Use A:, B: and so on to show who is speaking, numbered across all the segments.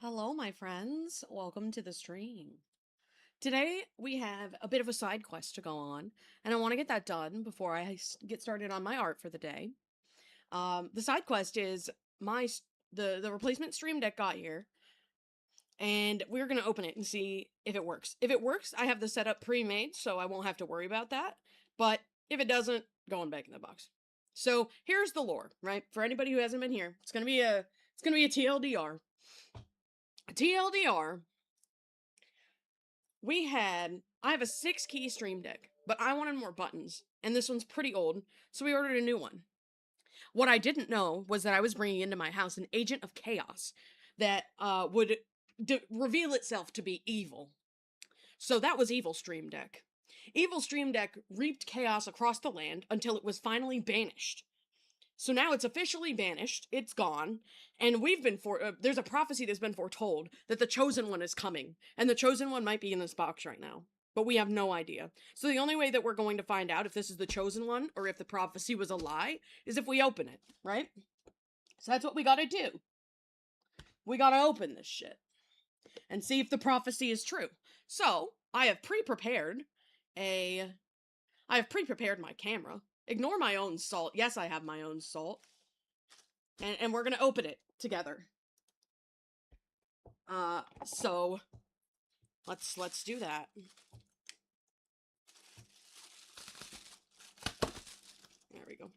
A: Hello, my friends. Welcome to the stream. Today, we have a bit of a side quest to go on, and I want to get that done before I get started on my art for the day. The side quest is the replacement stream deck got here, and we're going to open it and see if it works. If it works, I have the setup pre-made, so I won't have to worry about that. But if it doesn't, going back in the box. So here's the lore, right? For anybody who hasn't been here, it's gonna be a TLDR. TLDR. I have a 6-key stream deck, but I wanted more buttons, and this one's pretty old, so we ordered a new one. What I didn't know was that I was bringing into my house an agent of chaos that would reveal itself to be evil. So that was Evil Stream Deck. Evil Stream Deck reaped chaos across the land until it was finally banished. So now it's officially banished, it's gone, and there's a prophecy that's been foretold that the Chosen One is coming, and the Chosen One might be in this box right now, but we have no idea. So the only way that we're going to find out if this is the Chosen One, or if the prophecy was a lie, is if we open it, right? So that's what we gotta do. We gotta open this shit, and see if the prophecy is true. So, I have pre-prepared my camera. Ignore my own salt. Yes, I have my own salt. And we're gonna open it together. So let's do that. There we go.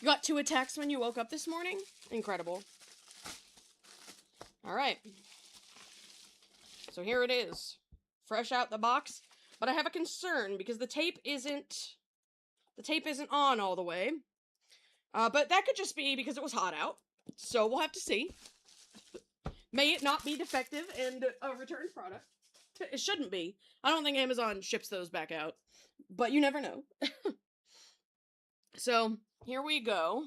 A: You got 2 attacks when you woke up this morning? Incredible. Alright. So here it is. Fresh out the box. But I have a concern because the tape isn't on all the way. But that could just be because it was hot out. So we'll have to see. May it not be defective and a returned product. It shouldn't be. I don't think Amazon ships those back out. But you never know. So, here we go.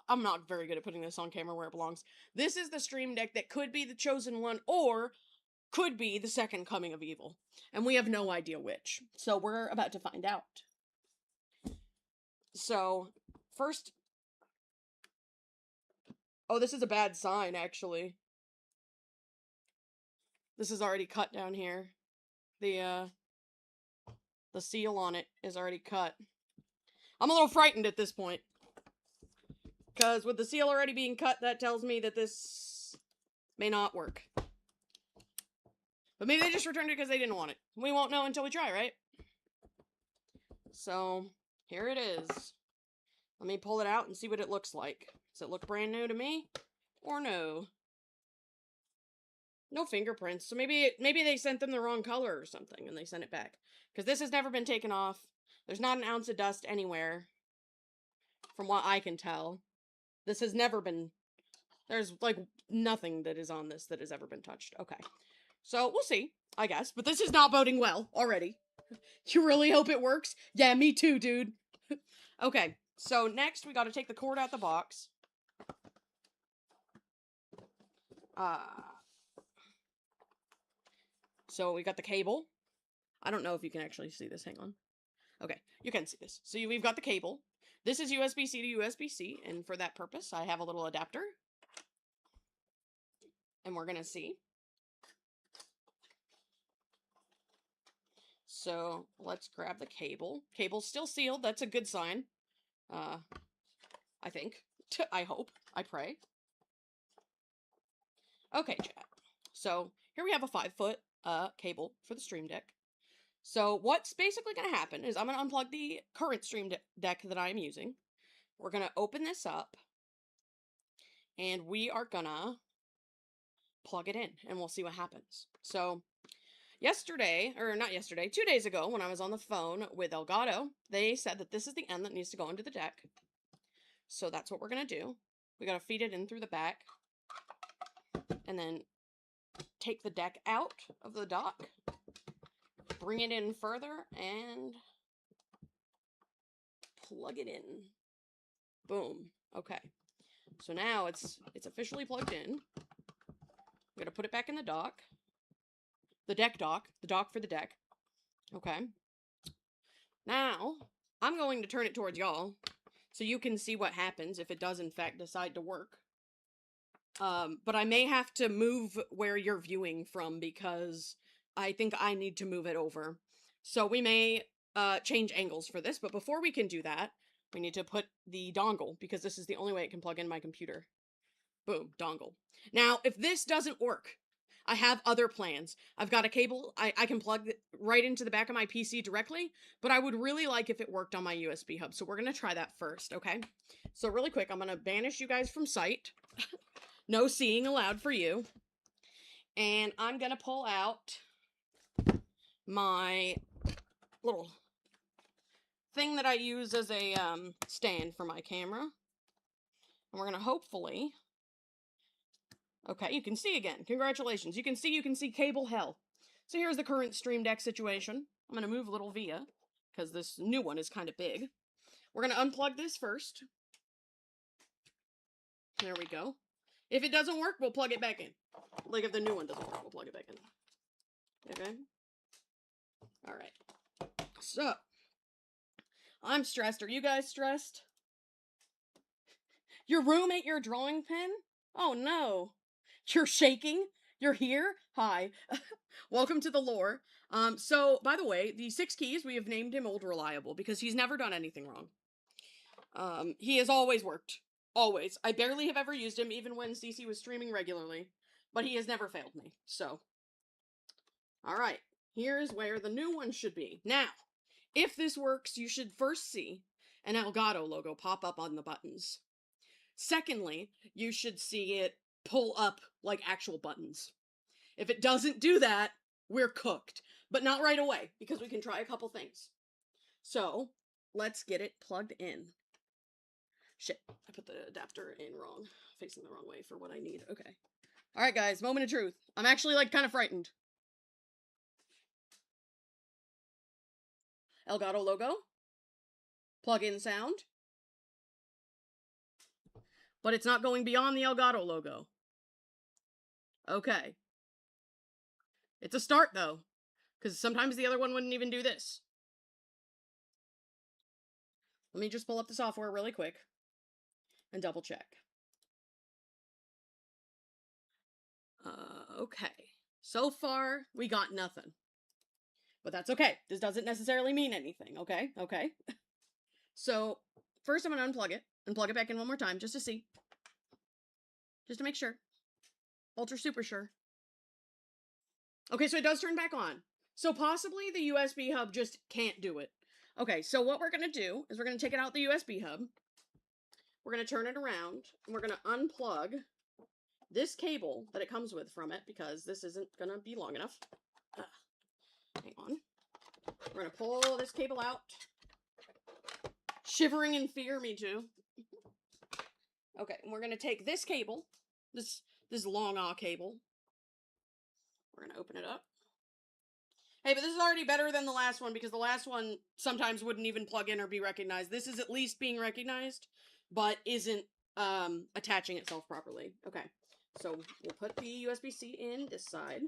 A: I'm not very good at putting this on camera where it belongs. This is the stream deck that could be the Chosen One, or could be the second coming of evil. And we have no idea which. So we're about to find out. So, first... Oh, this is a bad sign, actually. This is already cut down here. The seal on it is already cut. I'm a little frightened at this point. Because with the seal already being cut, that tells me that this may not work. But maybe they just returned it because they didn't want it. We won't know until we try, right? So, here it is. Let me pull it out and see what it looks like. Does it look brand new to me? Or no? No fingerprints. So maybe they sent them the wrong color or something and they sent it back. Because this has never been taken off. There's not an ounce of dust anywhere. From what I can tell. This has never been... There's, like, nothing that is on this that has ever been touched. Okay. So, we'll see, I guess. But this is not boding well, already. You really hope it works? Yeah, me too, dude. Okay, so next we gotta take the cord out the box. So we got the cable. I don't know if you can actually see this, hang on. Okay, you can see this. So we've got the cable. This is USB-C to USB-C, and for that purpose, I have a little adapter. And we're gonna see. So, let's grab the cable. Cable's still sealed, that's a good sign. I think. I hope. I pray. Okay, chat. So, here we have a 5-foot cable for the stream deck. So, what's basically going to happen is I'm going to unplug the current stream deck that I'm using. We're going to open this up. And we are going to plug it in. And we'll see what happens. So, 2 days ago, when I was on the phone with Elgato, they said that this is the end that needs to go into the deck. So that's what we're going to do. We got to feed it in through the back. And then take the deck out of the dock. Bring it in further and plug it in. Boom. Okay. So now it's officially plugged in. I'm going to put it back in the dock. The deck dock. The dock for the deck. Okay. Now, I'm going to turn it towards y'all so you can see what happens if it does in fact decide to work. But I may have to move where you're viewing from because I think I need to move it over. So we may change angles for this, but before we can do that, we need to put the dongle because this is the only way it can plug in my computer. Boom, dongle. Now, if this doesn't work, I have other plans. I've got a cable I can plug right into the back of my PC directly, but I would really like if it worked on my USB hub. So we're going to try that first, okay? So really quick, I'm going to banish you guys from sight. No seeing allowed for you. And I'm going to pull out my little thing that I use as a stand for my camera. And we're going to hopefully... Okay, you can see again. Congratulations. You can see cable hell. So here's the current Stream Deck situation. I'm going to move little Via, because this new one is kind of big. We're going to unplug this first. There we go. If it doesn't work, we'll plug it back in. Like if the new one doesn't work, we'll plug it back in. Okay? Alright. So, I'm stressed. Are you guys stressed? Your room ate your drawing pen? Oh no. You're shaking? You're here? Hi. Welcome to the lore. So, by the way, the 6 keys, we have named him Old Reliable because he's never done anything wrong. He has always worked. Always. I barely have ever used him, even when CC was streaming regularly. But he has never failed me, so. Alright, here's where the new one should be. Now, if this works, you should first see an Elgato logo pop up on the buttons. Secondly, you should see it pull up like actual buttons. If it doesn't do that, we're cooked. But not right away, because we can try a couple things. So, let's get it plugged in. Shit, I put the adapter in wrong. Facing the wrong way for what I need. Okay. Alright guys, moment of truth. I'm actually like kind of frightened. Elgato logo. Plug-in sound. But it's not going beyond the Elgato logo. Okay. It's a start though. Because sometimes the other one wouldn't even do this. Let me just pull up the software really quick. And double check. Okay. So far, we got nothing. But that's okay. This doesn't necessarily mean anything, okay? Okay. So, first I'm going to unplug it. And plug it back in one more time, just to see. Just to make sure. Ultra super sure. Okay, so it does turn back on. So possibly the USB hub just can't do it. Okay, so what we're going to do is we're going to take it out the USB hub. We're going to turn it around. And we're going to unplug this cable that it comes with from it, because this isn't going to be long enough. Hang on. We're going to pull this cable out. Shivering in fear, me too. Okay, and we're going to take this cable, this long cable. We're going to open it up. Hey, but this is already better than the last one, because the last one sometimes wouldn't even plug in or be recognized. This is at least being recognized, but isn't attaching itself properly. Okay, so we'll put the USB-C in this side.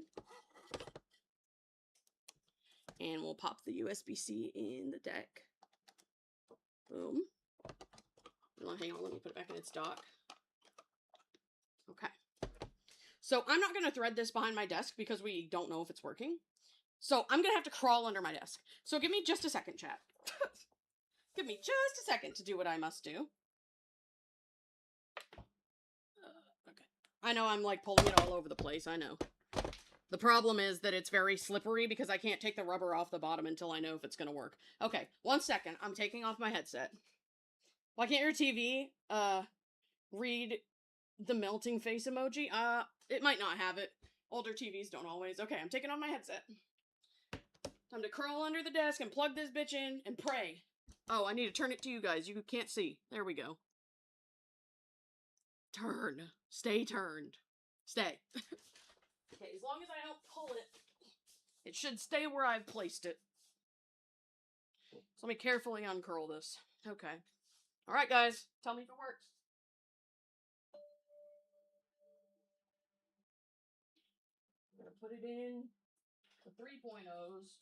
A: And we'll pop the USB-C in the deck. Boom. Hang on, let me put it back in its dock. Okay. So I'm not going to thread this behind my desk because we don't know if it's working. So I'm going to have to crawl under my desk. So give me just a second, chat. Give me just a second to do what I must do. Okay. I know I'm like pulling it all over the place, I know. The problem is that it's very slippery because I can't take the rubber off the bottom until I know if it's going to work. Okay, 1 second. I'm taking off my headset. Why can't your TV read the melting face emoji? It might not have it. Older TVs don't always. Okay, I'm taking off my headset. Time to crawl under the desk and plug this bitch in and pray. Oh, I need to turn it to you guys. You can't see. There we go. Turn. Stay turned. Stay. Okay, as long as I don't pull it, it should stay where I've placed it. So let me carefully uncurl this. Okay. Alright, guys. Tell me if it works. I'm going to put it in the 3.0s,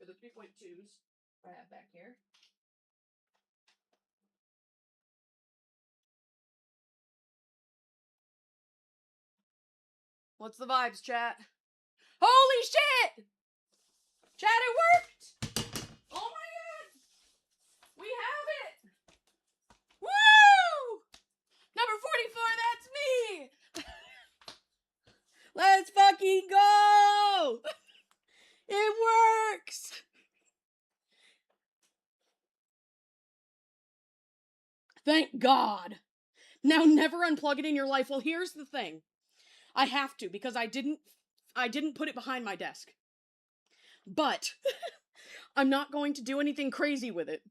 A: or the 3.2s I have back here. What's the vibes, chat? Holy shit! Chat, it worked! Oh my god! We have it! Woo! Number 44, that's me! Let's fucking go! It works! Thank God. Now never unplug it in your life. Well, here's the thing. I have to, because I didn't put it behind my desk. But I'm not going to do anything crazy with it.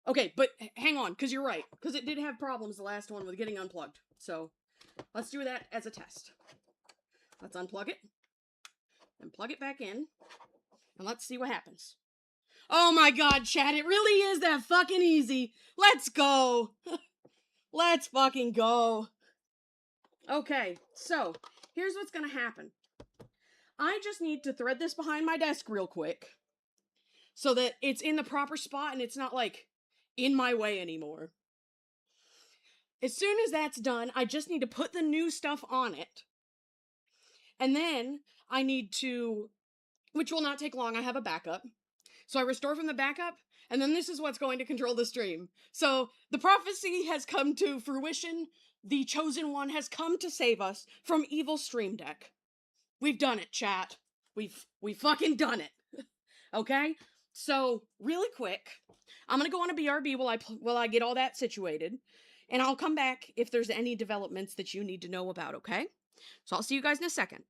A: Okay, but hang on, because you're right. Because it did have problems, the last one, with getting unplugged. So, let's do that as a test. Let's unplug it. And plug it back in. And let's see what happens. Oh my god, chat, it really is that fucking easy. Let's go. Let's fucking go. Okay, so, here's what's gonna happen. I just need to thread this behind my desk real quick. So that it's in the proper spot and it's not, like, in my way anymore. As soon as that's done, I just need to put the new stuff on it. And then I need to, which will not take long, I have a backup. So I restore from the backup, and then this is what's going to control the stream. So the prophecy has come to fruition. The chosen one has come to save us from evil Stream Deck. We've done it, chat. We've fucking done it. Okay? So, really quick, I'm gonna go on a BRB while I get all that situated, and I'll come back if there's any developments that you need to know about, okay? So I'll see you guys in a second.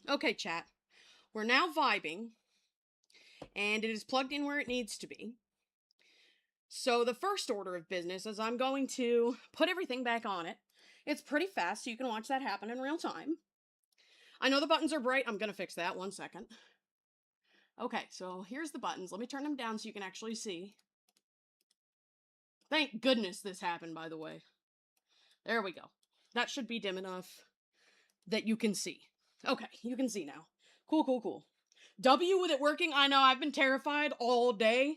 A: Okay, chat. We're now vibing, and it is plugged in where it needs to be. So the first order of business is I'm going to put everything back on it. It's pretty fast, so you can watch that happen in real time. I know the buttons are bright. I'm going to fix that. 1 second. Okay, so here's the buttons. Let me turn them down so you can actually see. Thank goodness this happened, by the way. There we go. That should be dim enough that you can see. Okay, you can see now. Cool, cool, cool. W with it working, I know, I've been terrified all day.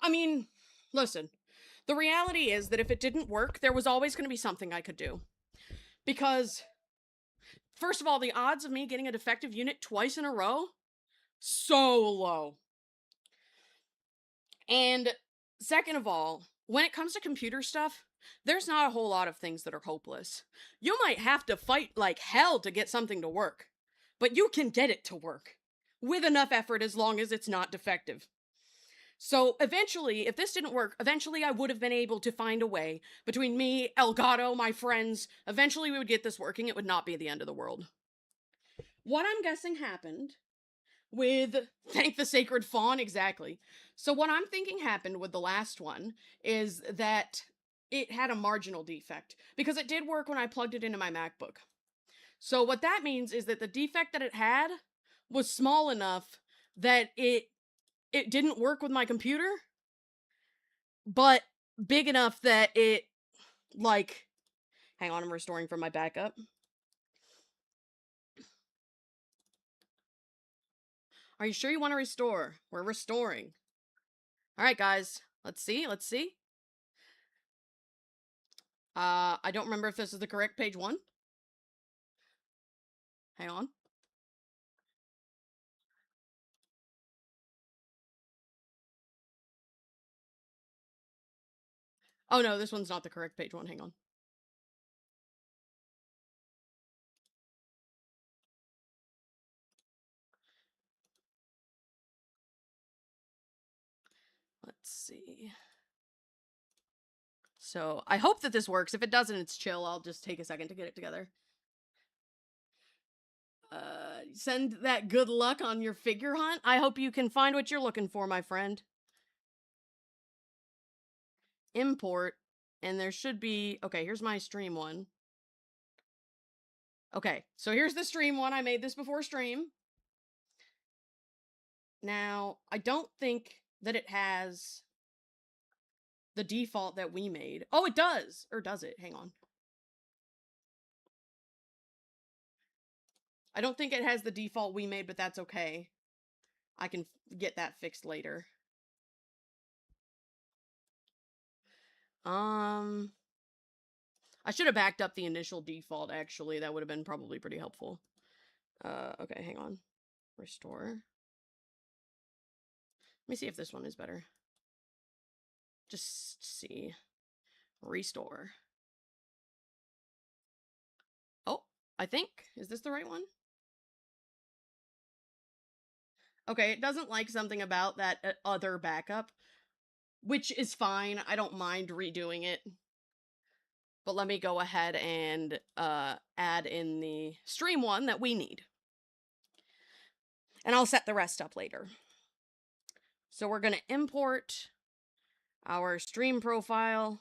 A: I mean, listen, the reality is that if it didn't work, there was always going to be something I could do. Because, first of all, the odds of me getting a defective unit twice in a row, so low. And second of all, when it comes to computer stuff, there's not a whole lot of things that are hopeless. You might have to fight like hell to get something to work, but you can get it to work with enough effort as long as it's not defective. So eventually, if this didn't work, eventually I would have been able to find a way between me, Elgato, my friends. Eventually we would get this working. It would not be the end of the world. What I'm guessing happened with Thank the Sacred Fawn, exactly. So what I'm thinking happened with the last one is that it had a marginal defect because it did work when I plugged it into my MacBook. So what that means is that the defect that it had was small enough that it didn't work with my computer, but big enough that it, like, hang on, I'm restoring from my backup. Are you sure you want to restore? We're restoring. All right, guys, let's see. I don't remember if this is the correct page 1. Hang on. Oh no, this one's not the correct page 1. Hang on. Let's see. So I hope that this works. If it doesn't, it's chill. I'll just take a second to get it together. Send that good luck on your figure hunt. I hope you can find what you're looking for, my friend. Import, and there should be, okay, here's my stream one. Okay, so here's the stream one. I made this before stream. Now, I don't think that it has the default that we made. Oh, it does! Or does it? Hang on. I don't think it has the default we made, but that's okay. I can get that fixed later. I should have backed up the initial default, actually. That would have been probably pretty helpful. Okay, hang on. Restore. Let me see if this one is better. Just see. Restore. Oh, I think. Is this the right one? Okay, it doesn't like something about that other backup, which is fine. I don't mind redoing it. But let me go ahead and add in the stream one that we need. And I'll set the rest up later. So we're going to import our stream profile.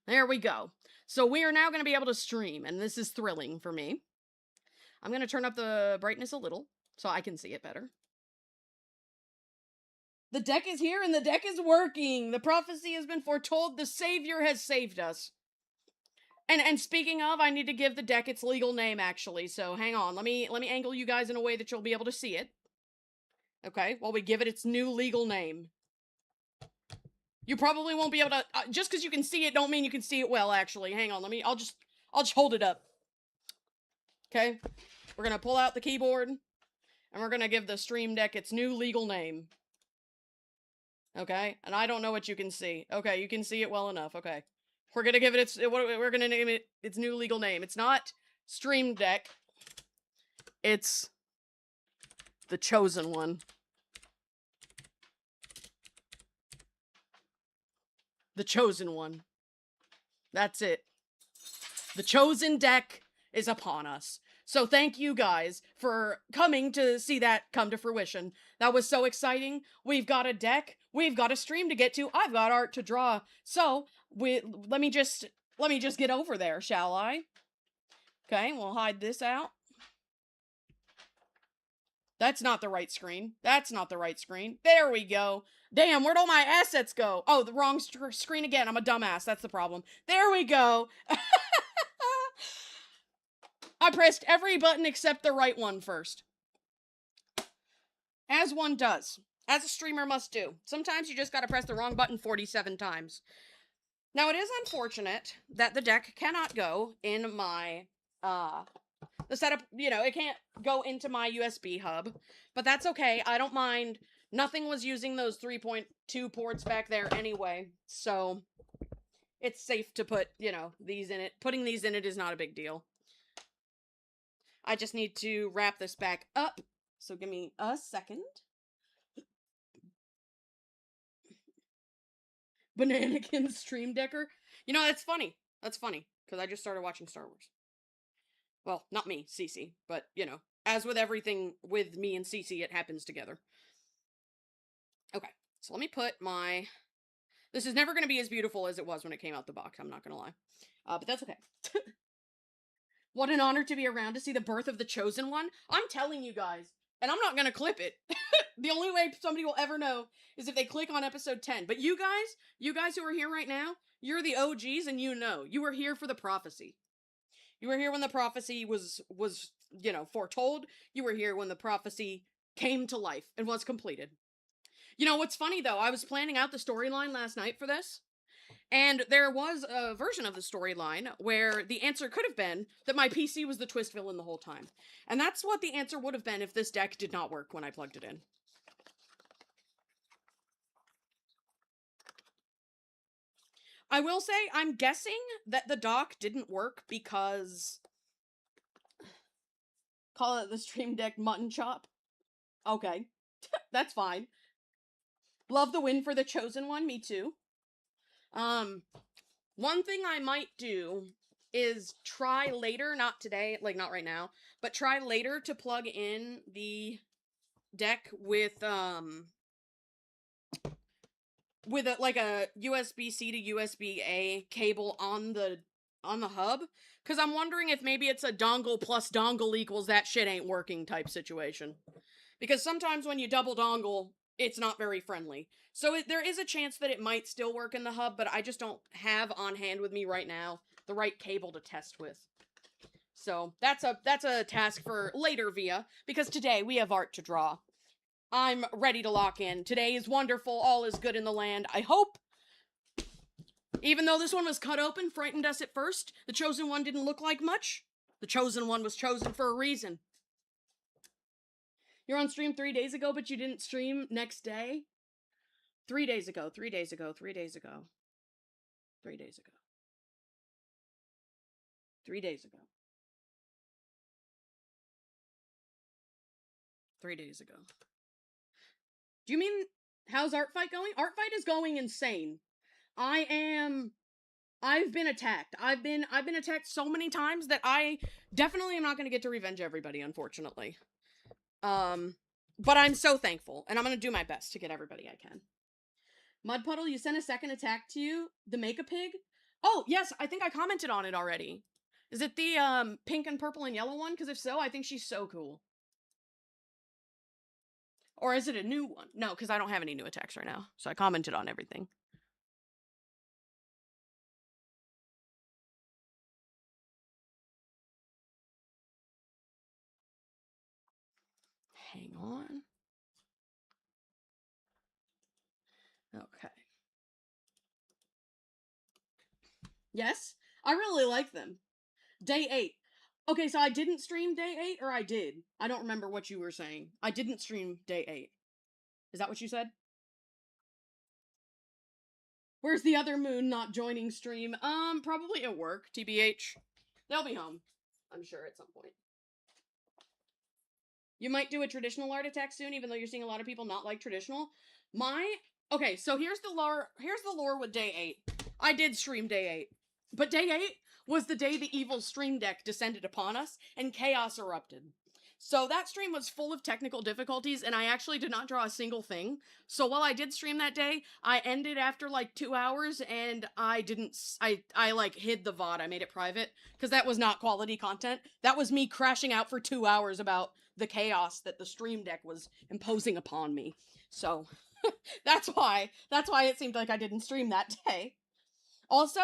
A: There we go. So we are now going to be able to stream, and this is thrilling for me. I'm going to turn up the brightness a little so I can see it better. The deck is here and the deck is working. The prophecy has been foretold. The Savior has saved us. And speaking of, I need to give the deck its legal name, actually. So hang on. Let me angle you guys in a way that you'll be able to see it. Okay, while we give it its new legal name. You probably won't be able to, just because you can see it don't mean you can see it well, actually. Hang on, I'll just hold it up. Okay, we're gonna pull out the keyboard, and we're gonna give the stream deck its new legal name. Okay, and I don't know what you can see. Okay, you can see it well enough, okay. We're gonna give it we're gonna name it its new legal name. It's not Stream Deck. It's the Chosen One. The Chosen One. That's it. The Chosen Deck is upon us. So thank you guys for coming to see that come to fruition. That was so exciting. We've got a deck. We've got a stream to get to. I've got art to draw. So let me just get over there, shall I? Okay, we'll hide this out. That's not the right screen. That's not the right screen. There we go. Damn, where'd all my assets go? Oh, the wrong screen again. I'm a dumbass. That's the problem. There we go. I pressed every button except the right one first. As one does. As a streamer must do. Sometimes you just gotta press the wrong button 47 times. Now, it is unfortunate that the deck cannot go in my, the setup, it can't go into my USB hub. But that's okay. I don't mind Nothing was using those 3.2 ports back there anyway, so it's safe to put, you know, these in it. Putting these in it is not a big deal. I just need to wrap this back up, so give me a second. Bananakin Stream Decker. You know, that's funny. That's funny, because I just started watching Star Wars. Well, not me, Cece, but, you know, as with everything with me and Cece, it happens together. Okay, so let me put my... This is never going to be as beautiful as it was when it came out the box, I'm not going to lie. But that's okay. What an honor to be around to see the birth of the Chosen One. I'm telling you guys, and I'm not going to clip it. The only way somebody will ever know is if they click on episode 10. But you guys who are here right now, you're the OGs and you know. You were here for the prophecy. You were here when the prophecy was, you know, foretold. You were here when the prophecy came to life and was completed. You know, what's funny, though, I was planning out the storyline last night for this, and there was a version of the storyline where the answer could have been that my PC was the twist villain the whole time. And that's what the answer would have been if this deck did not work when I plugged it in. I will say, I'm guessing that the dock didn't work because... Call it the Stream Deck Mutton Chop. Okay. That's fine. Love the win for the Chosen One, me too. One thing I might do is try later, not today, like not right now, but try later to plug in the deck with like a USB-C to USB-A cable on the hub, because I'm wondering if maybe it's a dongle plus dongle equals that shit ain't working type situation. Because sometimes when you double dongle, it's not very friendly. So there is a chance that it might still work in the hub, but I just don't have on hand with me right now the right cable to test with. So that's a task for later, Via, because today we have art to draw. I'm ready to lock in. Today is wonderful. All is good in the land. I hope. Even though this one was cut open, frightened us at first, the Chosen One didn't look like much. The Chosen One was chosen for a reason. You're on stream 3 days ago, but you didn't stream next day? 3 days ago, 3 days ago, 3 days ago. 3 days ago. 3 days ago. 3 days ago. Do you mean, how's ArtFight going? ArtFight is going insane. I've been attacked. I've been attacked so many times that I definitely am not going to get to revenge everybody, unfortunately. But I'm so thankful, and I'm going to do my best to get everybody I can. Mud Puddle, you sent a second attack to you? The Make-A-Pig? Oh, yes, I think I commented on it already. Is it the, pink and purple and yellow one? Because if so, I think she's so cool. Or is it a new one? No, because I don't have any new attacks right now, so I commented on everything. Hang on. Okay. Yes, I really like them. Day 8. Okay, so I didn't stream day 8, or I did? I don't remember what you were saying. I didn't stream day 8. Is that what you said? Where's the other moon not joining stream? Probably at work, TBH. They'll be home, I'm sure, at some point. You might do a traditional art attack soon, even though you're seeing a lot of people not like traditional. Okay, so here's the lore with day 8. I did stream day 8. But day 8 was the day the evil stream deck descended upon us, and chaos erupted. So that stream was full of technical difficulties, and I actually did not draw a single thing. So while I did stream that day, I ended after like 2 hours, and I like hid the VOD. I made it private, because that was not quality content. That was me crashing out for 2 hours about the chaos that the stream deck was imposing upon me. So that's why it seemed like I didn't stream that day. Also,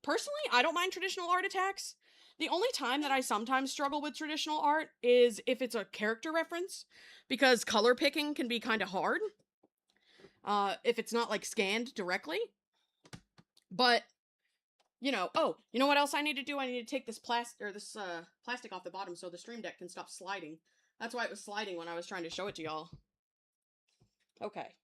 A: personally, I don't mind traditional art attacks. The only time that I sometimes struggle with traditional art is if it's a character reference, because color picking can be kind of hard, if it's not, like, scanned directly. But, you know, oh, you know what else I need to do? I need to take this plastic off the bottom so the stream deck can stop sliding. That's why it was sliding when I was trying to show it to y'all. Okay.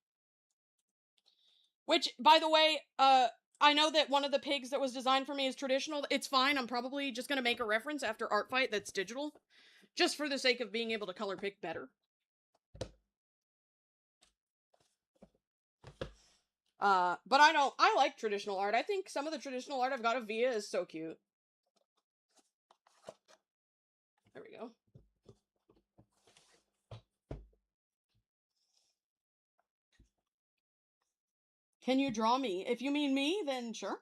A: Which, by the way, I know that one of the pigs that was designed for me is traditional. It's fine. I'm probably just gonna make a reference after ArtFight that's digital, just for the sake of being able to color pick better. But I like traditional art. I think some of the traditional art I've got of Via is so cute. There we go. Can you draw me? If you mean me, then sure.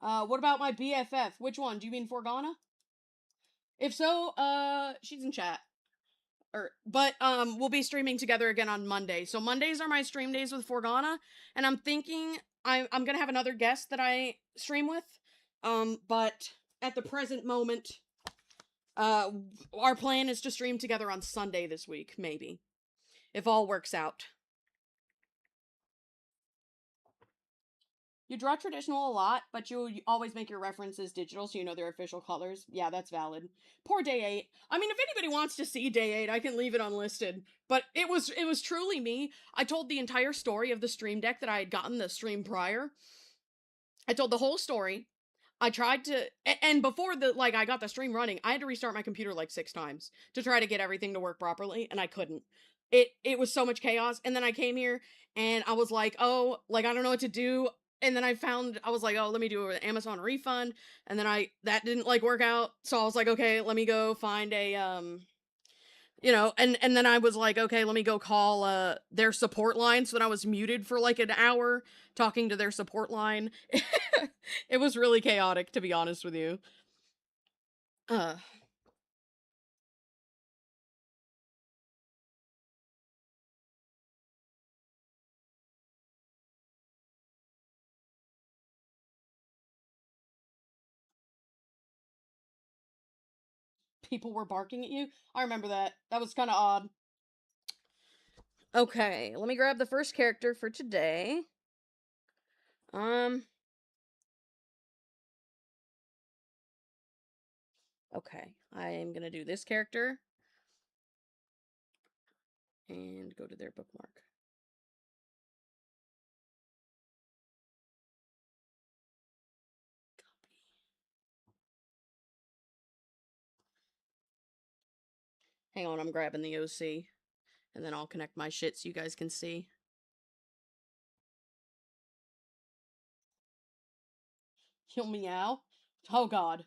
A: What about my BFF? Which one? Do you mean Forgana? If so, she's in chat. We'll be streaming together again on Monday. So Mondays are my stream days with Forgana, and I'm thinking I'm gonna have another guest that I stream with. But at the present moment, our plan is to stream together on Sunday this week, maybe, if all works out. You draw traditional a lot, but you always make your references digital so you know their official colors. Yeah, that's valid. Poor day 8. I mean, if anybody wants to see day 8, I can leave it unlisted. But it was truly me. I told the entire story of the stream deck that I had gotten the stream prior. I told the whole story. I tried to, and before I got the stream running, I had to restart my computer like 6 times to try to get everything to work properly, and I couldn't. It was so much chaos, and then I came here, and I was like, oh, I don't know what to do, and then I was like, oh, let me do an Amazon refund, and then that didn't, work out, so I was like, okay, let me go find a, and then I was like, okay, let me go call their support line. So then I was muted for like an hour talking to their support line. It was really chaotic, to be honest with you. Uh People were barking at you. I remember that. That was kind of odd. Okay, let me grab the first character for today. Okay, I am gonna do this character and go to their bookmark. Hang on, I'm grabbing the OC, and then I'll connect my shit so you guys can see. He'll meow. Oh god.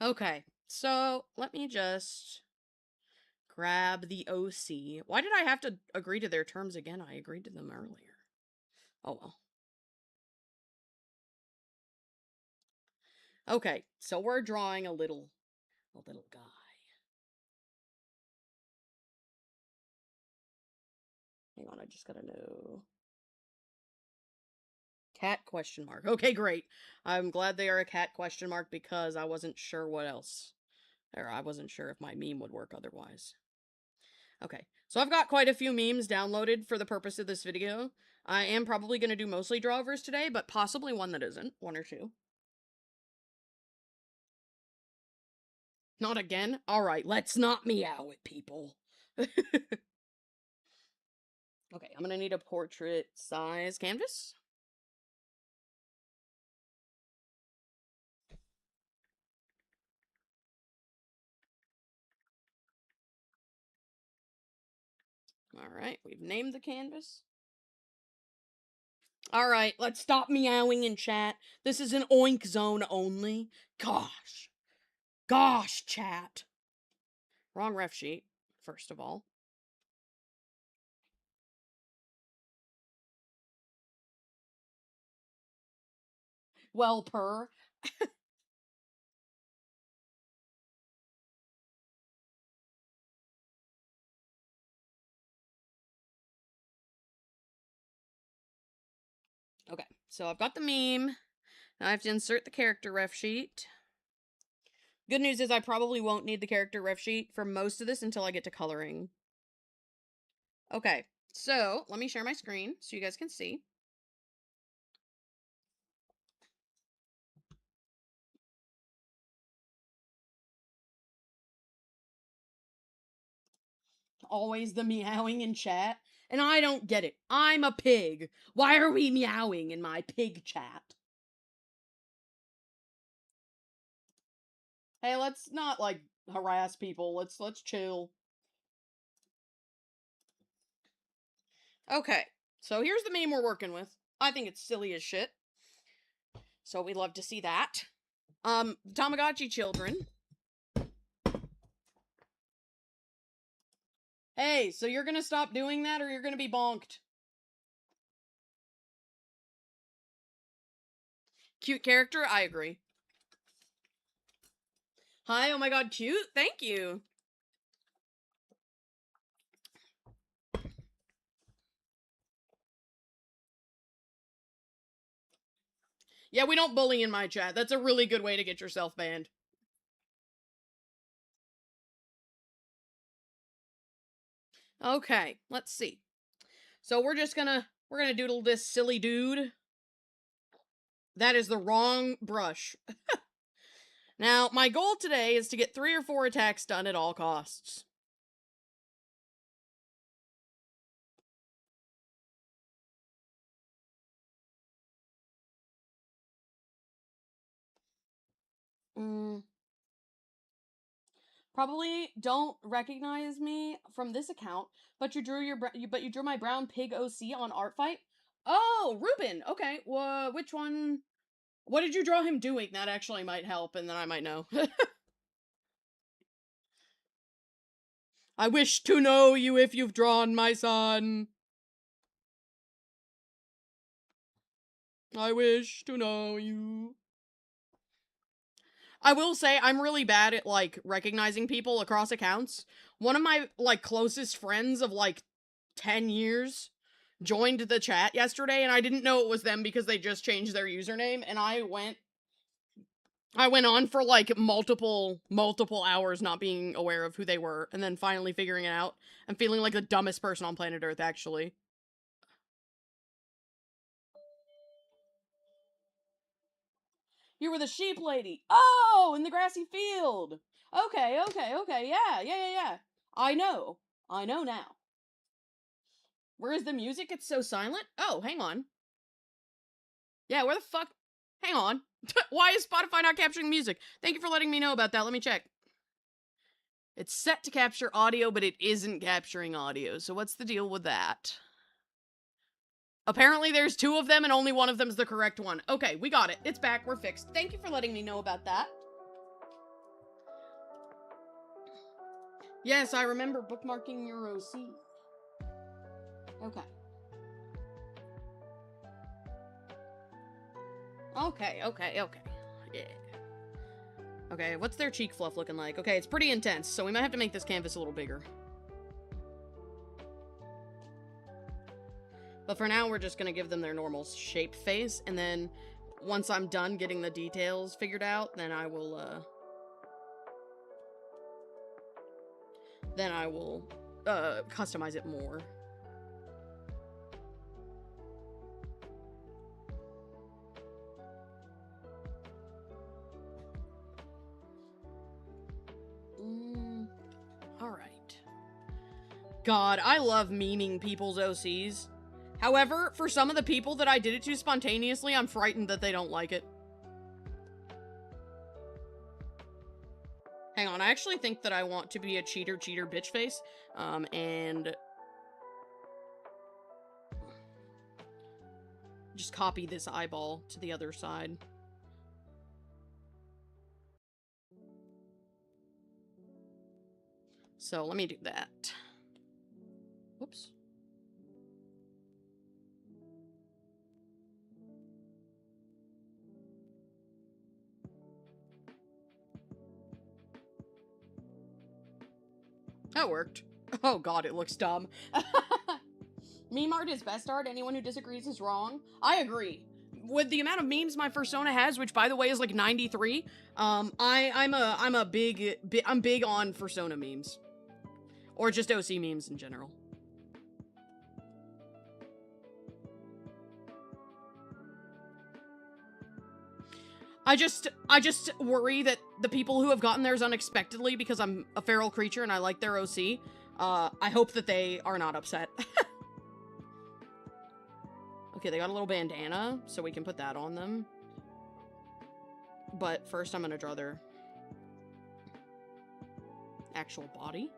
A: Okay, so let me just grab the OC. Why did I have to agree to their terms again? I agreed to them earlier. Oh well. Okay, so we're drawing a little guy. Hang on, I just gotta know. Cat question mark. Okay, great. I'm glad they are a cat question mark because I wasn't sure what else. Or I wasn't sure if my meme would work otherwise. Okay, so I've got quite a few memes downloaded for the purpose of this video. I am probably going to do mostly drawovers today, but possibly one that isn't. One or two. Not again? Alright, let's not meow at people. Okay, I'm gonna need a portrait size canvas. Alright, we've named the canvas. Alright, let's stop meowing in chat. This is an oink zone only. Gosh. Gosh, chat. Wrong ref sheet, first of all. Well, per. Okay, so I've got the meme. Now I have to insert the character ref sheet. Good news is I probably won't need the character ref sheet for most of this until I get to coloring. Okay, so let me share my screen so you guys can see. always the meowing in chat, and I don't get it. I'm a pig. Why are we meowing in my pig chat? Hey, let's not, like, harass people. Let's chill. Okay, so here's the meme we're working with. I think it's silly as shit. So we love to see that. Tamagotchi children. Hey, so you're gonna stop doing that or you're gonna be bonked? Cute character? I agree. Hi, oh my god, cute? Thank you. Yeah, we don't bully in my chat. That's a really good way to get yourself banned. Okay, let's see. So we're gonna doodle this silly dude. That is the wrong brush. Now, my goal today is to get 3 or 4 attacks done at all costs. Probably don't recognize me from this account, but you drew my brown pig OC on ArtFight. Oh, Ruben. Okay. Which one? What did you draw him doing? That actually might help, and then I might know. I wish to know you if you've drawn my son. I wish to know you. I will say I'm really bad at, like, recognizing people across accounts. One of my, like, closest friends of, like, 10 years joined the chat yesterday, and I didn't know it was them because they just changed their username, and I went on for, like, multiple hours not being aware of who they were, and then finally figuring it out, and feeling like the dumbest person on planet Earth, actually. You were the sheep lady. Oh, in the grassy field. Okay. Yeah. I know now. Where is the music? It's so silent. Oh, hang on. Yeah, where the fuck? Hang on. Why is Spotify not capturing music? Thank you for letting me know about that. Let me check. It's set to capture audio, but it isn't capturing audio. So what's the deal with that? Apparently there's 2 of them and only one of them is the correct one. Okay, we got it. It's back. We're fixed. Thank you for letting me know about that. Yes, I remember bookmarking your OC. Okay. Okay. Yeah. Okay, what's their cheek fluff looking like? Okay, it's pretty intense, so we might have to make this canvas a little bigger. But for now, we're just gonna give them their normal shape face, and then once I'm done getting the details figured out, then I will, customize it more. Alright. God, I love memeing people's OCs. However, for some of the people that I did it to spontaneously, I'm frightened that they don't like it. Hang on, I actually think that I want to be a cheater bitch face, and just copy this eyeball to the other side. So let me do that. Whoops. That worked. Oh god, it looks dumb. Meme art is best art. Anyone who disagrees is wrong. I agree. With the amount of memes my persona has, which by the way is like 93, I'm big on persona memes. Or just OC memes in general. I just worry that the people who have gotten theirs unexpectedly because I'm a feral creature and I like their OC, I hope that they are not upset. Okay, they got a little bandana, so we can put that on them. But first I'm gonna draw their actual body.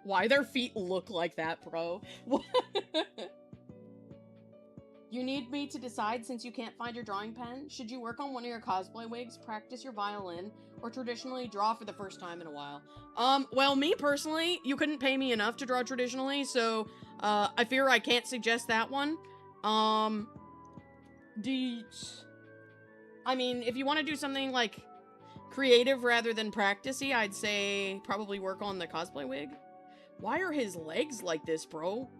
A: Why their feet look like that, bro? You need me to decide since you can't find your drawing pen? Should you work on one of your cosplay wigs, practice your violin, or traditionally draw for the first time in a while? Well, me personally, you couldn't pay me enough to draw traditionally, so, I fear I can't suggest that one. I mean, if you want to do something, like, creative rather than practicey, I'd say probably work on the cosplay wig. Why are his legs like this, bro?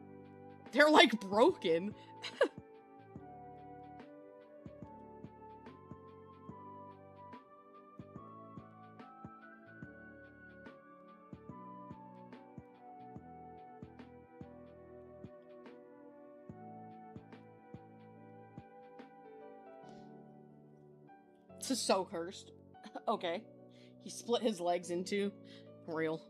A: They're, like, broken. This is so cursed. Okay. He split his legs into. Real.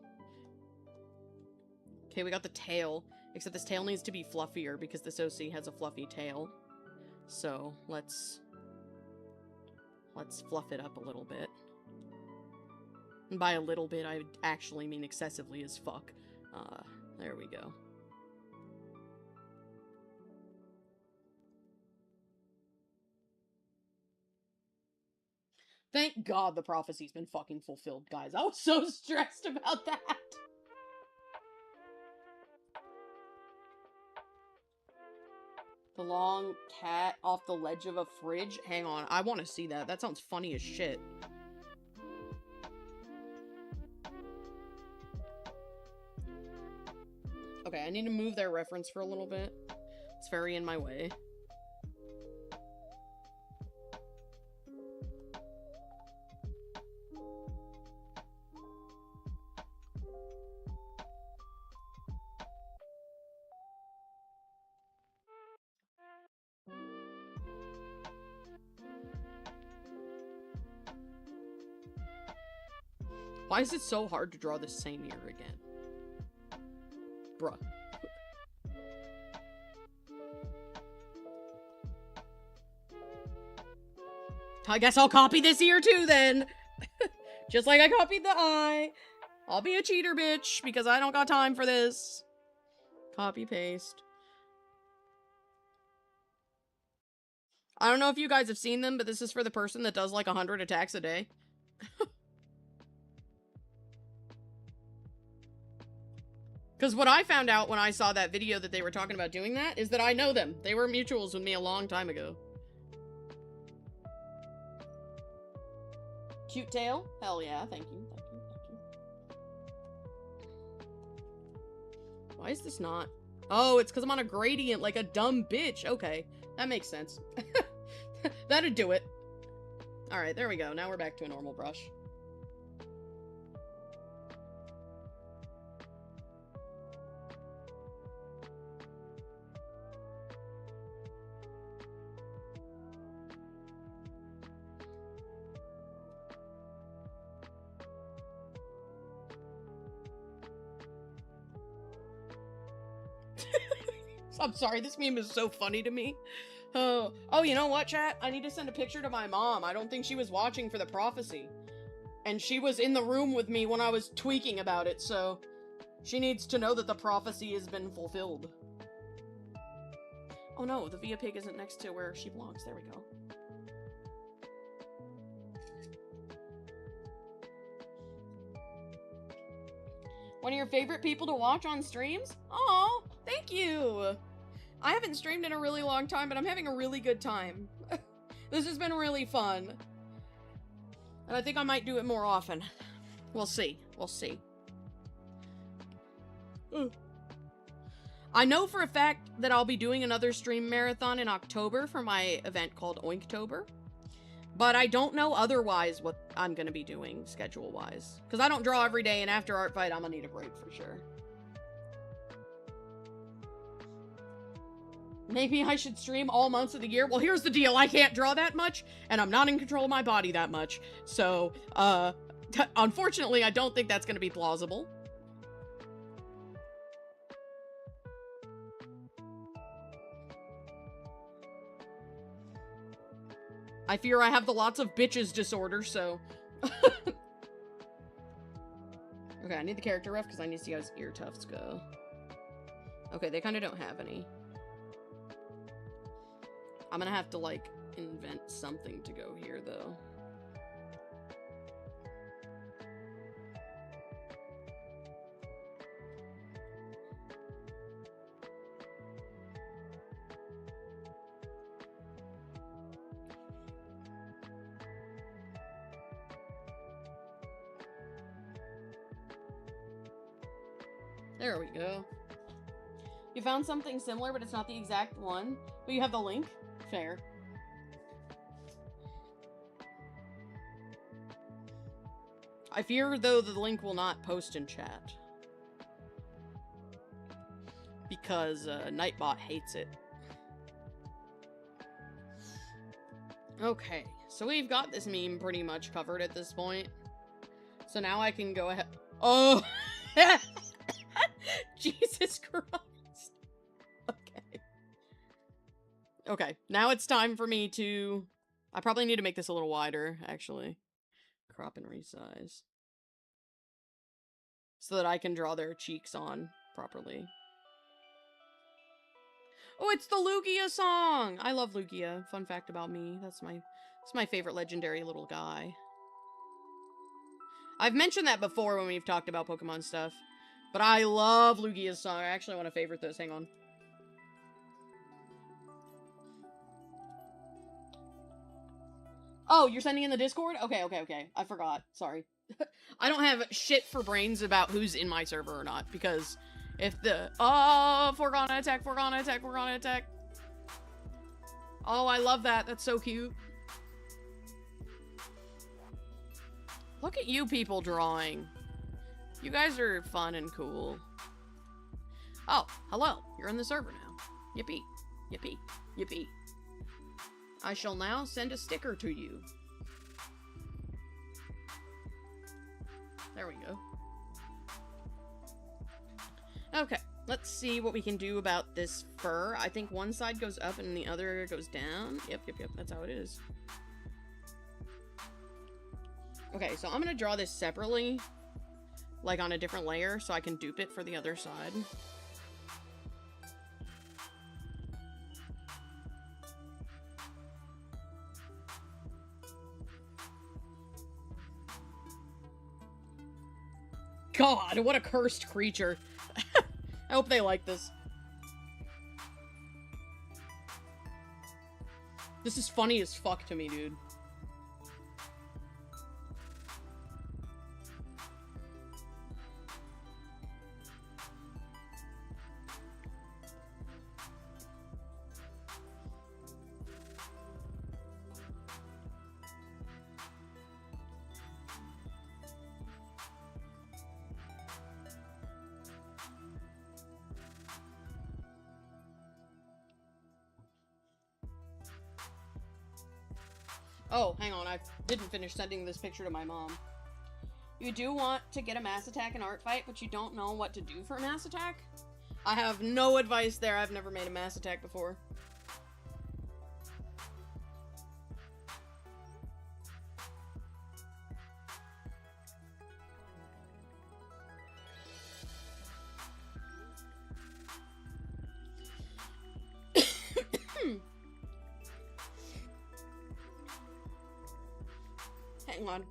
A: Okay, we got the tail. Except this tail needs to be fluffier because this OC has a fluffy tail. So, let's fluff it up a little bit. And by a little bit, I actually mean excessively as fuck. There we go. Thank God the prophecy's been fucking fulfilled, guys. I was so stressed about that. The long cat off the ledge of a fridge? Hang on, I want to see that. That sounds funny as shit. Okay, I need to move their reference for a little bit. It's very in my way. Why is it so hard to draw the same ear again? Bruh. I guess I'll copy this ear too, then. Just like I copied the eye. I'll be a cheater, bitch, because I don't got time for this. Copy, paste. I don't know if you guys have seen them, but this is for the person that does like 100 attacks a day. Because what I found out when I saw that video that they were talking about doing that is that I know them. They were mutuals with me a long time ago. Cute tail? Hell yeah, thank you, thank you, thank you. Why is this not? Oh, it's because I'm on a gradient like a dumb bitch. Okay, that makes sense. That'd do it. Alright, there we go. Now we're back to a normal brush. I'm sorry, this meme is so funny to me. Oh, you know what, chat? I need to send a picture to my mom. I don't think she was watching for the prophecy. And she was in the room with me when I was tweaking about it, so she needs to know that the prophecy has been fulfilled. Oh no, the Via Pig isn't next to where she belongs. There we go. One of your favorite people to watch on streams? Aw, thank you! I haven't streamed in a really long time, but I'm having a really good time. This has been really fun. And I think I might do it more often. We'll see. We'll see. I know for a fact that I'll be doing another stream marathon in October for my event called Oinktober. But I don't know otherwise what I'm going to be doing schedule-wise. Because I don't draw every day, and after ArtFight, I'm going to need a break for sure. Maybe I should stream all months of the year. Well, here's the deal. I can't draw that much, and I'm not in control of my body that much. So, unfortunately, I don't think that's going to be plausible. I fear I have the lots of bitches disorder, so... Okay, I need the character ref because I need to see how his ear tufts go. Okay, they kind of don't have any. I'm gonna have to, like, invent something to go here, though. There we go. You found something similar, but it's not the exact one. But you have the link? Fair. I fear, though, the link will not post in chat. Because, Nightbot hates it. Okay, so we've got this meme pretty much covered at this point. So now I can go ahead... Oh! Jesus Christ. Okay. Okay, now it's time for me to... I probably need to make this a little wider, actually. Crop and resize. So that I can draw their cheeks on properly. Oh, it's the Lugia song! I love Lugia. Fun fact about me. That's my favorite legendary little guy. I've mentioned that before when we've talked about Pokemon stuff. But I love Lugia's song. I actually want to favorite this. Hang on. Oh, you're sending in the Discord? Okay. I forgot. Sorry. I don't have shit for brains about who's in my server or not. Because if the... Oh, foregone attack. Oh, I love that. That's so cute. Look at you people drawing. You guys are fun and cool. Oh, hello. You're in the server now. Yippee. Yippee. Yippee. I shall now send a sticker to you. There we go. Okay, let's see what we can do about this fur. I think one side goes up and the other goes down. Yep. That's how it is. Okay, so I'm gonna draw this separately. Like on a different layer, so I can dupe it for the other side. God, what a cursed creature. I hope they like this. This is funny as fuck to me, dude. Oh, hang on, I didn't finish sending this picture to my mom. You do want to get a mass attack in ArtFight, but you don't know what to do for a mass attack? I have no advice there. I've never made a mass attack before. Hang on.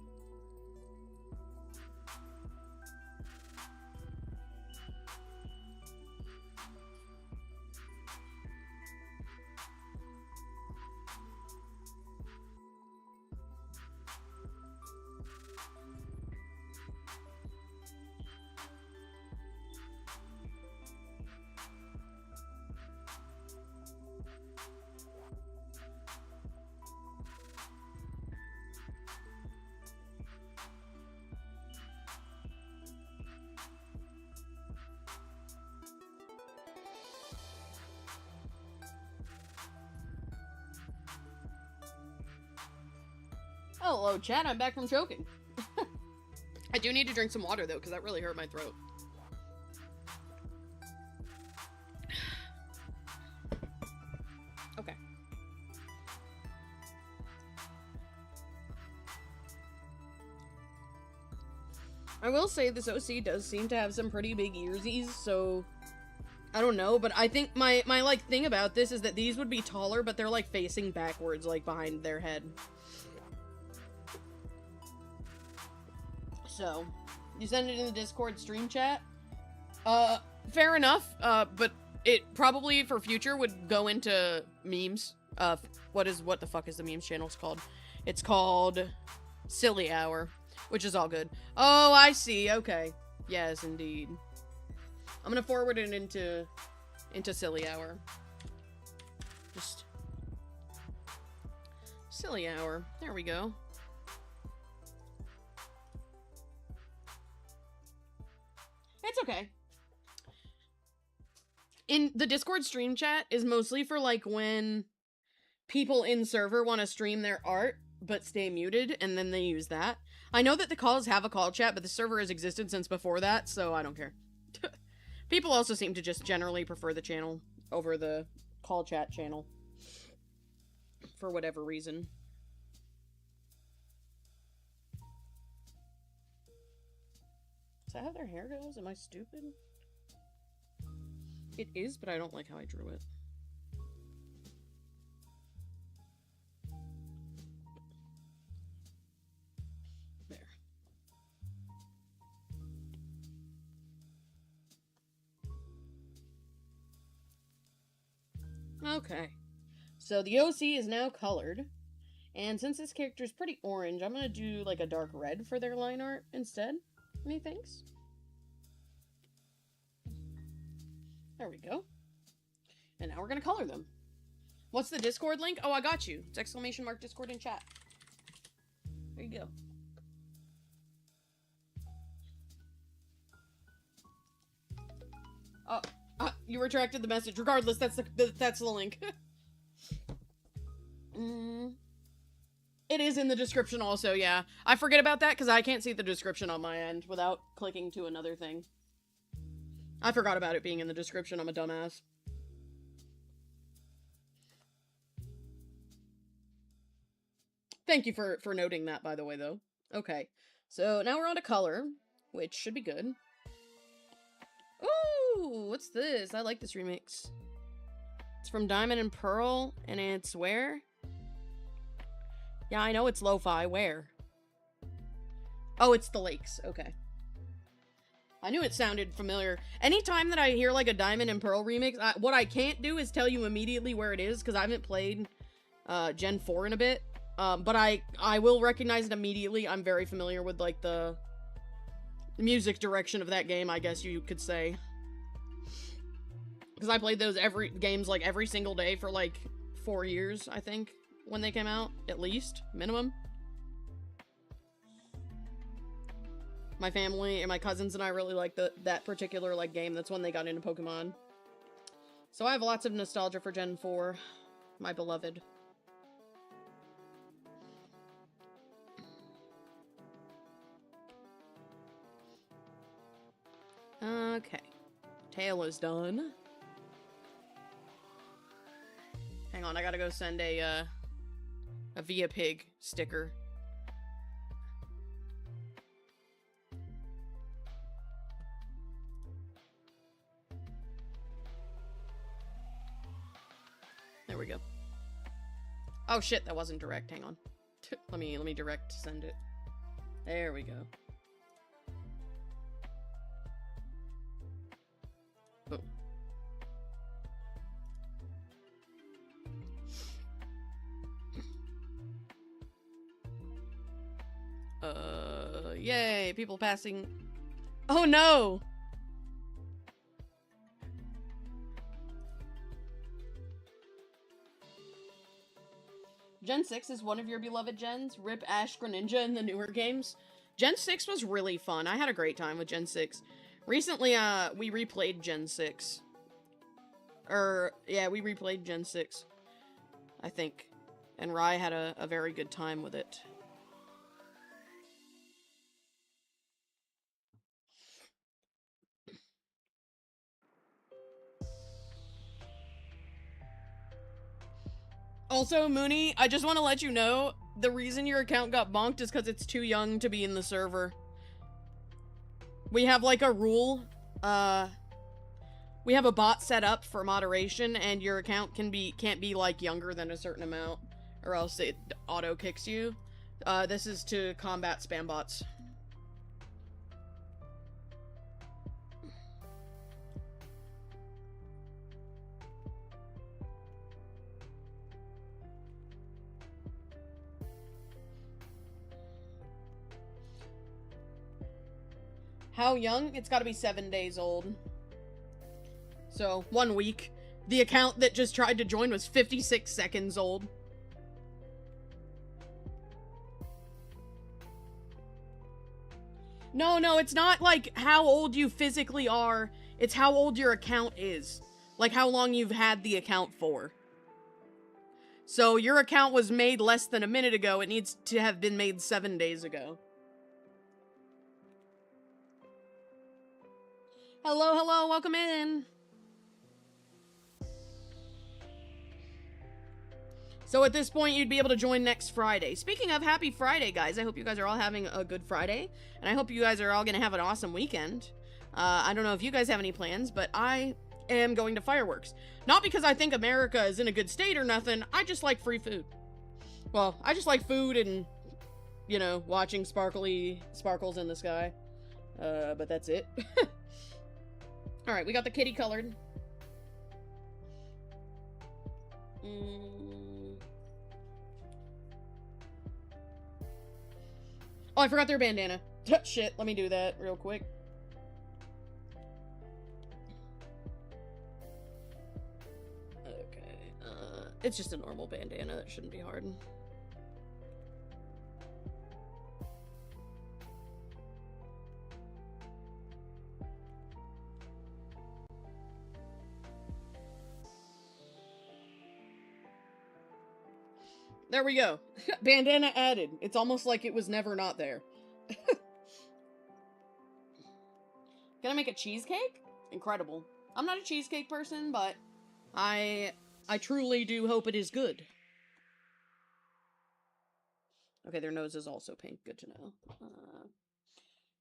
A: Hello, chat. I'm back from choking. I do need to drink some water, though, because that really hurt my throat. Okay. I will say this OC does seem to have some pretty big earsies, so I don't know, but I think my like thing about this is that these would be taller, but they're like facing backwards, like behind their head. So, you send it in the Discord stream chat. Fair enough, but it probably for future would go into memes. What the fuck is the memes channel's called? It's called Silly Hour, which is all good. Oh, I see. Okay. Yes, indeed. I'm gonna forward it into Silly Hour. Just Silly Hour. There we go. It's okay. In the Discord stream chat is mostly for like when people in server want to stream their art but stay muted, and then they use that. I know that the calls have a call chat, but the server has existed since before that, so I don't care. People also seem to just generally prefer the channel over the call chat channel. For whatever reason. Is that how their hair goes? Am I stupid? It is, but I don't like how I drew it. There. Okay. So the OC is now colored. And since this character is pretty orange, I'm gonna do like a dark red for their line art instead. Methinks. There we go. And now we're gonna color them. What's the Discord link? Oh, I got you. It's ! Discord in chat. There you go. Oh, you retracted the message. Regardless, that's the link. It is in the description also, yeah. I forget about that because I can't see the description on my end without clicking to another thing. I forgot about it being in the description. I'm a dumbass. Thank you for noting that, by the way, though. Okay, so now we're on to color, which should be good. Ooh, what's this? I like this remix. It's from Diamond and Pearl, and it's where? Yeah, I know it's lo-fi. Where? Oh, it's the lakes. Okay. I knew it sounded familiar. Anytime that I hear, like, a Diamond and Pearl remix, what I can't do is tell you immediately where it is, because I haven't played Gen 4 in a bit. But I will recognize it immediately. I'm very familiar with, like, the music direction of that game, I guess you could say. Because I played those games, like, every single day for, like, 4 years, I think, when they came out. At least. Minimum. My family and my cousins and I really like that particular, like, game. That's when they got into Pokemon. So I have lots of nostalgia for Gen 4. My beloved. Okay. Tail is done. Hang on, I gotta go send a Via Pig sticker. There we go. Oh shit, that wasn't direct. Hang on. let me direct send it. There we go. Boom. Yay, people passing. Oh no! Gen 6 is one of your beloved gens. Rip Ash Greninja in the newer games. Gen 6 was really fun. I had a great time with Gen 6. Recently, we replayed Gen 6. Yeah, we replayed Gen 6. I think. And Rai had a very good time with it. Also, Mooney, I just want to let you know, the reason your account got bonked is because it's too young to be in the server. We have, like, a rule, we have a bot set up for moderation, and your account can't be, like, younger than a certain amount, or else it auto-kicks you. This is to combat spam bots. How young? It's gotta be 7 days old. So, 1 week. The account that just tried to join was 56 seconds old. No, it's not like how old you physically are. It's how old your account is. Like how long you've had the account for. So your account was made less than a minute ago. It needs to have been made 7 days ago. Hello, welcome in. So at this point, you'd be able to join next Friday. Speaking of, happy Friday, guys. I hope you guys are all having a good Friday. And I hope you guys are all going to have an awesome weekend. I don't know if you guys have any plans, but I am going to fireworks. Not because I think America is in a good state or nothing. I just like free food. Well, I just like food and, you know, watching sparkles in the sky. But that's it. Alright, we got the kitty colored. Oh, I forgot their bandana. Shit, let me do that real quick. Okay, it's just a normal bandana. That shouldn't be hard. There we go. Bandana added. It's almost like it was never not there. Can I make a cheesecake? Incredible. I'm not a cheesecake person, but I truly do hope it is good. Okay, their nose is also pink. Good to know.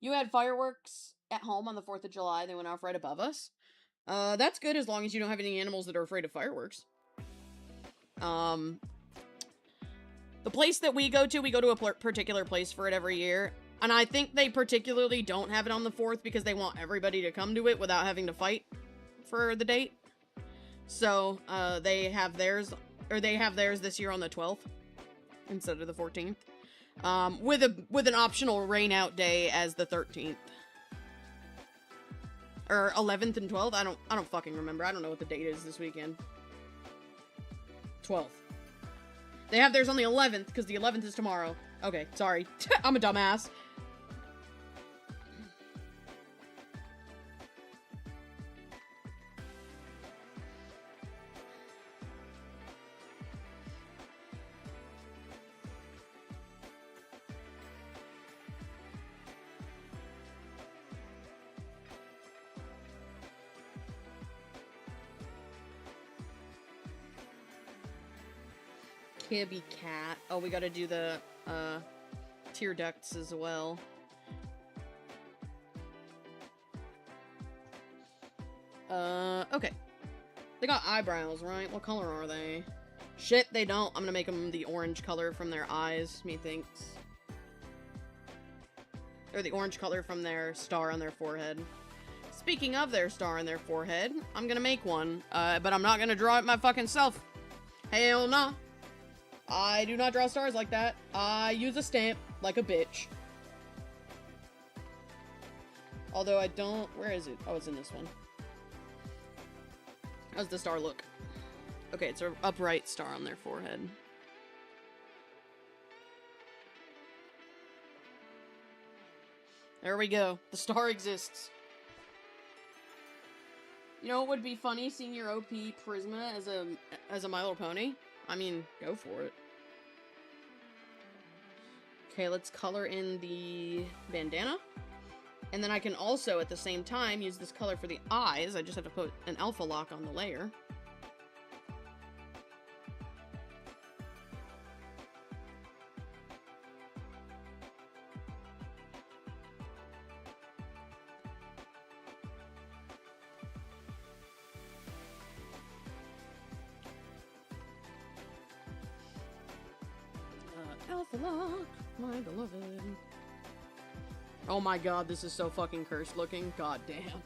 A: You had fireworks at home on the 4th of July. They went off right above us. That's good as long as you don't have any animals that are afraid of fireworks. The place that we go to a particular place for it every year. And I think they particularly don't have it on the 4th because they want everybody to come to it without having to fight for the date. So, they have theirs this year on the 12th instead of the 14th. With an optional rain out day as the 13th. Or 11th and 12th? I don't fucking remember. I don't know what the date is this weekend. 12th. They have theirs on the 11th, because the 11th is tomorrow. Okay, sorry. I'm a dumbass. Kibby cat. Oh, we gotta do the, tear ducts as well. Okay. They got eyebrows, right? What color are they? Shit, they don't. I'm gonna make them the orange color from their eyes, methinks. Or the orange color from their star on their forehead. Speaking of their star on their forehead, I'm gonna make one, but I'm not gonna draw it my fucking self. Hell nah. I do not draw stars like that. I use a stamp like a bitch. Although I don't... Where is it? Oh, it's in this one. How's the star look? Okay, it's an upright star on their forehead. There we go. The star exists. You know what would be funny? Seeing your OP Prisma as a My Little Pony? I mean, go for it. Okay, let's color in the bandana. And then I can also, at the same time, use this color for the eyes. I just have to put an alpha lock on the layer. Alpha Lock, my beloved. Oh my god, this is so fucking cursed looking. God damn.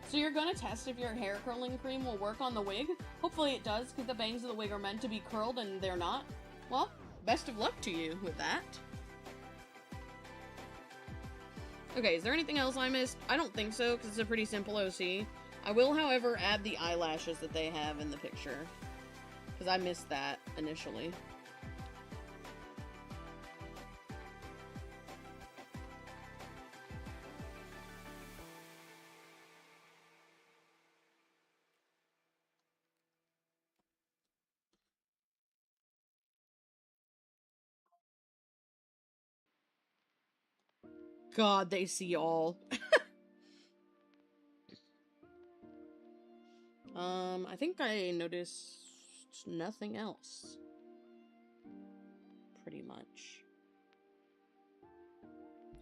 A: So you're gonna test if your hair curling cream will work on the wig? Hopefully it does, because the bangs of the wig are meant to be curled and they're not. Well, best of luck to you with that. Okay, is there anything else I missed? I don't think so, because it's a pretty simple OC. I will, however, add the eyelashes that they have in the picture, because I missed that initially. God, they see all. I think I noticed nothing else. Pretty much.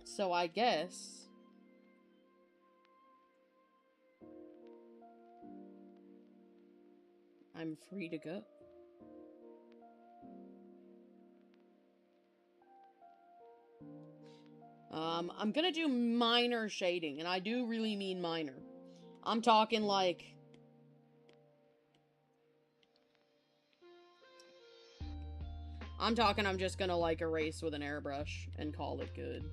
A: So I guess I'm free to go. I'm gonna do minor shading, and I do really mean minor. I'm talking like... I'm just gonna, like, erase with an airbrush and call it good.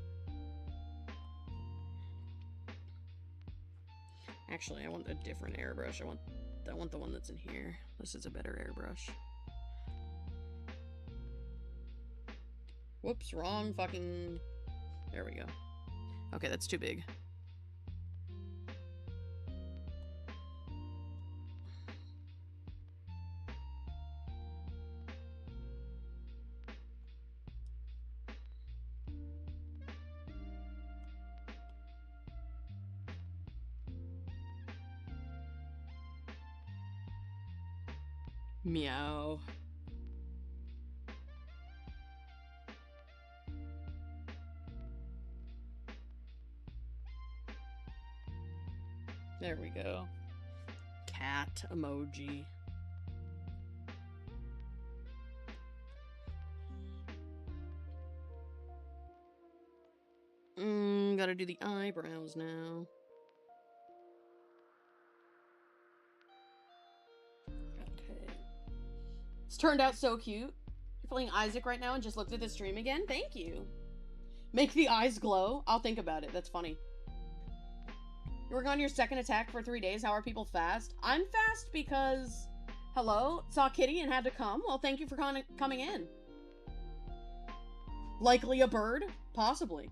A: Actually, I want a different airbrush. I want the one that's in here. This is a better airbrush. Whoops, wrong fucking... There we go. Okay, that's too big. Meow. There we go. Cat emoji. Gotta do the eyebrows now. Okay. It's turned out so cute. You're playing Isaac right now and just looked at the stream again? Thank you. Make the eyes glow? I'll think about it. That's funny. You're working on your second attack for 3 days. How are people fast? I'm fast because... Hello? Saw Kitty and had to come? Well, thank you for coming in. Likely a bird? Possibly.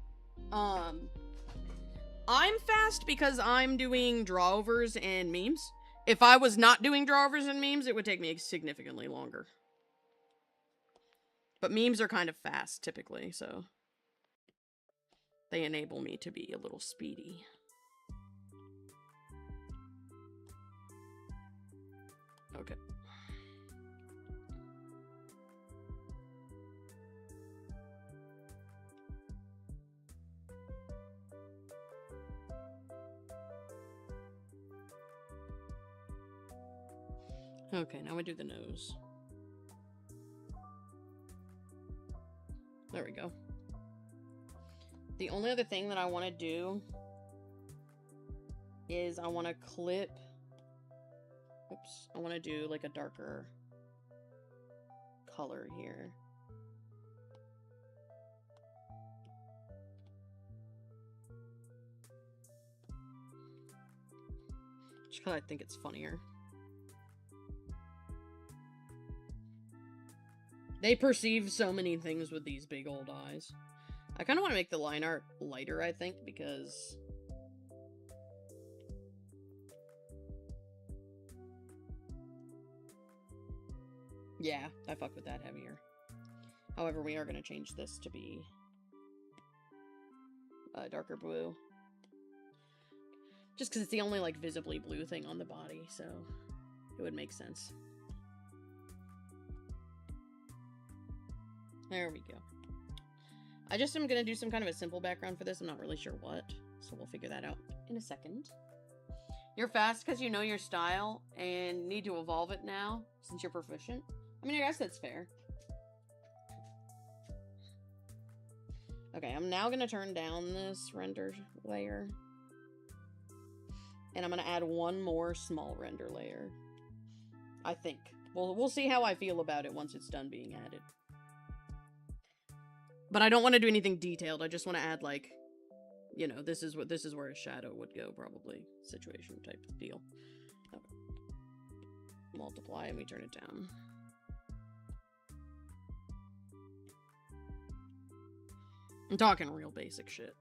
A: I'm fast because I'm doing drawovers and memes. If I was not doing drawovers and memes, it would take me significantly longer. But memes are kind of fast, typically, so... they enable me to be a little speedy. Okay. Okay, now we do the nose. There we go. The only other thing that I want to do is I want to clip... Oops. I want to do like a darker color here. Just because I think it's funnier. They perceive so many things with these big old eyes. I kind of want to make the line art lighter, I think, because... yeah, I fuck with that heavier. However, we are going to change this to be darker blue. Just because it's the only, like, visibly blue thing on the body, so it would make sense. There we go. I just am going to do some kind of a simple background for this. I'm not really sure what, so we'll figure that out in a second. You're fast because you know your style and need to evolve it now since you're proficient. I mean, I guess that's fair. Okay, I'm now gonna turn down this render layer. And I'm gonna add one more small render layer. I think. We'll see how I feel about it once it's done being added. But I don't want to do anything detailed. I just want to add, like, you know, this is where a shadow would go, probably. Situation type of deal. Okay. Multiply and we turn it down. I'm talking real basic shit.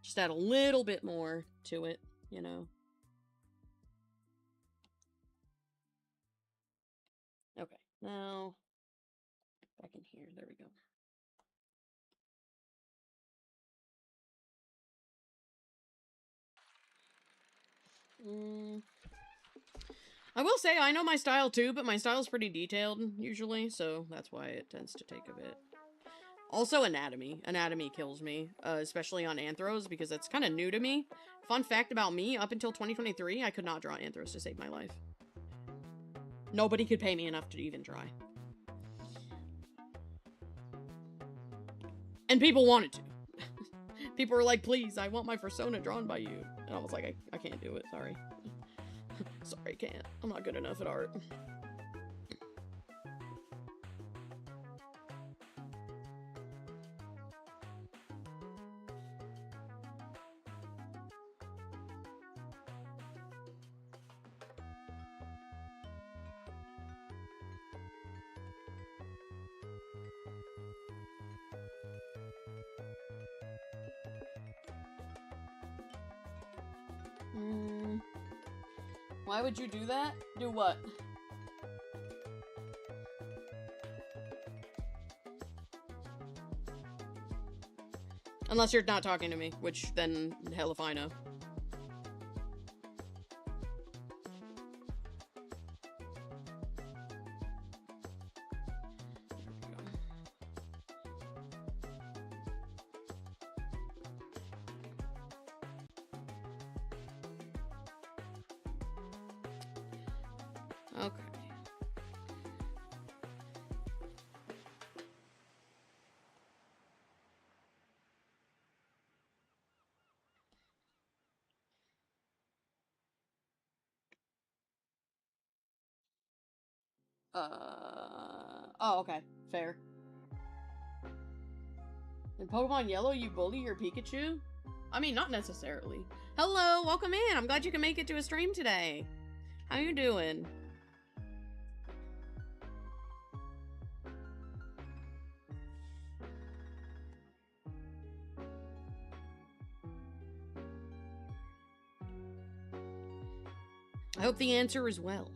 A: Just add a little bit more to it, you know. Okay, now back in here. There we go. I will say, I know my style too, but my style's pretty detailed, usually, so that's why it tends to take a bit. Also, anatomy. Anatomy kills me, especially on anthros, because that's kind of new to me. Fun fact about me, up until 2023, I could not draw anthros to save my life. Nobody could pay me enough to even try. And people wanted to. People were like, please, I want my persona drawn by you. And I was like, I can't do it, sorry. Sorry, can't. I'm not good enough at art. Why would you do that? Do what? Unless you're not talking to me, which then hell if I know. Okay. Oh, okay. Fair. In Pokemon Yellow, you bully your Pikachu? I mean, not necessarily. Hello, welcome in. I'm glad you can make it to a stream today. How you doing? I hope the answer is well.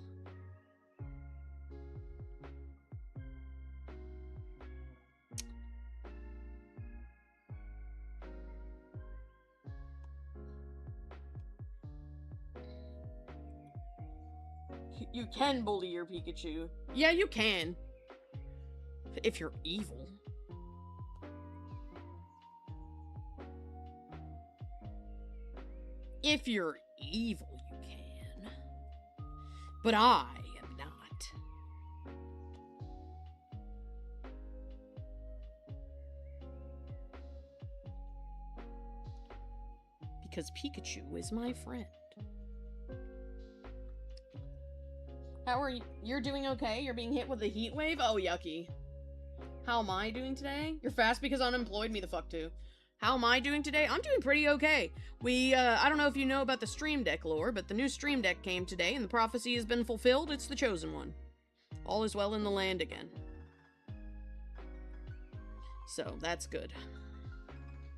A: You can bully your Pikachu. Yeah, you can. If you're evil. If you're evil, you can. But I am not. Because Pikachu is my friend. How are you? You're doing okay? You're being hit with a heat wave? Oh, yucky. How am I doing today? You're fast because unemployed? Me the fuck too. How am I doing today? I'm doing pretty okay. I don't know if you know about the Stream Deck lore, but the new Stream Deck came today, and the prophecy has been fulfilled. It's the chosen one. All is well in the land again. So, that's good.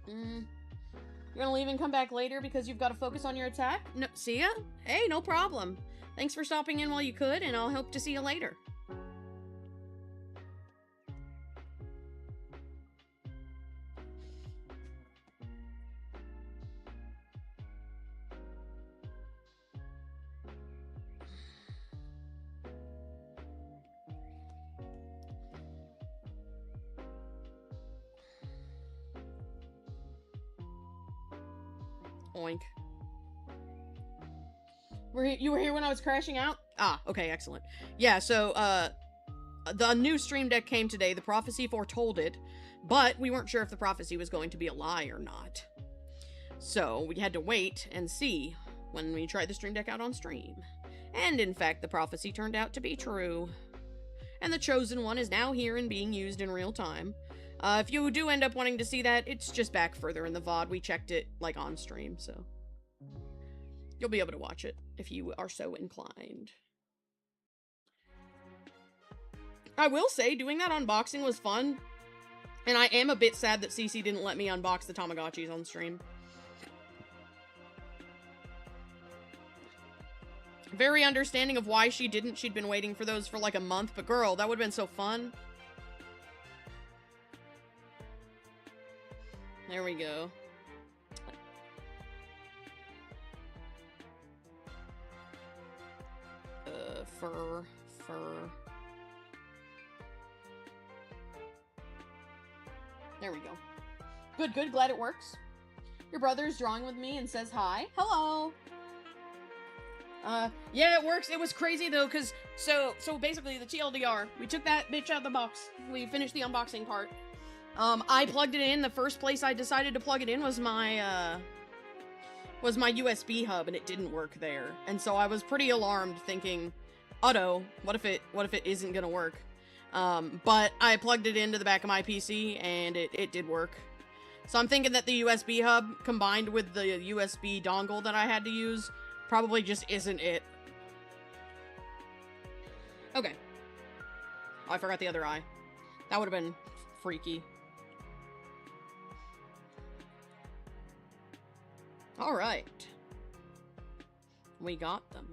A: You're gonna leave and come back later because you've got to focus on your attack? No, see ya? Hey, no problem. Thanks for stopping in while you could, and I'll hope to see you later. Oink. You were here when I was crashing out? Ah, okay, excellent. Yeah, so, the new Stream Deck came today. The prophecy foretold it, but we weren't sure if the prophecy was going to be a lie or not. So we had to wait and see when we tried the Stream Deck out on stream. And in fact, the prophecy turned out to be true. And the chosen one is now here and being used in real time. If you do end up wanting to see that, it's just back further in the VOD. We checked it, like, on stream, so you'll be able to watch it if you are so inclined. I will say, doing that unboxing was fun, and I am a bit sad that Cece didn't let me unbox the Tamagotchis on stream. Very understanding of why she didn't. She'd been waiting for those for like a month, but girl, that would've been so fun. There we go. Fur. There we go. Good, glad it works. Your brother's drawing with me and says hi. Hello! Yeah, it works. It was crazy, though, because, so basically, the TLDR, we took that bitch out of the box. We finished the unboxing part. I plugged it in. The first place I decided to plug it in was my USB hub, and it didn't work there. And so I was pretty alarmed, thinking, uh-oh, what if it isn't gonna work? But I plugged it into the back of my PC, and it did work. So I'm thinking that the USB hub, combined with the USB dongle that I had to use, probably just isn't it. Okay. Oh, I forgot the other eye. That would have been freaky. Alright. We got them.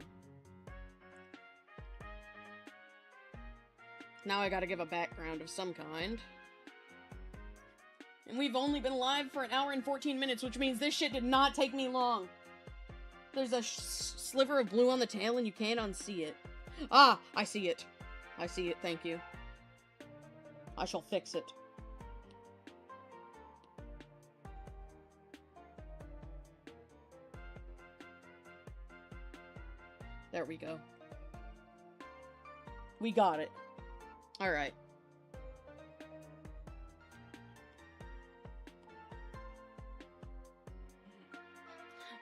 A: Now I gotta give a background of some kind. And we've only been live for 1 hour and 14 minutes, which means this shit did not take me long. There's a sliver of blue on the tail and you can't unsee it. Ah, I see it. I see it, thank you. I shall fix it. There we go. We got it. Alright.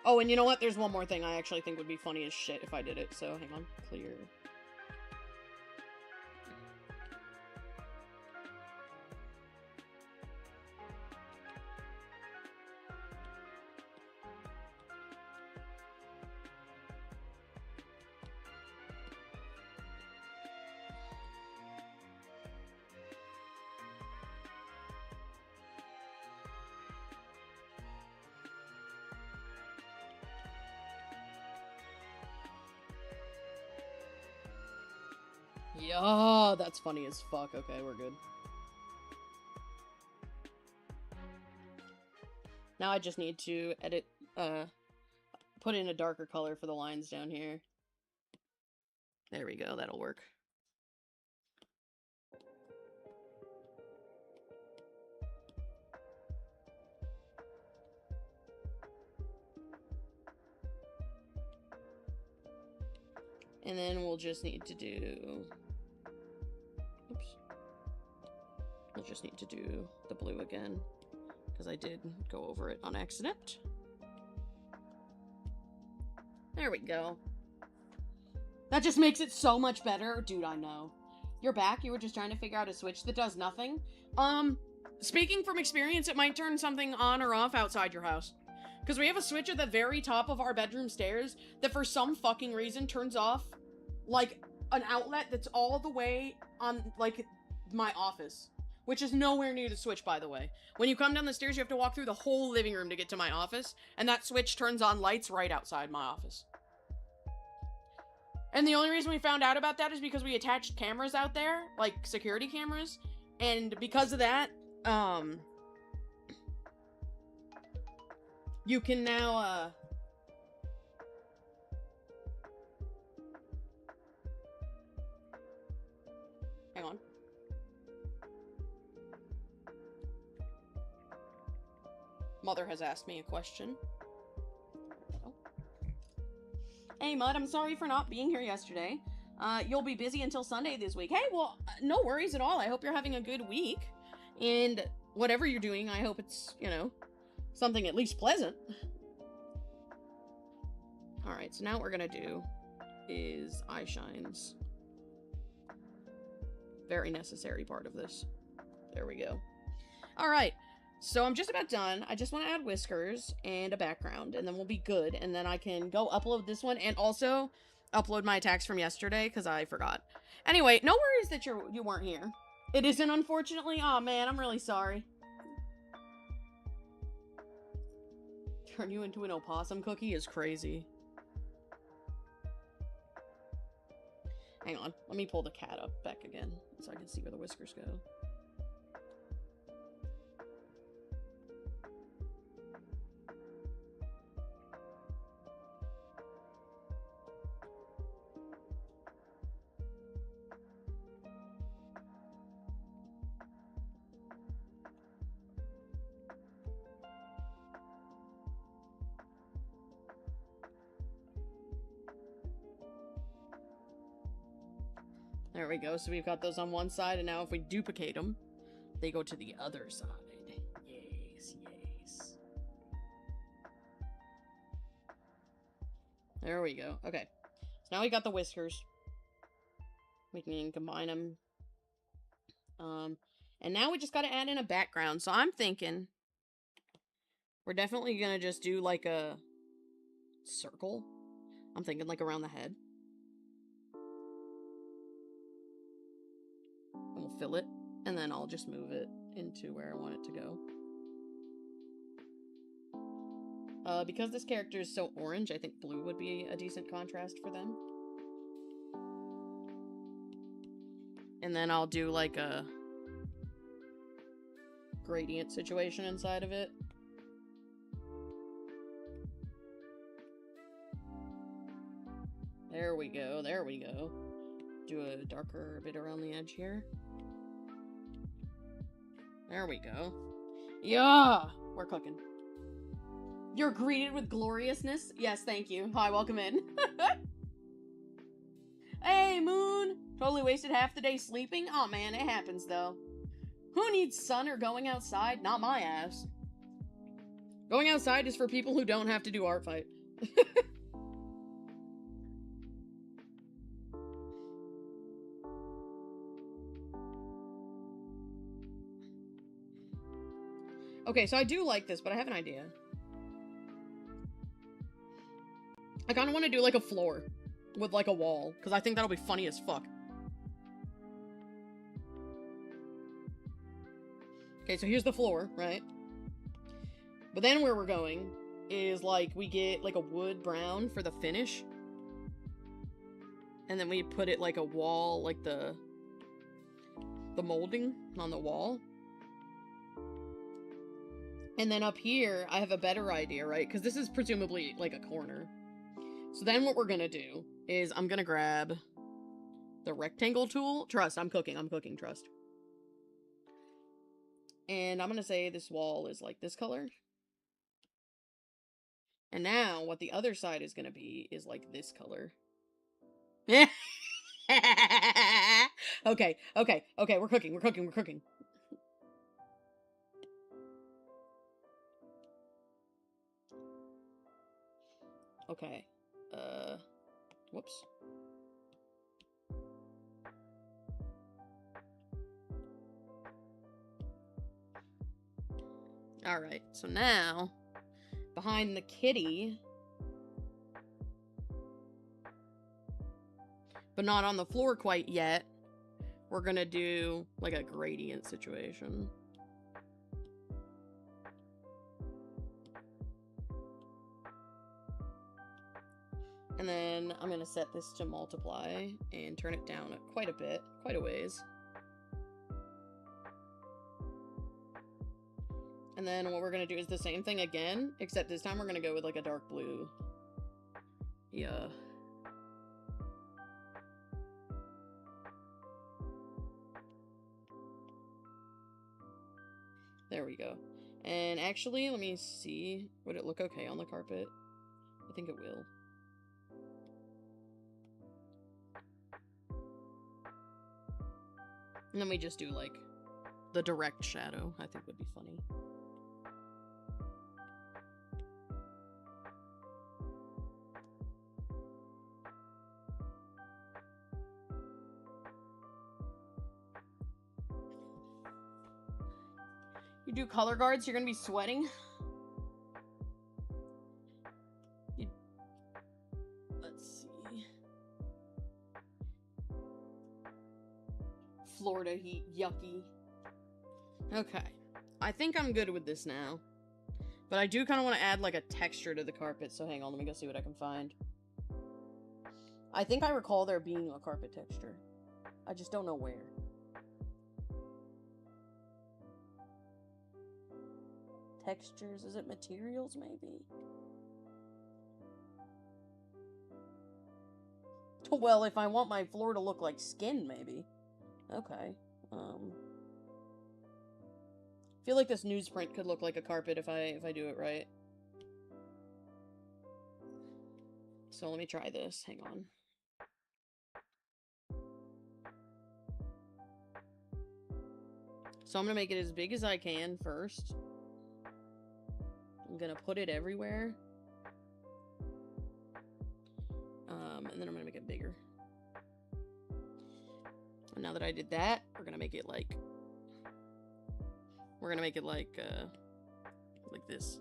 A: Oh, and you know what? There's one more thing I actually think would be funny as shit if I did it, so hang on. Clear. Yeah, that's funny as fuck. Okay, we're good. Now I just need to edit, put in a darker color for the lines down here. There we go, that'll work. And then we'll just need to do... Oops. We'll just need to do the blue again, because I did go over it on accident. There we go. That just makes it so much better. Dude, I know. You're back? You were just trying to figure out a switch that does nothing? Speaking from experience, it might turn something on or off outside your house. Because we have a switch at the very top of our bedroom stairs that for some fucking reason turns off, like, an outlet that's all the way on, like, my office. Which is nowhere near the switch, by the way. When you come down the stairs, you have to walk through the whole living room to get to my office, and that switch turns on lights right outside my office. And the only reason we found out about that is because we attached cameras out there, like, security cameras, and because of that, you can now, hang on. Mother has asked me a question. Hey, Mud, I'm sorry for not being here yesterday. You'll be busy until Sunday this week. Hey, well, no worries at all. I hope you're having a good week. And whatever you're doing, I hope it's, you know, something at least pleasant. Alright, so now what we're gonna do is eye shines. Very necessary part of this. There we go. Alright, so I'm just about done. I just want to add whiskers and a background, and then we'll be good. And then I can go upload this one, and also upload my attacks from yesterday, because I forgot. Anyway, no worries that you weren't here. It isn't, unfortunately. Aw, man, I'm really sorry. Turn you into an opossum cookie is crazy. Hang on, let me pull the cat up back again, so I can see where the whiskers go. There we go, so we've got those on one side, and now if we duplicate them, they go to the other side. Yes, yes. There we go. Okay, so now we got the whiskers. We can combine them. And now we just gotta add in a background, so I'm thinking we're definitely gonna just do like a circle. I'm thinking like around the head. And we'll fill it, and then I'll just move it into where I want it to go. Because this character is so orange, I think blue would be a decent contrast for them. And then I'll do like a gradient situation inside of it. There we go, there we go. Do a darker bit around the edge here. There we go. Yeah! We're cooking. You're greeted with gloriousness? Yes, thank you. Hi, welcome in. Hey, Moon! Totally wasted half the day sleeping? Aw, man, it happens, though. Who needs sun or going outside? Not my ass. Going outside is for people who don't have to do ArtFight. Okay, so I do like this, but I have an idea. I kind of want to do like a floor with like a wall, because I think that'll be funny as fuck. Okay, so here's the floor, right? But then where we're going is like we get like a wood brown for the finish. And then we put it like a wall, like the molding on the wall. And then up here, I have a better idea, right? Because this is presumably like a corner. So then what we're gonna do is I'm gonna grab the rectangle tool. Trust, I'm cooking, trust. And I'm gonna say this wall is like this color. And now what the other side is gonna be is like this color. Yeah. Okay, we're cooking. Okay. Whoops. Alright, so now, behind the kitty, but not on the floor quite yet, we're gonna do, like, a gradient situation. And then I'm gonna set this to multiply and turn it down quite a bit, quite a ways. And then what we're gonna do is the same thing again, except this time we're gonna go with like a dark blue. Yeah. There we go. And actually, let me see. Would it look okay on the carpet? I think it will. And then we just do, like, the direct shadow, I think would be funny. You do color guards, you're gonna be sweating. Let's see. Florida heat, yucky. Okay. I think I'm good with this now. But I do kind of want to add, like, a texture to the carpet, so hang on, let me go see what I can find. I think I recall there being a carpet texture. I just don't know where. Textures, is it materials, maybe? Well, if I want my floor to look like skin, maybe. Okay. I feel like this newsprint could look like a carpet if I do it right. So let me try this. Hang on. So I'm gonna make it as big as I can first. I'm gonna put it everywhere. And then I'm gonna make it bigger. And now that I did that, we're gonna make it like this.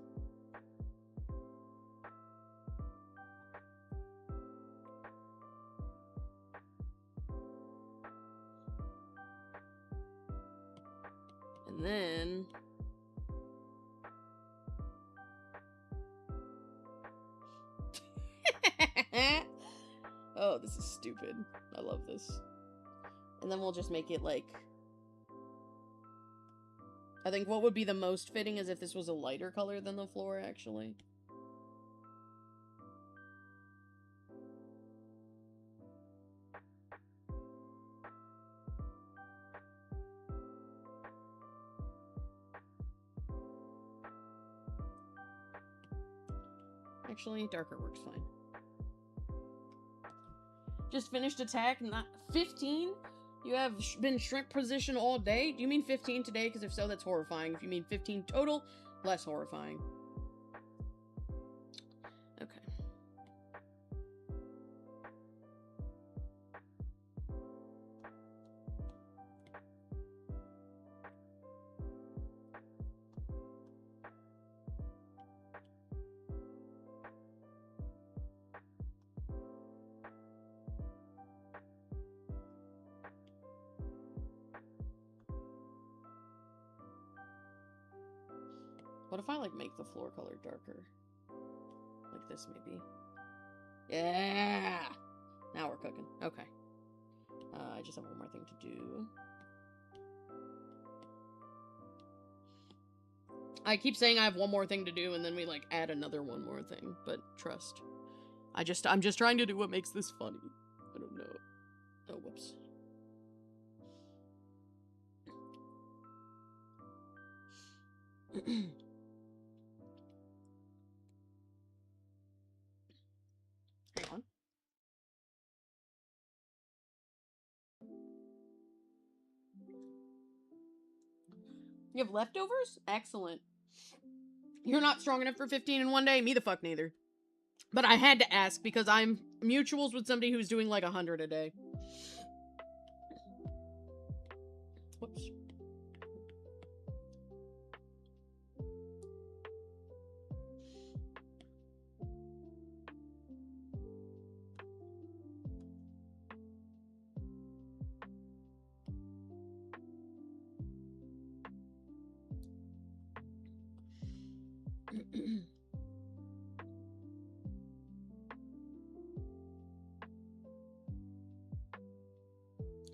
A: And then oh, this is stupid. I love this. And then we'll just make it like, I think what would be the most fitting is if this was a lighter color than the floor, actually. Actually, darker works fine. Just finished attack, not 15? You have been shrimp position all day? Do you mean 15 today? Because if so, that's horrifying. If you mean 15 total, less horrifying. Okay. What if I, like, make the floor color darker? Like this, maybe. Yeah! Now we're cooking. Okay. I just have one more thing to do. I keep saying I have one more thing to do, and then we, like, add another one more thing. But trust. I'm just trying to do what makes this funny. I don't know. Oh, whoops. Hang on. You have leftovers? Excellent. You're not strong enough for 15 in one day? Me the fuck neither. But I had to ask because I'm mutuals with somebody who's doing like 100 a day. Whoops.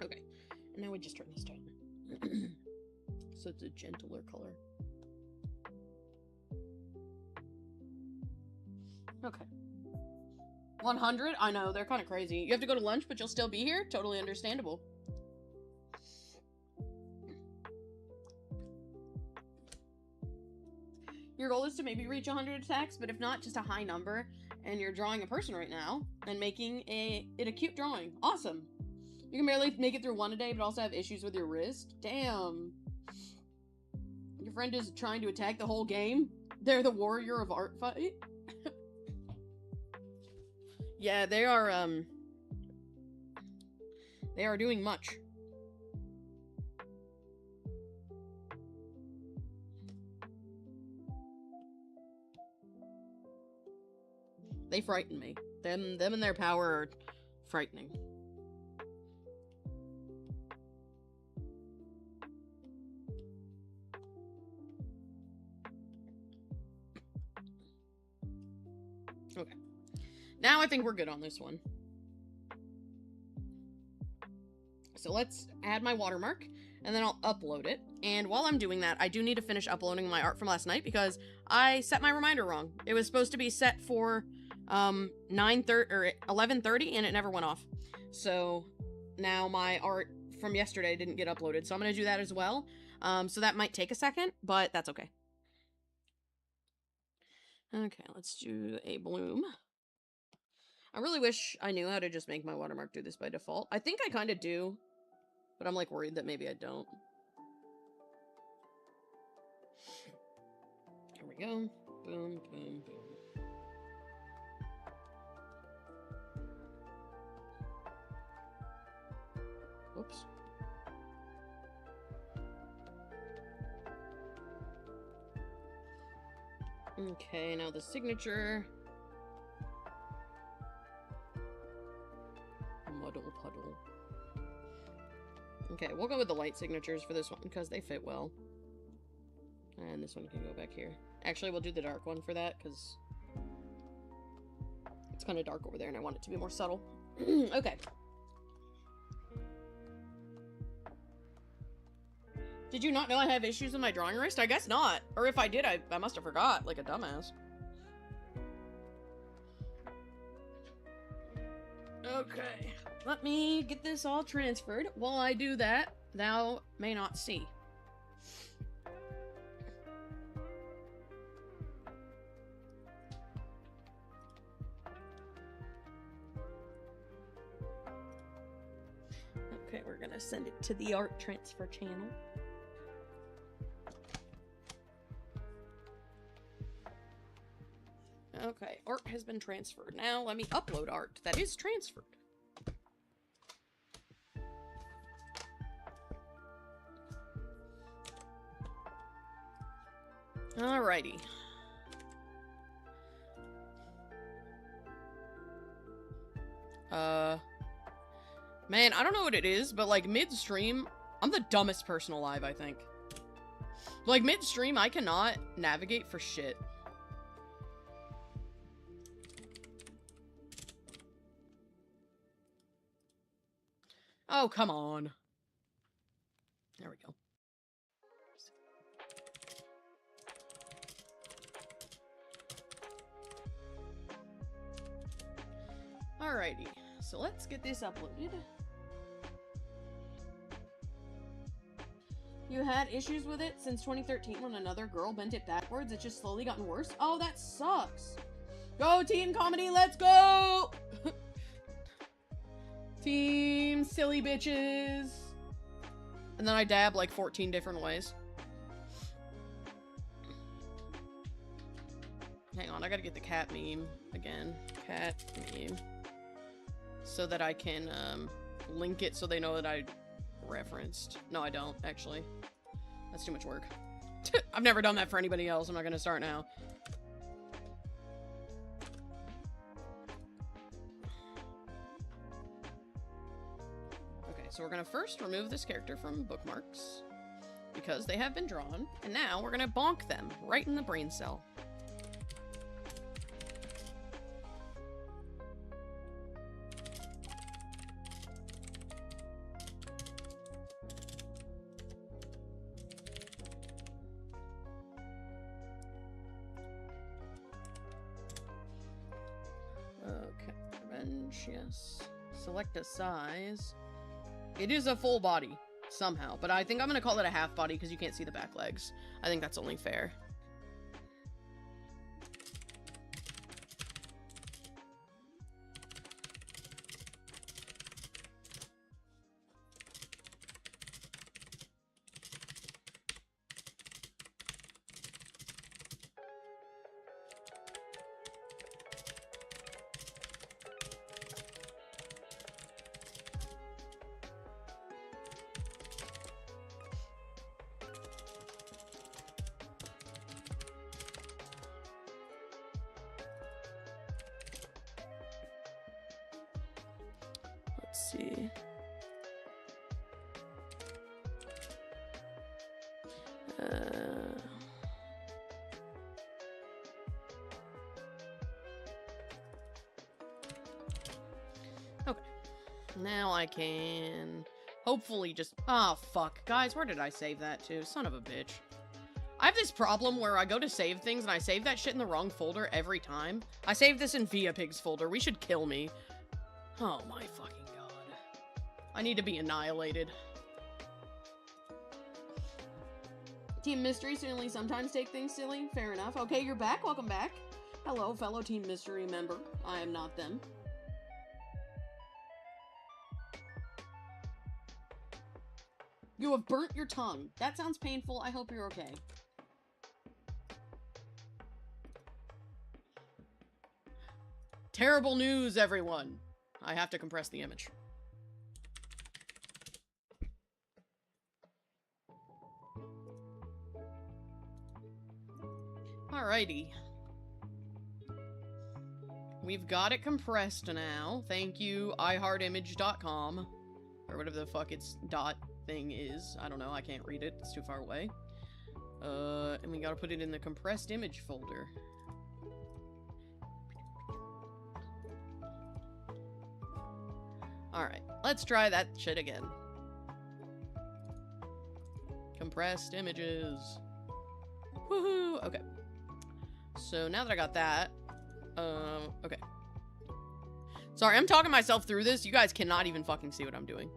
A: Okay, and now we just turn this down. So it's a gentler color. Okay. 100? I know, they're kind of crazy. You have to go to lunch, but you'll still be here? Totally understandable. Your goal is to maybe reach 100 attacks, but if not, just a high number. And you're drawing a person right now and making it a cute drawing. Awesome. You can barely make it through one a day, but also have issues with your wrist? Damn. Your friend is trying to attack the whole game? They're the warrior of ArtFight? Yeah, they are doing much. They frighten me. Them and their power are frightening. Okay. Now I think we're good on this one. So let's add my watermark, and then I'll upload it. And while I'm doing that, I do need to finish uploading my art from last night because I set my reminder wrong. It was supposed to be set for 9:30 or 11:30, and it never went off. So now my art from yesterday didn't get uploaded. So I'm gonna do that as well. So that might take a second, but that's okay. Okay, let's do a bloom. I really wish I knew how to just make my watermark do this by default. I think I kind of do, but I'm like worried that maybe I don't. Here we go. Boom, boom, boom. Whoops. Okay, now the signature. Muddle puddle. Okay, we'll go with the light signatures for this one because they fit well. And this one can go back here. Actually, we'll do the dark one for that because it's kind of dark over there and I want it to be more subtle. Okay. Did you not know I have issues with my drawing wrist? I guess not. Or if I did, I must have forgot, like a dumbass. Okay. Let me get this all transferred. While I do that, thou may not see. Okay, we're gonna send it to the art transfer channel. Okay, art has been transferred. Now let me upload art that is transferred. Alrighty. Man, I don't know what it is, but like mid-stream, I'm the dumbest person alive, I think. Like mid-stream, I cannot navigate for shit. Oh, come on. There we go. Alrighty, so let's get this uploaded. You had issues with it since 2013 when another girl bent it backwards. It's just slowly gotten worse. Oh, that sucks. Go teen comedy, let's go! Team silly bitches. And then I dab like 14 different ways. Hang on, I gotta get the cat meme again. Cat meme. So that I can link it so they know that I referenced. No, I don't, actually. That's too much work. I've never done that for anybody else. I'm not gonna start now. Okay, so we're gonna first remove this character from bookmarks because they have been drawn, and now we're gonna bonk them right in the brain cell. Okay, revenge, yes. Select a size. It is a full body, somehow, but I think I'm gonna call it a half body because you can't see the back legs. I think that's only fair. see. Okay. Now I can hopefully just... Oh, fuck. Guys, where did I save that to? Son of a bitch. I have this problem where I go to save things and I save that shit in the wrong folder every time. I saved this in Via Pigs folder. We should kill me. Oh my fucking god. I need to be annihilated. Team Mystery certainly sometimes take things silly. Fair enough. Okay, you're back. Welcome back. Hello, fellow Team Mystery member. I am not them. You have burnt your tongue. That sounds painful. I hope you're okay. Terrible news, everyone. I have to compress the image. Alrighty. We've got it compressed now. Thank you, iHeartImage.com. Or whatever the fuck its dot thing is. I don't know, I can't read it. It's too far away. And we gotta put it in the compressed image folder. Alright, let's try that shit again. Compressed images. Woohoo! Okay. So now that I got that, okay. Sorry, I'm talking myself through this. You guys cannot even fucking see what I'm doing.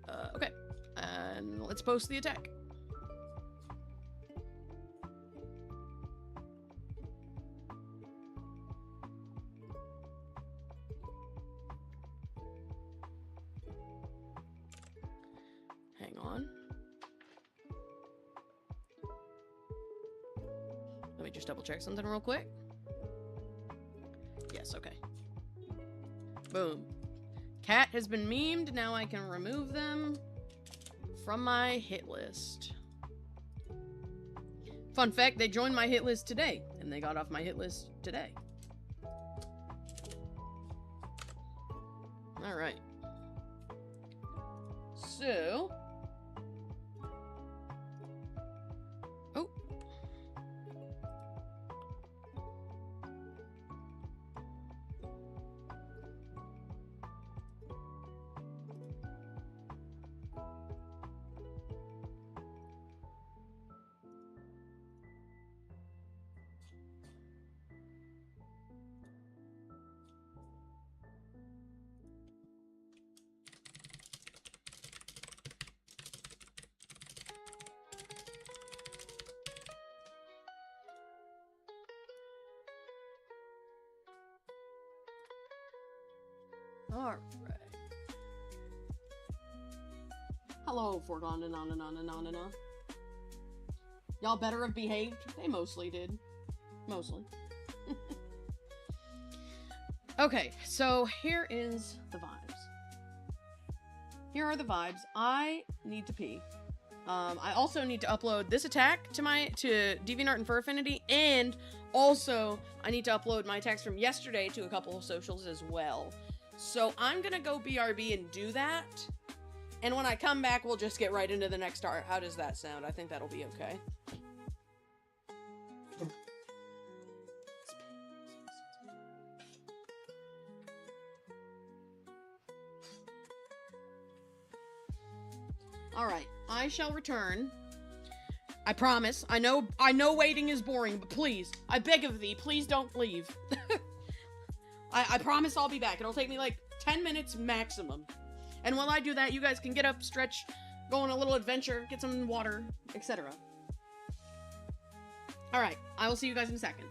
A: Alright. Okay. And let's post the attack. Hang on. Let me just double check something real quick. Yes, okay. Boom. Cat has been memed. Now I can remove them from my hit list. Fun fact, they joined my hit list today, and they got off my hit list today. Alright. So... Oh. Alright. Hello, Forgone Anana. Y'all better have behaved? They mostly did. Mostly. Okay, so here is the vibes. Here are the vibes. I need to pee. I also need to upload this attack to DeviantArt and Fur Affinity, and also I need to upload my attacks from yesterday to a couple of socials as well. So I'm gonna go BRB and do that, and when I come back, we'll just get right into the next art. How does that sound? I think that'll be okay. Alright, I shall return. I promise. I know waiting is boring, but please, I beg of thee, please don't leave. I promise I'll be back. It'll take me like 10 minutes maximum. And while I do that, you guys can get up, stretch, go on a little adventure, get some water, etc. Alright, I will see you guys in a second.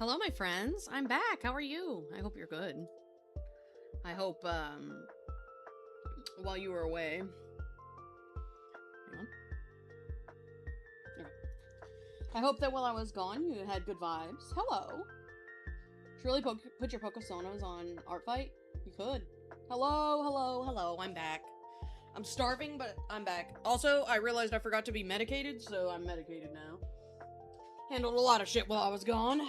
A: Hello, my friends. I'm back. How are you? I hope you're good. I hope, while you were away... Hang on. Okay. I hope that while I was gone, you had good vibes. Hello. Should really put your Pokesonos on ArtFight? You could. Hello, hello, hello. I'm back. I'm starving, but I'm back. Also, I realized I forgot to be medicated, so I'm medicated now. Handled a lot of shit while I was gone.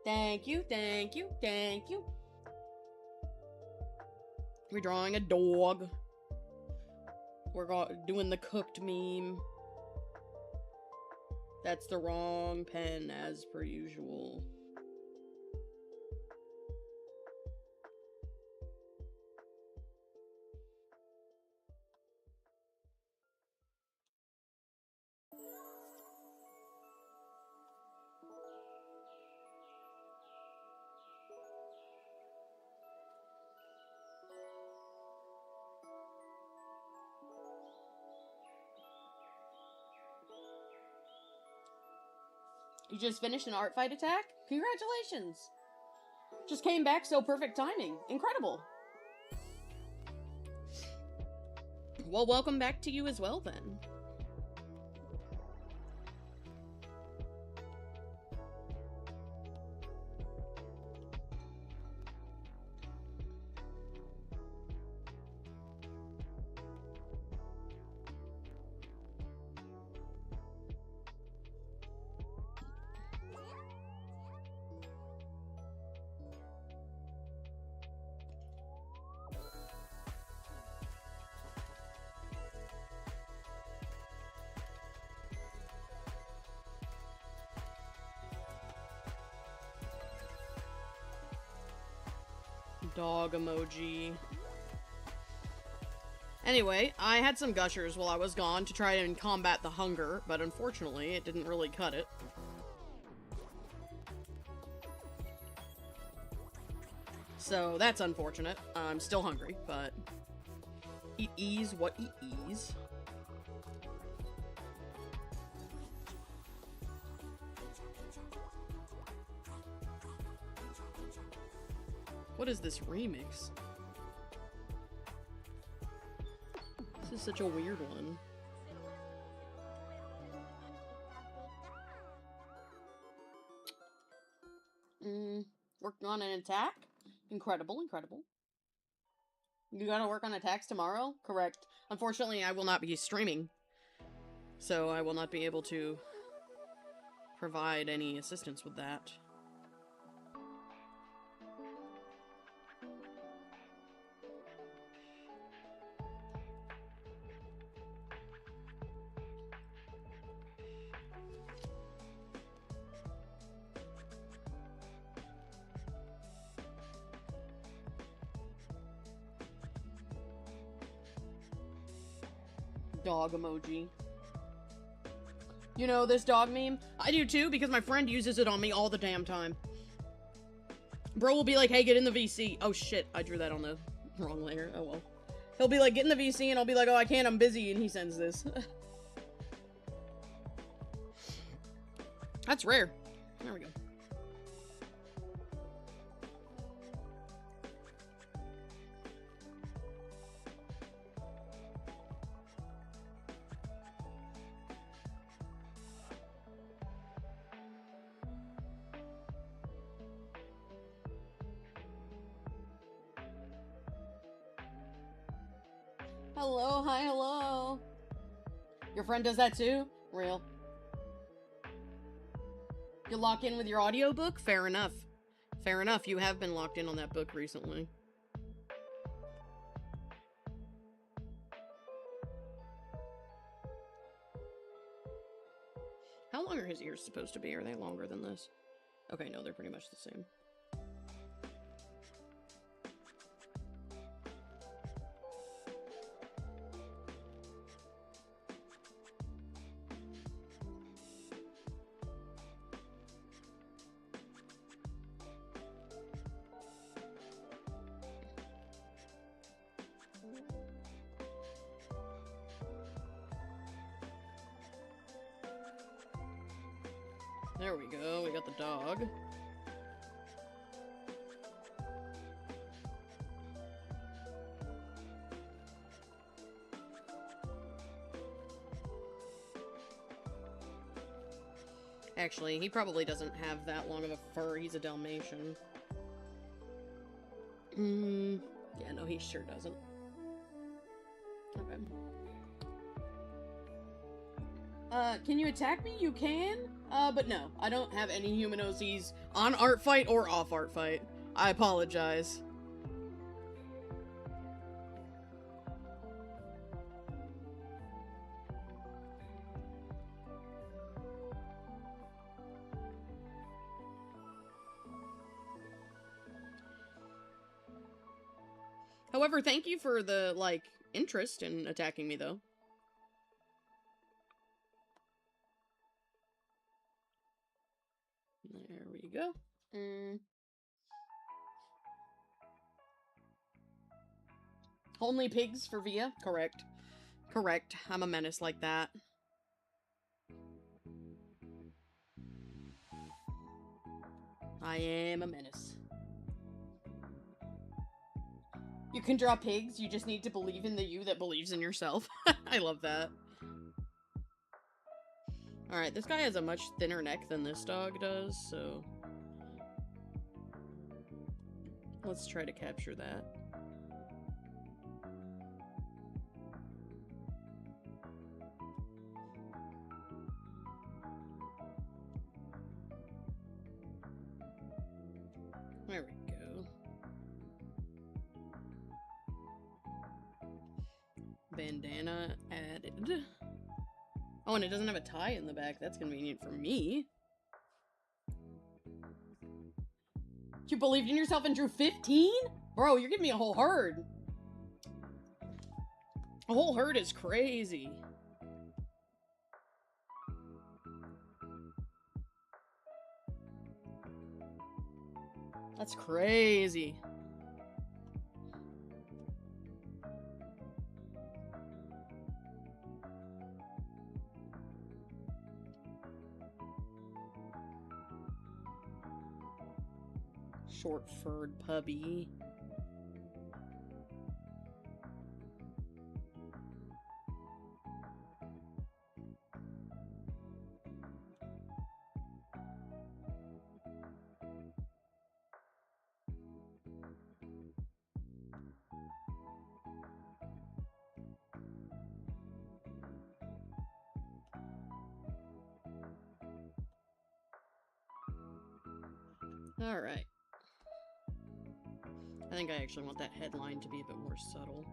A: Thank you, thank you, thank you. We're drawing a dog. We're doing the cooked meme. That's the wrong pen, as per usual. You just finished an art fight attack? Congratulations! Just came back so perfect timing. Incredible! Well, welcome back to you as well, then. Dog emoji. Anyway, I had some gushers while I was gone to try and combat the hunger, but unfortunately, it didn't really cut it. So, that's unfortunate. I'm still hungry, but... Eat ease what eat ease. What is this remix? This is such a weird one. Working on an attack? Incredible, incredible. You gotta work on attacks tomorrow? Correct. Unfortunately, I will not be streaming. So I will not be able to provide any assistance with that. Dog emoji. You know this dog meme? I do too, because my friend uses it on me all the damn time. Bro will be like, hey, get in the VC. Oh shit, I drew that on the wrong layer. Oh well. He'll be like, get in the VC, and I'll be like, oh, I can't, I'm busy, and he sends this. That's rare. There we go. Hello, hi, hello. Your friend does that too? Real. You lock in with your audiobook? Fair enough. Fair enough, you have been locked in on that book recently. How long are his ears supposed to be? Are they longer than this? Okay, no, they're pretty much the same. There we go, we got the dog. Actually, he probably doesn't have that long of a fur. He's a Dalmatian. Yeah, no, he sure doesn't. Okay. Can you attack me? You can? But no. I don't have any human OCs on ArtFight or off ArtFight. I apologize. However, thank you for the, like, interest in attacking me, though. There we go. Only pigs for Via? Correct. Correct. I'm a menace like that. I am a menace. You can draw pigs, you just need to believe in the you that believes in yourself. I love that. Alright, this guy has a much thinner neck than this dog does, so... let's try to capture that. There we go. Bandana added. Oh, and it doesn't have a tie in the back. That's convenient for me. You believed in yourself and drew 15? Bro, you're giving me a whole herd. A whole herd is crazy. That's crazy. Short-furred puppy. Alright. I think I actually want that headline to be a bit more subtle.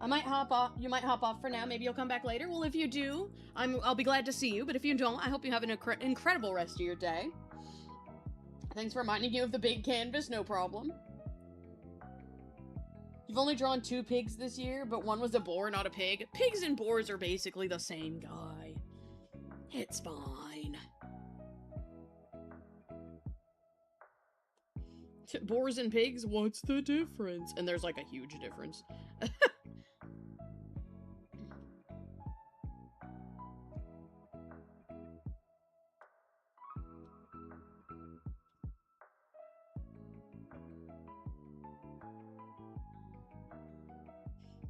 A: I might hop off. You might hop off for now. Maybe you'll come back later. Well, if you do, I'll be glad to see you. But if you don't, I hope you have an incredible rest of your day. Thanks for reminding you of the big canvas. No problem. You've only drawn 2 pigs this year, but one was a boar, not a pig. Pigs and boars are basically the same guy. It's fine. Boars and pigs? What's the difference? And there's like a huge difference.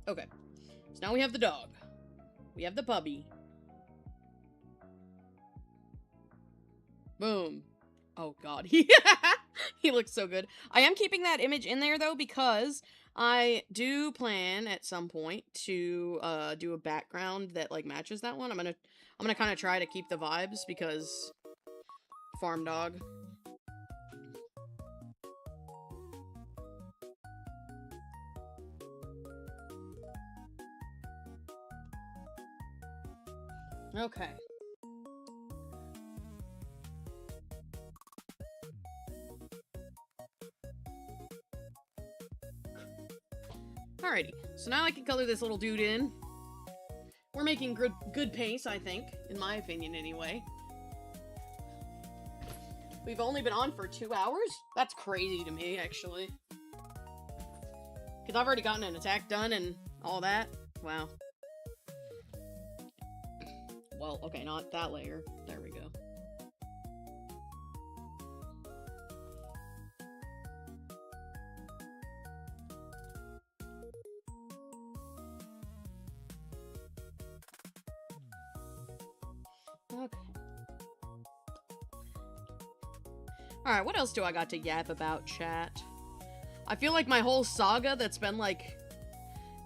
A: Okay. So now we have the dog. We have the puppy. Boom. Oh god. He looks so good. I am keeping that image in there though because I do plan at some point to do a background that like matches that one. I'm gonna kind of try to keep the vibes because farm dog. Okay. Alrighty, so now I can color this little dude in. We're making good pace, I think, in my opinion anyway. We've only been on for 2 hours? That's crazy to me, actually. Because I've already gotten an attack done and all that. Wow. well, okay, not that layer. There we go. Okay. Alright, what else do I got to yap about, chat? I feel like my whole saga that's been, like,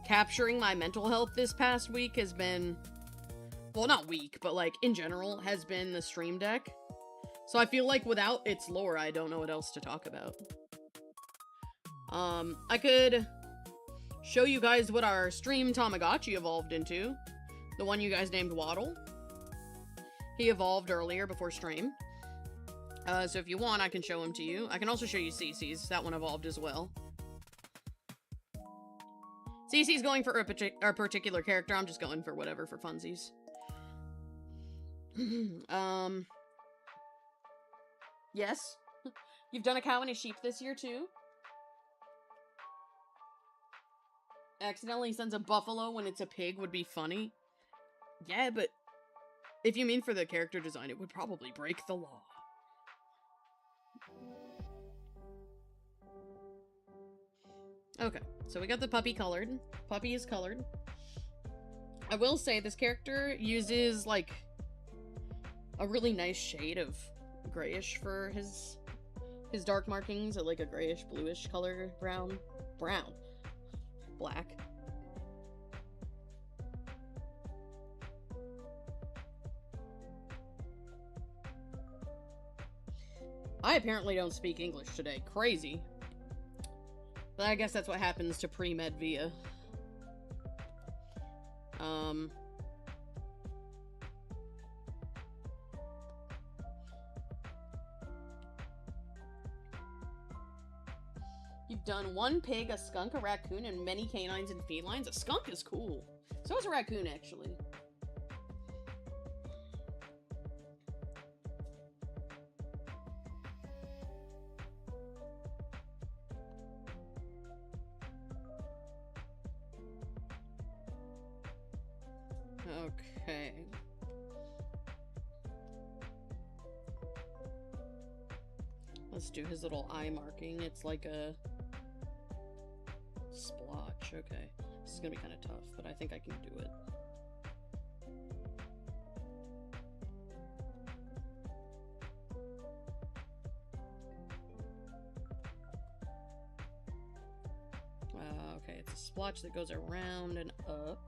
A: capturing my mental health this past week has been... Well, not week, but, like, in general, has been the Stream Deck. So I feel like without its lore, I don't know what else to talk about. I could show you guys what our stream Tamagotchi evolved into. The one you guys named Waddle. He evolved earlier before stream. So if you want, I can show him to you. I can also show you Cece's. That one evolved as well. Cece's going for a particular character. I'm just going for whatever for funsies. Yes. You've done a cow and a sheep this year, too? Accidentally sends a buffalo when it's a pig would be funny. Yeah, but if you mean for the character design, it would probably break the law. Okay, so we got the puppy colored. Puppy is colored. I will say this character uses, like, a really nice shade of grayish for his dark markings, like a grayish bluish color, brown, black. I apparently don't speak English today. Crazy. But I guess that's what happens to pre-med via. You've done one pig, a skunk, a raccoon, and many canines and felines. A skunk is cool. So is a raccoon, actually. Okay. Let's do his little eye marking. It's like a splotch. Okay. This is gonna be kind of tough, but I think I can do it. Okay, it's a splotch that goes around and up.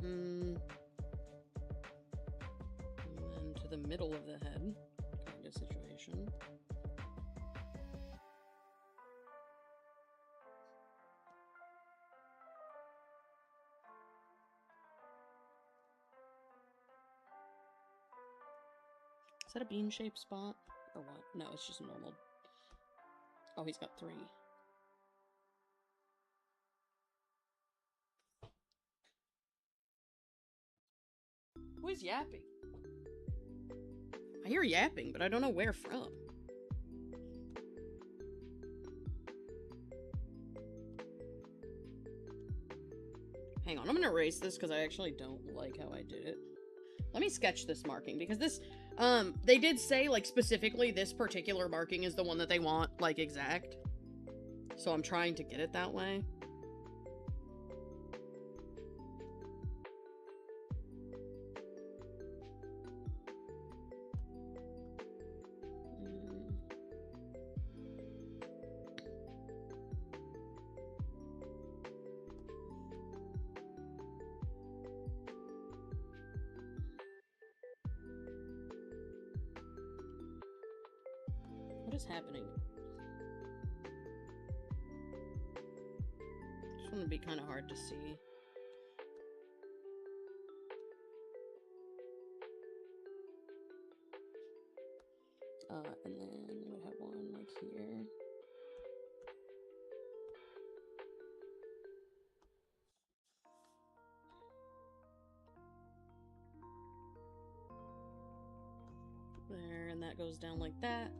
A: And then to the middle of the head, kind of situation. Is that a bean-shaped spot? Or what? No, it's just normal. Oh, he's got 3. Who is yapping? I hear yapping, but I don't know where from. Hang on, I'm gonna erase this because I actually don't like how I did it. Let me sketch this marking, because this, they did say, like, specifically this particular marking is the one that they want, like, exact. So I'm trying to get it that way. What is happening? This one would be kind of hard to see. And then we would have one like here. There, and that goes down like that.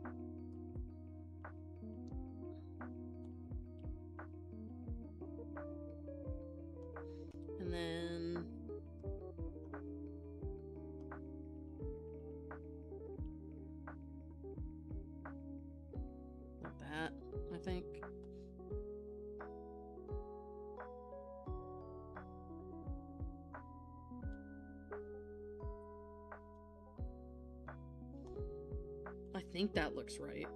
A: think that looks right.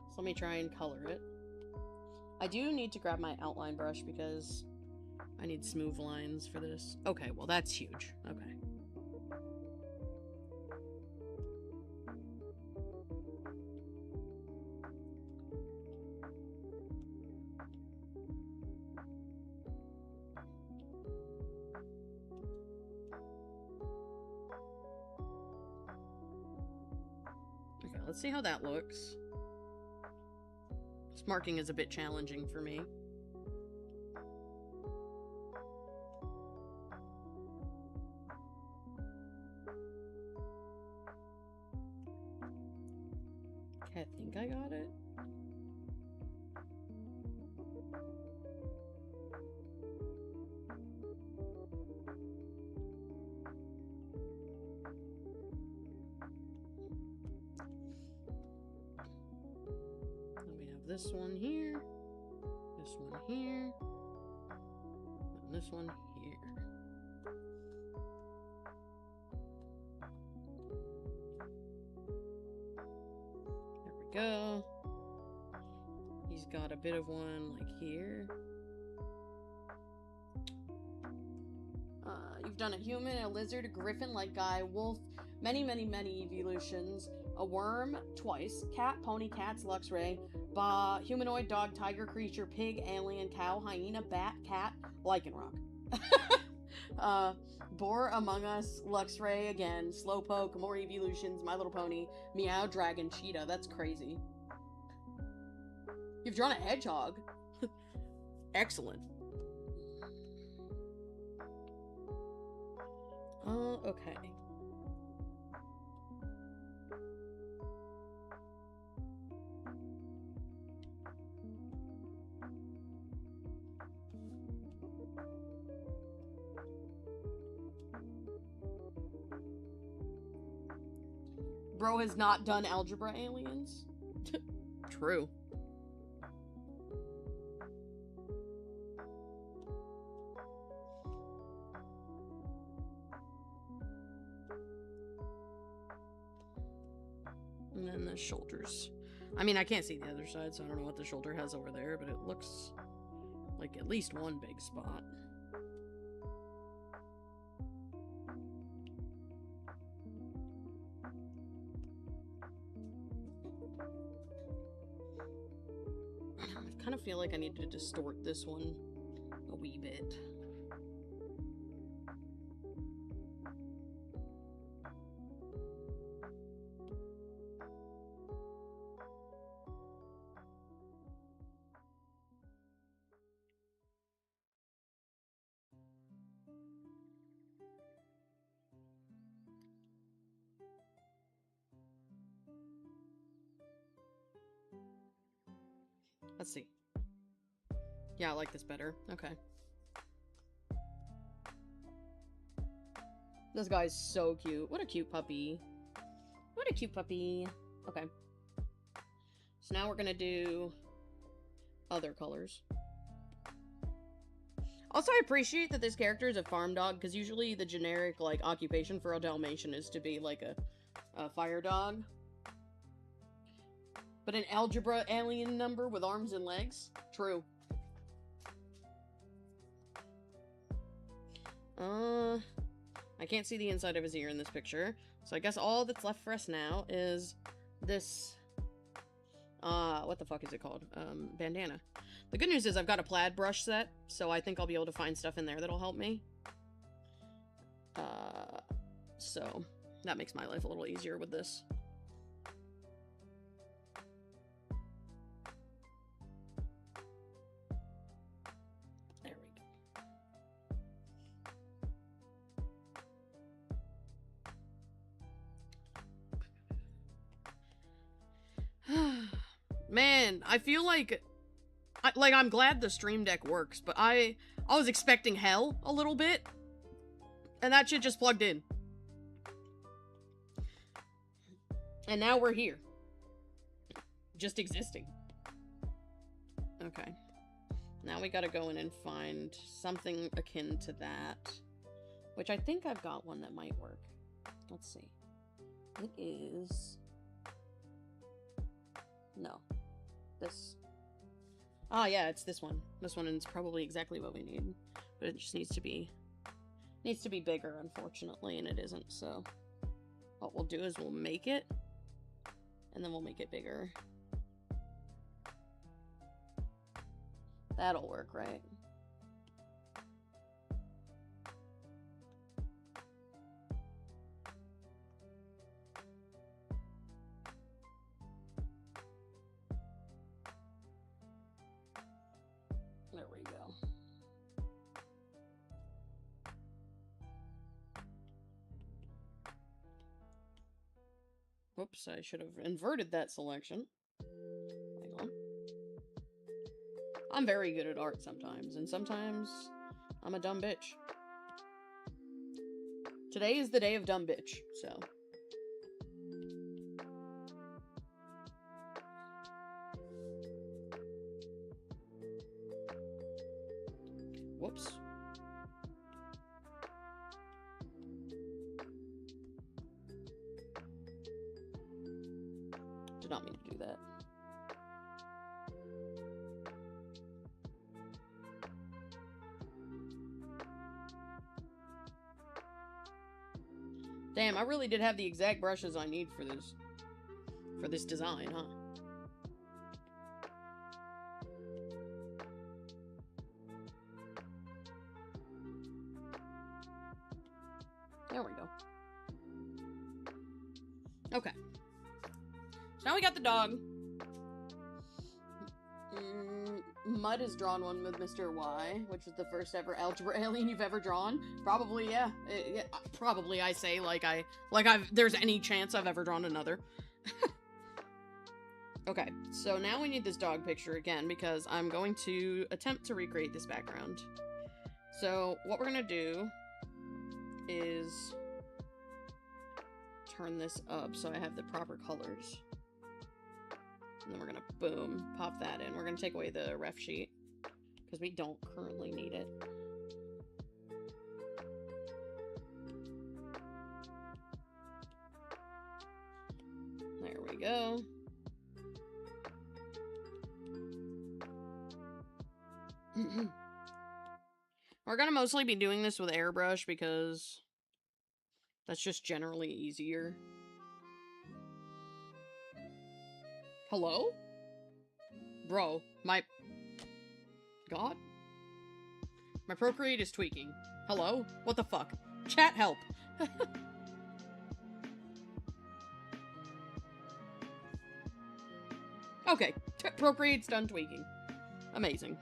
A: So let me try and color it. I do need to grab my outline brush because I need smooth lines for this. Okay, well that's huge. Okay. Okay, let's see how that looks. This marking is a bit challenging for me. Okay, I think I got it. This one here, this one here, and this one here. There we go. He's got a bit of one like here. You've done a human, a lizard, a griffin, like guy, wolf, many evolutions, a worm twice, cat, pony, cats, Luxray, humanoid, dog, tiger, creature, pig, alien, cow, hyena, bat, cat, Lycanroc. Boar, Among Us, Luxray again, Slowpoke, more evolutions, My Little Pony, meow, dragon, cheetah. That's crazy. You've drawn a hedgehog. Excellent. Okay. Bro has not done algebra aliens? True. And then the shoulders. I mean, I can't see the other side, so I don't know what the shoulder has over there, but it looks like at least one big spot. I kind of feel like I need to distort this one a wee bit. Let's see. Yeah, I like this better. Okay. This guy's so cute. What a cute puppy. What a cute puppy. Okay. So now we're gonna do other colors. Also, I appreciate that this character is a farm dog, because usually the generic, like, occupation for a Dalmatian is to be, like, a fire dog. But an algebra alien number with arms and legs? True. I can't see the inside of his ear in this picture. So I guess all that's left for us now is this, what the fuck is it called? Bandana. The good news is I've got a plaid brush set, so I think I'll be able to find stuff in there that'll help me. So that makes my life a little easier with this. There we go. Man, I feel like I'm glad the Stream Deck works, but I was expecting hell a little bit, and that shit just plugged in. And now we're here. Just existing. Okay. Now we gotta go in and find something akin to that, which I think I've got one that might work. Let's see. It is... No. This. Ah, yeah, it's this one. This one is probably exactly what we need. But it just needs to be bigger, unfortunately, and it isn't, so... What we'll do is we'll make it, and then we'll make it bigger. That'll work, right? There we go. Whoops, I should have inverted that selection. Hang on. I'm very good at art sometimes, and sometimes I'm a dumb bitch. Today is the day of dumb bitch, so... Whoops. Did not mean to do that. Damn, I really did have the exact brushes I need for this design, huh? There we go. Okay. So now we got the dog. Mud has drawn one with Mr. Y, which is the first ever algebra alien you've ever drawn. Probably, yeah. Probably, I say, there's any chance I've ever drawn another. Okay, so now we need this dog picture again, because I'm going to attempt to recreate this background. So, what we're gonna do is turn this up so I have the proper colors. And then we're gonna, boom, pop that in. We're gonna take away the ref sheet, because we don't currently need it. There we go. We're gonna mostly be doing this with airbrush, because that's just generally easier. Hello? Bro, my... God? My Procreate is tweaking. Hello? What the fuck? Chat, help! Okay, Procreate's done tweaking. Amazing.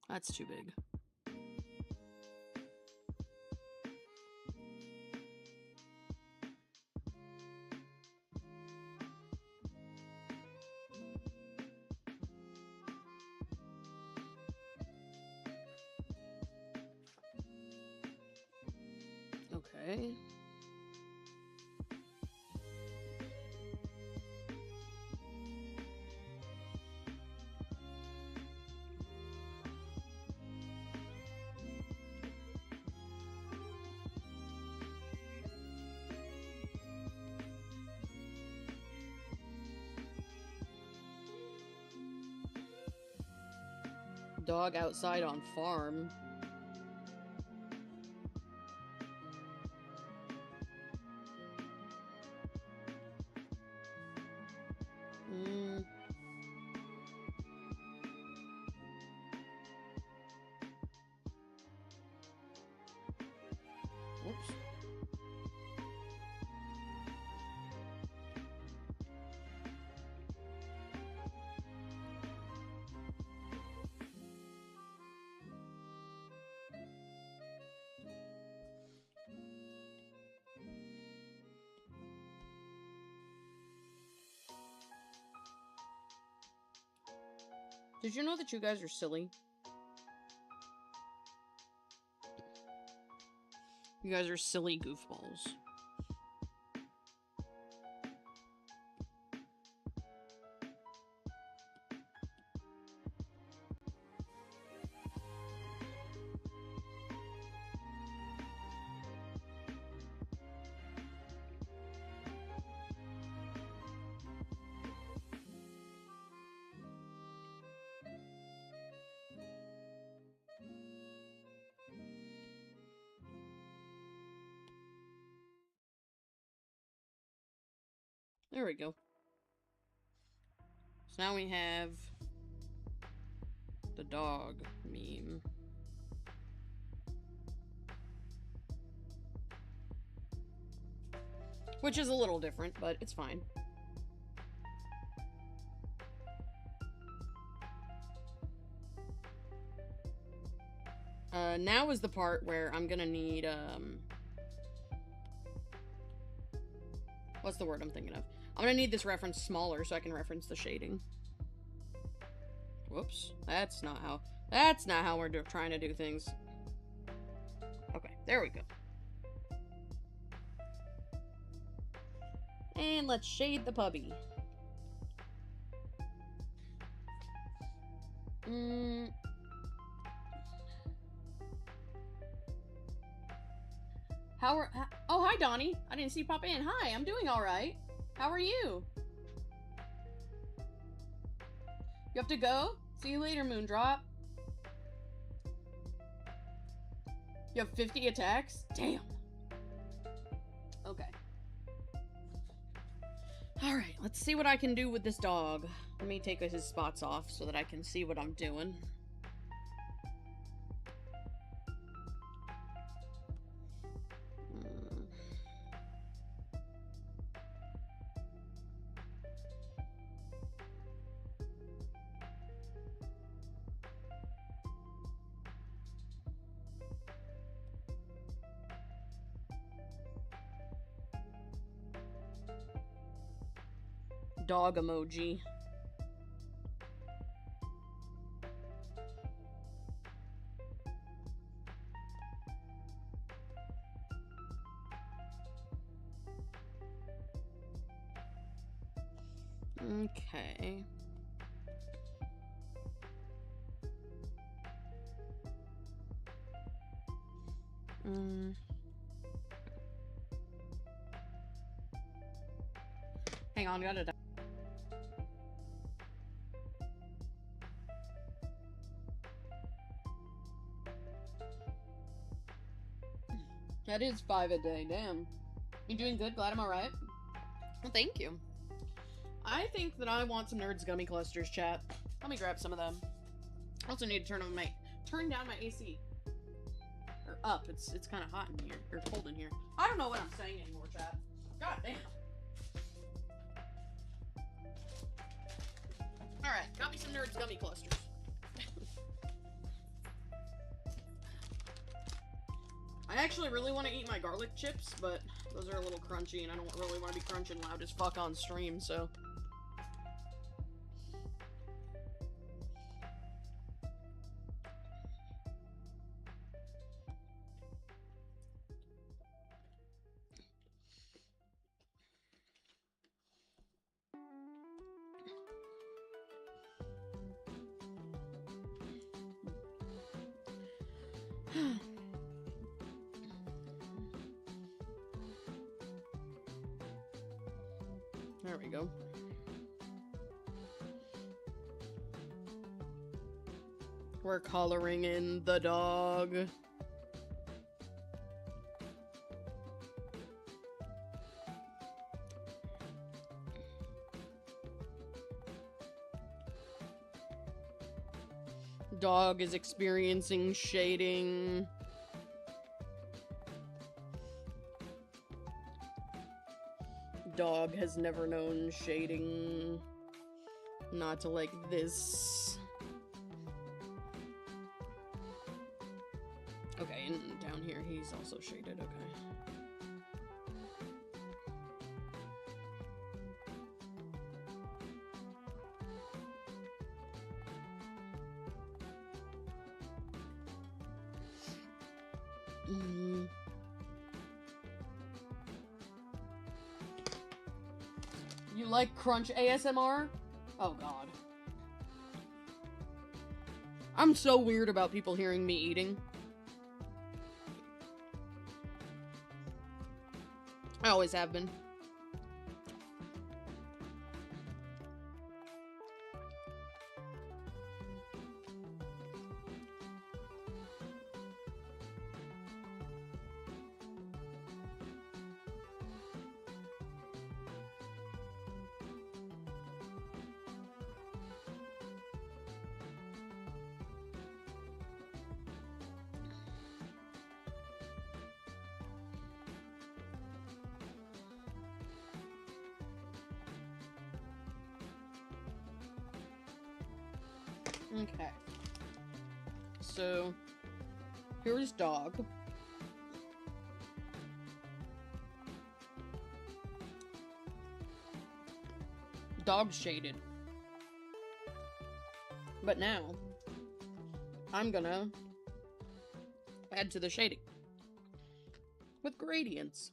A: That's too big. Okay. Dog outside on farm. Whoops. Did you know that you guys are silly? You guys are silly goofballs. There we go. So now we have the dog meme. Which is a little different, but it's fine. Now is the part where I'm gonna need, what's the word I'm thinking of? I'm gonna need this reference smaller so I can reference the shading. Whoops. That's not how we're trying to do things. Okay, there we go. And let's shade the puppy. Oh, hi, Donnie. I didn't see you pop in. Hi, I'm doing alright. How are you? You have to go? See you later, Moondrop. You have 50 attacks? Damn. Okay. Alright, let's see what I can do with this dog. Let me take his spots off so that I can see what I'm doing. Dog emoji. Okay. Hang on, gotta. That is 5 a day, damn. You doing good? Glad I'm alright? Well, thank you. I think that I want some Nerds Gummy Clusters, chat. Let me grab some of them. I also need to turn down my AC. Or up. It's kind of hot in here. Or cold in here. I don't know what I'm saying anymore, chat. God damn. Alright, got me some Nerds Gummy Clusters. I actually really want to eat my garlic chips, but those are a little crunchy, and I don't really want to be crunching loud as fuck on stream, so... There we go. We're coloring in the dog. Dog is experiencing shading. Dog has never known shading. Not like this. Okay, and down here he's also shaded, okay. You like crunch ASMR? Oh god. I'm so weird about people hearing me eating. I always have been. Okay. So, here's dog. Dog's shaded. But now, I'm gonna add to the shading with gradients.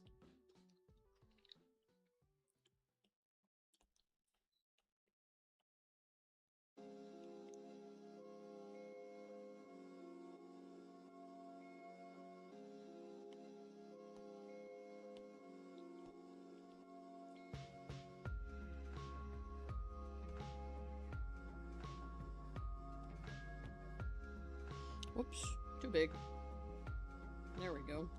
A: Whoops, too big. There we go.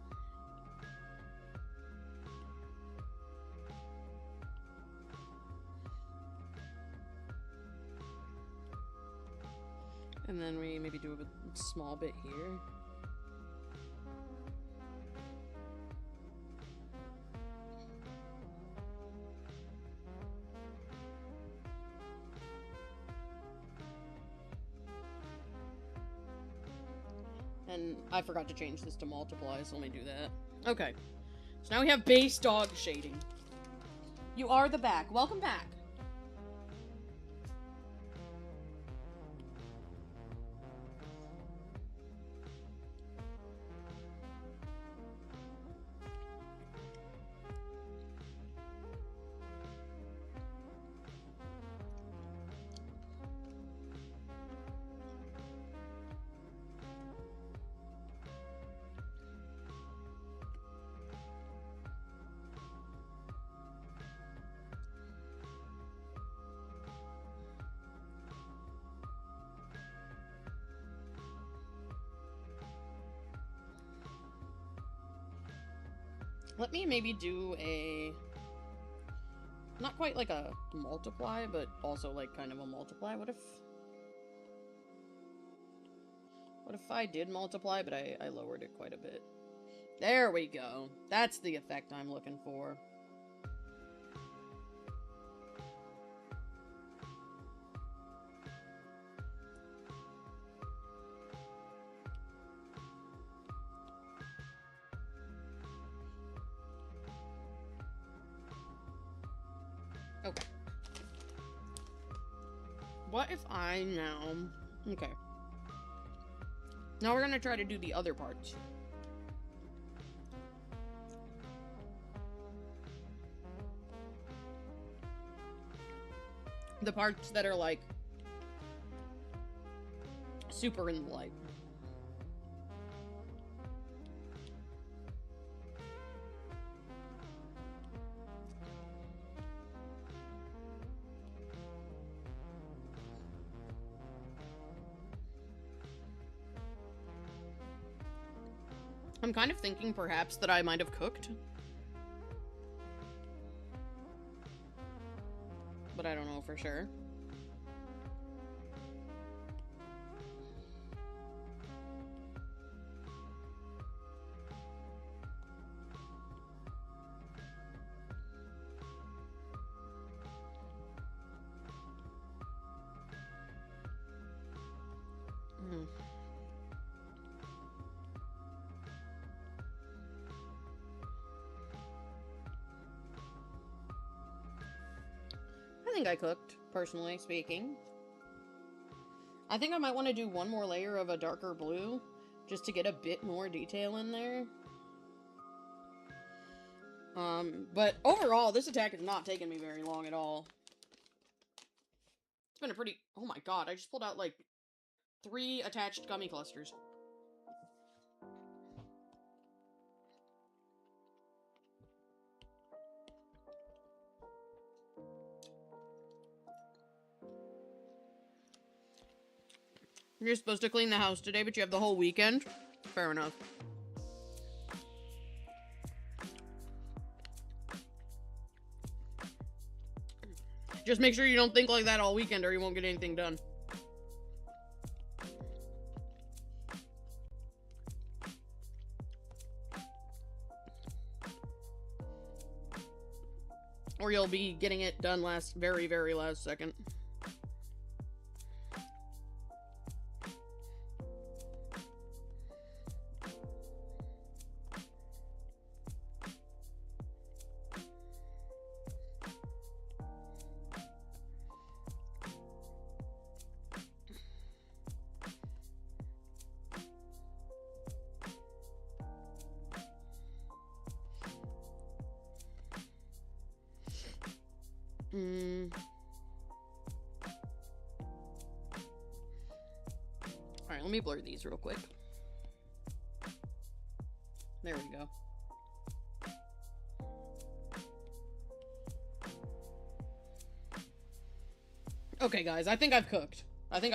A: And then we maybe do a small bit here. And I forgot to change this to multiply, so let me do that. Okay. So now we have base dog shading. You are the back. Welcome back. Let me maybe do a... not quite like a multiply, but also like kind of a multiply. What if I did multiply, but I lowered it quite a bit? There we go. That's the effect I'm looking for. Okay. What if I now... okay. Now we're gonna try to do the other parts. The parts that are, like, super in the light. I'm kind of thinking, perhaps, that I might have cooked. But I don't know for sure. I think I cooked, personally speaking. I think I might want to do one more layer of a darker blue, just to get a bit more detail in there. But overall, this attack has not taken me very long at all. It's been a pretty... Oh my god, I just pulled out, like, 3 attached gummy clusters. You're supposed to clean the house today, but you have the whole weekend? Fair enough. Just make sure you don't think like that all weekend or you won't get anything done. Or you'll be getting it done very, very last second. Alright, let me blur these real quick. There we go. Okay, guys, I think I've cooked. I don't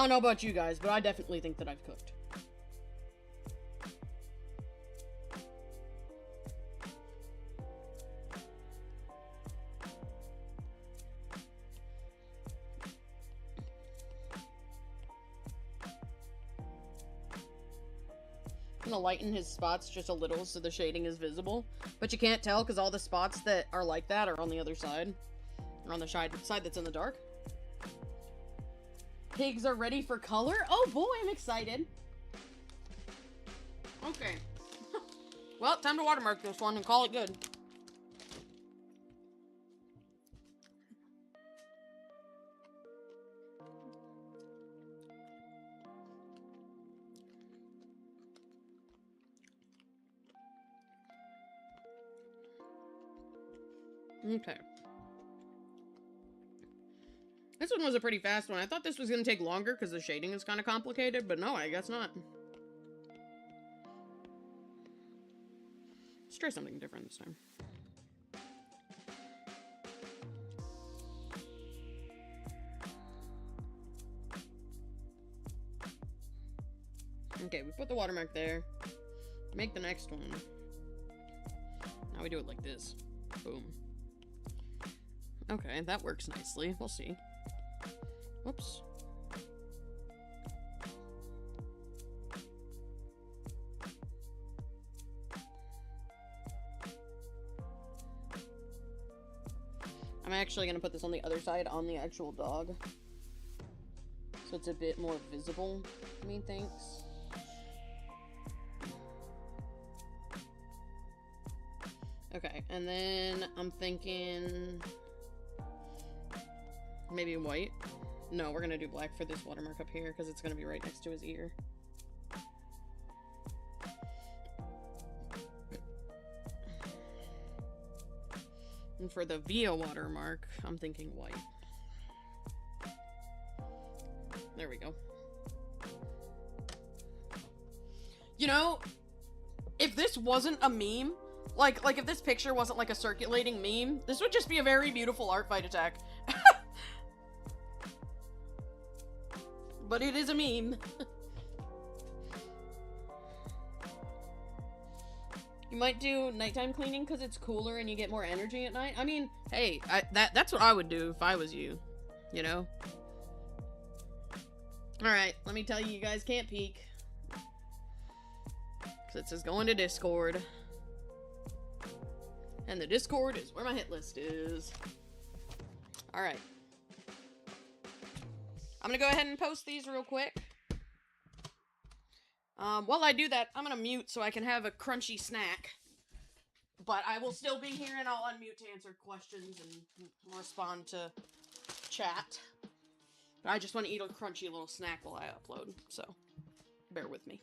A: know about you guys, but I definitely think that I've cooked. I'm gonna lighten his spots just a little so the shading is visible. But you can't tell because all the spots that are like that are on the other side. Or on the side that's in the dark. Pigs are ready for color? Oh boy, I'm excited. Okay. Well, time to watermark this one and call it good. Okay. This one was a pretty fast one. I thought this was going to take longer because the shading is kind of complicated, but no, I guess not. Let's try something different this time. Okay, we put the watermark there. Make the next one. Now we do it like this. Boom. Okay, that works nicely. We'll see. Whoops. I'm actually going to put this on the other side on the actual dog. So it's a bit more visible, methinks. Okay, and then I'm thinking maybe white. No, we're gonna do black for this watermark up here because it's gonna be right next to his ear. And for the via watermark, I'm thinking white. There we go. You know, if this wasn't a meme, like if this picture wasn't like a circulating meme, this would just be a very beautiful ArtFight attack. But it is a meme. You might do nighttime cleaning because it's cooler and you get more energy at night. I mean, hey, that's what I would do if I was you. You know? Alright, let me tell you, you guys can't peek. So it says going to Discord. And the Discord is where my hit list is. Alright. I'm gonna go ahead and post these real quick. While I do that, I'm gonna mute so I can have a crunchy snack. But I will still be here and I'll unmute to answer questions and respond to chat. But I just want to eat a crunchy little snack while I upload, so bear with me.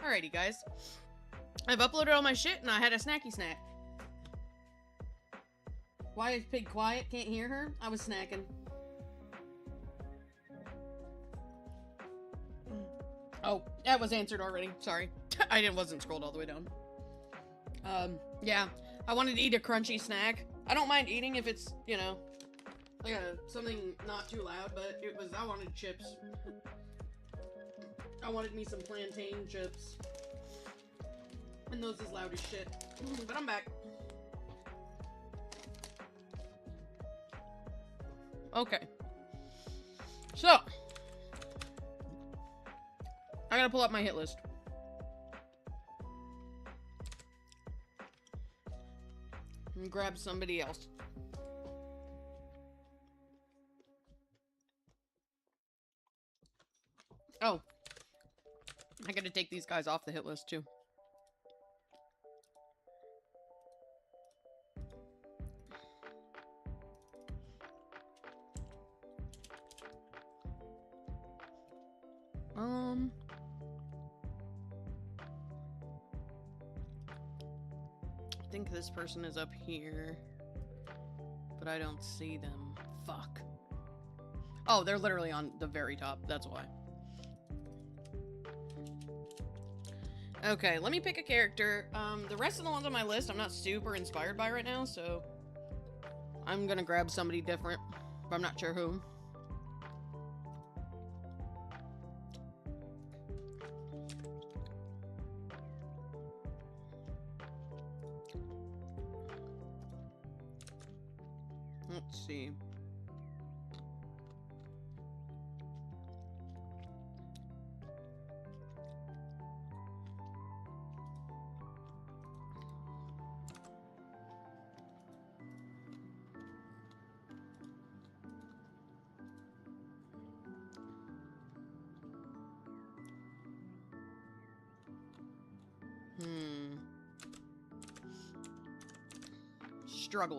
A: Alrighty, guys. I've uploaded all my shit, and I had a snacky snack. Why is Pig quiet? Can't hear her? I was snacking. Oh, that was answered already. Sorry. Wasn't scrolled all the way down. Yeah. I wanted to eat a crunchy snack. I don't mind eating if it's, you know, like something not too loud, but I wanted chips. I wanted me some plantain chips. And those is loud as shit. But I'm back. Okay. So. I gotta pull up my hit list. And grab somebody else. Oh. I gotta take these guys off the hit list, too. I think this person is up here, but I don't see them. Fuck. Oh, they're literally on the very top. That's why. Okay, let me pick a character. The rest of the ones on my list I'm not super inspired by right now, so I'm gonna grab somebody different, but I'm not sure who. Let's see.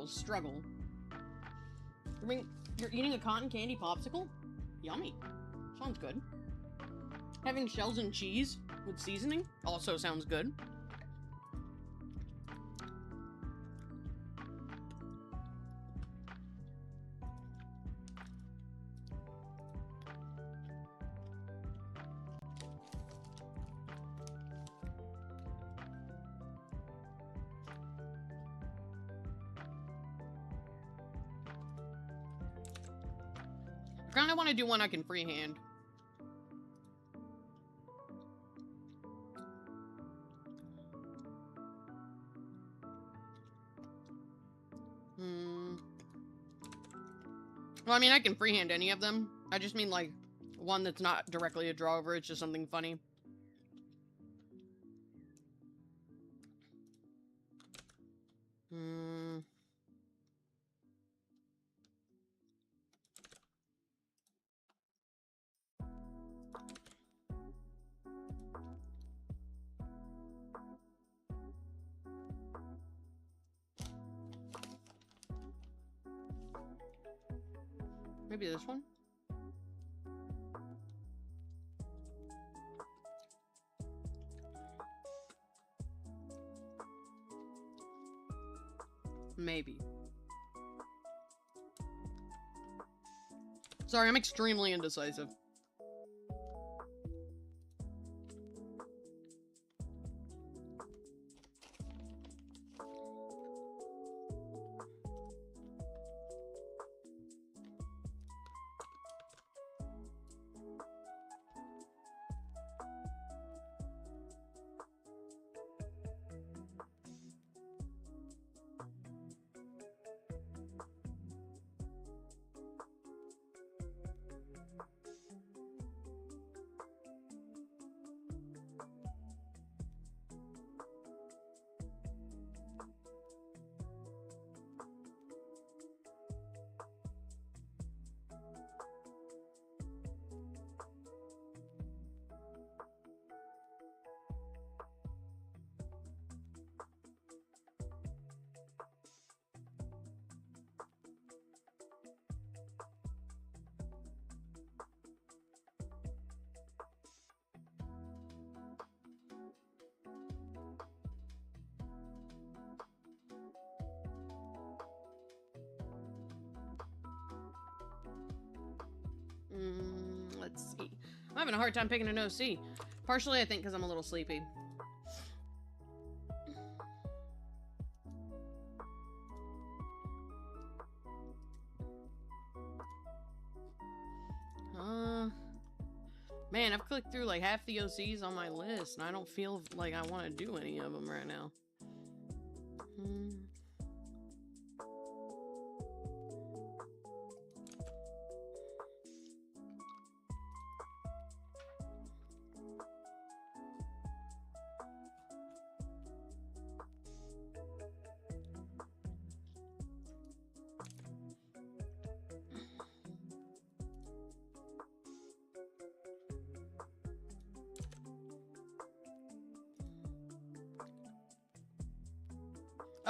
A: Struggle. You're eating a cotton candy popsicle? Yummy. Sounds good. Having shells and cheese with seasoning also sounds good. I kind of want to do one I can freehand. Well, I mean, I can freehand any of them. I just mean, like, one that's not directly a draw over, it's just something funny. Maybe this one? Maybe. Sorry, I'm extremely indecisive. I'm having a hard time picking an OC. Partially, I think, because I'm a little sleepy. Man, I've clicked through like half the OCs on my list, and I don't feel like I want to do any of them right now.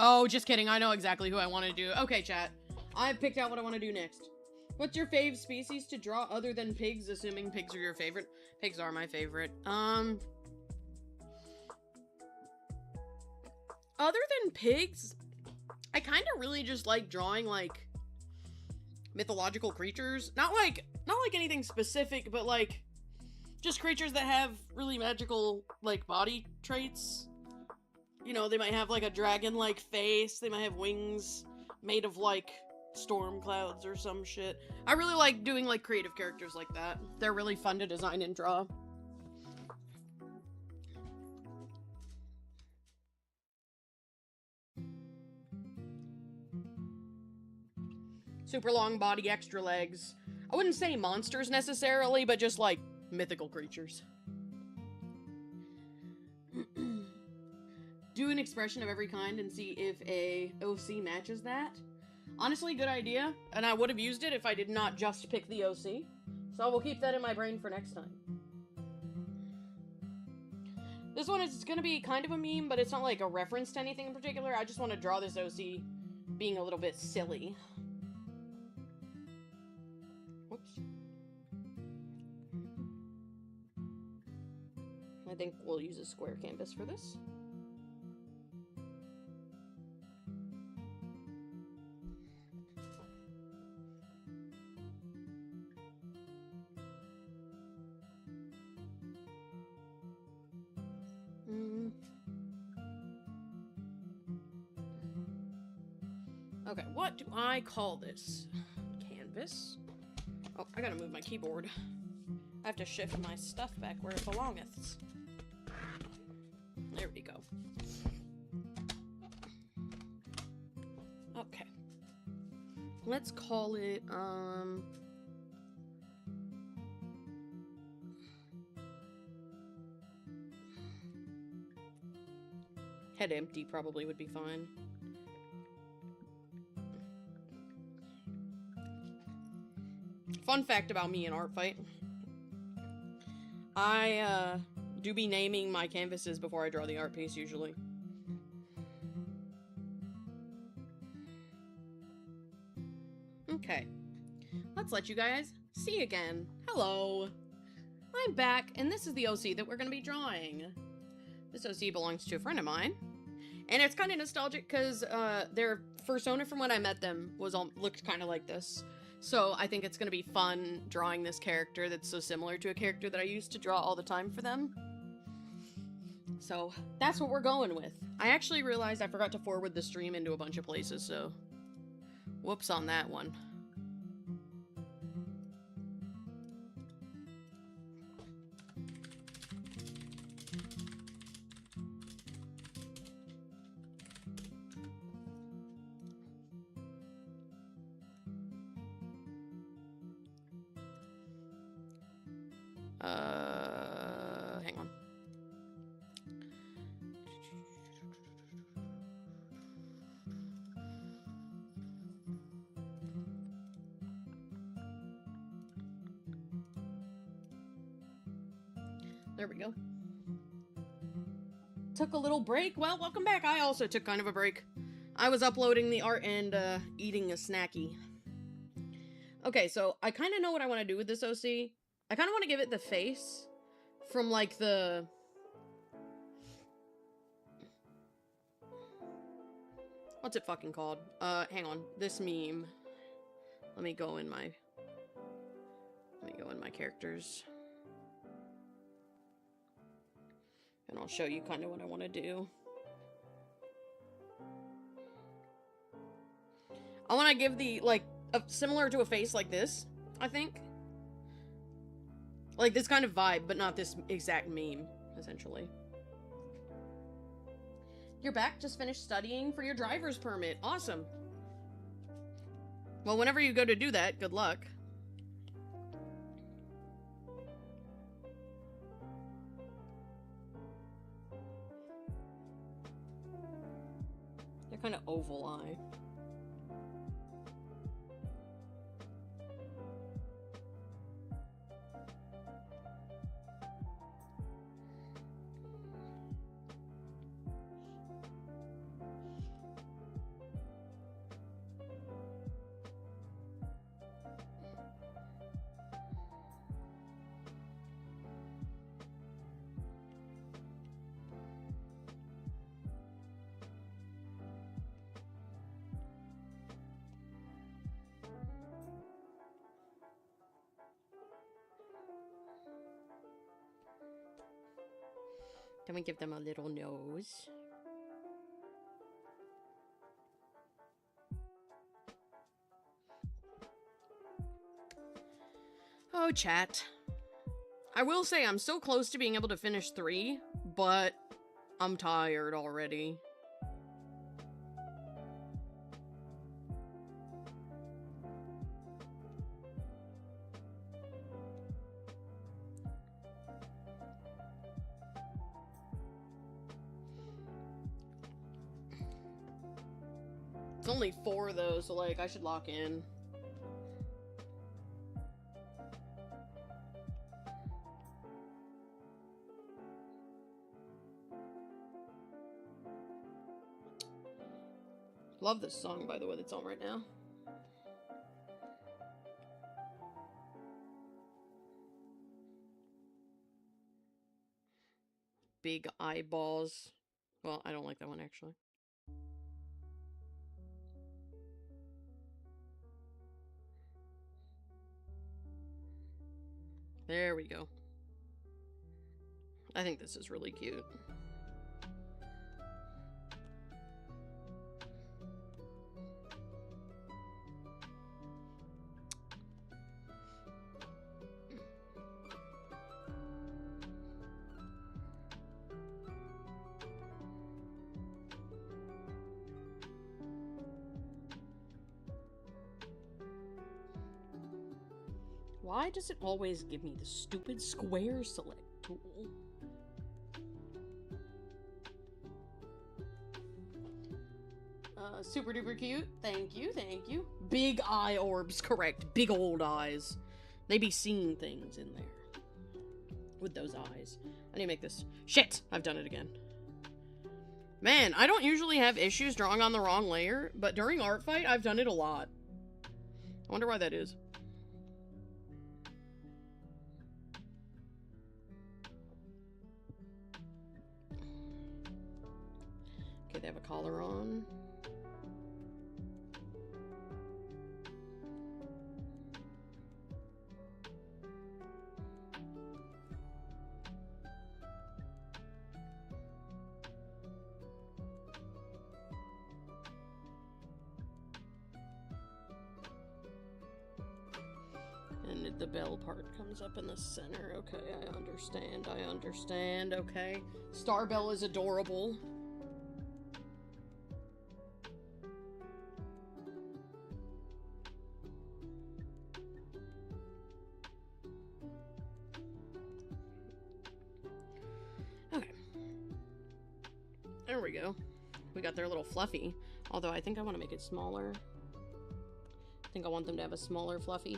A: Oh, just kidding. I know exactly who I want to do. Okay, chat. I've picked out what I want to do next. What's your fave species to draw other than pigs, assuming pigs are your favorite? Pigs are my favorite. Other than pigs, I kind of really just like drawing, like, mythological creatures. Not like anything specific, but, like, just creatures that have really magical, like, body traits. You know, they might have, like, a dragon-like face. They might have wings made of, like, storm clouds or some shit. I really like doing, like, creative characters like that. They're really fun to design and draw. Super long body, extra legs. I wouldn't say monsters necessarily, but just, like, mythical creatures. Do an expression of every kind and see if a OC matches that. Honestly, good idea, and I would have used it if I did not just pick the OC. So we'll keep that in my brain for next time. This one is going to be kind of a meme, but it's not like a reference to anything in particular. I just want to draw this OC being a little bit silly. Whoops. I think we'll use a square canvas for this. Okay, what do I call this? Canvas? Oh, I gotta move my keyboard. I have to shift my stuff back where it belongeth. There we go. Okay. Let's call it, head empty probably would be fine. Fun fact about me in ArtFight. I, do be naming my canvases before I draw the art piece, usually. Okay. Let's let you guys see again. Hello. I'm back, and this is the OC that we're going to be drawing. This OC belongs to a friend of mine. And it's kind of nostalgic because their persona from when I met them looked kind of like this. So I think it's going to be fun drawing this character that's so similar to a character that I used to draw all the time for them. So that's what we're going with. I actually realized I forgot to forward the stream into a bunch of places, so whoops on that one. Hang on. There we go. Took a little break. Well, welcome back. I also took kind of a break. I was uploading the art and eating a snacky. Okay, so I kind of know what I want to do with this OC. I kind of want to give it the face from, like, the... What's it fucking called? Hang on. This meme. Let me go in my characters. And I'll show you kind of what I want to do. I want to give the, like, similar to a face like this, I think. Like, this kind of vibe, but not this exact meme, essentially. You're back? Just finished studying for your driver's permit. Awesome. Well, whenever you go to do that, good luck. They're kind of oval eye. Then we give them a little nose. Oh, chat. I will say I'm so close to being able to finish 3, but I'm tired already. It's only 4 though, so like I should lock in. Love this song, by the way, that's on right now. Big eyeballs. Well, I don't like that one, actually. There we go. I think this is really cute. Why does it always give me the stupid square select tool? Super duper cute. Thank you, thank you. Big eye orbs, correct. Big old eyes. They be seeing things in there. With those eyes. I need to make this. Shit! I've done it again. Man, I don't usually have issues drawing on the wrong layer, but during ArtFight, I've done it a lot. I wonder why that is. Okay, they have a collar on. And the bell part comes up in the center. Okay, I understand, okay. Starbell is adorable. Okay. There we go. We got their little fluffy. Although I think I want to make it smaller. I think I want them to have a smaller fluffy.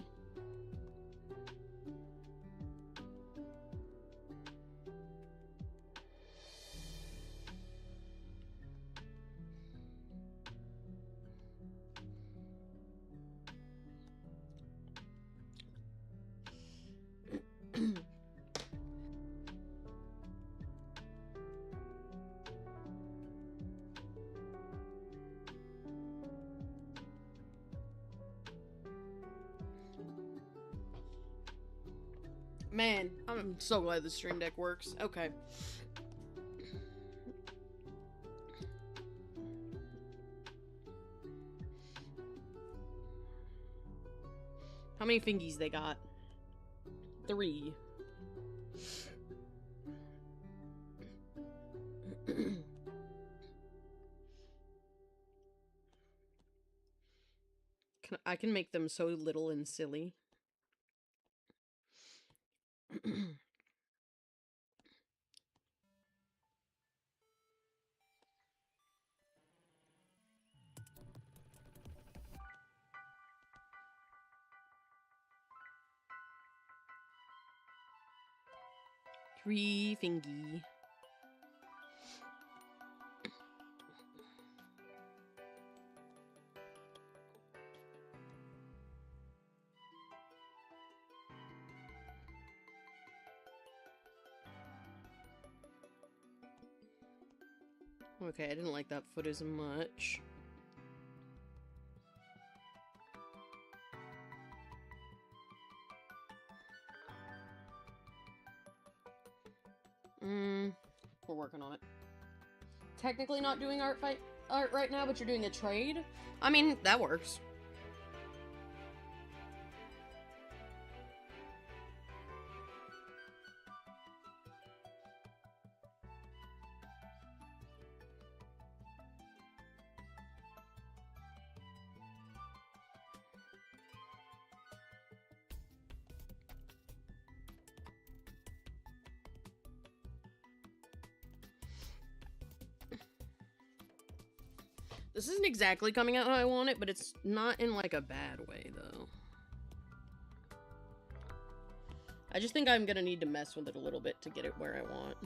A: Man, I'm so glad the Stream Deck works. Okay. How many fingies they got? 3. I can make them so little and silly. Three fingy. Okay, I didn't like that foot as much. We're working on it. Technically not doing art right now, but you're doing a trade? I mean, that works. This isn't exactly coming out how I want it, but it's not in, like, a bad way, though. I just think I'm gonna need to mess with it a little bit to get it where I want.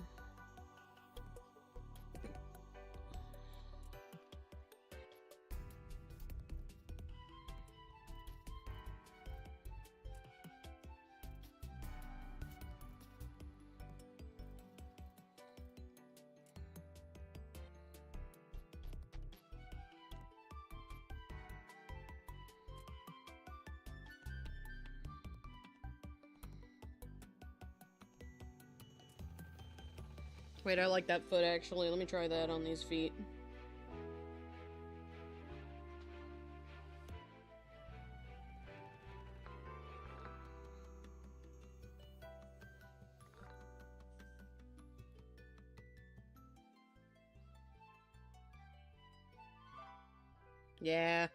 A: Wait, I like that foot, actually. Let me try that on these feet. Yeah.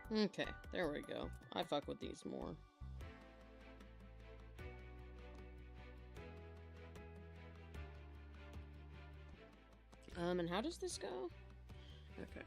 A: Okay, there we go. I fuck with these more. And how does this go? Okay.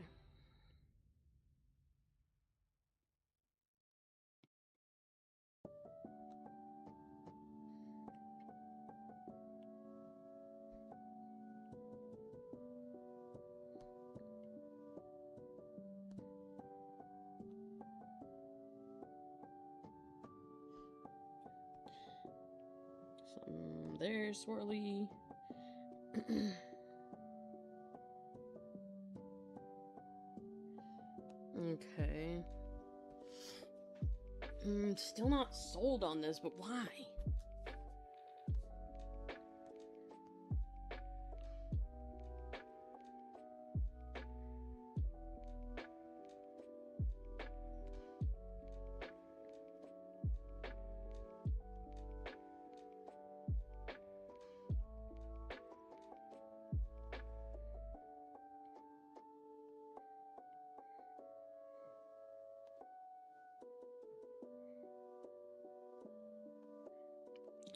A: Some there, swirly. Okay. Still not sold on this, but why?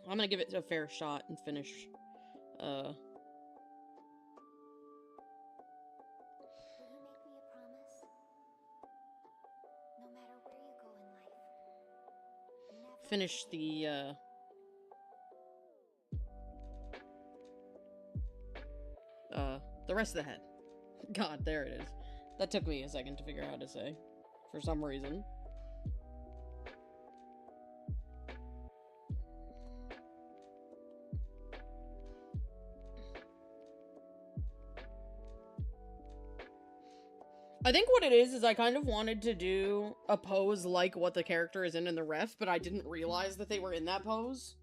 A: I'm gonna give it a fair shot and finish,
B: Will you make me a promise? No matter where you go in life, never
A: finish the rest of the head. God, there it is. That took me a second to figure out how to say, for some reason. I think what it is I kind of wanted to do a pose like what the character is in the ref, but I didn't realize that they were in that pose.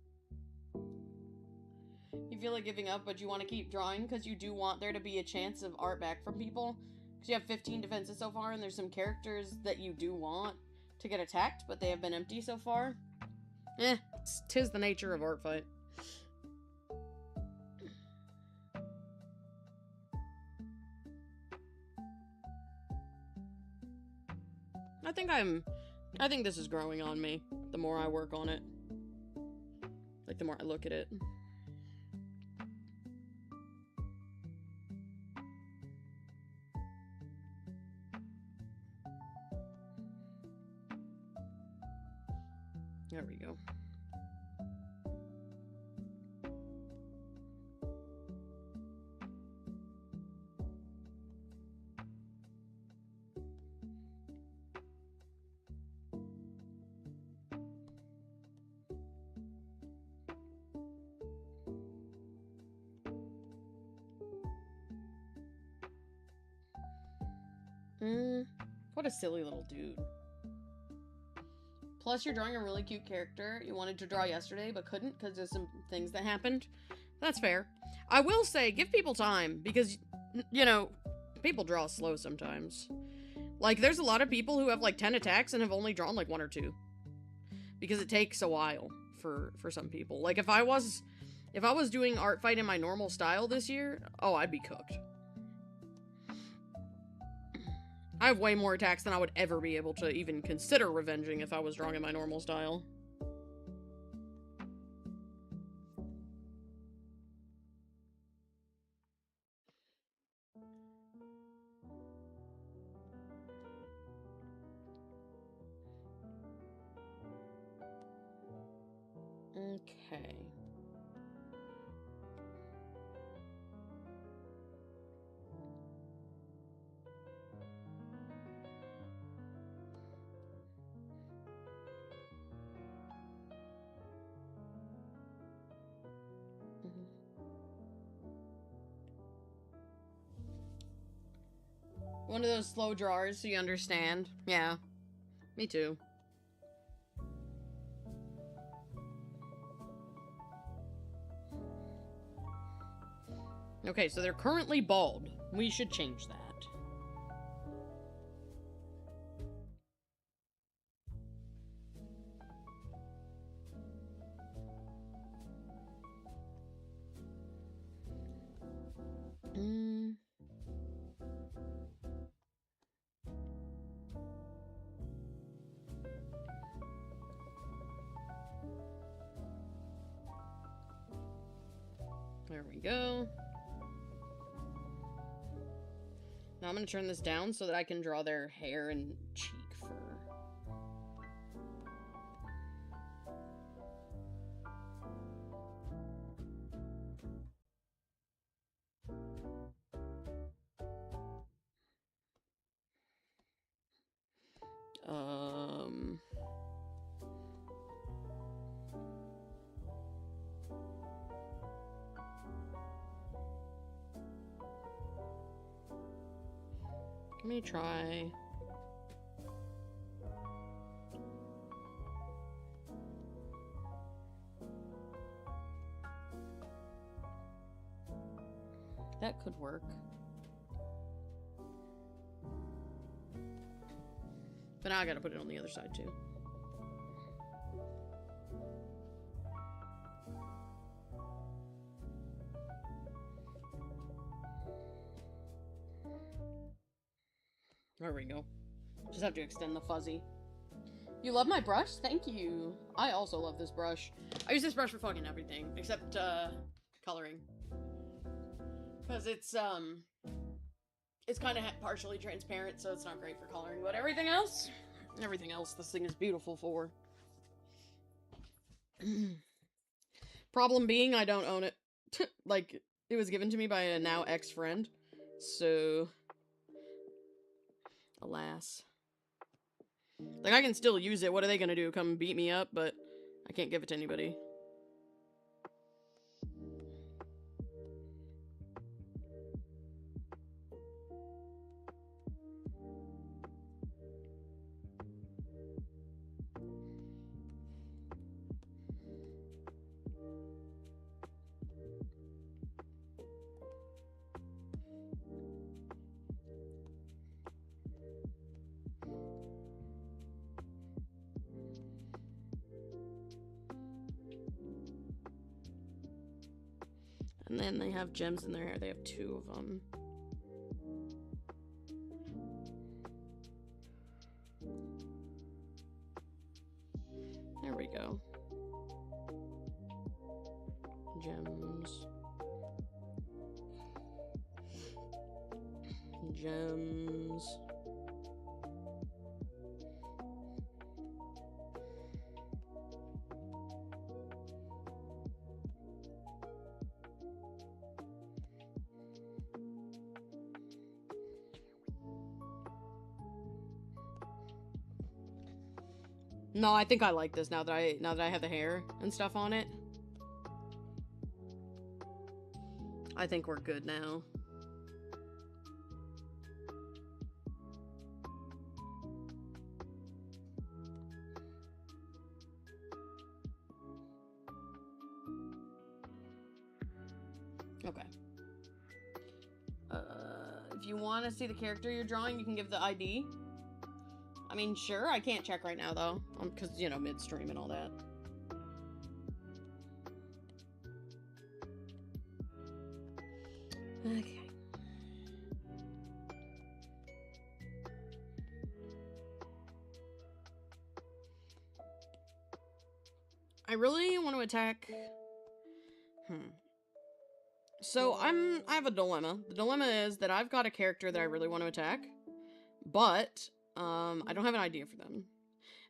A: If feel like giving up, but you want to keep drawing because you do want there to be a chance of art back from people. Because you have 15 defenses so far, and there's some characters that you do want to get attacked, but they have been empty so far. Tis the nature of ArtFight. I think this is growing on me, the more I work on it. Like, the more I look at it. There we go. What a silly little dude. Plus, you're drawing a really cute character you wanted to draw yesterday, but couldn't because there's some things that happened. That's fair. I will say, give people time, because, you know, people draw slow sometimes. Like, there's a lot of people who have, like, 10 attacks and have only drawn, like, 1 or 2. Because it takes a while for some people. Like, if I was doing ArtFight in my normal style this year, oh, I'd be cooked. I have way more attacks than I would ever be able to even consider revenging if I was drawing in my normal style. Okay. One of those slow drawers so you understand. Yeah. Me too. Okay, so they're currently bald. We should change that. There we go. Now I'm going to turn this down so that I can draw their hair and cheek fur. Let me try. That could work. But now I gotta put it on the other side too. There we go. Just have to extend the fuzzy. You love my brush? Thank you. I also love this brush. I use this brush for fucking everything, except, coloring. Because it's kind of partially transparent, so it's not great for coloring, but everything else, this thing is beautiful for. Problem being, I don't own it. Like, it was given to me by a now ex-friend, so... Alas. Like, I can still use it. What are they gonna do? Come beat me up? But I can't give it to anybody. And then they have gems in their hair. They have 2 of them. There we go. Gems. Gems. No, I think I like this now that I have the hair and stuff on it. I think we're good now. Okay. If you want to see the character you're drawing, you can give the ID. I mean, sure, I can't check right now, though. Because, you know, midstream and all that. Okay. I really want to attack... So, I have a dilemma. The dilemma is that I've got a character that I really want to attack. But... I don't have an idea for them.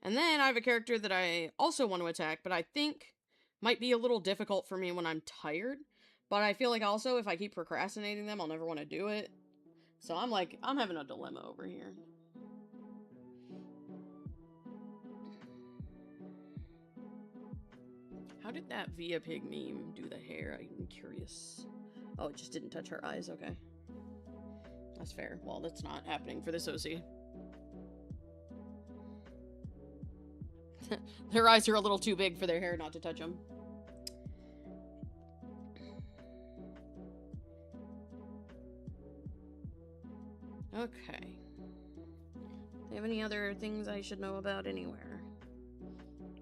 A: And then I have a character that I also want to attack, but I think might be a little difficult for me when I'm tired. But I feel like also if I keep procrastinating them, I'll never want to do it. So I'm having a dilemma over here. How did that Via Pig meme do the hair? I'm curious. Oh, it just didn't touch her eyes. Okay. That's fair. Well, that's not happening for this OC. Their eyes are a little too big for their hair not to touch them. Okay. Do they have any other things I should know about anywhere?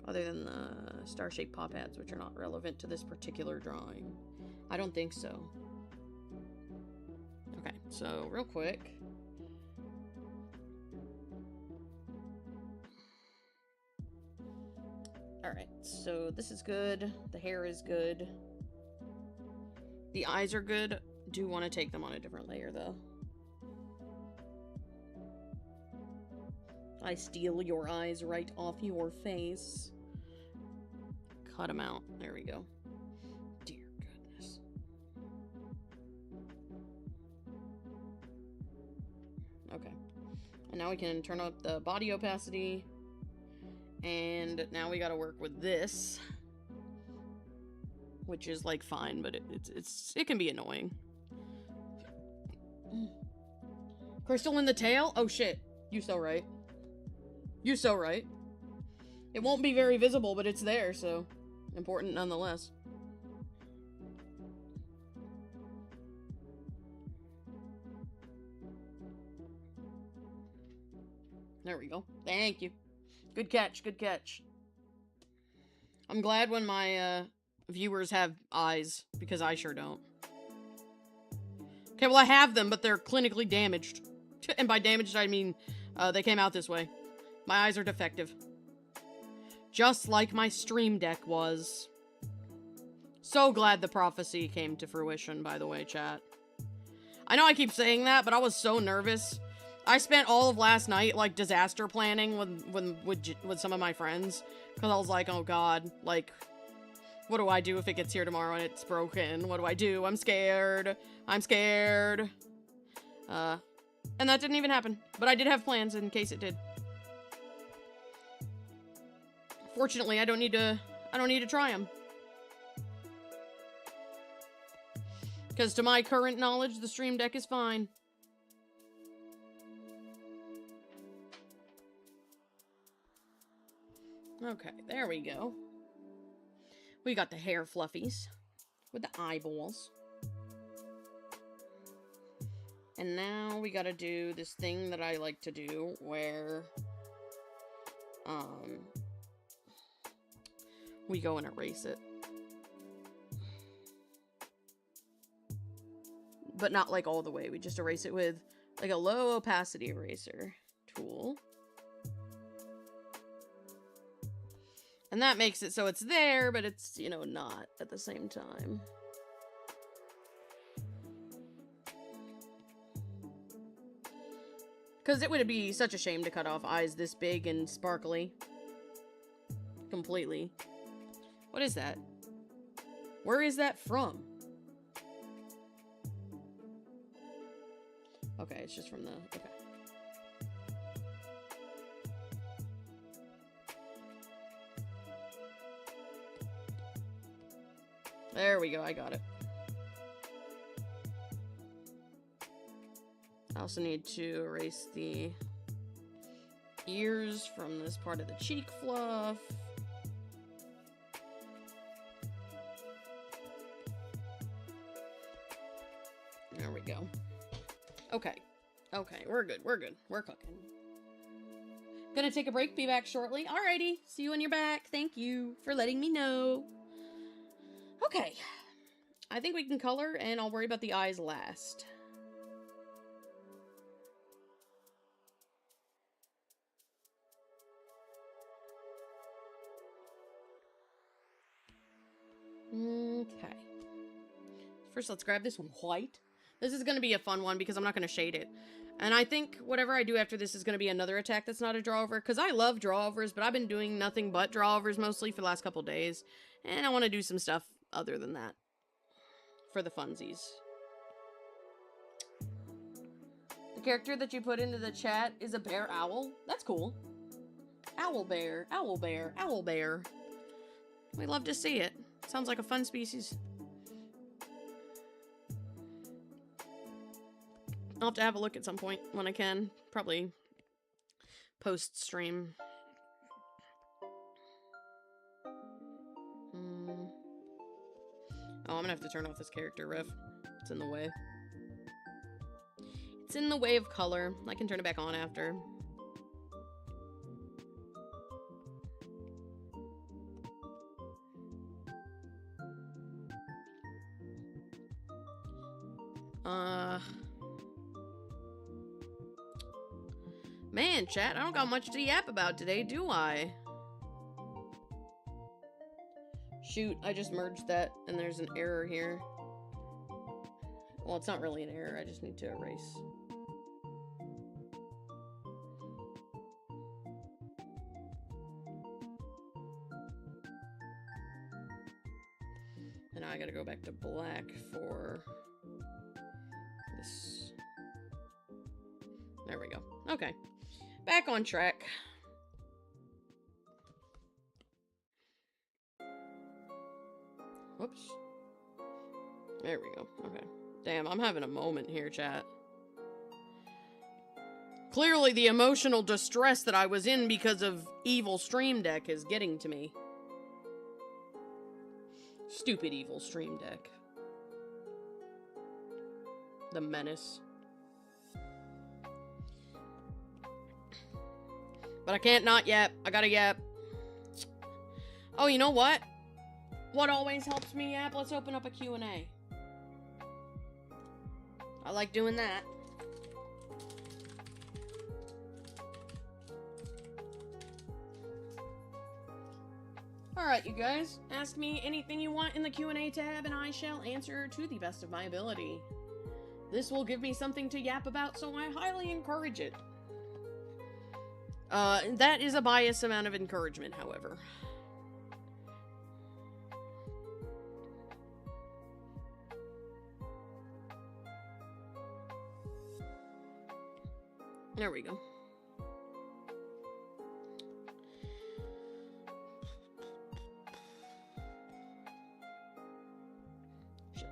A: Other than the star-shaped pop hats, which are not relevant to this particular drawing. I don't think so. Okay, so real quick. Alright, so this is good. The hair is good. The eyes are good. Do want to take them on a different layer, though. I steal your eyes right off your face. Cut them out. There we go. Dear goodness. Okay. And now we can turn up the body opacity. And now we gotta work with this, which is like fine, but it can be annoying. Crystal in the tail? Oh shit! You so right. You so right. It won't be very visible, but it's there, so important nonetheless. There we go. Thank you. Good catch, good catch. I'm glad when my viewers have eyes, because I sure don't. Okay, well I have them, but they're clinically damaged. And by damaged, I mean they came out this way. My eyes are defective. Just like my stream deck was. So glad the prophecy came to fruition, by the way, chat. I know I keep saying that, but I was so nervous. I spent all of last night, like, disaster planning with some of my friends. Because I was like, oh god, like, what do I do if it gets here tomorrow and it's broken? What do I do? I'm scared. I'm scared. And that didn't even happen. But I did have plans in case it did. Fortunately, I don't need to try them. Because to my current knowledge, the stream deck is fine. Okay, there we go. We got the hair fluffies with the eyeballs. And now we gotta do this thing that I like to do where we go and erase it. but not like all the way. We just erase it with like a low opacity eraser tool. And that makes it so it's there, but it's, you know, not at the same time. Because it would be such a shame to cut off eyes this big and sparkly. Completely. What is that? Where is that from? Okay, it's just from the... Okay. There we go, I got it. I also need to erase the ears from this part of the cheek fluff. There we go. Okay. Okay, we're good. We're good. We're cooking. Gonna take a break, be back shortly. Alrighty, see you when you're back. Thank you for letting me know. Okay. I think we can color, and I'll worry about the eyes last. Okay. First, let's grab this one white. This is going to be a fun one because I'm not going to shade it. And I think whatever I do after this is going to be another attack that's not a draw-over. Because I love draw-overs, but I've been doing nothing but draw-overs mostly for the last couple days. And I want to do some stuff other than that. For the funsies. The character that you put into the chat is a bear owl. That's cool. Owl bear, owl bear, owl bear. We love to see it. Sounds like a fun species. I'll have to have a look at some point when I can. Probably post-stream. Oh, I'm gonna have to turn off this character riff. It's in the way. It's in the way of color. I can turn it back on after. Man, chat, I don't got much to yap about today, do I? Shoot, I just merged that, and there's an error here. Well, it's not really an error, I just need to erase. And now I gotta go back to black for this. There we go. Okay. Back on track. Whoops. There we go. Okay. Damn, I'm having a moment here, chat. Clearly the emotional distress that I was in because of evil Stream Deck is getting to me. Stupid evil Stream Deck. The menace. But I can't not yap. I gotta yap. Oh, you know what? What always helps me yap? Let's open up a Q&A. I like doing that. Alright, you guys. Ask me anything you want in the Q&A tab, and I shall answer to the best of my ability. This will give me something to yap about, so I highly encourage it. That is a biased amount of encouragement, however. There we go. Shit.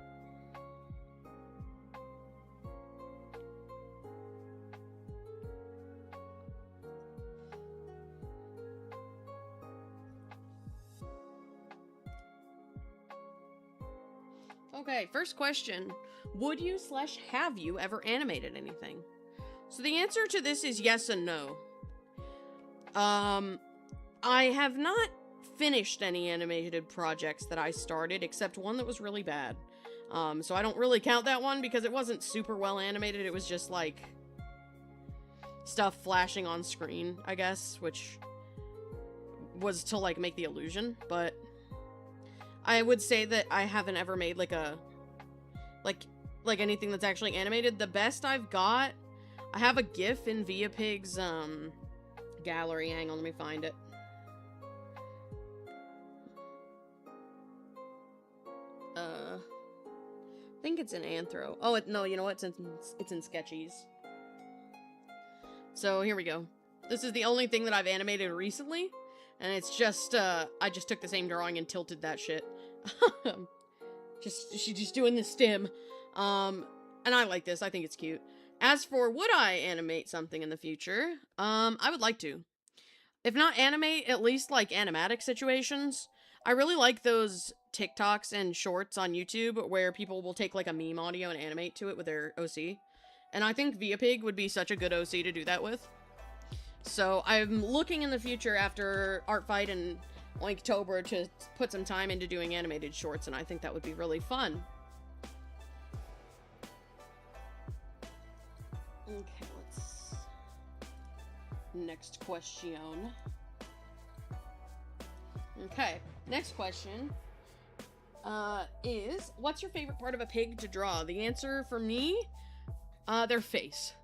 A: Okay, first question. Would you / have you ever animated anything? So the answer to this is yes and no. I have not finished any animated projects that I started, except one that was really bad. So I don't really count that one because it wasn't super well animated. It was just like stuff flashing on screen, I guess, which was to like make the illusion. But I would say that I haven't ever made like a like anything that's actually animated. The best I've got, I have a GIF in ViaPig's gallery. Hang on, let me find it. I think it's in Anthro. Oh, no, you know what? It's in Sketchies. So here we go. This is the only thing that I've animated recently, and it's just I just took the same drawing and tilted that shit. She's just doing the stem. And I like this. I think it's cute. As for would I animate something in the future? I would like to. If not animate, at least like animatic situations. I really like those TikToks and shorts on YouTube where people will take like a meme audio and animate to it with their OC. And I think ViaPig would be such a good OC to do that with. So I'm looking in the future after ArtFight and Oinktober to put some time into doing animated shorts, and I think that would be really fun. Okay, let's... Next question. Okay, next question is, what's your favorite part of a pig to draw? The answer for me, their face.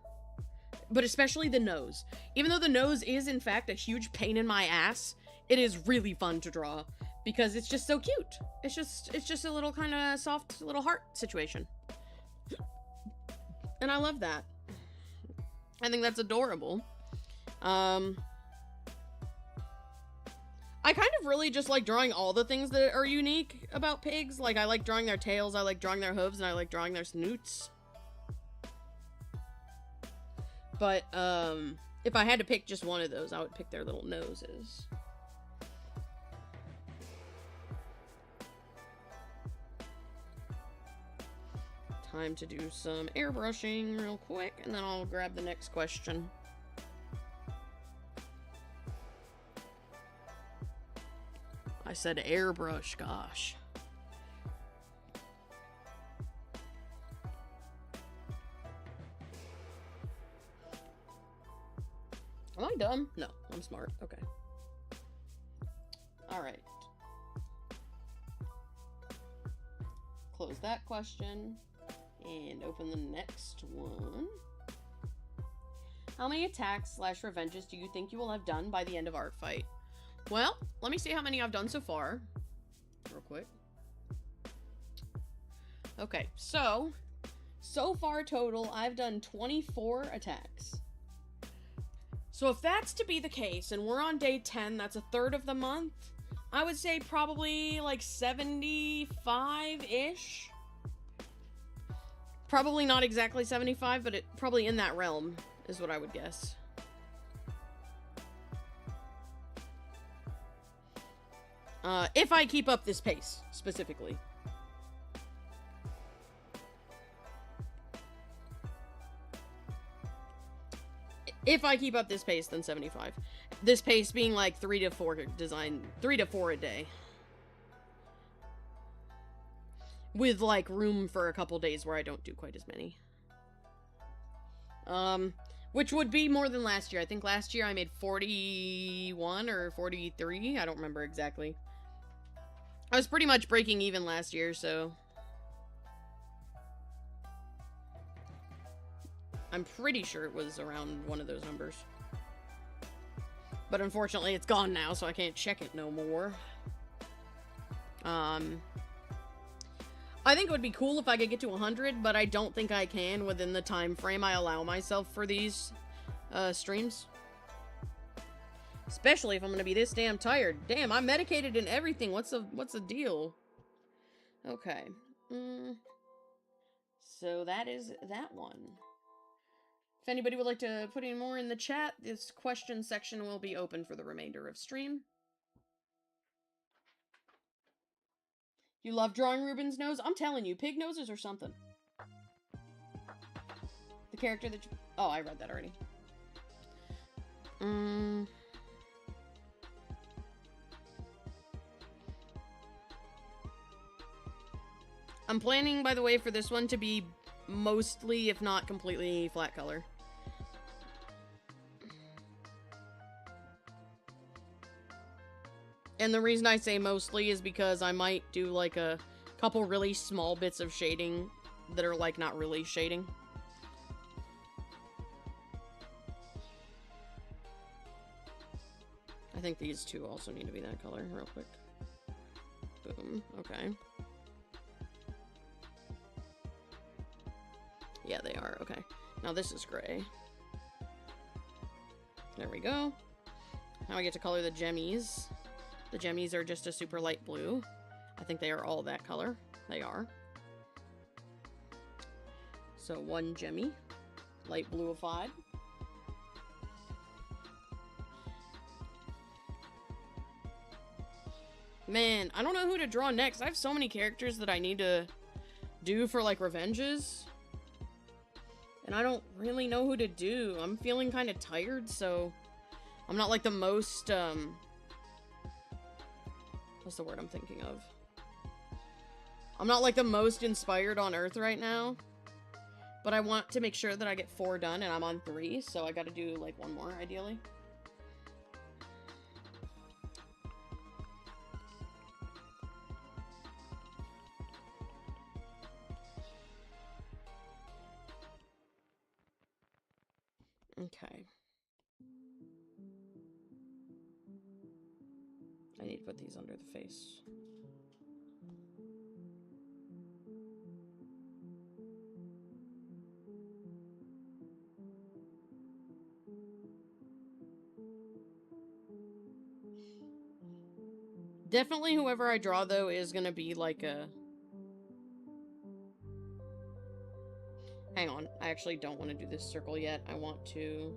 A: But especially the nose. Even though the nose is, in fact, a huge pain in my ass, it is really fun to draw because it's just so cute. It's just a little kind of soft little heart situation. And I love that. I think that's adorable. I kind of really just like drawing all the things that are unique about pigs. Like, I like drawing their tails, I like drawing their hooves, and I like drawing their snoots. But, if I had to pick just one of those, I would pick their little noses. Time to do some airbrushing real quick, and then I'll grab the next question. I said airbrush, gosh. Am I dumb? No, I'm smart. Okay. Alright. Close that question. And open the next one. How many attacks / revenges do you think you will have done by the end of ArtFight? Well, let me see how many I've done so far. Real quick. Okay, so far total, I've done 24 attacks. So if that's to be the case, and we're on day 10, that's a third of the month, I would say probably like 75-ish. Probably not exactly 75, but it probably in that realm is what I would guess. If I keep up this pace, specifically. If I keep up this pace, then 75. This pace being like 3 to 4 a day. With like room for a couple days where I don't do quite as many. Which would be more than last year. I think last year I made 41 or 43. I don't remember exactly. I was pretty much breaking even last year, so... I'm pretty sure it was around one of those numbers. But unfortunately, it's gone now, so I can't check it no more. I think it would be cool if I could get to 100, but I don't think I can within the time frame I allow myself for these streams. Especially if I'm gonna be this damn tired. Damn, I'm medicated and everything. What's the deal? Okay. So that is that one. If anybody would like to put any more in the chat, this question section will be open for the remainder of stream. You love drawing Ruben's nose? I'm telling you, pig noses or something. The character that you... Oh, I read that already. I'm planning, by the way, for this one to be mostly, if not completely, flat color. And the reason I say mostly is because I might do, like, a couple really small bits of shading that are, like, not really shading. I think these two also need to be that color, real quick. Boom. Okay. Yeah, they are. Okay. Now this is gray. There we go. Now I get to color the gemmies. The gemmies are just a super light blue. I think they are all that color. They are. So one gemmy. Light bluified. Man, I don't know who to draw next. I have so many characters that I need to do for, like, revenges. And I don't really know who to do. I'm feeling kind of tired, so I'm not, like, the most, what's the word I'm thinking of? I'm not, like, the most inspired on Earth right now. But I want to make sure that I get 4 done, and I'm on 3, so I gotta do, like, 1 more, ideally. Okay. I need to put these under the face. Definitely whoever I draw, though, is gonna be like a... Hang on. I actually don't want to do this circle yet. I want to...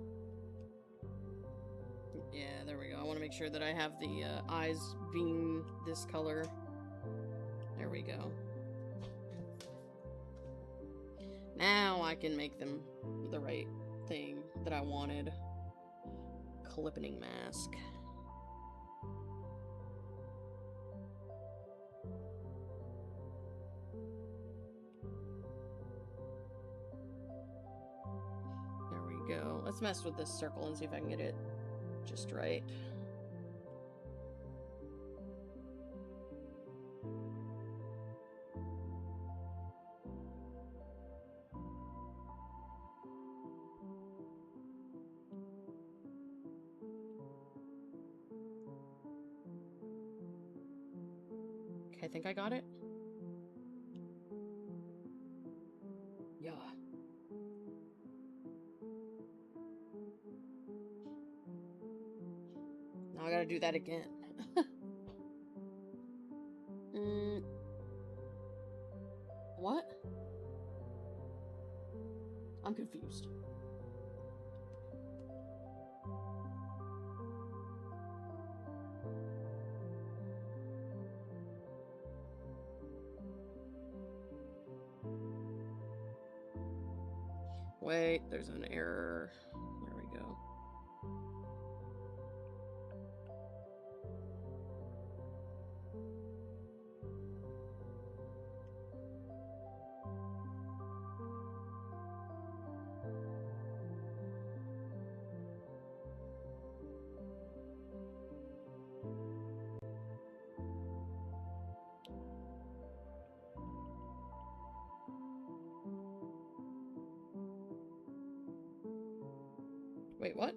A: Yeah, there we go. I want to make sure that I have the eyes being this color. There we go. Now I can make them the right thing that I wanted. Clipping mask. There we go. Let's mess with this circle and see if I can get it just right. Okay, I think I got it. Yeah. Now I gotta do that again. What? I'm confused. Wait, there's an error. There we go. Wait, what?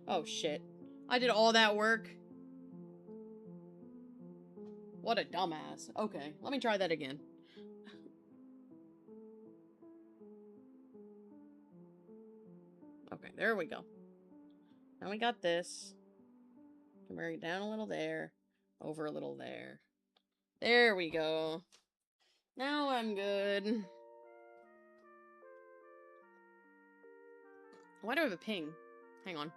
A: Oh, shit. I did all that work. What a dumbass. Okay, let me try that again. Okay, there we go. Now we got this. Can bring it down a little there. Over a little there. There we go. Now I'm good. Why do I have a ping? Hang on.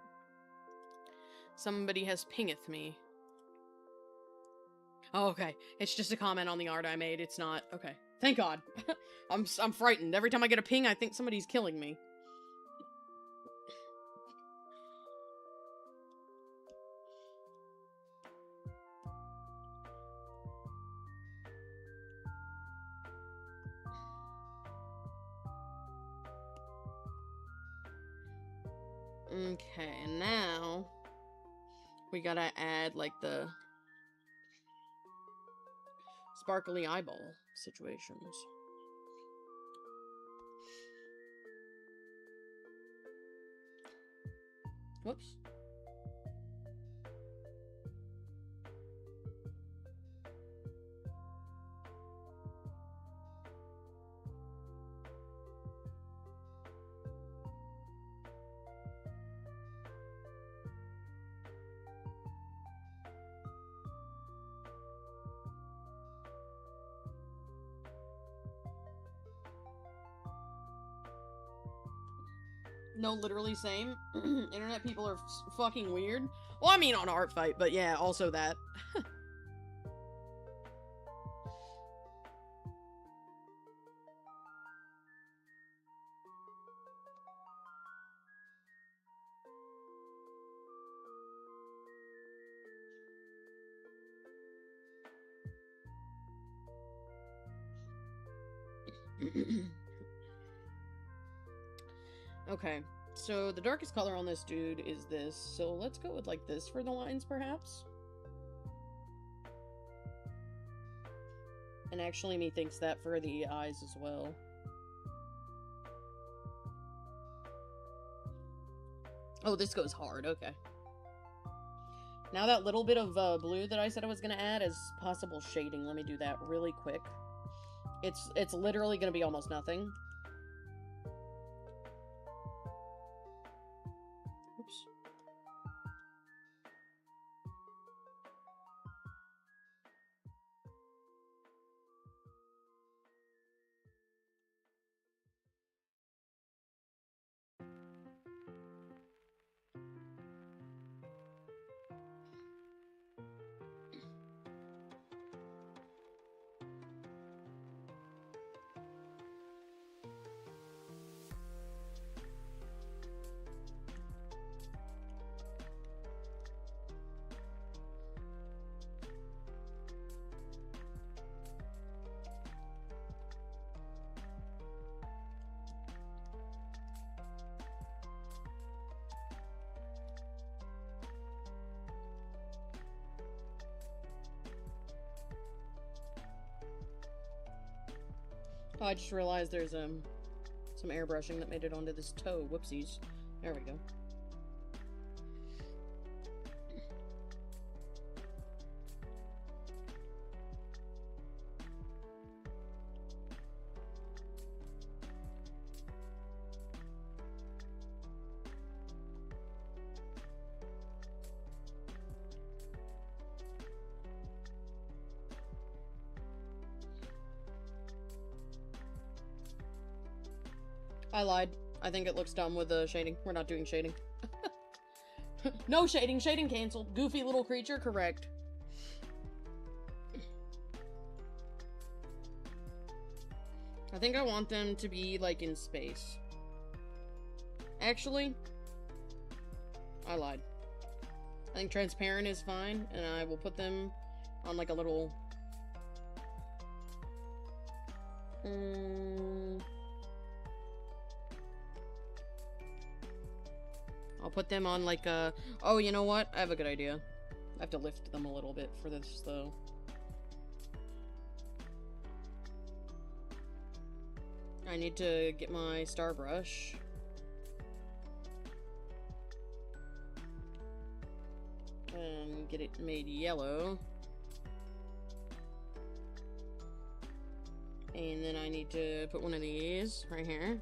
A: Somebody has pingeth me. Oh, okay. It's just a comment on the art I made. It's not... Okay. Thank God. I'm frightened. Every time I get a ping, I think somebody's killing me. Okay, and now we gotta add like the sparkly eyeball situations. Whoops. No, literally same. Internet people are fucking weird. Well, I mean on ArtFight, but yeah, also that. Okay, so the darkest color on this dude is this, so let's go with like this for the lines, perhaps? And actually, methinks that for the eyes as well. Oh, this goes hard, okay. Now that little bit of blue that I said I was gonna add is possible shading. Let me do that really quick. It's literally gonna be almost nothing. Oops. Oh, I just realized there's some airbrushing that made it onto this toe. Whoopsies. There we go. I lied. I think it looks dumb with the shading. We're not doing shading. No shading. Shading canceled. Goofy little creature, correct. I think I want them to be, like, in space. Actually, I lied. I think transparent is fine, and I will put them on, like, a little... I'll put them on, like, a... Oh, you know what? I have a good idea. I have to lift them a little bit for this, though. I need to get my star brush. And get it made yellow. And then I need to put one of these right here.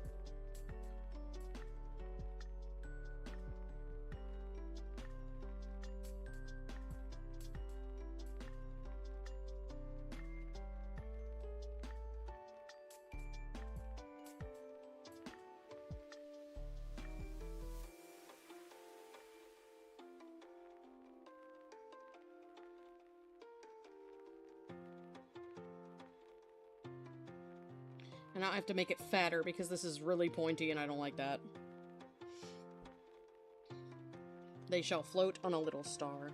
A: And now I have to make it fatter because this is really pointy and I don't like that. They shall float on a little star.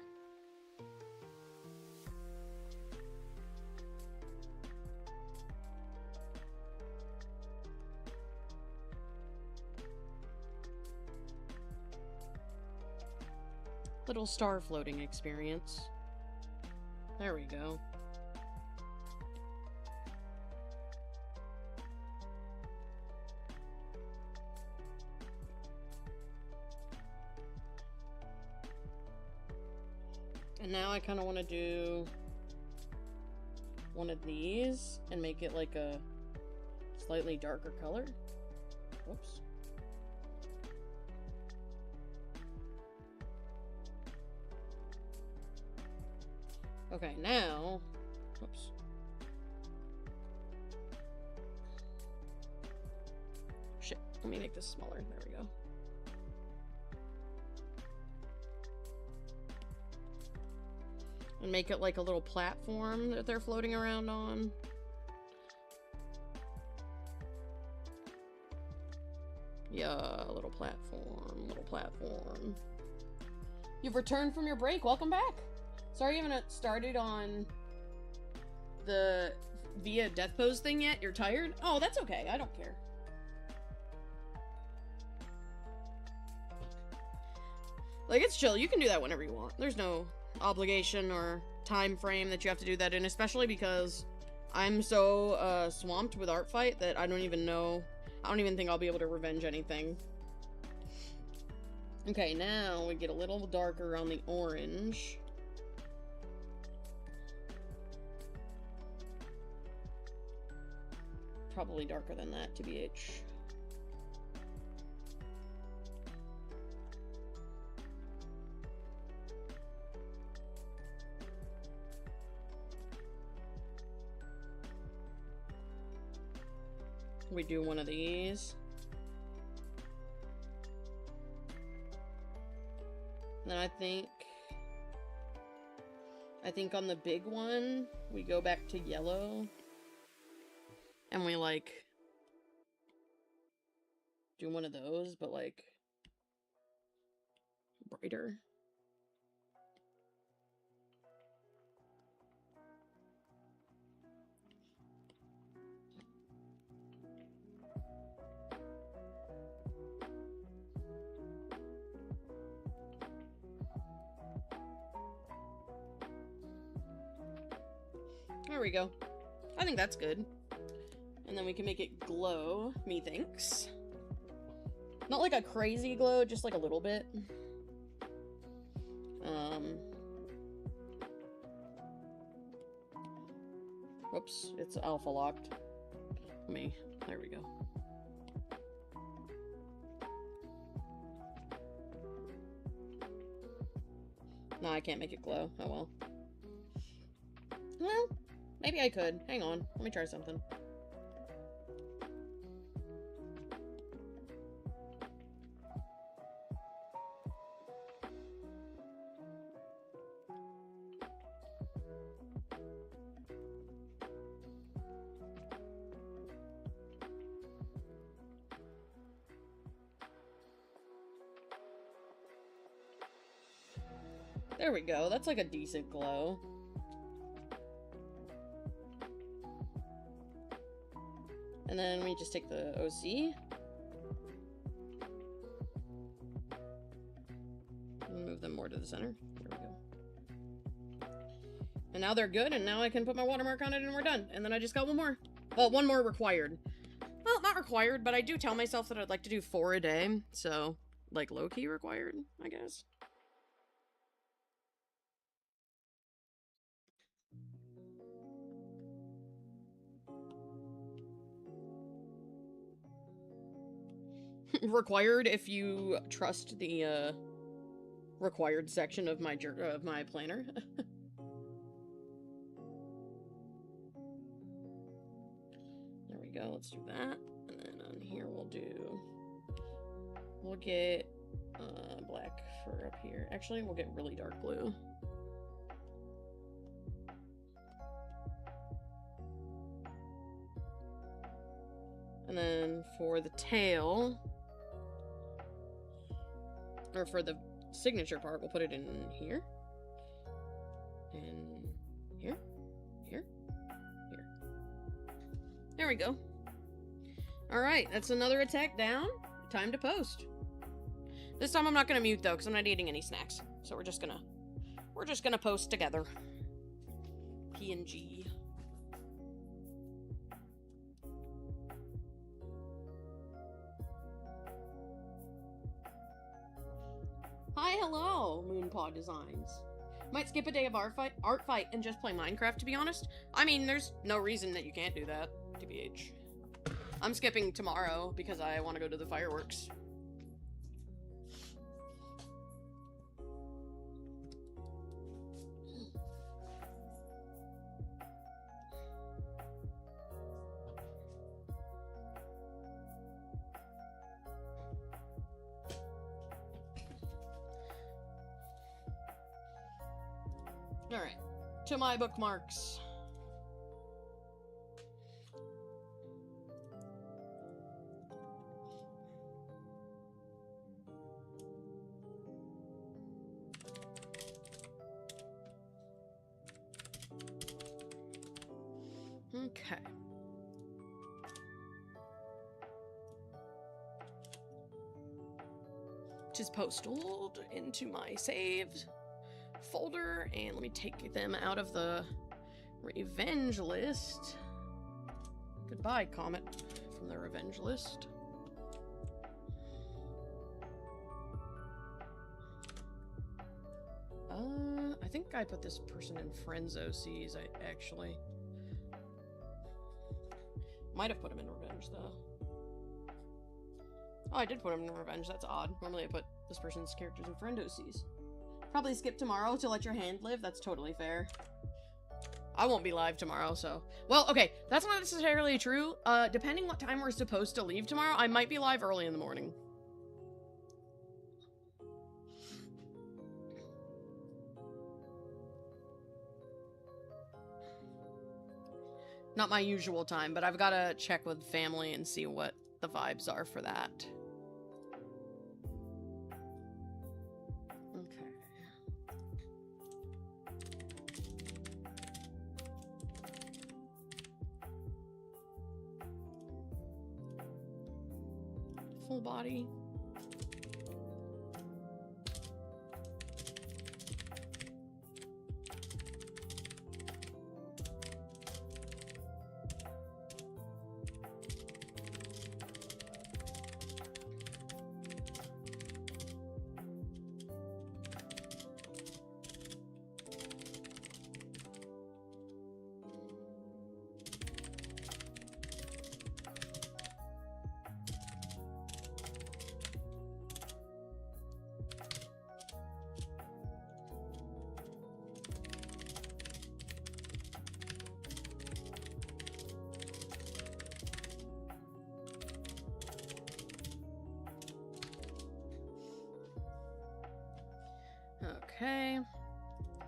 A: little star floating experience. There we go. And now I kind of want to do one of these and make it like a slightly darker color. Whoops. Okay, now, whoops. Shit, let me make this smaller. There we go. And make it like a little platform that they're floating around on. Yeah, a little platform, little platform. You've returned from your break. Welcome back. Sorry you haven't started on the via death pose thing yet. You're tired? Oh, that's okay. I don't care. Like, it's chill. You can do that whenever you want. There's no obligation or time frame that you have to do that in, especially because I'm so swamped with ArtFight that I don't even think I'll be able to revenge anything. Okay, now we get a little darker on the orange. Probably darker than that, TBH. We do one of these. And then I think on the big one, we go back to yellow. And we, like, do one of those, but, like, brighter. There we go. I think that's good. And then we can make it glow, methinks. Not like a crazy glow, just like a little bit. Whoops, it's alpha locked. There we go. No, I can't make it glow. Oh well. Well, maybe I could. Hang on, let me try something. There we go. That's like a decent glow. And then we just take the OC. And move them more to the center. There we go. And now they're good, and now I can put my watermark on it and we're done. And then I just got one more. Well, one more required. Well, not required, but I do tell myself that I'd like to do 4 a day. So, like, low-key required, I guess. Required if you trust the required section of my planner. There we go. Let's do that, and then on here we'll get black for up here. Actually, we'll get really dark blue. And then for the tail, or for the signature part, we'll put it in here. And here. Here. Here. There we go. Alright, that's another attack down. Time to post. This time I'm not going to mute, though, because I'm not eating any snacks. So we're just gonna post together. PNG. Hi, hello, Moonpaw Designs. Might skip a day of ArtFight and just play Minecraft, to be honest. I mean, there's no reason that you can't do that, TBH. I'm skipping tomorrow because I want to go to the fireworks. Alright, to my bookmarks. Okay. Just posted into my saved folder, and let me take them out of the revenge list. Goodbye, Comet, from the revenge list. I think I put this person in Friends OCs, actually. Might have put him in Revenge, though. Oh, I did put him in Revenge, that's odd. Normally I put this person's characters in Friend OCs. Probably skip tomorrow to let your hand live, that's totally fair. I won't be live tomorrow, so... Well, okay, that's not necessarily true. Depending what time we're supposed to leave tomorrow, I might be live early in the morning. Not my usual time, but I've got to check with family and see what the vibes are for that. Okay. Full body. Okay,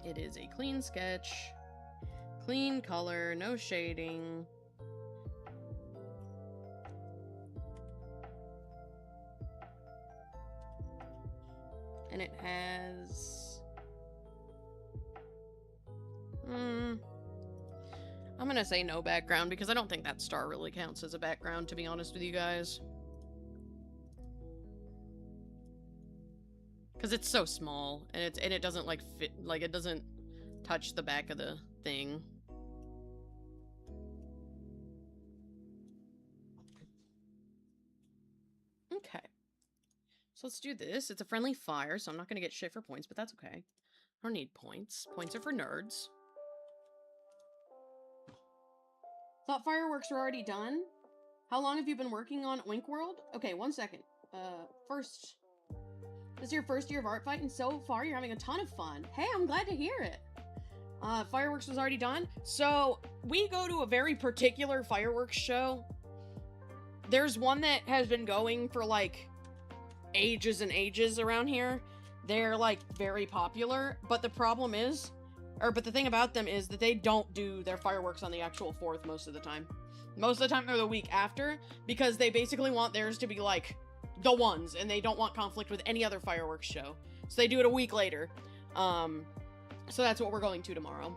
A: it is a clean sketch, clean color, no shading. And it has... I'm gonna say no background because I don't think that star really counts as a background, to be honest with you guys. Because it's so small, and it doesn't, like, fit, like, it doesn't touch the back of the thing. Okay. So let's do this. It's a friendly fire, so I'm not gonna get shit for points, but that's okay. I don't need points. Points are for nerds. Thought fireworks were already done? How long have you been working on Wink World? Okay, one second. First... This is your first year of ArtFight, and so far you're having a ton of fun. Hey, I'm glad to hear it. Fireworks was already done. So, we go to a very particular fireworks show. There's one that has been going for, like, ages and ages around here. They're, like, very popular, but the problem is, but the thing about them is that they don't do their fireworks on the actual 4th most of the time. Most of the time they're the week after, because they basically want theirs to be, like, the ones, and they don't want conflict with any other fireworks show. So they do it a week later. So that's what we're going to tomorrow.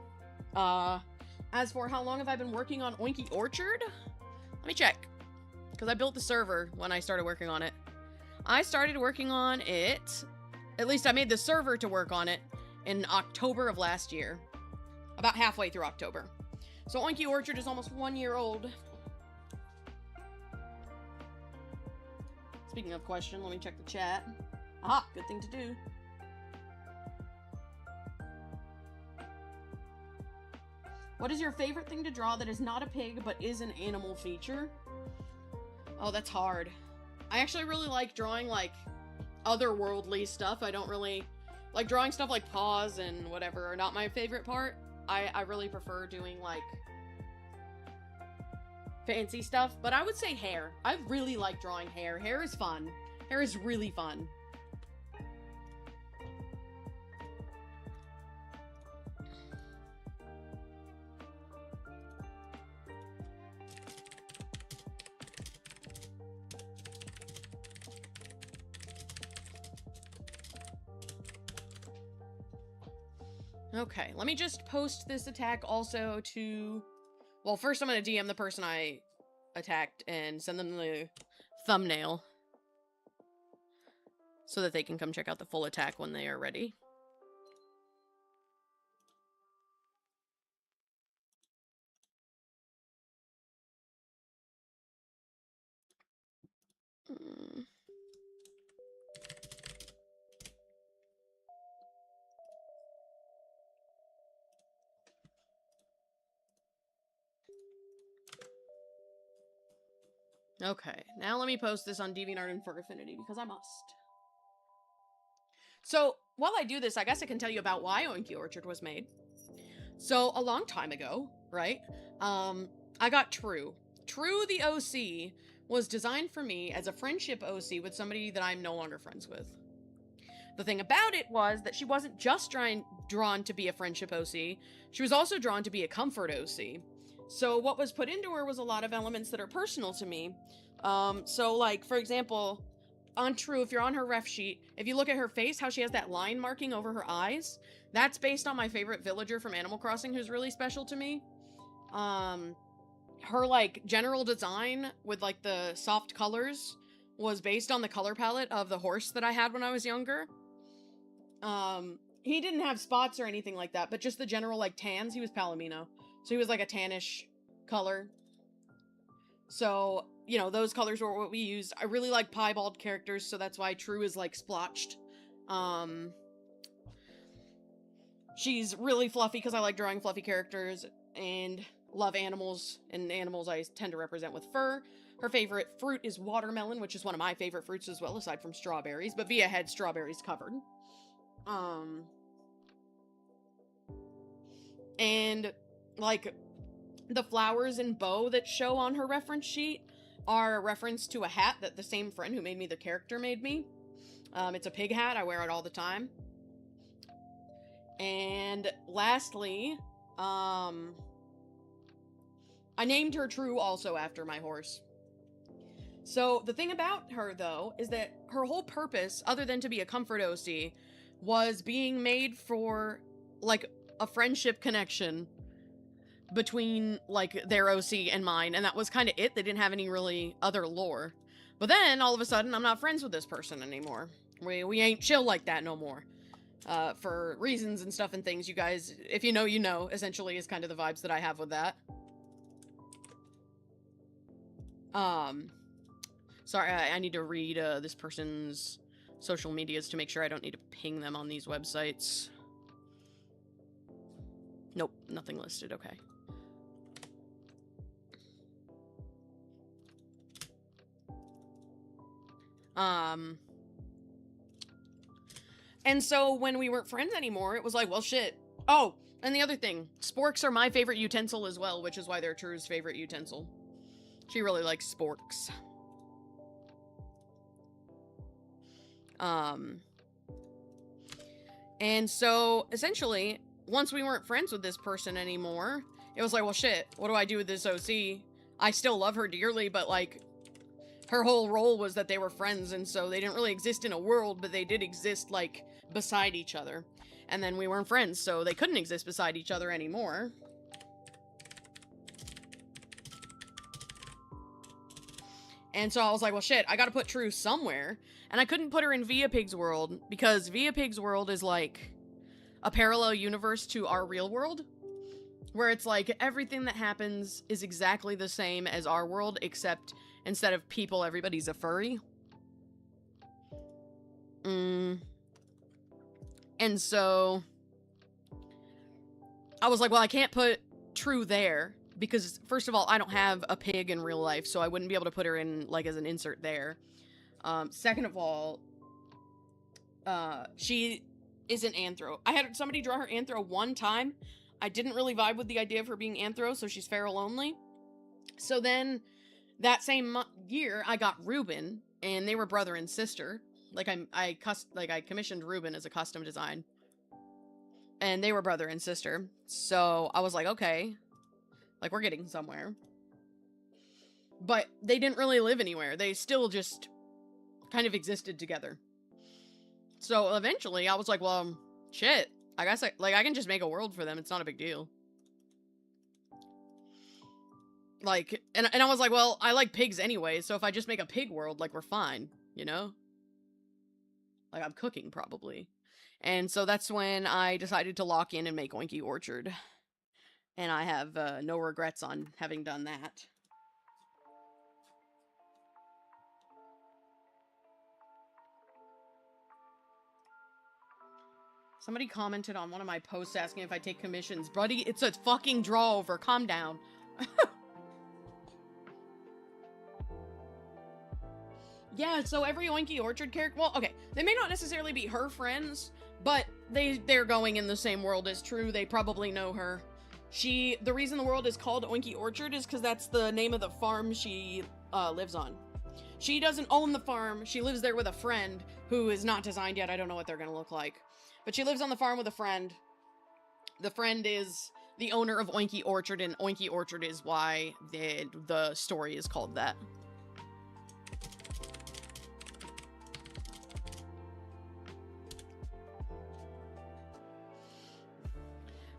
A: As for how long have I been working on Oinky Orchard? Let me check. Because I built the server when I started working on it. I started working on it At least I made the server to work on it in October of last year. About halfway through October. So Oinky Orchard is almost 1 year old. Speaking of question, let me check the chat. Aha, good thing to do. What is your favorite thing to draw that is not a pig but is an animal feature? Oh, that's hard. I actually really like drawing, like, otherworldly stuff. I don't really... Like, drawing stuff like paws and whatever are not my favorite part. I really prefer doing, like, fancy stuff. But I would say hair. I really like drawing hair. Hair is fun. Hair is really fun. Okay, let me just post this attack also to... Well, first I'm going to DM the person I attacked and send them the thumbnail so that they can come check out the full attack when they are ready. Okay, now let me post this on DeviantArt and for Affinity, because I must. So, while I do this, I guess I can tell you about why Oinky Orchard was made. So, a long time ago, right, I got True. True the OC was designed for me as a friendship OC with somebody that I'm no longer friends with. The thing about it was that she wasn't just drawn to be a friendship OC, she was also drawn to be a comfort OC. So what was put into her was a lot of elements that are personal to me. So like, for example, on True, if you're on her ref sheet, if you look at her face, how she has that line marking over her eyes, that's based on my favorite villager from Animal Crossing who's really special to me. Her, like, general design with, like, the soft colors was based on the color palette of the horse that I had when I was younger. He didn't have spots or anything like that, but just the general, like, tans. He was Palomino. So he was like a tannish color. So, you know, those colors were what we used. I really like piebald characters, so that's why True is like splotched. She's really fluffy because I like drawing fluffy characters and love animals, and animals I tend to represent with fur. Her favorite fruit is watermelon, which is one of my favorite fruits as well, aside from strawberries, but Via had strawberries covered. And like, the flowers and bow that show on her reference sheet are a reference to a hat that the same friend who made me the character made me. It's a pig hat. I wear it all the time. And lastly, I named her True also after my horse. So the thing about her, though, is that her whole purpose, other than to be a comfort OC, was being made for, like, a friendship connection between, like, their OC and mine, and that was kind of it. They didn't have any really other lore. But then, all of a sudden, I'm not friends with this person anymore. We ain't chill like that no more. For reasons and stuff and things, you guys, if you know, you know, essentially is kind of the vibes that I have with that. Sorry, I need to read, this person's social medias to make sure I don't need to ping them on these websites. Nope, nothing listed, okay. And so when we weren't friends anymore, it was like, well, shit. Oh, and the other thing, sporks are my favorite utensil as well, which is why they're True's favorite utensil. She really likes sporks. And so, essentially, once we weren't friends with this person anymore, it was like, well, shit, what do I do with this OC? I still love her dearly, but, like, her whole role was that they were friends, and so they didn't really exist in a world, but they did exist, like, beside each other. And then we weren't friends, so they couldn't exist beside each other anymore. And so I was like, well, shit, I gotta put True somewhere. And I couldn't put her in Via Pig's world because Via Pig's world is like a parallel universe to our real world, where it's like everything that happens is exactly the same as our world, except instead of people, everybody's a furry. And so I was like, well, I can't put True there because, first of all, I don't have a pig in real life, so I wouldn't be able to put her in, like, as an insert there. Second of all, she isn't anthro. I had somebody draw her anthro one time. I didn't really vibe with the idea of her being anthro, so she's feral only. So then, that same year, I got Ruben, and they were brother and sister. Like, I commissioned Ruben as a custom design. And they were brother and sister. So I was like, okay. Like, we're getting somewhere. But they didn't really live anywhere. They still just kind of existed together. So eventually I was like, well, shit. I guess I can just make a world for them. It's not a big deal. Like, and I was like, well, I like pigs anyway, so if I just make a pig world, like, we're fine, you know? Like, I'm cooking, probably. And so that's when I decided to lock in and make Oinky Orchard. And I have no regrets on having done that. Somebody commented on one of my posts asking if I take commissions. Buddy, it's a fucking draw over. Calm down. Yeah, so every Oinky Orchard character... Well, okay, they may not necessarily be her friends, but they're going in the same world as True. They probably know her. The reason the world is called Oinky Orchard is because that's the name of the farm she lives on. She doesn't own the farm. She lives there with a friend who is not designed yet. I don't know what they're going to look like. But she lives on the farm with a friend. The friend is the owner of Oinky Orchard, and Oinky Orchard is why the story is called that.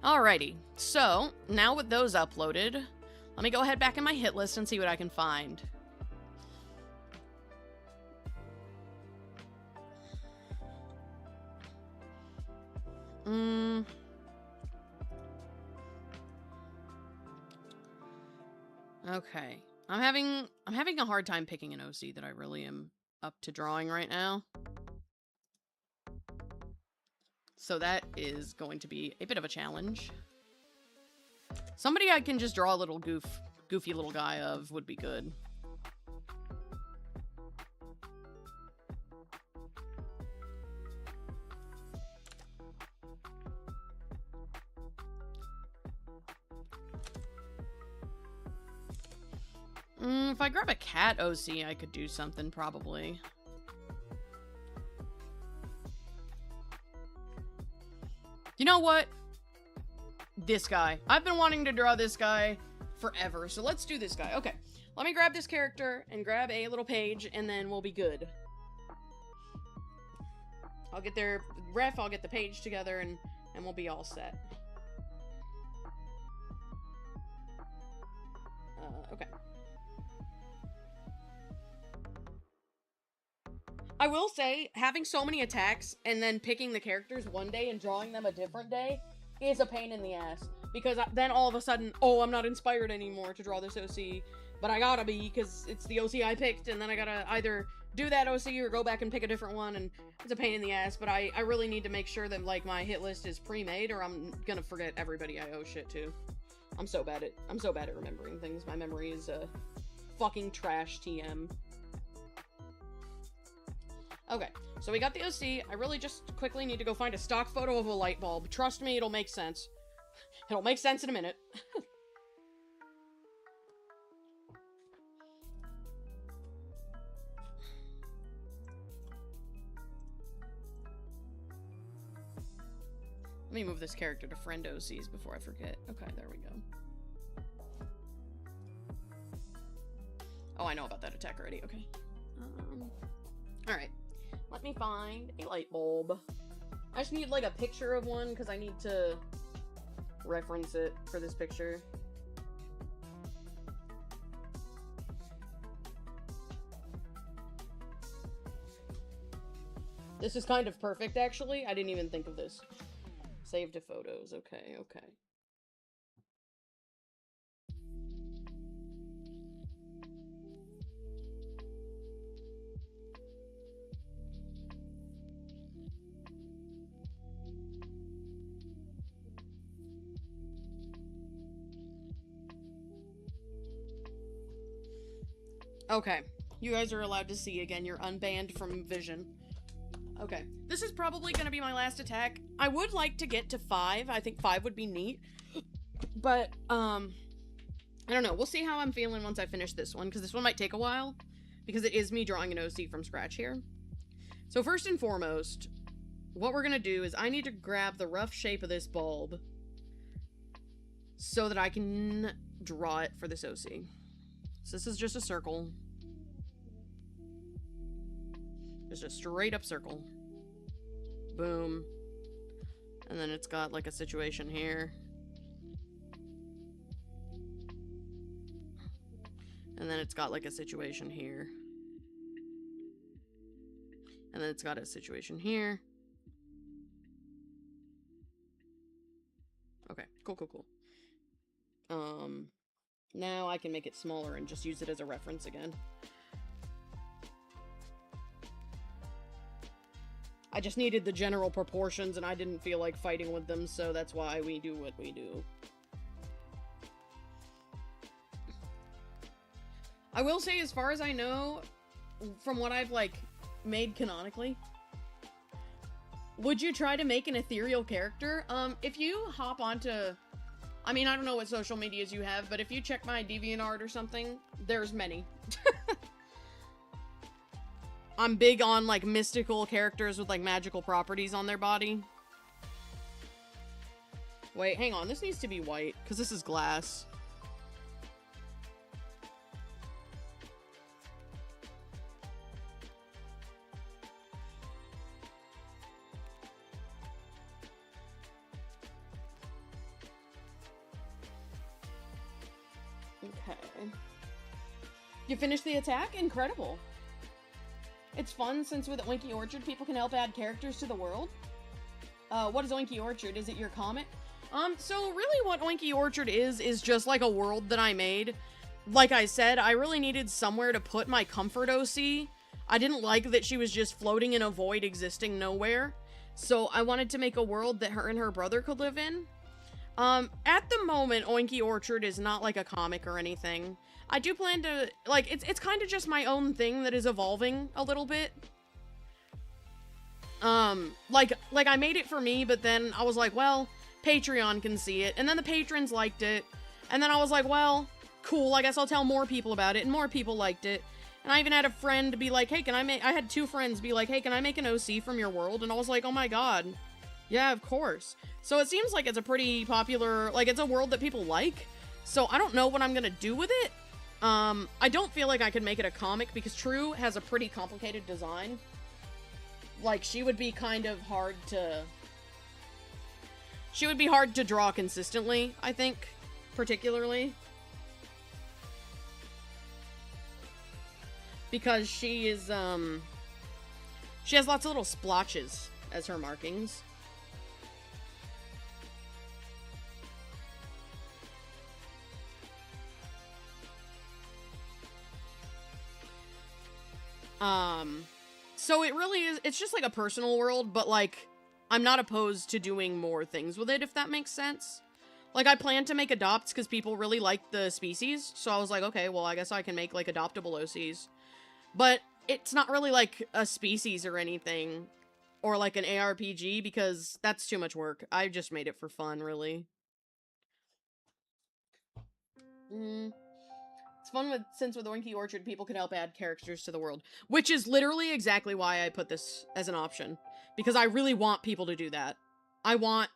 A: Alrighty, so now with those uploaded, let me go ahead back in my hit list and see what I can find. Okay. I'm having a hard time picking an OC that I really am up to drawing right now. So that is going to be a bit of a challenge. Somebody I can just draw a little goofy little guy of would be good. If I grab a cat OC, I could do something, probably. You know what? This guy. I've been wanting to draw this guy forever, so let's do this guy. Okay, let me grab this character and grab a little page, and then we'll be good. I'll get their ref, I'll get the page together, and we'll be all set. Okay. I will say, having so many attacks and then picking the characters one day and drawing them a different day is a pain in the ass. Because then all of a sudden, oh, I'm not inspired anymore to draw this OC. But I gotta be, because it's the OC I picked, and then I gotta either do that OC or go back and pick a different one, and it's a pain in the ass. But I really need to make sure that, like, my hit list is pre-made, or I'm gonna forget everybody I owe shit to. I'm so bad at remembering things. My memory is fucking trash TM. Okay, so we got the OC. I really just quickly need to go find a stock photo of a light bulb. Trust me, it'll make sense. It'll make sense in a minute. Let me move this character to friend OCs before I forget. Okay, there we go. Oh, I know about that attack already. Okay. Alright. Let me find a light bulb. I just need, like, a picture of one, because I need to reference it for this picture. This is kind of perfect, actually. I didn't even think of this. Save to photos. Okay, okay. Okay. You guys are allowed to see again. You're unbanned from vision. Okay. This is probably going to be my last attack. I would like to get to 5. I think 5 would be neat. But, I don't know. We'll see how I'm feeling once I finish this one, because this one might take a while, because it is me drawing an OC from scratch here. So first and foremost, what we're going to do is I need to grab the rough shape of this bulb so that I can draw it for this OC. So this is just a circle. Just a straight up circle. Boom. And then it's got like a situation here. And then it's got like a situation here. And then it's got a situation here. Okay, cool, cool, cool. Now I can make it smaller and just use it as a reference again. I just needed the general proportions and I didn't feel like fighting with them, so that's why we do what we do. I will say, as far as I know, from what I've, like, made canonically, would you try to make an ethereal character? If you hop onto... I mean, I don't know what social medias you have, but if you check my DeviantArt or something, there's many. I'm big on, like, mystical characters with, like, magical properties on their body. Wait, hang on. This needs to be white, because this is glass. Okay. You finished the attack? Incredible. It's fun since with Oinky Orchard, people can help add characters to the world. What is Oinky Orchard? Is it your comic? So really what Oinky Orchard is just like a world that I made. Like I said, I really needed somewhere to put my comfort OC. I didn't like that she was just floating in a void existing nowhere. So I wanted to make a world that her and her brother could live in. At the moment, Oinky Orchard is not like a comic or anything. I do plan to, like, it's kind of just my own thing that is evolving a little bit. Like I made it for me, but then I was like, well, Patreon can see it, and then the patrons liked it, and then I was like, well, cool, I guess I'll tell more people about it, and more people liked it, and I even had a friend be like, hey, I had 2 friends be like, hey, can I make an OC from your world? And I was like, oh my god, yeah, of course. So it seems like it's a pretty popular, like, it's a world that people like, so I don't know what I'm gonna do with it. I don't feel like I could make it a comic, because True has a pretty complicated design. Like, she would be kind of hard to... She would be hard to draw consistently, I think, particularly. Because she is, she has lots of little splotches as her markings. So it really is, it's just like a personal world, but like, I'm not opposed to doing more things with it, if that makes sense. Like, I plan to make adopts because people really like the species, so I was like, okay, well, I guess I can make, like, adoptable OCs. But it's not really, like, a species or anything, or, like, an ARPG, because that's too much work. I just made it for fun, really. It's fun since with Oinky Orchard, people can help add characters to the world. Which is literally exactly why I put this as an option. Because I really want people to do that. I want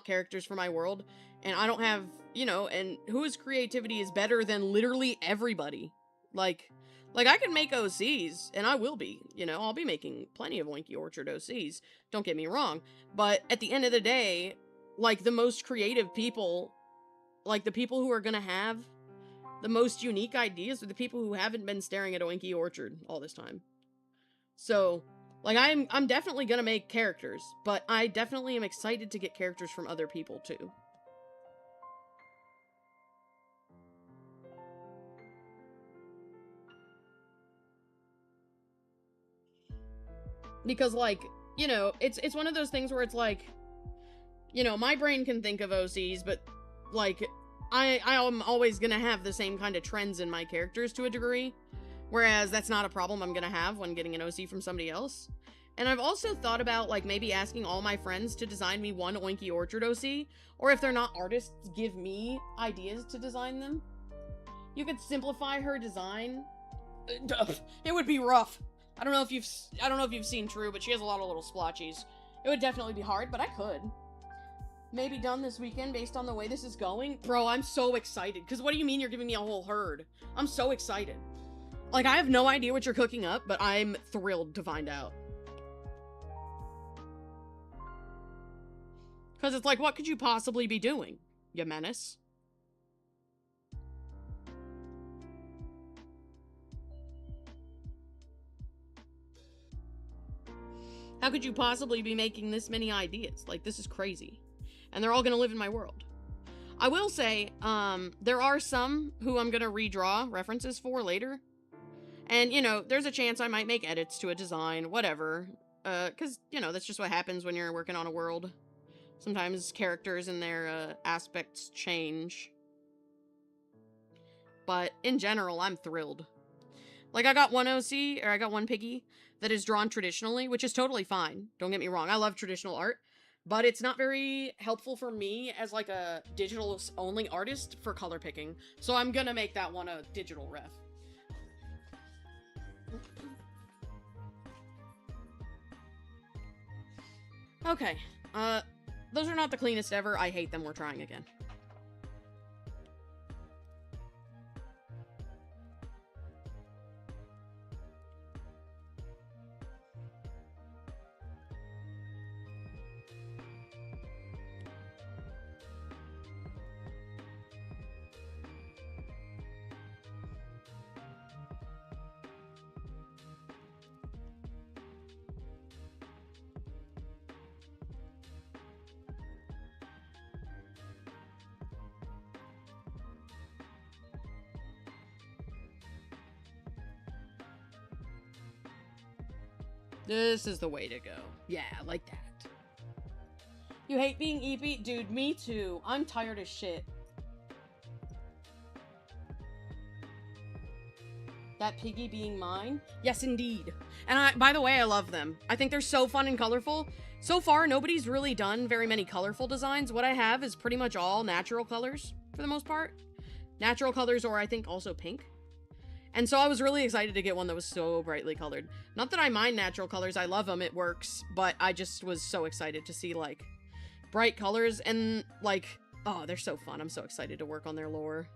A: characters for my world, and I don't have, you know, and whose creativity is better than literally everybody? Like I can make OCs, and I will be, you know, I'll be making plenty of Oinky Orchard OCs, don't get me wrong, but at the end of the day, like, the most creative people, like, the people who are gonna have the most unique ideas are the people who haven't been staring at Oinky Orchard all this time. So, Like, I'm definitely gonna make characters, but I definitely am excited to get characters from other people, too. Because, like, you know, it's one of those things where it's like, you know, my brain can think of OCs, but, like, I'm always gonna have the same kind of trends in my characters to a degree, whereas that's not a problem I'm gonna have when getting an OC from somebody else. And I've also thought about, like, maybe asking all my friends to design me one Oinky Orchard OC, or if they're not artists, give me ideas to design them. You could simplify her design. It would be rough. I don't know if you've seen True, but she has a lot of little splotchies. It would definitely be hard, but I could. Maybe done this weekend based on the way this is going. Bro, I'm so excited. Because what do you mean you're giving me a whole herd? I'm so excited. Like, I have no idea what you're cooking up, but I'm thrilled to find out. Because it's like, what could you possibly be doing, you menace? How could you possibly be making this many ideas? Like, this is crazy. And they're all gonna live in my world. I will say, there are some who I'm gonna redraw references for later. And, you know, there's a chance I might make edits to a design, whatever. Because, you know, that's just what happens when you're working on a world. Sometimes characters and their aspects change. But in general, I'm thrilled. Like, I got one OC, or I got one piggy, that is drawn traditionally, which is totally fine. Don't get me wrong, I love traditional art. But it's not very helpful for me as, like, a digital-only artist for color picking. So I'm gonna make that one a digital ref. Okay, those are not the cleanest ever. I hate them. We're trying again. This is the way to go. Yeah, like that. You hate being EP? Dude, me too. I'm tired as shit. That piggy being mine? Yes, indeed. And by the way, I love them. I think they're so fun and colorful. So far, nobody's really done very many colorful designs. What I have is pretty much all natural colors, for the most part. Natural colors, or I think also pink. And so I was really excited to get one that was so brightly colored. Not that I mind natural colors, I love them, it works, but I just was so excited to see, like, bright colors and, like, oh, they're so fun. I'm so excited to work on their lore.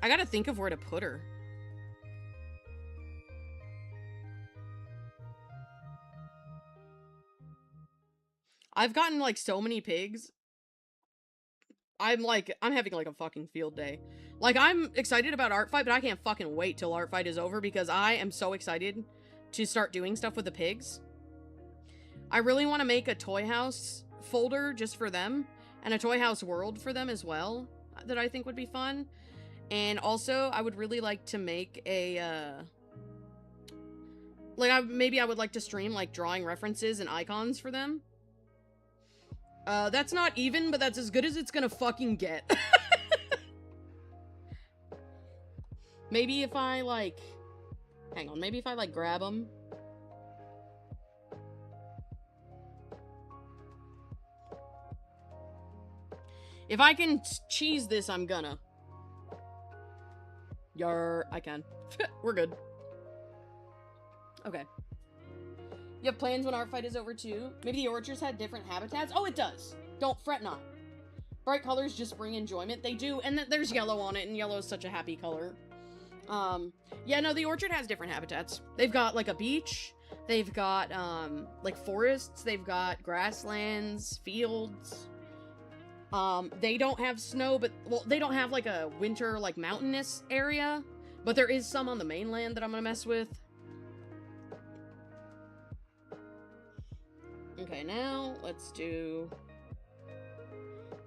A: I gotta think of where to put her. I've gotten, like, so many pigs. I'm having, like, a fucking field day. Like, I'm excited about ArtFight, but I can't fucking wait till ArtFight is over because I am so excited to start doing stuff with the pigs. I really want to make a Toy House folder just for them, and a Toy House world for them as well, that I think would be fun. And also, I would really like to make a, maybe I would like to stream, like, drawing references and icons for them. That's not even, but that's as good as it's gonna fucking get. Maybe if I, like... Hang on, maybe if I, like, grab them. If I can cheese this, I'm gonna. I can. We're good. Okay. You have plans when ArtFight is over too? Maybe the orchards had different habitats? Oh, it does! Don't fret not. Bright colors just bring enjoyment. They do, and there's yellow on it, and yellow is such a happy color. Yeah, no, the orchard has different habitats. They've got, like, a beach, They've got, like, forests. They've got grasslands, fields. They don't have snow, but, well, they don't have, like, a winter, like, mountainous area. But there is some on the mainland that I'm gonna mess with. Okay, now let's do...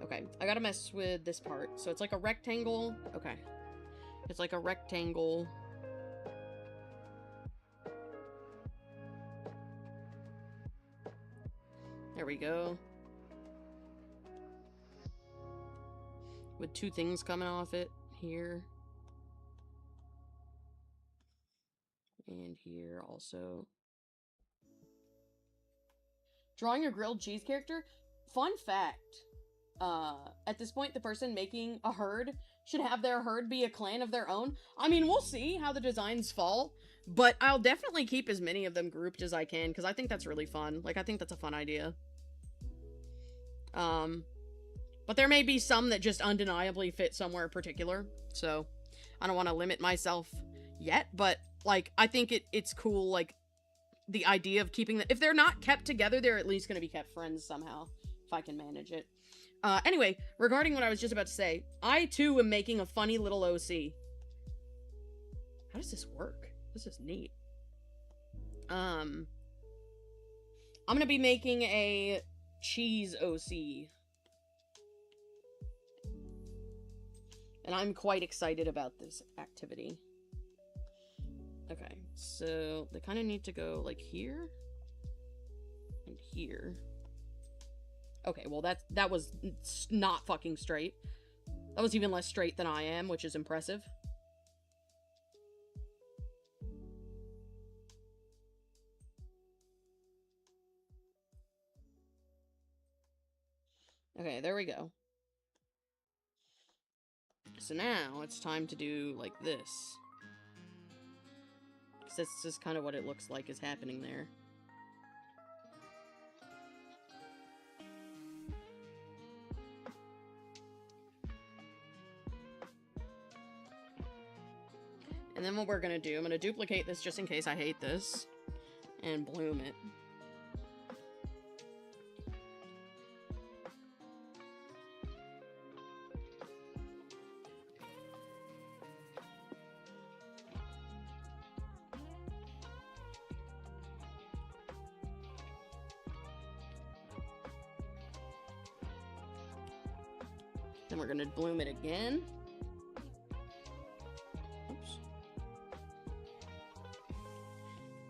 A: Okay, I gotta mess with this part. So it's like a rectangle. Okay. It's like a rectangle. There we go. With two things coming off it. Here. And here also. Drawing a grilled cheese character? Fun fact. At this point, the person making a herd should have their herd be a clan of their own. I mean, we'll see how the designs fall, but I'll definitely keep as many of them grouped as I can, because I think that's really fun. Like, I think that's a fun idea. But there may be some that just undeniably fit somewhere particular, so I don't want to limit myself yet, but, like, I think it's cool, like, the idea of keeping if they're not kept together, they're at least going to be kept friends somehow, if I can manage it. Anyway, regarding what I was just about to say, I too am making a funny little OC. How does this work? This is neat. I'm gonna be making a cheese OC. And I'm quite excited about this activity. Okay, so they kind of need to go like here and here. Okay, well that was not fucking straight. That was even less straight than I am, which is impressive. Okay, there we go. So now it's time to do like this. Because this is kind of what it looks like is happening there. And then what we're gonna do, I'm gonna duplicate this just in case I hate this, and bloom it. Then we're gonna bloom it again. Oops.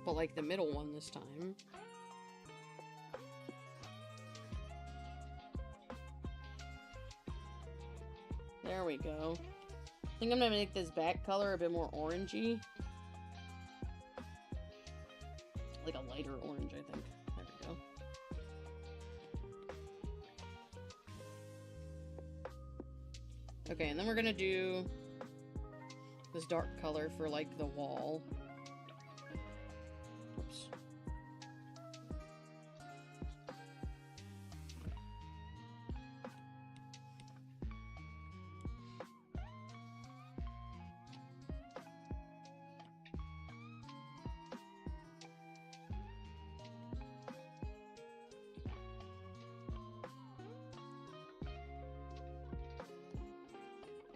A: But like the middle one this time. There we go. I think I'm gonna make this back color a bit more orangey. Like a lighter orange, I think. There we go. Okay, and then we're gonna do this dark color for like the wall. Oops.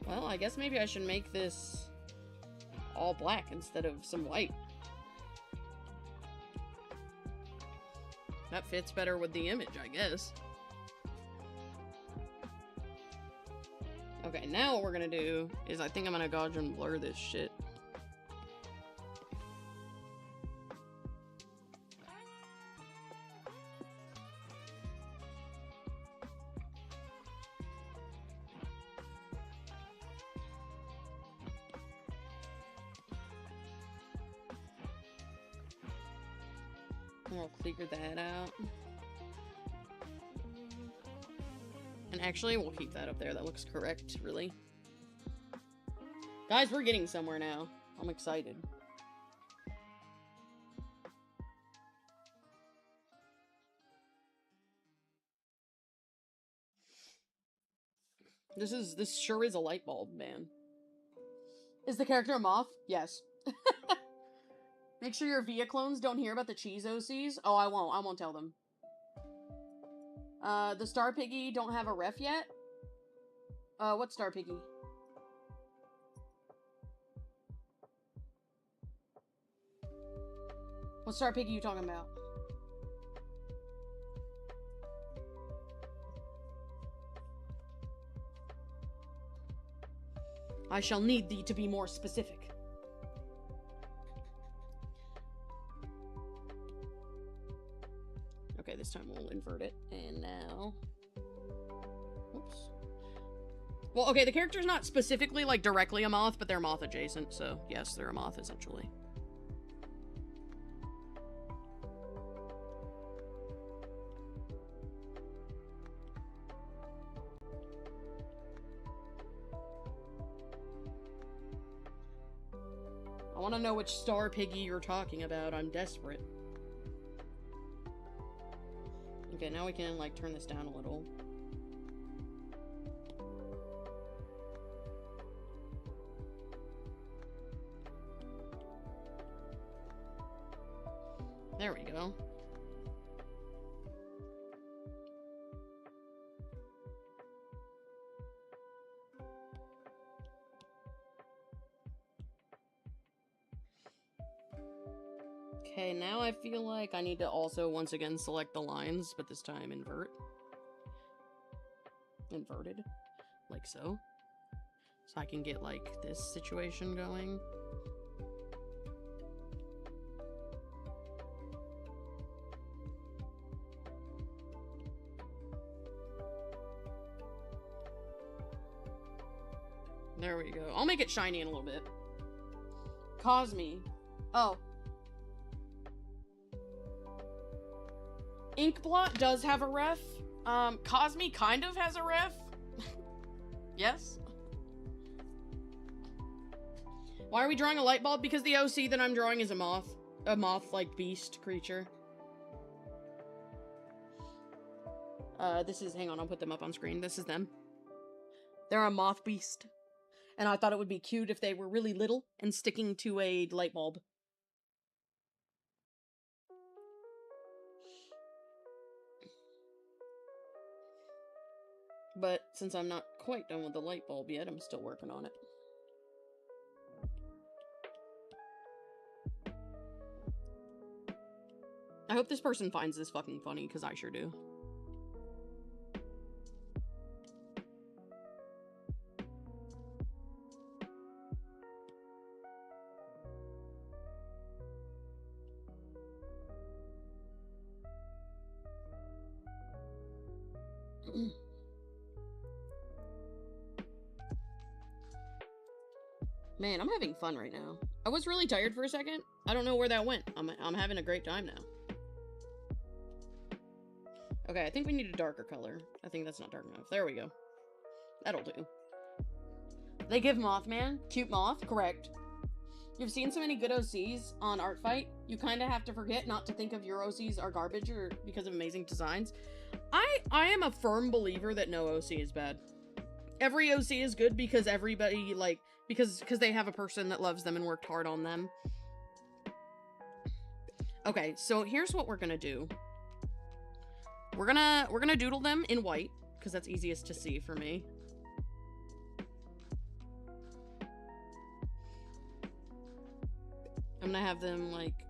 A: Well, I guess maybe I should make this all black instead of some white. That fits better with the image, I guess. Okay, now what we're gonna do is I think I'm gonna gauge and blur this shit. We'll clear that out. And actually, we'll keep that up there. That looks correct, really. Guys, we're getting somewhere now. I'm excited. This sure is a light bulb, man. Is the character a moth? Yes. Make sure your Via clones don't hear about the cheese OCs. Oh, I won't tell them. The Star Piggy don't have a ref yet? What Star Piggy? What Star Piggy you talking about? I shall need thee to be more specific. Okay, this time we'll invert it. And now... Oops. Well, okay, the character's not specifically, like, directly a moth, but they're moth adjacent, so yes, they're a moth, essentially. I want to know which Star Piggy you're talking about. I'm desperate. Okay, now we can, like, turn this down a little. There we go. Okay, now I feel like I need to also once again select the lines, but this time invert. Inverted. Like so. So I can get, like, this situation going. There we go. I'll make it shiny in a little bit. Cosme. Oh. Inkblot does have a ref. Cosme kind of has a ref. Yes. Why are we drawing a light bulb? Because the OC that I'm drawing is a moth. A moth-like beast creature. This is... Hang on, I'll put them up on screen. This is them. They're a moth beast. And I thought it would be cute if they were really little and sticking to a light bulb. But since I'm not quite done with the light bulb yet, I'm still working on it. I hope this person finds this fucking funny, because I sure do. Man, I'm having fun right now. I was really tired for a second. I don't know where that went. I'm having a great time now. Okay, I think we need a darker color. I think that's not dark enough. There we go. That'll do. They give Mothman. Cute moth, correct. You've seen so many good OCs on ArtFight, you kind of have to forget not to think of your OCs are garbage or because of amazing designs. I am a firm believer that no OC is bad. Every OC is good because everybody, like, because they have a person that loves them and worked hard on them. Okay, so here's what we're gonna do. We're gonna doodle them in white, because that's easiest to see for me. I'm gonna have them, like,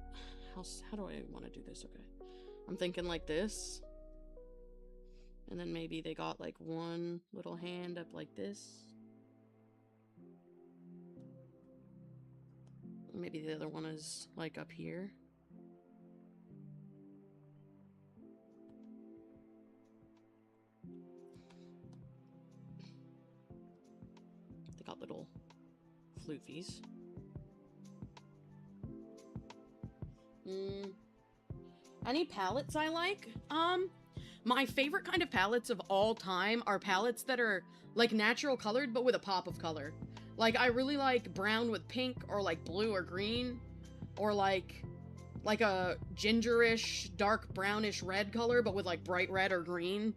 A: how do I want to do this? Okay. I'm thinking like this. And then maybe they got, like, one little hand up like this. Maybe the other one is, like, up here. They got little floofies. Any palettes I like? My favorite kind of palettes of all time are palettes that are, like, natural colored, but with a pop of color. Like, I really like brown with pink, or, like, blue or green, or, like a gingerish, dark brownish red color, but with, like, bright red or green.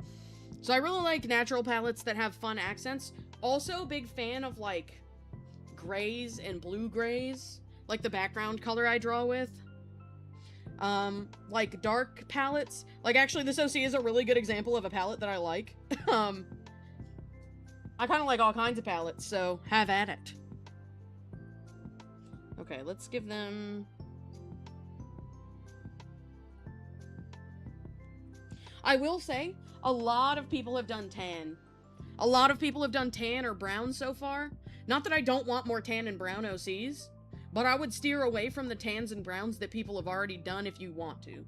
A: So I really like natural palettes that have fun accents. Also, big fan of, like, grays and blue grays, like the background color I draw with. like dark palettes. Like, actually, this OC is a really good example of a palette that I like. I kind of like all kinds of palettes, so have at it. Okay, let's give them... I will say, a lot of people have done tan. A lot of people have done tan or brown so far. Not that I don't want more tan and brown OCs, but I would steer away from the tans and browns that people have already done if you want to.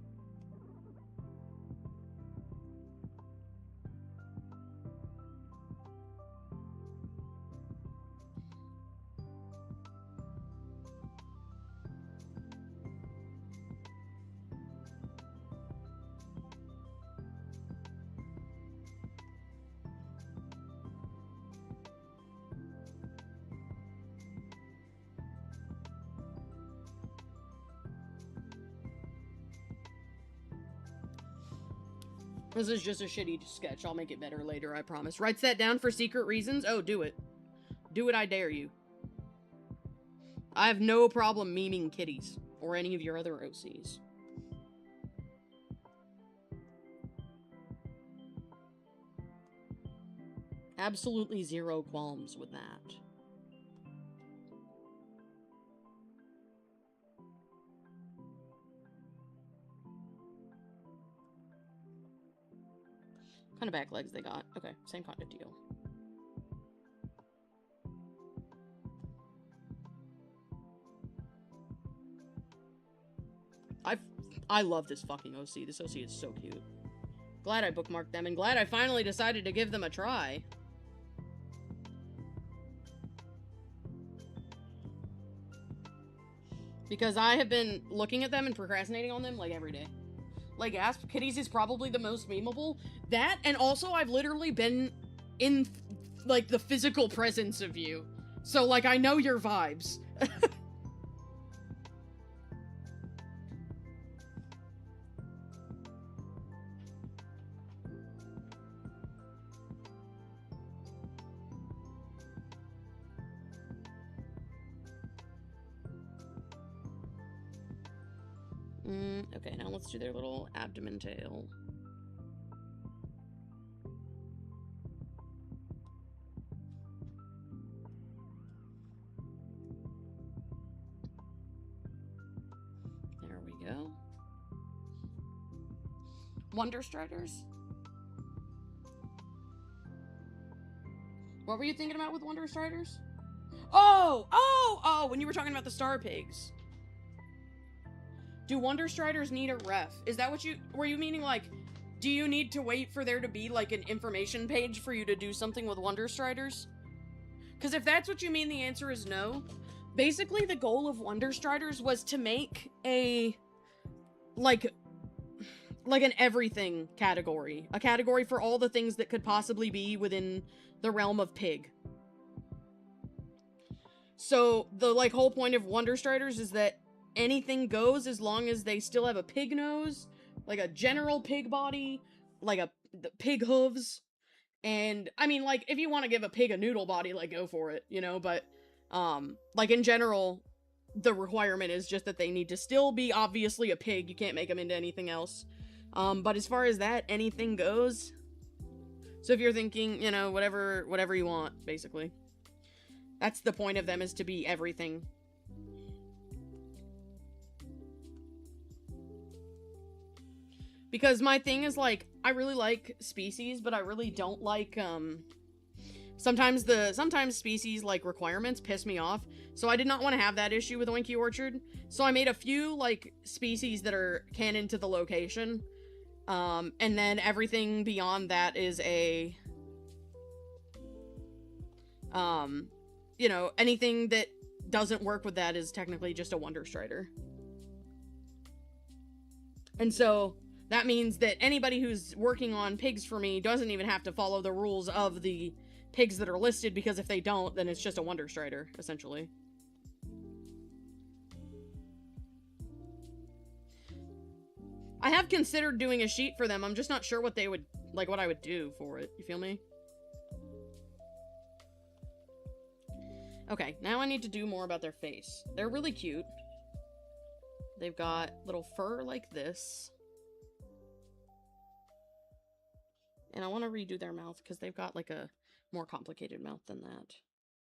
A: This is just a shitty sketch. I'll make it better later, I promise. Writes that down for secret reasons? Oh, do it. Do it, I dare you. I have no problem memeing kitties. Or any of your other OCs. Absolutely zero qualms with that. Kind of back legs they got. Okay, same kind of deal. I love this fucking OC. This OC is so cute. Glad I bookmarked them, and glad I finally decided to give them a try. Because I have been looking at them and procrastinating on them, like, every day. Like, Asp Kitties is probably the most memeable. That, and also I've literally been in, like, the physical presence of you. So, like, I know your vibes. Okay, now let's do their little abdomen tail. There we go. Wonder Striders? What were you thinking about with Wonder Striders? Oh, when you were talking about the Star Pigs. Do Wonder Striders need a ref? Is that what were you meaning, like, do you need to wait for there to be, like, an information page for you to do something with Wonder Striders? Because if that's what you mean, the answer is no. Basically, the goal of Wonder Striders was to make a, like an everything category. A category for all the things that could possibly be within the realm of pig. So, the, like, whole point of Wonder Striders is that anything goes as long as they still have a pig nose, like a general pig body, like the pig hooves, and, I mean, like, if you want to give a pig a noodle body, like, go for it, you know, but, like, in general, the requirement is just that they need to still be obviously a pig. You can't make them into anything else. But as far as that, anything goes. So if you're thinking, you know, whatever you want, basically. That's the point of them, is to be everything. Because my thing is, like, I really like species, but I really don't like, sometimes species, like, requirements piss me off. So I did not want to have that issue with Winky Orchard. So I made a few, like, species that are canon to the location. And then everything beyond that is a, you know, anything that doesn't work with that is technically just a Wonder Strider. And so that means that anybody who's working on pigs for me doesn't even have to follow the rules of the pigs that are listed, because if they don't, then it's just a Wonder Strider, essentially. I have considered doing a sheet for them. I'm just not sure what they would, like, what I would do for it. You feel me? Okay, now I need to do more about their face. They're really cute. They've got little fur like this. And I want to redo their mouth because they've got like a more complicated mouth than that.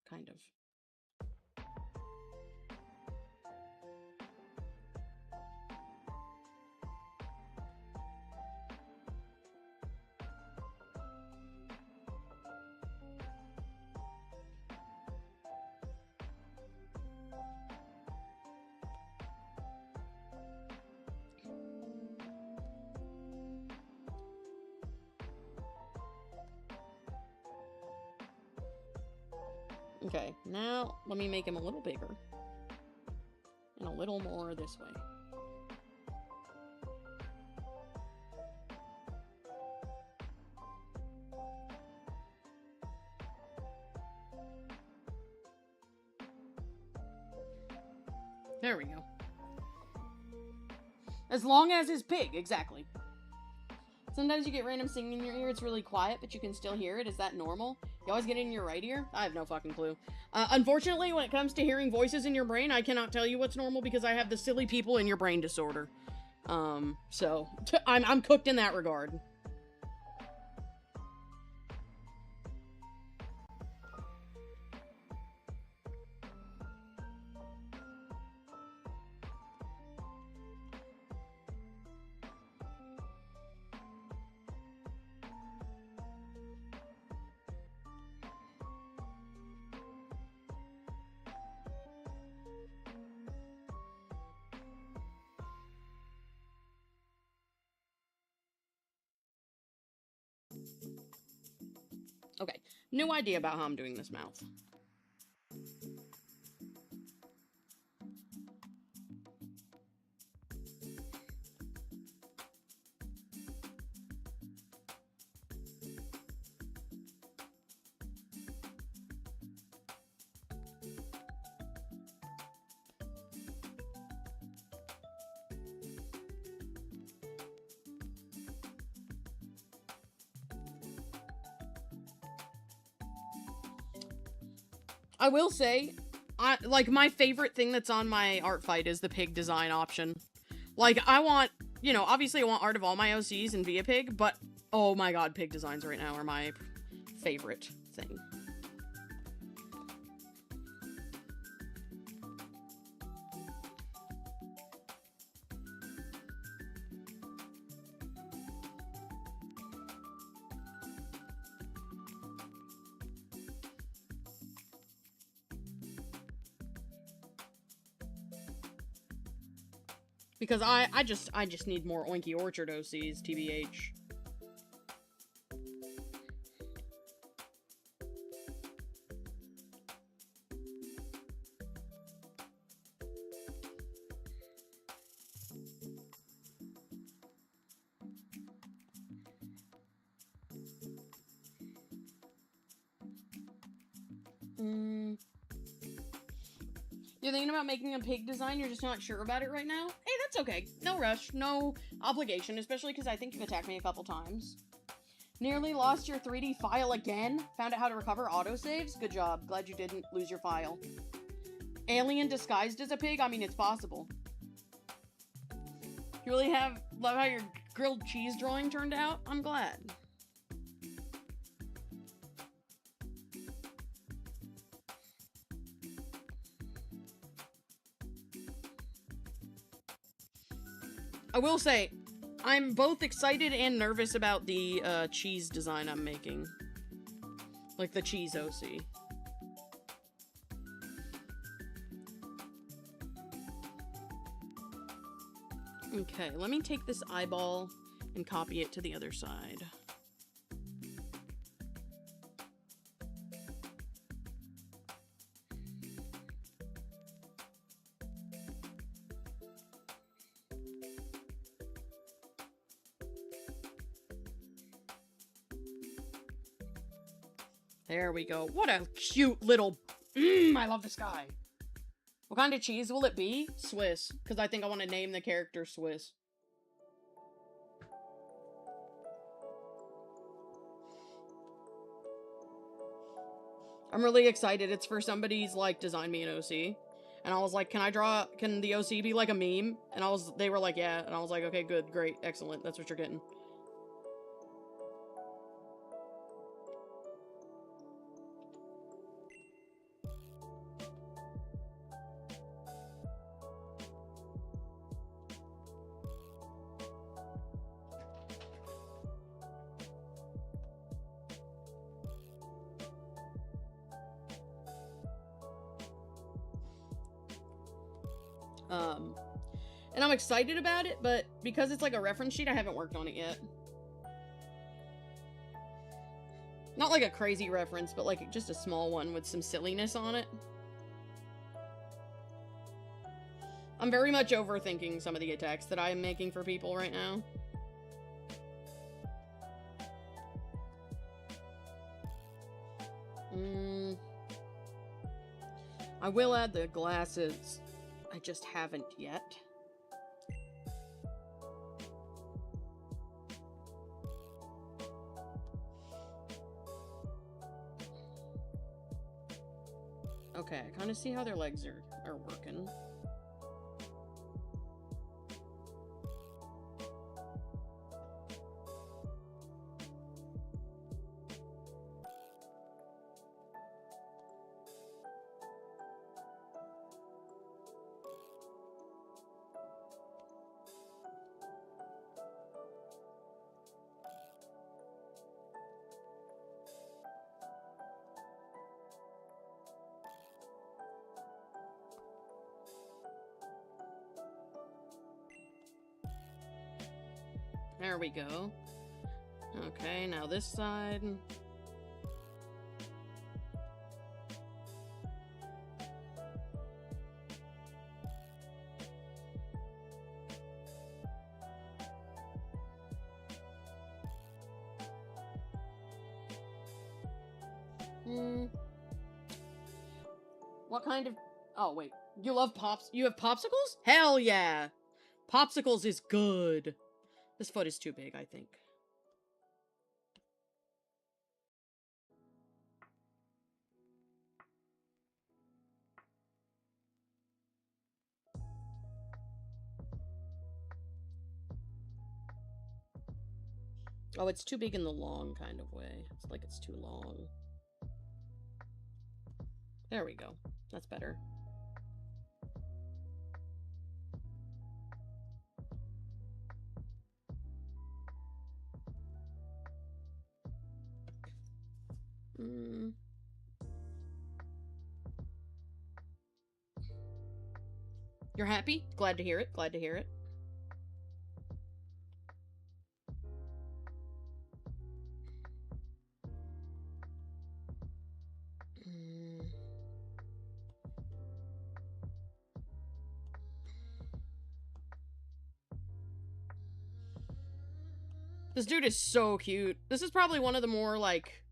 A: Kind of. Okay, now let me make him a little bigger. And a little more this way. There we go. As long as his pig, exactly. Sometimes you get random singing in your ear. It's really quiet, but you can still hear it. Is that normal? You always get it in your right ear? I have no fucking clue. Unfortunately, when it comes to hearing voices in your brain, I cannot tell you what's normal because I have the silly people in your brain disorder. So I'm cooked in that regard. Okay, new idea about how I'm doing this mouth. I will say, like, my favorite thing that's on my ArtFight is the pig design option. Like, I want, you know, obviously I want art of all my OCs and be a pig, but, oh my god, pig designs right now are my favorite thing. Because I just need more Oinky Orchard OCs, TBH. You're thinking about making a pig design, you're just not sure about it right now? Hey, that's okay. No rush, no obligation, especially because I think you've attacked me a couple times. Nearly lost your 3D file again? Found out how to recover autosaves? Good job. Glad you didn't lose your file. Alien disguised as a pig? I mean, it's possible. You really love how your grilled cheese drawing turned out? I'm glad. I will say, I'm both excited and nervous about the cheese design I'm making. Like the cheese OC. Okay, let me take this eyeball and copy it to the other side. There we go. What a cute little... I love this guy. What kind of cheese will it be? Swiss. Because I think I want to name the character Swiss. I'm really excited. It's for somebody's, like, design me an OC. And I was like, can the OC be like a meme? And they were like, yeah. And I was like, okay, good, great, excellent. That's what you're getting. And I'm excited about it, but because it's like a reference sheet, I haven't worked on it yet. Not like a crazy reference, but like just a small one with some silliness on it. I'm very much overthinking some of the attacks that I am making for people right now. I will add the glasses. I just haven't yet. Okay, I kind of see how their legs are working. There we go. Okay, now this side. What kind of... Oh, wait. You love pops? You have popsicles? Hell yeah! Popsicles is good. This foot is too big, I think. Oh, it's too big in the long kind of way. It's like it's too long. There we go. That's better. You're happy? Glad to hear it. Glad to hear it. This dude is so cute. This is probably one of the more, like,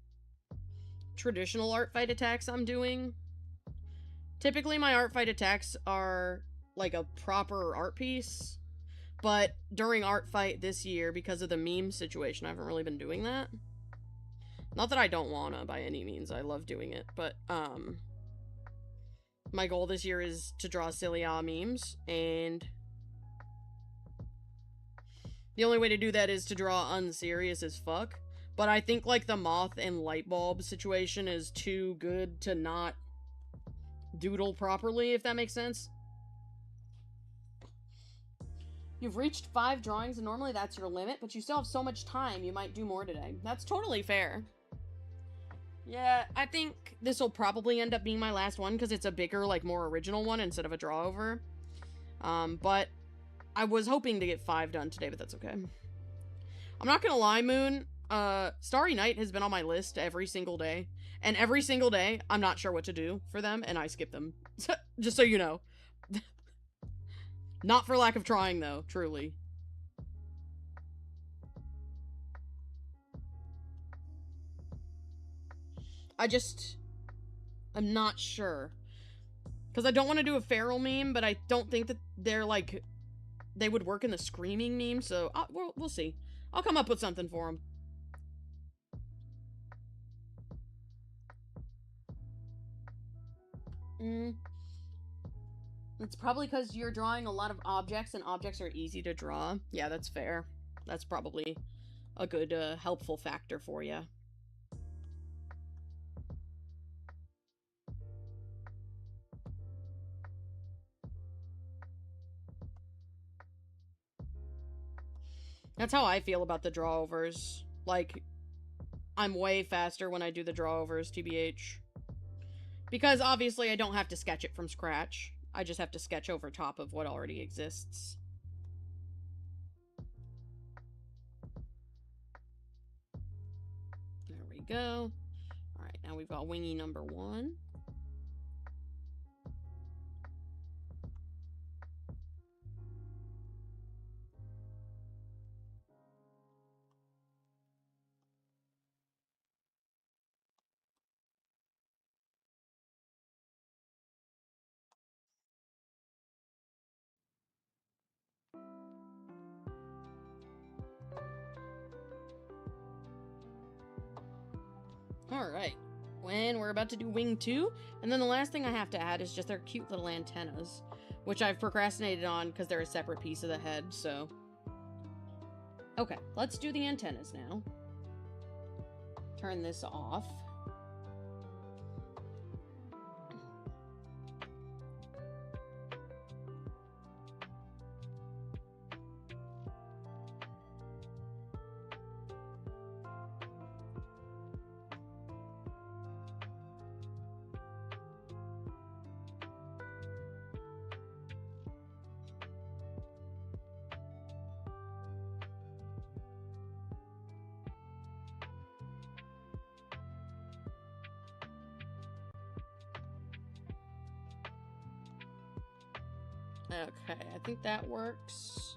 A: traditional ArtFight attacks I'm doing. Typically, my ArtFight attacks are, like, a proper art piece. But during ArtFight this year, because of the meme situation, I haven't really been doing that. Not that I don't wanna, by any means. I love doing it. But, my goal this year is to draw silly memes, and the only way to do that is to draw unserious as fuck. But I think, like, the moth and light bulb situation is too good to not doodle properly, if that makes sense. You've reached 5 drawings, and normally that's your limit, but you still have so much time, you might do more today. That's totally fair. Yeah, I think this will probably end up being my last one, because it's a bigger, like, more original one instead of a draw over. But I was hoping to get 5 done today, but that's okay. I'm not gonna lie, Moon. Starry Night has been on my list every single day. And every single day, I'm not sure what to do for them, and I skip them. Just so you know. Not for lack of trying, though, truly. I'm not sure. Because I don't want to do a feral meme, but I don't think that they're, like, they would work in the screaming meme, so we'll see. I'll come up with something for them. It's probably because you're drawing a lot of objects, and objects are easy to draw. Yeah, that's fair. That's probably a good, helpful factor for you. That's how I feel about the drawovers. Like, I'm way faster when I do the drawovers, TBH. Because obviously I don't have to sketch it from scratch. I just have to sketch over top of what already exists. There we go. Alright, now we've got wingy number 1. Alright. When we're about to do wing 2, and then the last thing I have to add is just their cute little antennas, which I've procrastinated on because they're a separate piece of the head, so... Okay, let's do the antennas now. Turn this off. Okay, I think that works.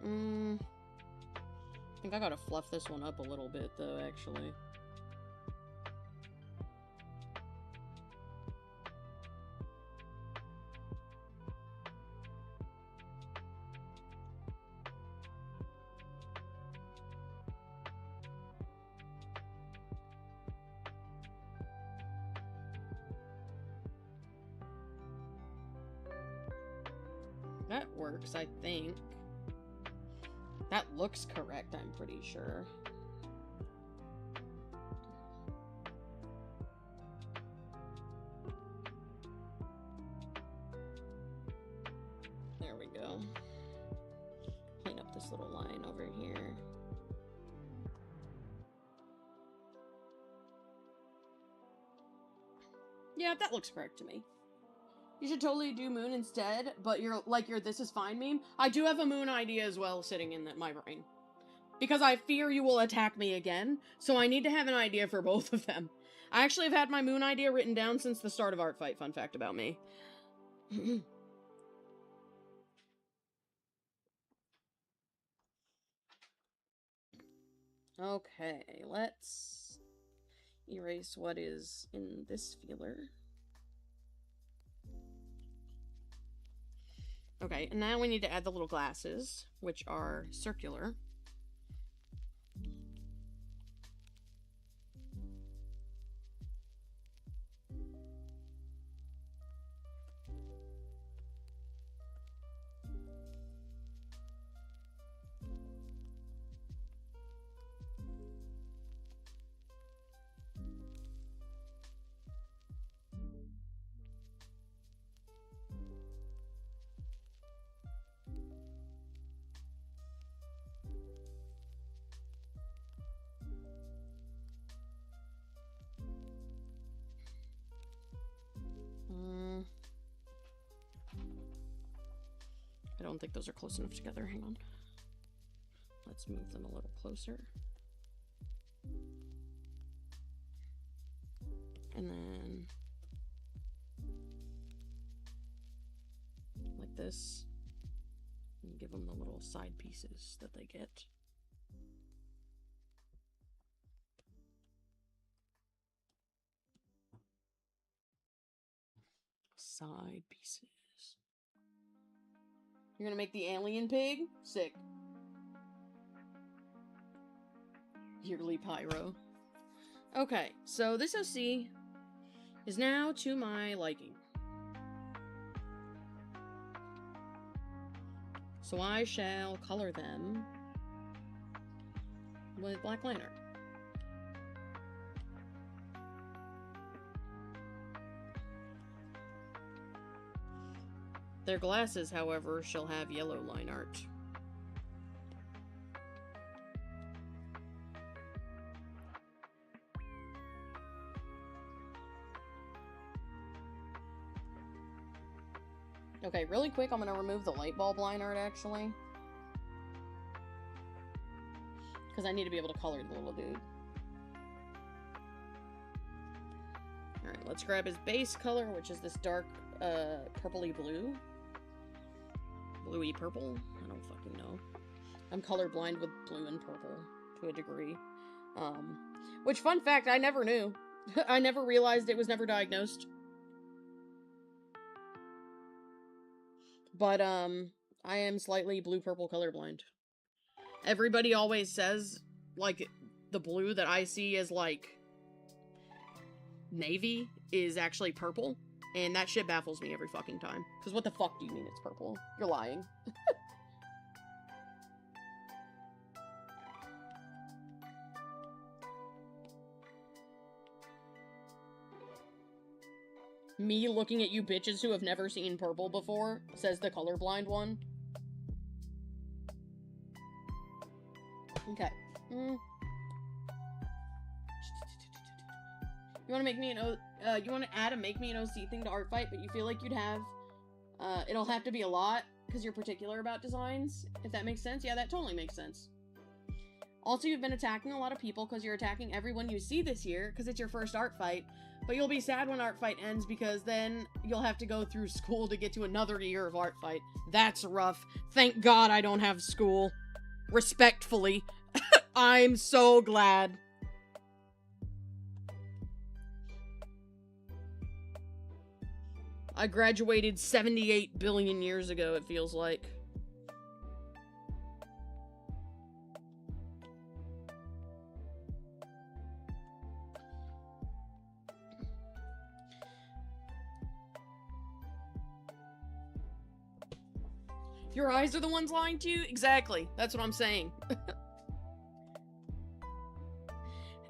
A: I think I gotta fluff this one up a little bit, though, actually. That works, I think. That looks correct, I'm pretty sure. There we go. Clean up this little line over here. Yeah, that looks correct to me. You should totally do moon instead, but you're like your this is fine meme. I do have a moon idea as well sitting in my brain. Because I fear you will attack me again, so I need to have an idea for both of them. I actually have had my moon idea written down since the start of ArtFight, fun fact about me. Okay, let's erase what is in this feeler. Okay, and now we need to add the little glasses, which are circular. I don't think those are close enough together. Hang on. Let's move them a little closer. And then like this. And give them the little side pieces that they get. Side pieces. You're gonna make the alien pig? Sick. Yearly pyro. Okay, so this OC is now to my liking. So I shall color them with black line art. Their glasses, however, shall have yellow line art. Okay, really quick, I'm gonna remove the light bulb line art, actually. Because I need to be able to color the little dude. Alright, let's grab his base color, which is this dark, purpley blue. Bluey purple? I don't fucking know. I'm colorblind with blue and purple, to a degree. Which, fun fact, I never knew. I never realized it was never diagnosed. But, I am slightly blue-purple colorblind. Everybody always says, like, the blue that I see as, like, navy is actually purple. And that shit baffles me every fucking time. Because what the fuck do you mean it's purple? You're lying. Me looking at you bitches who have never seen purple before, says the colorblind one. Okay. You want to make me an you want to add a make me an OC thing to ArtFight, but you feel like you'd have, it'll have to be a lot, because you're particular about designs, if that makes sense? Yeah, that totally makes sense. Also, you've been attacking a lot of people, because you're attacking everyone you see this year, because it's your first ArtFight, but you'll be sad when ArtFight ends, because then you'll have to go through school to get to another year of ArtFight. That's rough. Thank God I don't have school. Respectfully. I'm so glad. I graduated 78 billion years ago, it feels like. Your eyes are the ones lying to you? Exactly. That's what I'm saying.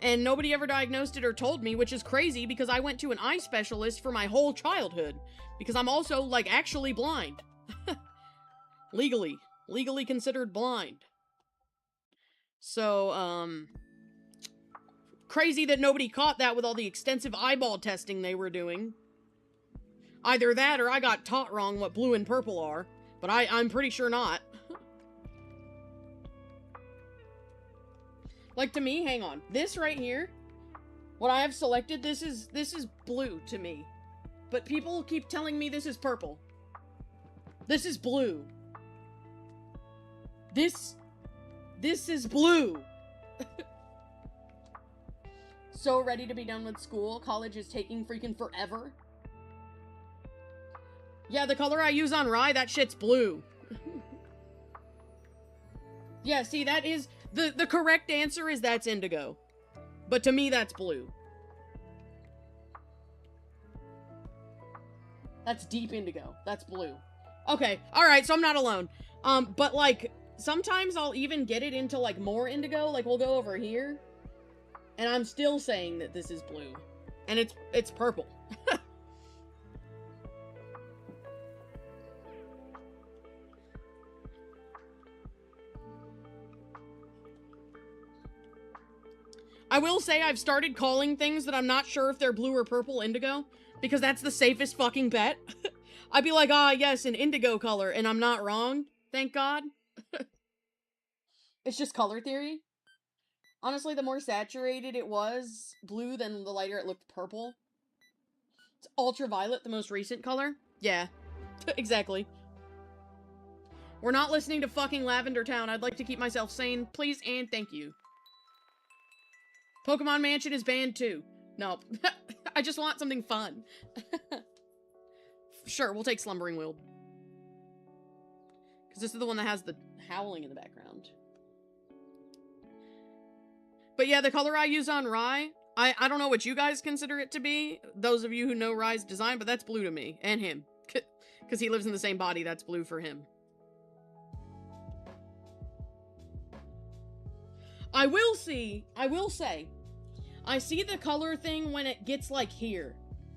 A: And nobody ever diagnosed it or told me, which is crazy because I went to an eye specialist for my whole childhood. Because I'm also, like, actually blind. Legally considered blind. So, crazy that nobody caught that with all the extensive eyeball testing they were doing. Either that or I got taught wrong what blue and purple are. But I'm pretty sure not. Like, to me, hang on. This right here, what I have selected, this is blue to me. But people keep telling me this is purple. This is blue. This is blue. So ready to be done with school. College is taking freaking forever. Yeah, the color I use on Rye, that shit's blue. Yeah, see, that is... The correct answer is that's indigo. But to me, that's blue. That's deep indigo. That's blue. Okay, alright, so I'm not alone. But, like, sometimes I'll even get it into, like, more indigo. Like, we'll go over here. And I'm still saying that this is blue. And it's purple. I will say I've started calling things that I'm not sure if they're blue or purple indigo, because that's the safest fucking bet. I'd be like, ah, yes, an indigo color, and I'm not wrong. Thank God. It's just color theory. Honestly, the more saturated it was blue, then the lighter it looked purple. It's ultraviolet, the most recent color. Yeah, exactly. We're not listening to fucking Lavender Town. I'd like to keep myself sane. Please and thank you. Pokemon Mansion is banned too. No. I just want something fun. Sure, we'll take Slumbering Wild. Because this is the one that has the howling in the background. But yeah, the color I use on Rye, I don't know what you guys consider it to be, those of you who know Rye's design, but that's blue to me, and him. Because he lives in the same body, that's blue for him. I will say, I see the color thing when it gets, like, here.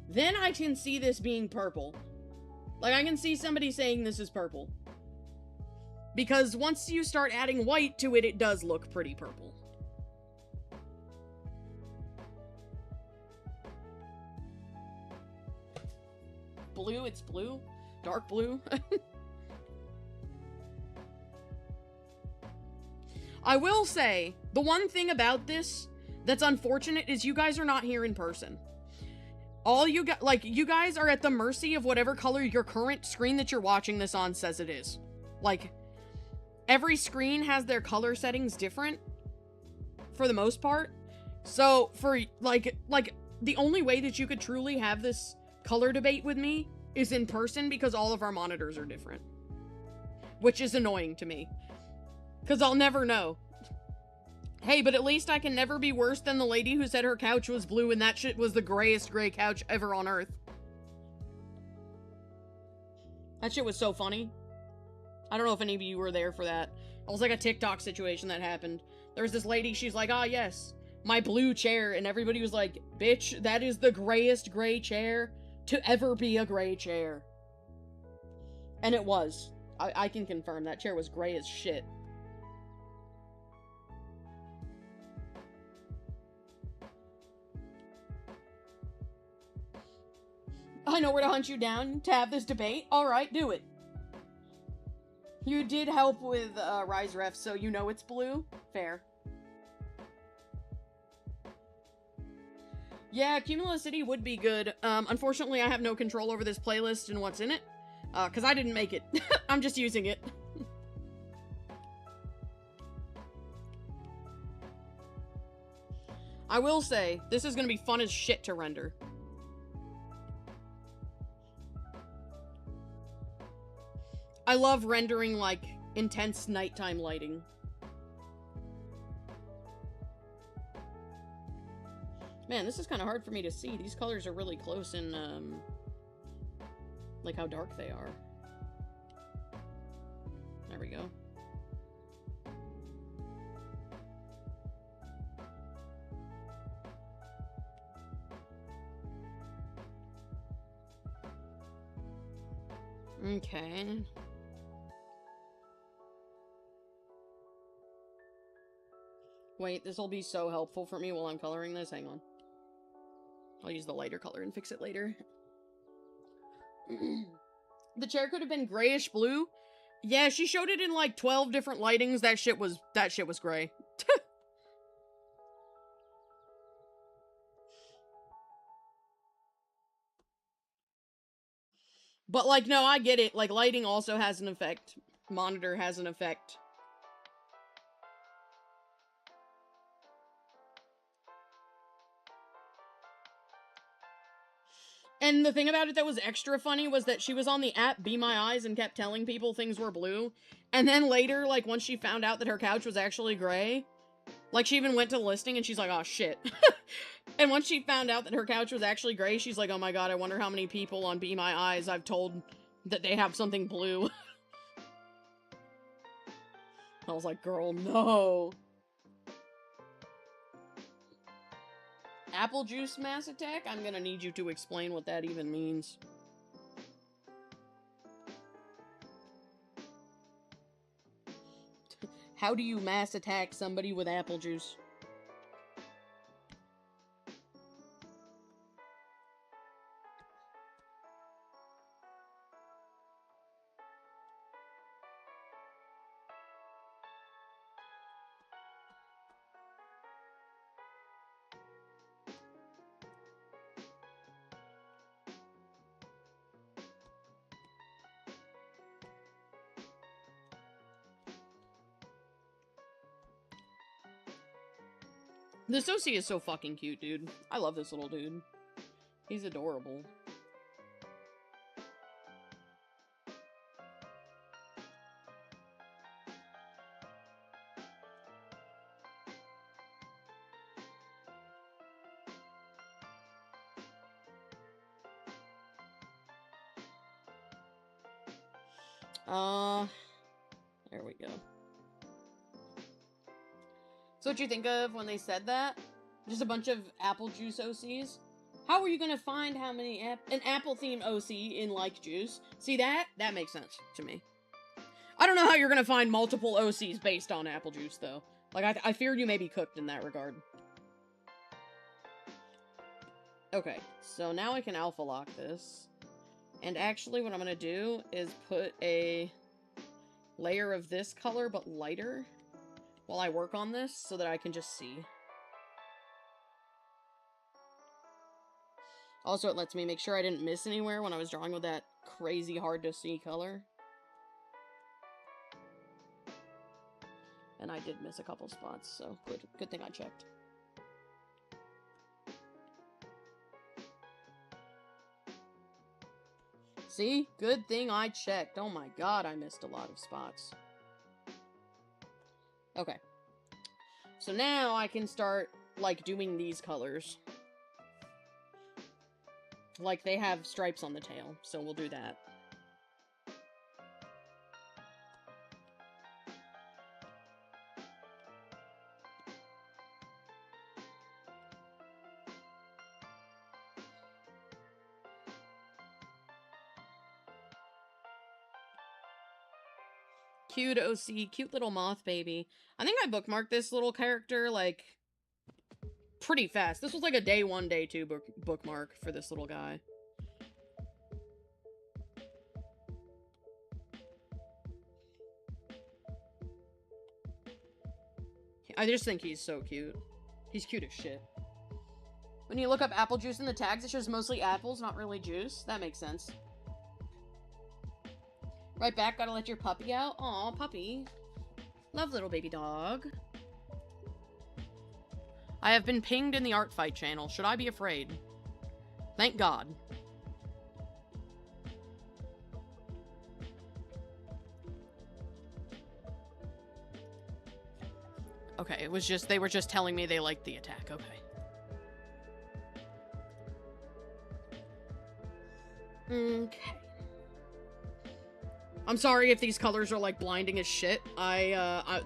A: Then I can see this being purple. Like, I can see somebody saying this is purple. Because once you start adding white to it, it does look pretty purple. Blue, it's blue. Dark blue. I will say, the one thing about this that's unfortunate is you guys are not here in person. All you got, like, you guys are at the mercy of whatever color your current screen that you're watching this on says it is. Like, every screen has their color settings different, for the most part. So, for, like, the only way that you could truly have this color debate with me is in person because all of our monitors are different. Which is annoying to me. Because I'll never know. Hey, but at least I can never be worse than the lady who said her couch was blue and that shit was the grayest gray couch ever on earth. That shit was so funny. I don't know if any of you were there for that. It was like a TikTok situation that happened. There was this lady, she's like, ah, yes, my blue chair. And everybody was like, bitch, that is the grayest gray chair to ever be a gray chair. And it was. I can confirm that chair was gray as shit. I know where to hunt you down to have this debate. Alright, do it. You did help with Rise Ref, so you know it's blue. Fair. Yeah, Cumulus City would be good. Unfortunately, I have no control over this playlist and what's in it. Because I didn't make it. I'm just using it. I will say, this is going to be fun as shit to render. I love rendering, like, intense nighttime lighting. Man, this is kind of hard for me to see. These colors are really close in, like, how dark they are. There we go. Okay. Wait, this will be so helpful for me while I'm coloring this. Hang on. I'll use the lighter color and fix it later. The chair could have been grayish blue. Yeah, she showed it in like 12 different lightings. That shit was gray. But like, no, I get it. Like, lighting also has an effect. Monitor has an effect. And the thing about it that was extra funny was that she was on the app Be My Eyes and kept telling people things were blue. And then later, like, once she found out that her couch was actually gray, like, she even went to the listing and she's like, oh, shit. And once she found out that her couch was actually gray, she's like, oh my god, I wonder how many people on Be My Eyes I've told that they have something blue. I was like, girl, no. Apple juice mass attack? I'm gonna need you to explain what that even means. How do you mass attack somebody with apple juice? The Soci is so fucking cute, dude. I love this little dude. He's adorable. There we go. So what you think of when they said that? Just a bunch of apple juice OCs? How are you gonna find how many an apple-themed OC in like juice? See that? That makes sense to me. I don't know how you're gonna find multiple OCs based on apple juice, though. Like, I feared you may be cooked in that regard. Okay, so now I can alpha lock this. And actually what I'm gonna do is put a layer of this color, but lighter, while I work on this, so that I can just see. Also, it lets me make sure I didn't miss anywhere when I was drawing with that crazy hard-to-see color. And I did miss a couple spots, so good thing I checked. See? Good thing I checked. Oh my god, I missed a lot of spots. Okay. So now I can start, like, doing these colors. Like, they have stripes on the tail, so we'll do that. Cute OC, cute little moth baby. I think I bookmarked this little character, like, pretty fast. This was like a day 1, day 2 bookmark for this little guy. I just think he's so cute. He's cute as shit. When you look up apple juice in the tags, it shows mostly apples, not really juice. That makes sense. Right back, gotta let your puppy out. Aw, puppy. Love little baby dog. I have been pinged in the ArtFight channel. Should I be afraid? Thank God. Okay, it was just, they were just telling me they liked the attack. Okay. Okay. I'm sorry if these colors are, like, blinding as shit.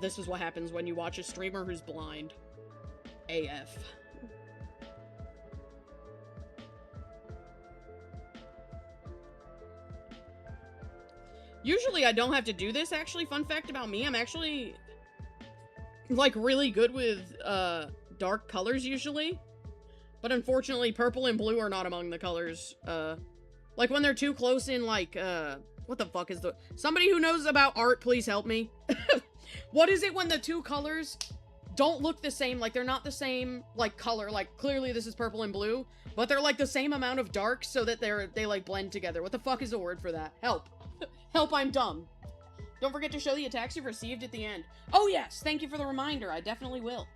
A: This is what happens when you watch a streamer who's blind. AF. Usually I don't have to do this, actually. Fun fact about me, I'm actually, like, really good with, dark colors, usually. But unfortunately, purple and blue are not among the colors, like, when they're too close in, like, what the fuck is the... Somebody who knows about art, please help me. What is it when the two colors don't look the same? Like, they're not the same, like, color. Like, clearly this is purple and blue, but they're, like, the same amount of dark so that they, like, blend together. What the fuck is the word for that? Help. Help, I'm dumb. Don't forget to show the attacks you've received at the end. Oh, yes! Thank you for the reminder. I definitely will.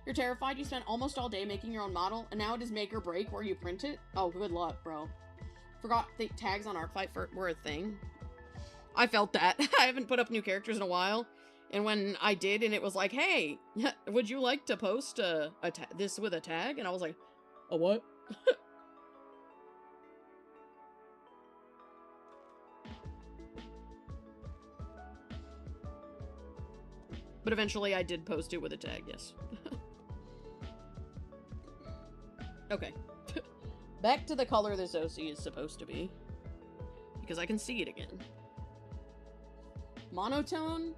A: You're terrified you spent almost all day making your own model, and now it is make or break where you print it? Oh, good luck, bro. Forgot the tags on ArtFight were a thing. I felt that. I haven't put up new characters in a while. And when I did, and it was like, hey, would you like to post this with a tag? And I was like, a what? But eventually I did post it with a tag, yes. Okay. Back to the color this OC is supposed to be. Because I can see it again. Monotone?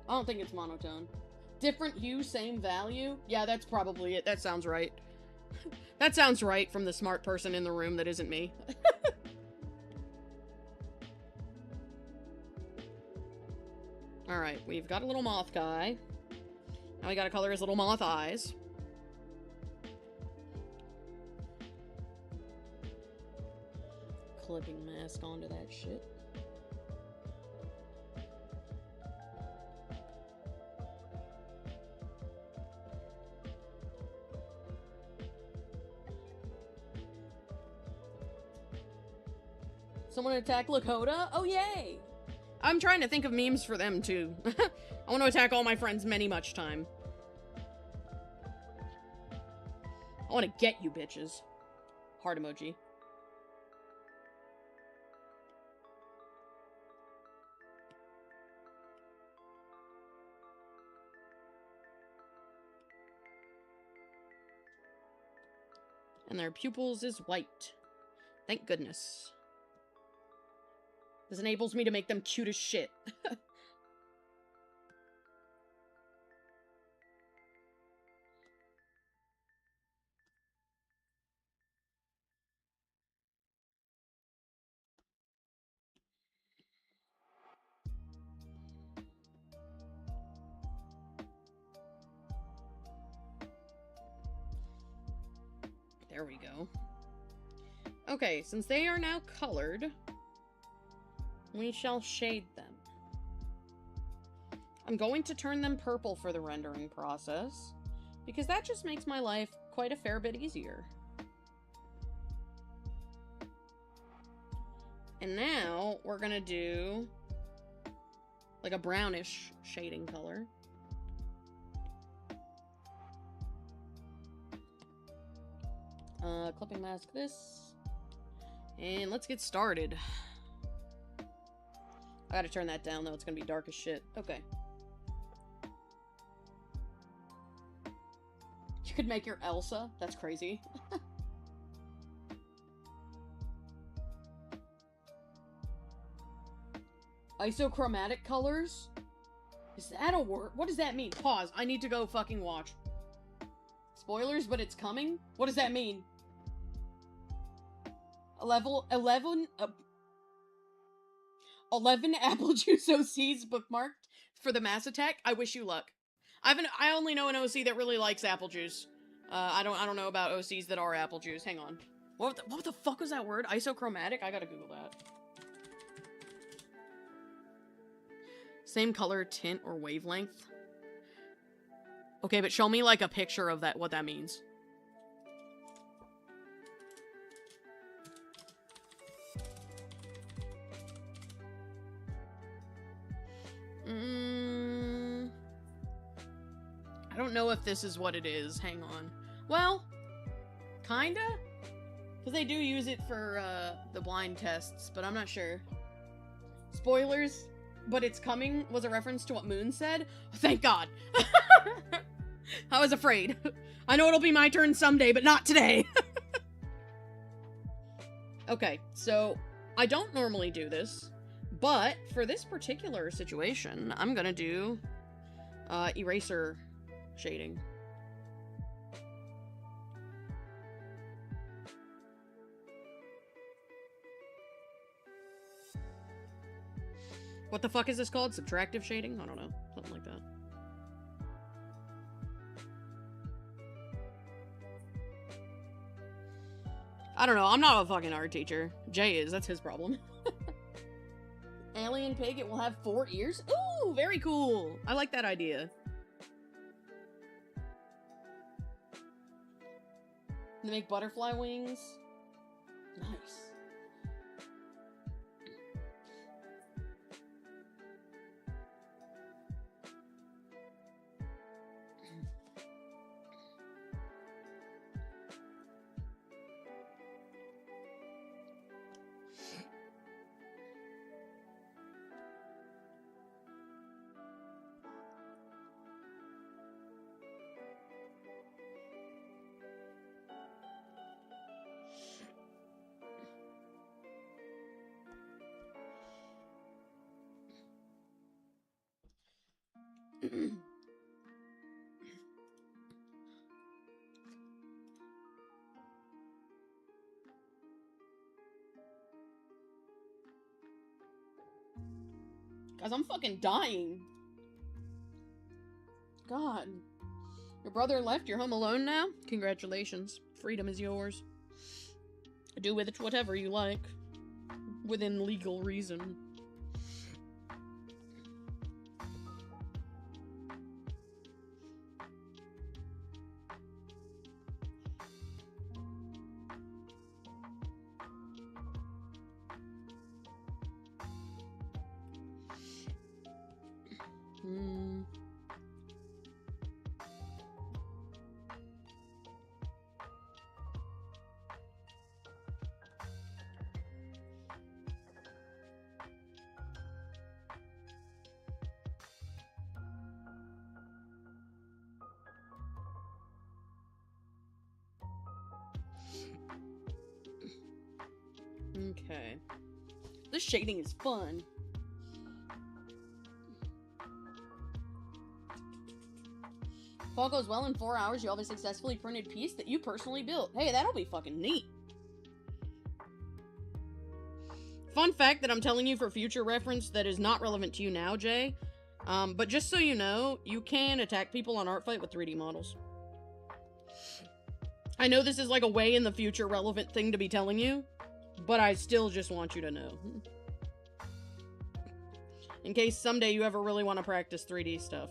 A: I don't think it's monotone. Different hue, same value? Yeah, that's probably it. That sounds right. That sounds right from the smart person in the room that isn't me. Alright, we've got a little moth guy. Now we gotta color his little moth eyes. Clipping mask onto that shit. Someone attack Lakota? Oh, yay! I'm trying to think of memes for them, too. I want to attack all my friends many much time. I want to get you, bitches. Heart emoji. And their pupils is white. Thank goodness. This enables me to make them cute as shit. There we go. Okay, since they are now colored, we shall shade them. I'm going to turn them purple for the rendering process, because that just makes my life quite a fair bit easier. And now, we're gonna do like a brownish shading color. Clipping mask this. And let's get started. I gotta turn that down though, it's gonna be dark as shit. Okay. You could make your Elsa? That's crazy. Isochromatic colors? Is that a word? What does that mean? Pause. I need to go fucking watch. Spoilers, but it's coming? What does that mean? 11 apple juice OCs bookmarked for the Mass Attack. I wish you luck. I only know an OC that really likes apple juice. I don't know about OCs that are apple juice. Hang on. What the fuck was that word? Isochromatic? I gotta Google that. Same color, tint, or wavelength. Okay, but show me like a picture of that, what that means. I don't know if this is what it is. Hang on. Well, kinda? Because they do use it for the blind tests, but I'm not sure. Spoilers, but it's coming was a reference to what Moon said. Thank God. I was afraid. I know it'll be my turn someday, but not today. Okay, so I don't normally do this, but for this particular situation, I'm gonna do eraser shading. What the fuck is this called? Subtractive shading? I don't know. Something like that. I don't know. I'm not a fucking art teacher. Jay is. That's his problem. Alien pig. It will have 4 ears. Ooh, very cool. I like that idea. They make butterfly wings. Nice. Guys, I'm fucking dying. God. Your brother left? You're home alone now? Congratulations. Freedom is yours. Do with it whatever you like. Within legal reason. Okay. This shading is fun. If all goes well, in 4 hours, you'll have a successfully printed piece that you personally built. Hey, that'll be fucking neat. Fun fact that I'm telling you for future reference that is not relevant to you now, Jay. But just so you know, you can attack people on ArtFight with 3D models. I know this is like a way in the future relevant thing to be telling you, but I still just want you to know. In case someday you ever really want to practice 3D stuff.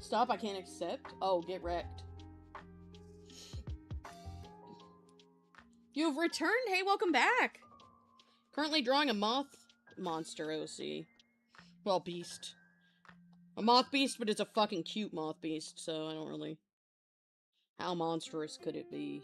A: Stop, I can't accept. Oh, get wrecked. You've returned? Hey, welcome back. Currently drawing a moth monster OC. Well, beast. A moth beast, but it's a fucking cute moth beast, so I don't really... How monstrous could it be?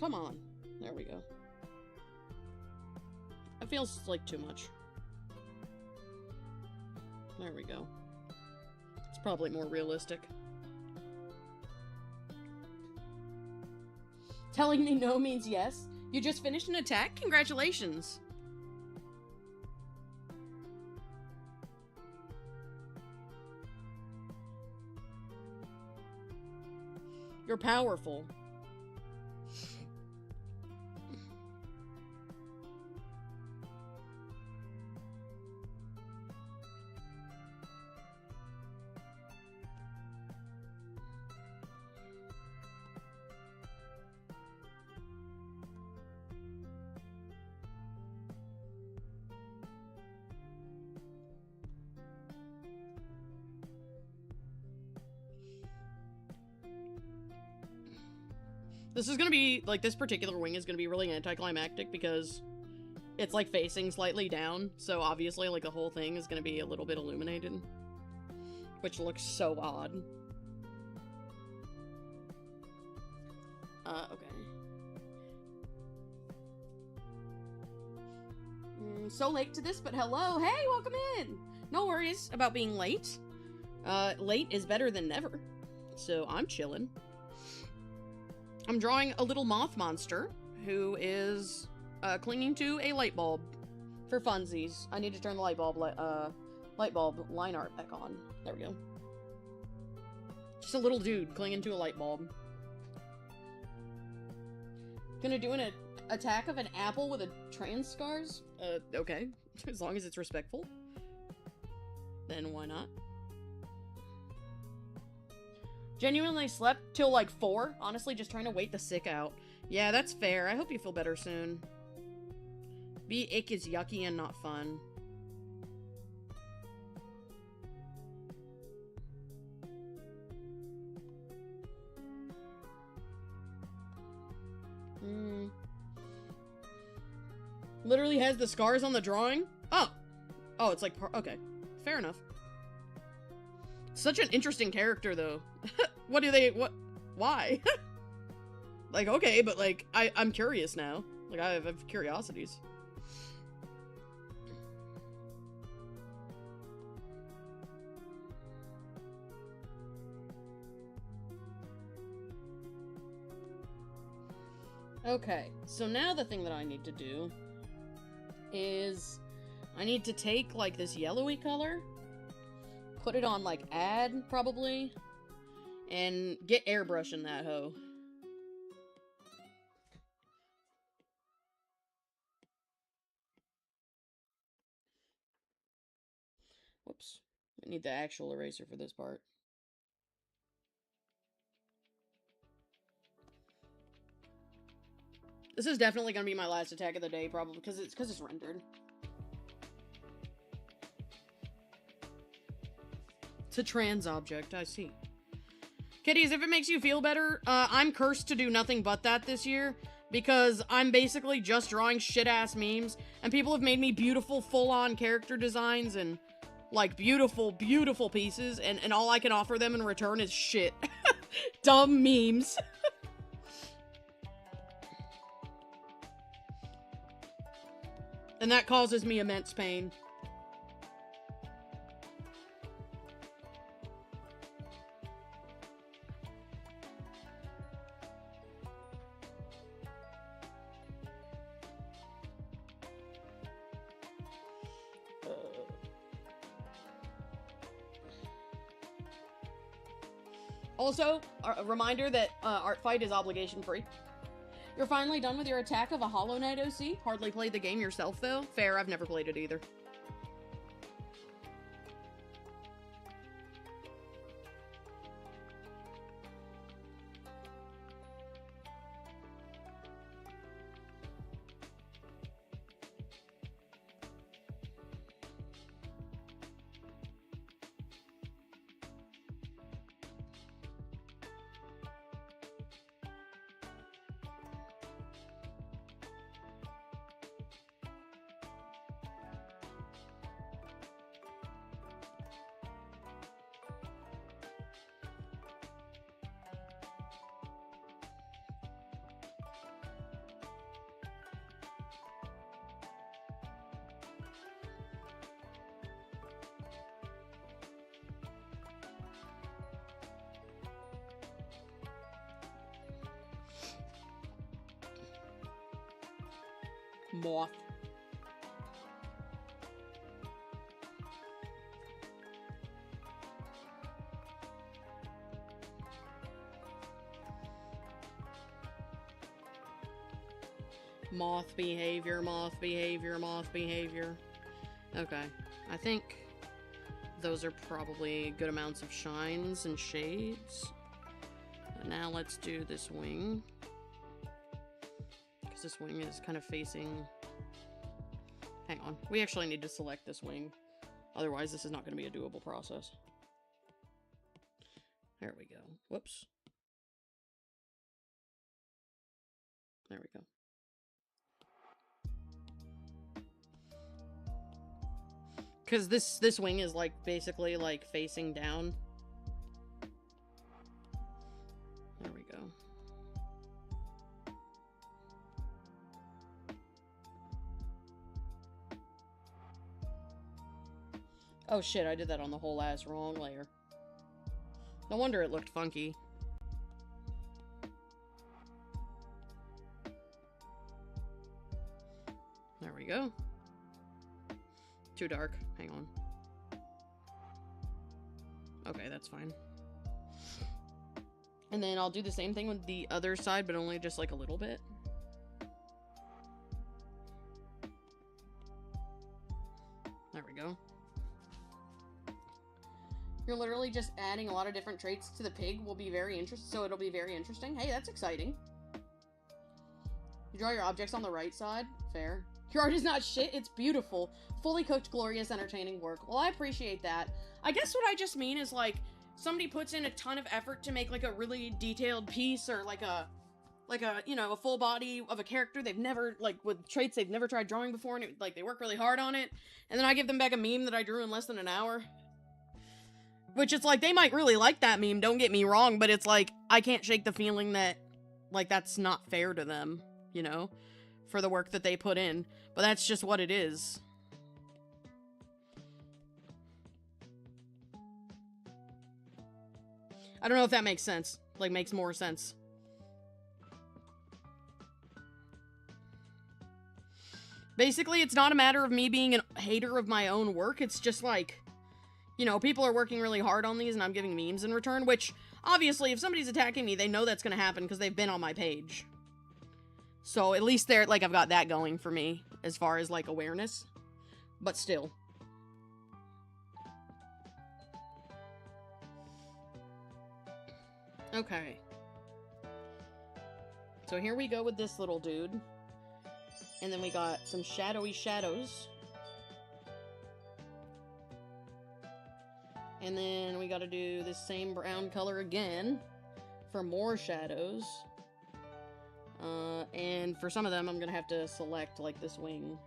A: Come on. There we go. That feels like too much. There we go. It's probably more realistic. Telling me no means yes? You just finished an attack? Congratulations! You're powerful. This is gonna be, like, this particular wing is gonna be really anticlimactic because it's, like, facing slightly down, so obviously, like, the whole thing is gonna be a little bit illuminated. Which looks so odd. Okay. So late to this, but hello! Hey, welcome in! No worries about being late. Late is better than never. So, I'm chillin'. I'm drawing a little moth monster who is clinging to a light bulb for funsies. I need to turn the light bulb line art back on. There we go. Just a little dude clinging to a light bulb. Gonna do an attack of an apple with a trans scars? Okay. As long as it's respectful. Then why not? Genuinely slept till like 4. Honestly, just trying to wait the sick out. Yeah, that's fair. I hope you feel better soon. Be ick is yucky and not fun. Literally has the scars on the drawing? Oh. Oh, it's like, okay. Fair enough. Such an interesting character, though. Why? Like, okay, but, like, I'm curious now. Like, I have curiosities. Okay, so now the thing that I need to do is I need to take, like, this yellowy color, put it on, like, add, probably, and get airbrush in that hoe. Whoops. I need the actual eraser for this part. This is definitely gonna be my last attack of the day, probably, because it's rendered. It's a trans object, I see. Kitties, if it makes you feel better, I'm cursed to do nothing but that this year, because I'm basically just drawing shit-ass memes, and people have made me beautiful, full-on character designs, and, like, beautiful, beautiful pieces, and all I can offer them in return is shit. Dumb memes. And that causes me immense pain. Also, a reminder that ArtFight is obligation free. You're finally done with your attack of a Hollow Knight OC? Hardly played the game yourself, though. Fair, I've never played it either. Moth. Moth behavior, moth behavior, moth behavior. Okay, I think those are probably good amounts of shines and shades. Now let's do this wing. Because this wing is kind of facing... Hang on, we actually need to select this wing. Otherwise, this is not going to be a doable process. There we go. Whoops. There we go. Because this wing is, like, basically, like, facing down. There we go. Oh shit, I did that on the whole ass wrong layer. No wonder it looked funky. There we go. Too dark. Hang on. Okay, that's fine. And then I'll do the same thing with the other side, but only just like a little bit. There we go. You're literally just adding a lot of different traits to the pig. Will be very interesting. So it'll be very interesting. Hey, that's exciting. You draw your objects on the right side. Fair. Your art is not shit. It's beautiful. Fully cooked, glorious, entertaining work. Well, I appreciate that. I guess what I just mean is, like, somebody puts in a ton of effort to make, like, a really detailed piece, or, like a, you know, a full body of a character they've never, like, with traits they've never tried drawing before, and, like, they work really hard on it, and then I give them back a meme that I drew in less than an hour. Which, it's like, they might really like that meme, don't get me wrong, but it's like, I can't shake the feeling that, like, that's not fair to them, you know? For the work that they put in. But that's just what it is. I don't know if that makes sense. Like, makes more sense. Basically, it's not a matter of me being a hater of my own work. It's just like, you know, people are working really hard on these and I'm giving memes in return, which, obviously, if somebody's attacking me, they know that's gonna happen because they've been on my page. So, at least they're, like, I've got that going for me, as far as, like, awareness. But still. Okay. So here we go with this little dude. And then we got some shadowy shadows. And then we gotta do this same brown color again for more shadows. And for some of them, I'm gonna have to select, like, this wing.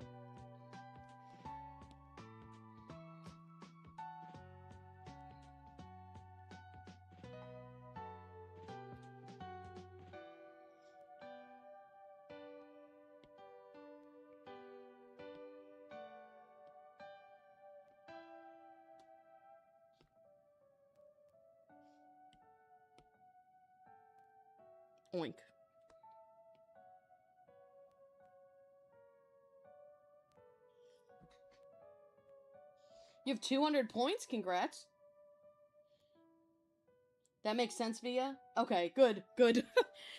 A: Oink. You have 200 points? Congrats. That makes sense, Via? Okay, good, good.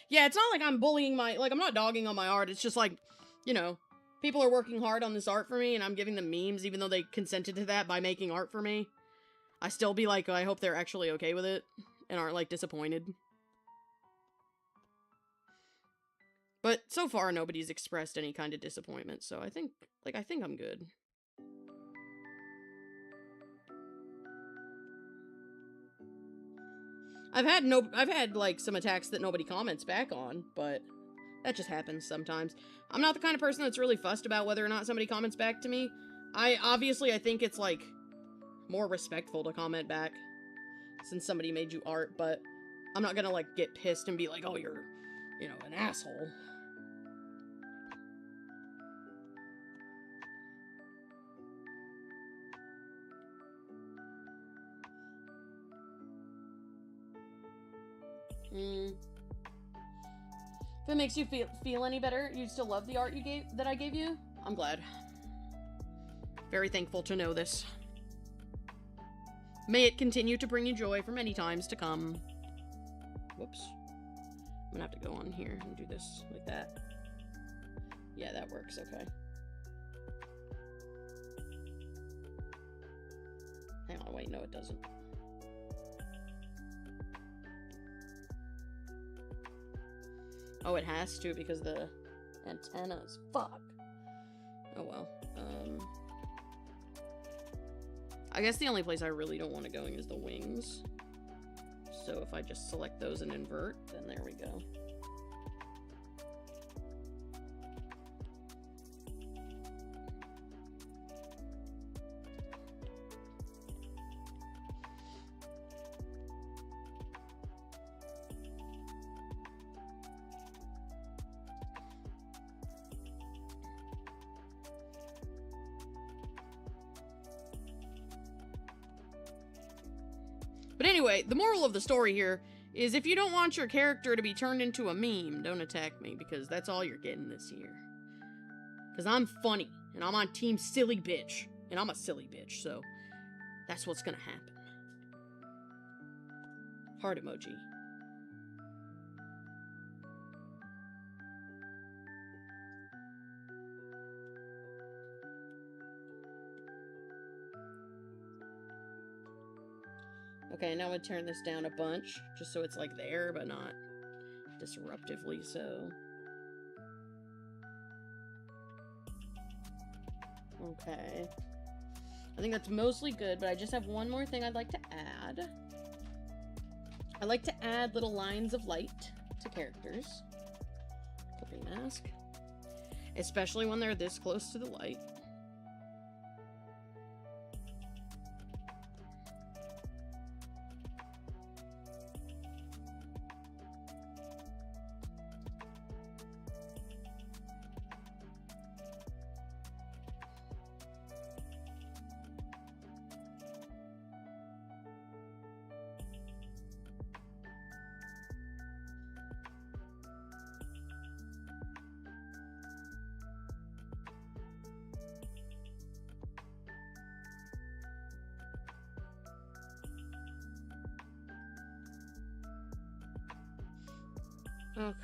A: Yeah, it's not like I'm bullying my... Like, I'm not dogging on my art. It's just like, you know, people are working hard on this art for me, and I'm giving them memes, even though they consented to that by making art for me. I still be like, I hope they're actually okay with it, and aren't, like, disappointed. But so far, nobody's expressed any kind of disappointment, so I think I'm good. I've had, like, some attacks that nobody comments back on, but that just happens sometimes. I'm not the kind of person that's really fussed about whether or not somebody comments back to me. I think it's, like, more respectful to comment back since somebody made you art, but I'm not gonna, like, get pissed and be like, oh, you're, you know, an asshole. If it makes you feel any better, you still love the art that I gave you? I'm glad. Very thankful to know this. May it continue to bring you joy for many times to come. Whoops. I'm gonna have to go on here and do this like that. Yeah, that works, okay. Hang on, wait, no it doesn't. Oh, it has to because the antennas. Fuck. Oh well. I guess the only place I really don't want to go is the wings. So if I just select those and invert, then there we go. But anyway, the moral of the story here is if you don't want your character to be turned into a meme, don't attack me, because that's all you're getting this year. Because I'm funny, and I'm on Team Silly Bitch, and I'm a silly bitch, so that's what's gonna happen. Heart emoji. Okay, now I'm gonna turn this down a bunch, just so it's like there, but not disruptively so. Okay. I think that's mostly good, but I just have one more thing I'd like to add. I like to add little lines of light to characters. Copy mask. Especially when they're this close to the light. Okay.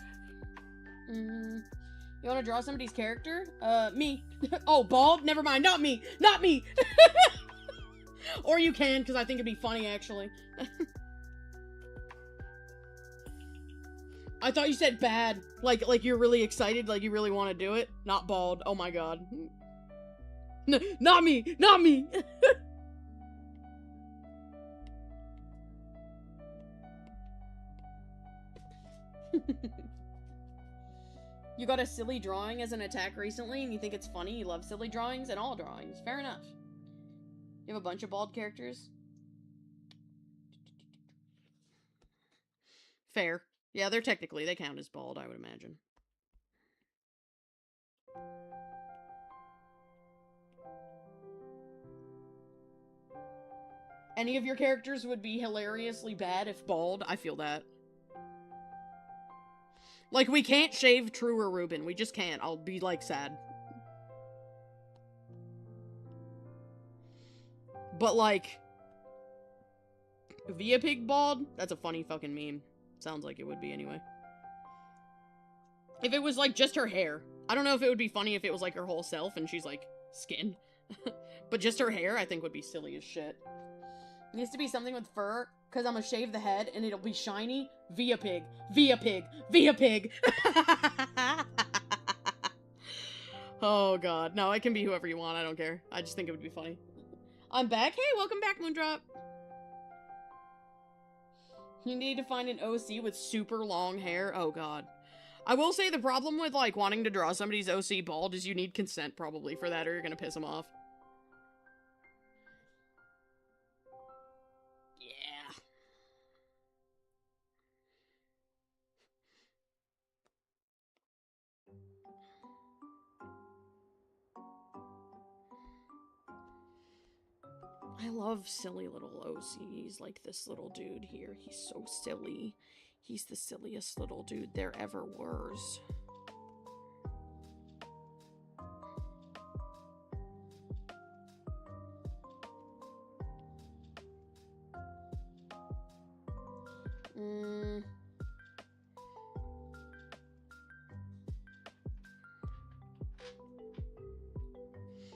A: You want to draw somebody's character? Me. Oh, bald? Never mind. Not me. Not me. Or you can, because I think it'd be funny, actually. I thought you said bad. Like you're really excited, like you really want to do it. Not bald. Oh my god. Not me. Not me. You got a silly drawing as an attack recently and you think it's funny? You love silly drawings and all drawings. Fair enough. You have a bunch of bald characters? Fair. Yeah, they're technically, they count as bald, I would imagine. Any of your characters would be hilariously bad if bald. I feel that. Like, we can't shave True or Ruben. We just can't. I'll be, like, sad. But, like, Via Pig bald? That's a funny fucking meme. Sounds like it would be, anyway. If it was, like, just her hair. I don't know if it would be funny if it was, like, her whole self and she's, like, skin. But just her hair, I think, would be silly as shit. It needs to be something with fur, because I'm gonna shave the head, and it'll be shiny. Via Pig. Via Pig. Via Pig. Oh, God. No, it can be whoever you want. I don't care. I just think it would be funny. I'm back. Hey, welcome back, Moondrop. You need to find an OC with super long hair. Oh, God. I will say the problem with, like, wanting to draw somebody's OC bald is you need consent, probably, for that, or you're gonna piss them off. Yeah. I love silly little OCs like this little dude here. He's so silly. He's the silliest little dude there ever was.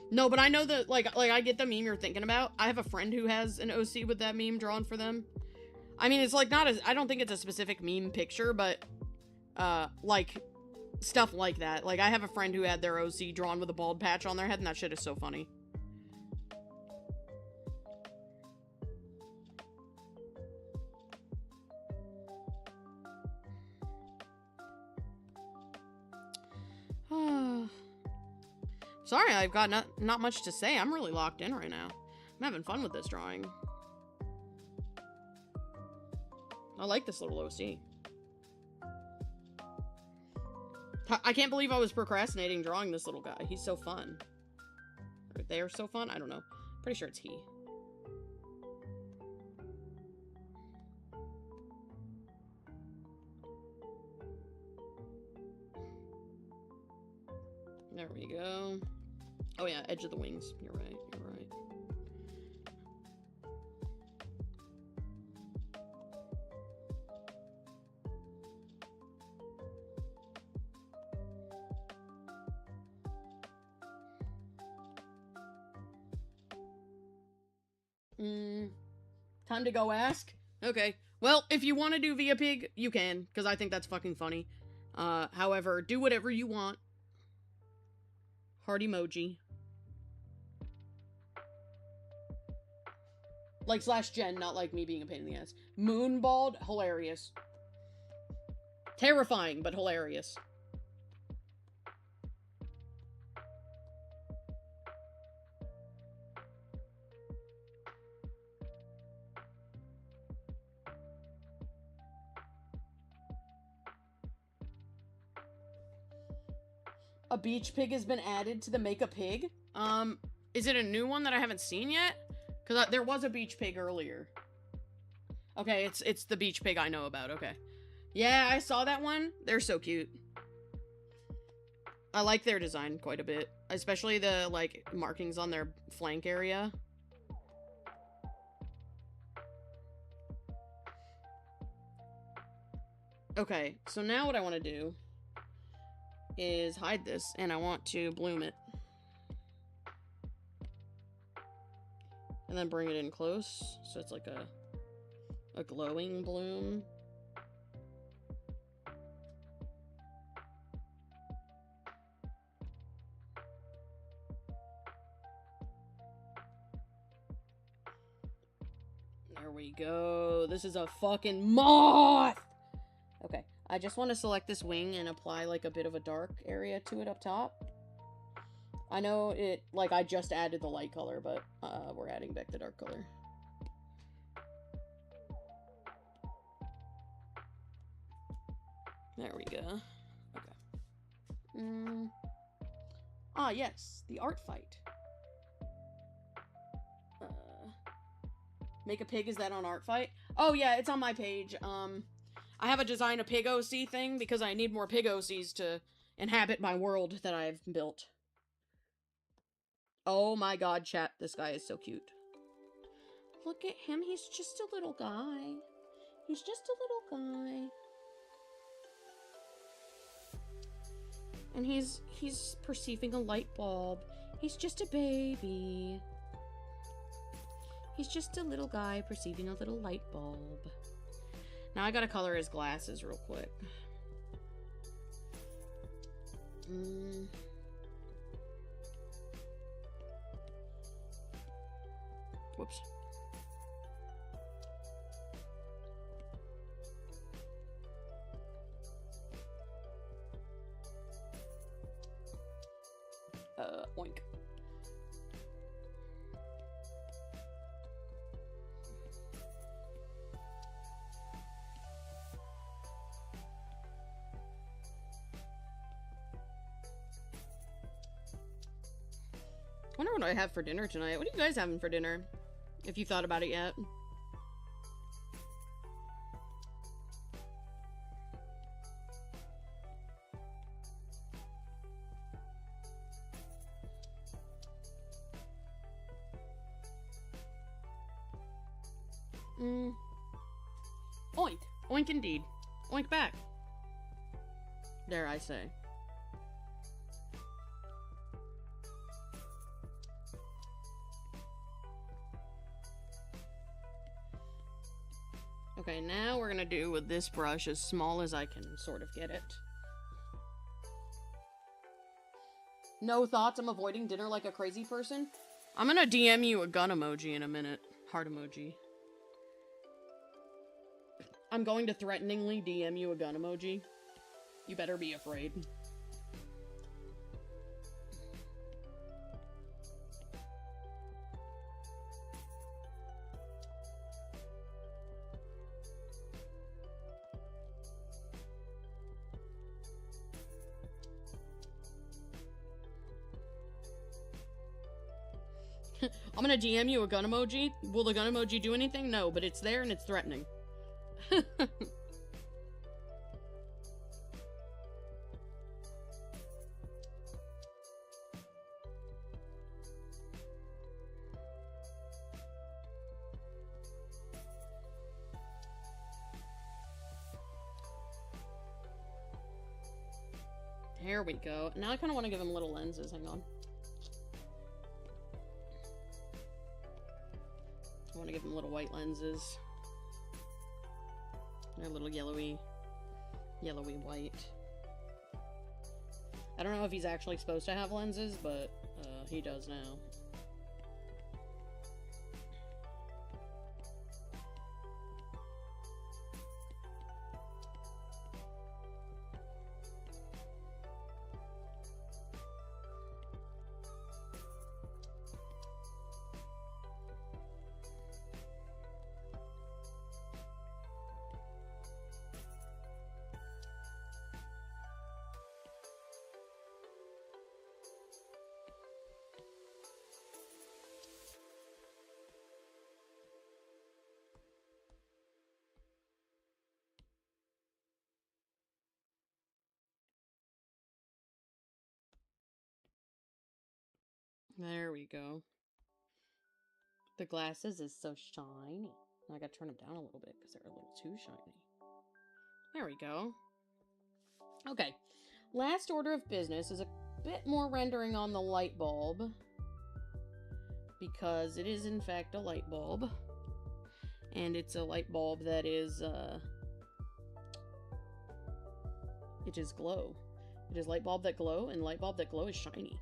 A: No, but I know that, like I get the meme you're thinking about. I have a friend who has an OC with that meme drawn for them. I mean, it's, like, not as, I don't think it's a specific meme picture, but, like, stuff like that. Like, I have a friend who had their OC drawn with a bald patch on their head, and that shit is so funny. Sorry, I've got not much to say. I'm really locked in right now. I'm having fun with this drawing. I like this little OC. I can't believe I was procrastinating drawing this little guy. He's so fun. Or they are so fun? I don't know. Pretty sure it's he. There we go. Oh yeah, edge of the wings. You're right, you're right. Time to go ask? Okay. Well, if you want to do Via Pig, you can, because I think that's fucking funny. However, do whatever you want. Heart emoji. Like /Jen, not like me being a pain in the ass. Moonbald, hilarious. Terrifying, but hilarious. A beach pig has been added to the Make a Pig. Is it a new one that I haven't seen yet? Because there was a beach pig earlier. Okay, it's the beach pig I know about. Okay. Yeah, I saw that one. They're so cute. I like their design quite a bit. Especially the, like, markings on their flank area. Okay, so now what I want to do is hide this, and I want to bloom it. And then bring it in close, so it's like a glowing bloom. There we go. This is a fucking moth! Okay. I just want to select this wing and apply like a bit of a dark area to it up top. I know it, like, I just added the light color, but we're adding back the dark color. There we go. Okay. Ah, yes, the ArtFight. Make a pig, is that on ArtFight? Oh, yeah, it's on my page. I have a design a pig OC thing because I need more pig OCs to inhabit my world that I've built. Oh my god, chat, this guy is so cute. Look at him, he's just a little guy. He's just a little guy. And he's perceiving a light bulb. He's just a baby. He's just a little guy perceiving a little light bulb. Now I gotta color his glasses real quick. Whoops. Oink. I wonder what I have for dinner tonight. What are you guys having for dinner? If you thought about it yet. Oink. Oink indeed. Oink back. Dare I say. Okay, now we're gonna do with this brush as small as I can sort of get it. No thoughts? I'm avoiding dinner like a crazy person? I'm gonna DM you a gun emoji in a minute. Heart emoji. I'm going to threateningly DM you a gun emoji. You better be afraid. I'm gonna DM you a gun emoji. Will the gun emoji do anything? No, but it's there and it's threatening. There we go. Now I kind of want to give him little lenses. Hang on. I want to give him little white lenses. They're a little yellowy white. I don't know if he's actually supposed to have lenses, but he does now. There we go. The glasses is so shiny. I gotta turn them down a little bit because they're a little too shiny. There we go. Okay. Last order of business is a bit more rendering on the light bulb. Because it is in fact a light bulb. And it's a light bulb that is, it is glow. It is light bulb that glow, and light bulb that glow is shiny.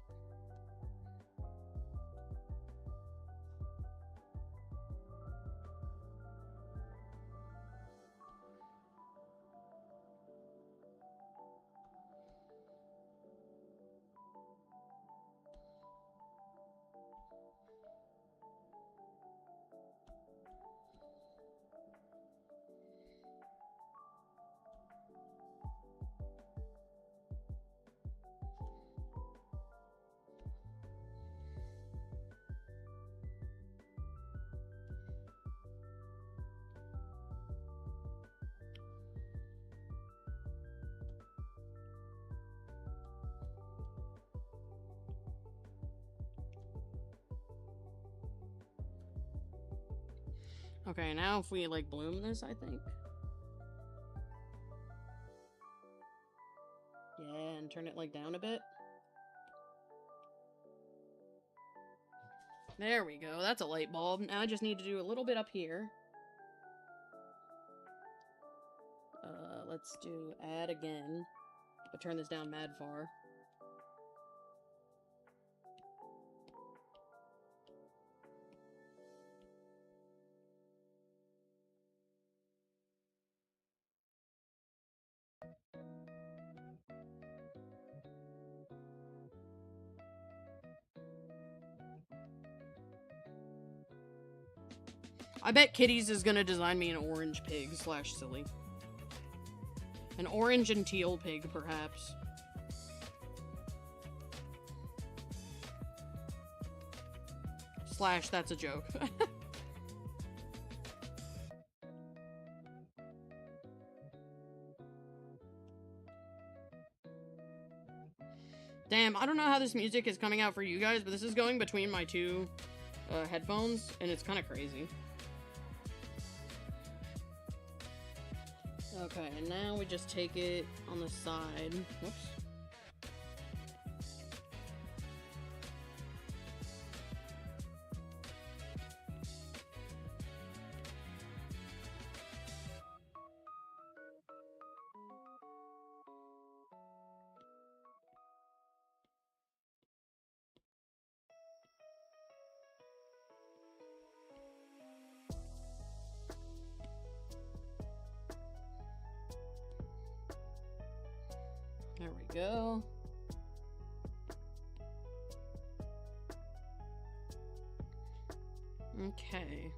A: Okay, now if we, like, bloom this, I think. Yeah, and turn it, like, down a bit. There we go. That's a light bulb. Now I just need to do a little bit up here. Let's do add again. But turn this down mad far. I bet Kitty's is gonna design me an orange pig / silly. An orange and teal pig, perhaps. / that's a joke. Damn, I don't know how this music is coming out for you guys, but this is going between my two headphones, and it's kind of crazy. Okay, and now we just take it on the side. Whoops. There we go. Okay.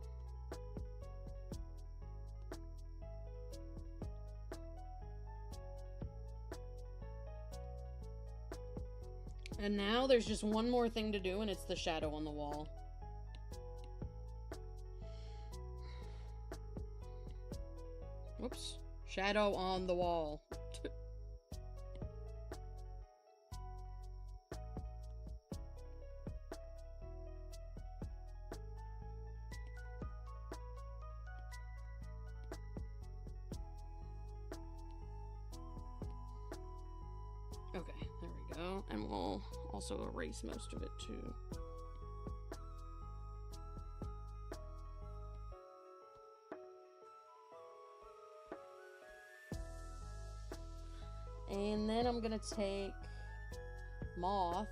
A: And now there's just one more thing to do, and it's the shadow on the wall. Whoops. Shadow on the wall. Okay, there we go. And we'll also erase most of it too. And then I'm gonna take Moth,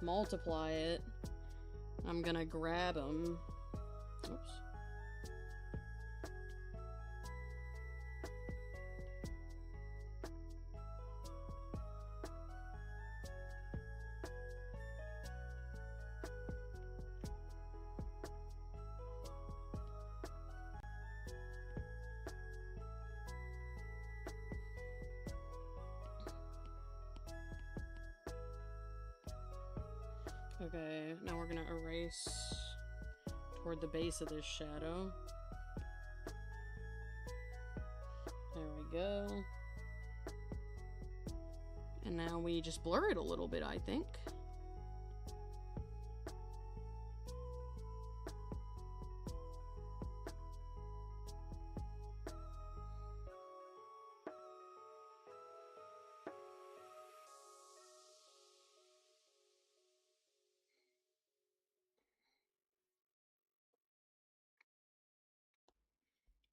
A: multiply it. I'm gonna grab him. Oops. Okay, now we're gonna erase toward the base of this shadow. There we go. And now we just blur it a little bit, I think.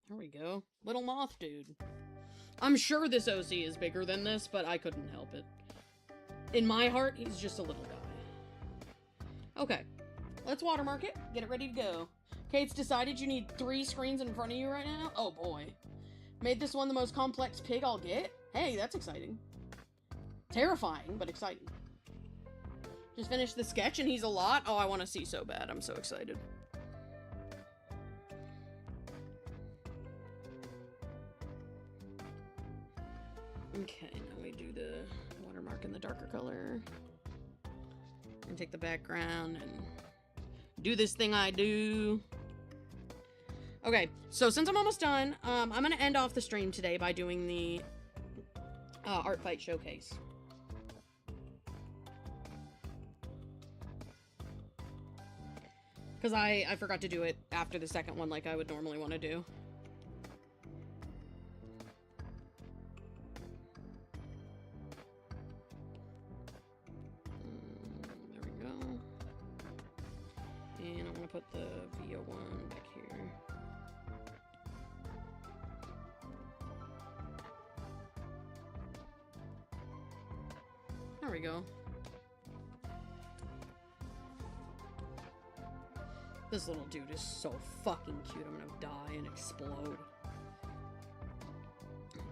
A: There we go. Little moth dude. I'm sure this OC is bigger than this, but I couldn't help it. In my heart, he's just a little guy. Okay. Let's watermark it. Get it ready to go. Okay, it's decided you need 3 screens in front of you right now. Oh boy. Made this one the most complex pig I'll get? Hey, that's exciting. Terrifying, but exciting. Just finished the sketch and he's a lot. Oh, I want to see so bad. I'm so excited. Okay, now we do the watermark in the darker color. And take the background and do this thing I do. Okay, so since I'm almost done, I'm going to end off the stream today by doing the ArtFight showcase. Because I forgot to do it after the second one like I would normally want to do. There we go. And I'm going to put the VO1 back here. There we go. This little dude is so fucking cute. I'm gonna die and explode.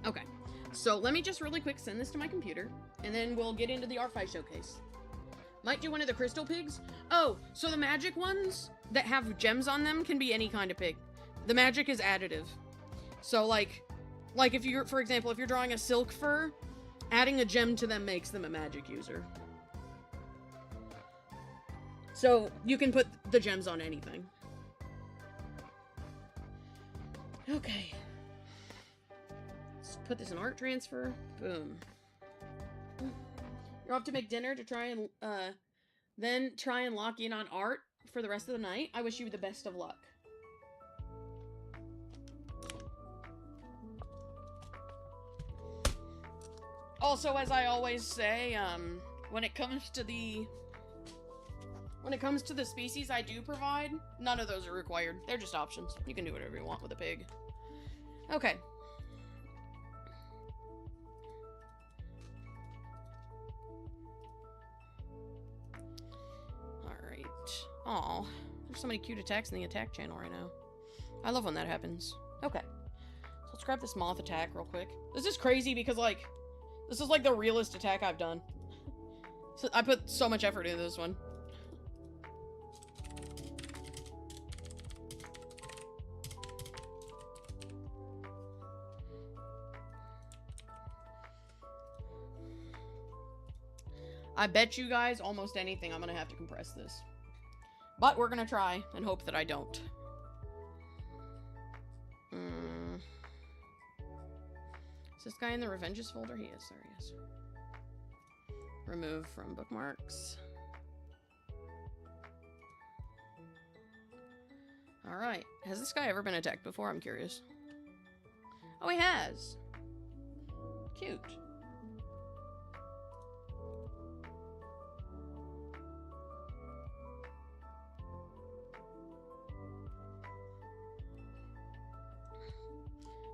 A: Okay, so let me just really quick send this to my computer, and then we'll get into the ArtFight showcase. Might do one of the crystal pigs. Oh, so the magic ones that have gems on them can be any kind of pig. The magic is additive. So like if you're, for example, if you're drawing a silk fur, adding a gem to them makes them a magic user. So you can put the gems on anything. Okay. Let's put this in art transfer. Boom. You're off to make dinner to try and, then try and lock in on art for the rest of the night. I wish you the best of luck. Also, as I always say, when it comes to the species I do provide, none of those are required. They're just options. You can do whatever you want with a pig. Okay. Alright. Aw. There's so many cute attacks in the attack channel right now. I love when that happens. Okay. So let's grab this moth attack real quick. This is crazy because, like, this is like the realest attack I've done. So I put so much effort into this one. I bet you guys almost anything I'm gonna have to compress this. But we're gonna try and hope that I don't. Is this guy in the Revenges folder? He is. There he is. Remove from bookmarks. Alright. Has this guy ever been attacked before? I'm curious. Oh, he has. Cute.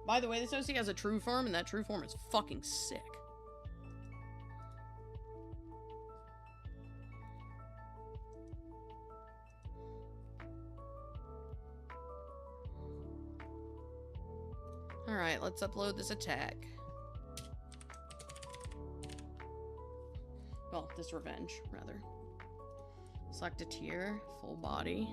A: By the way, this OC has a true form, and that true form is fucking sick. Alright, let's upload this attack. Well, this revenge, rather. Select a tier, full body.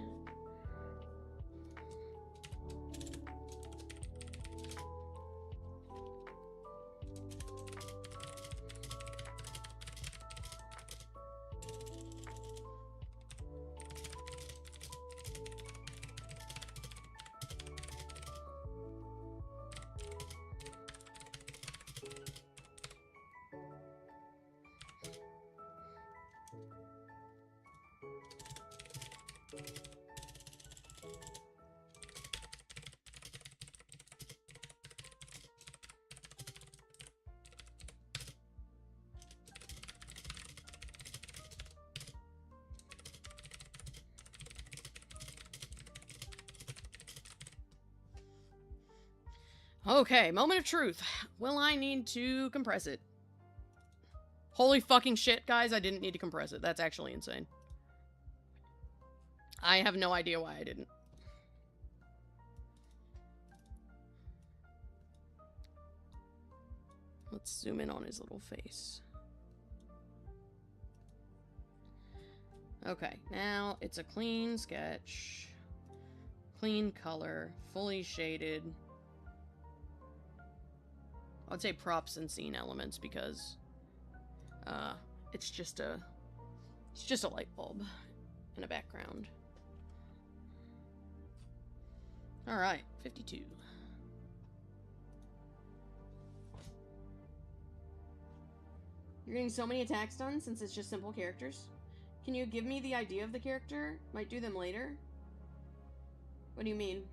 A: Okay, moment of truth. Will I need to compress it? Holy fucking shit, guys, I didn't need to compress it. That's actually insane. I have no idea why I didn't. Let's zoom in on his little face. Okay, now it's a clean sketch. Clean color, fully shaded. I'd say props and scene elements because it's just a light bulb and a background. All right, 52. You're getting so many attacks done since it's just simple characters. Can you give me the idea of the character? Might do them later. What do you mean?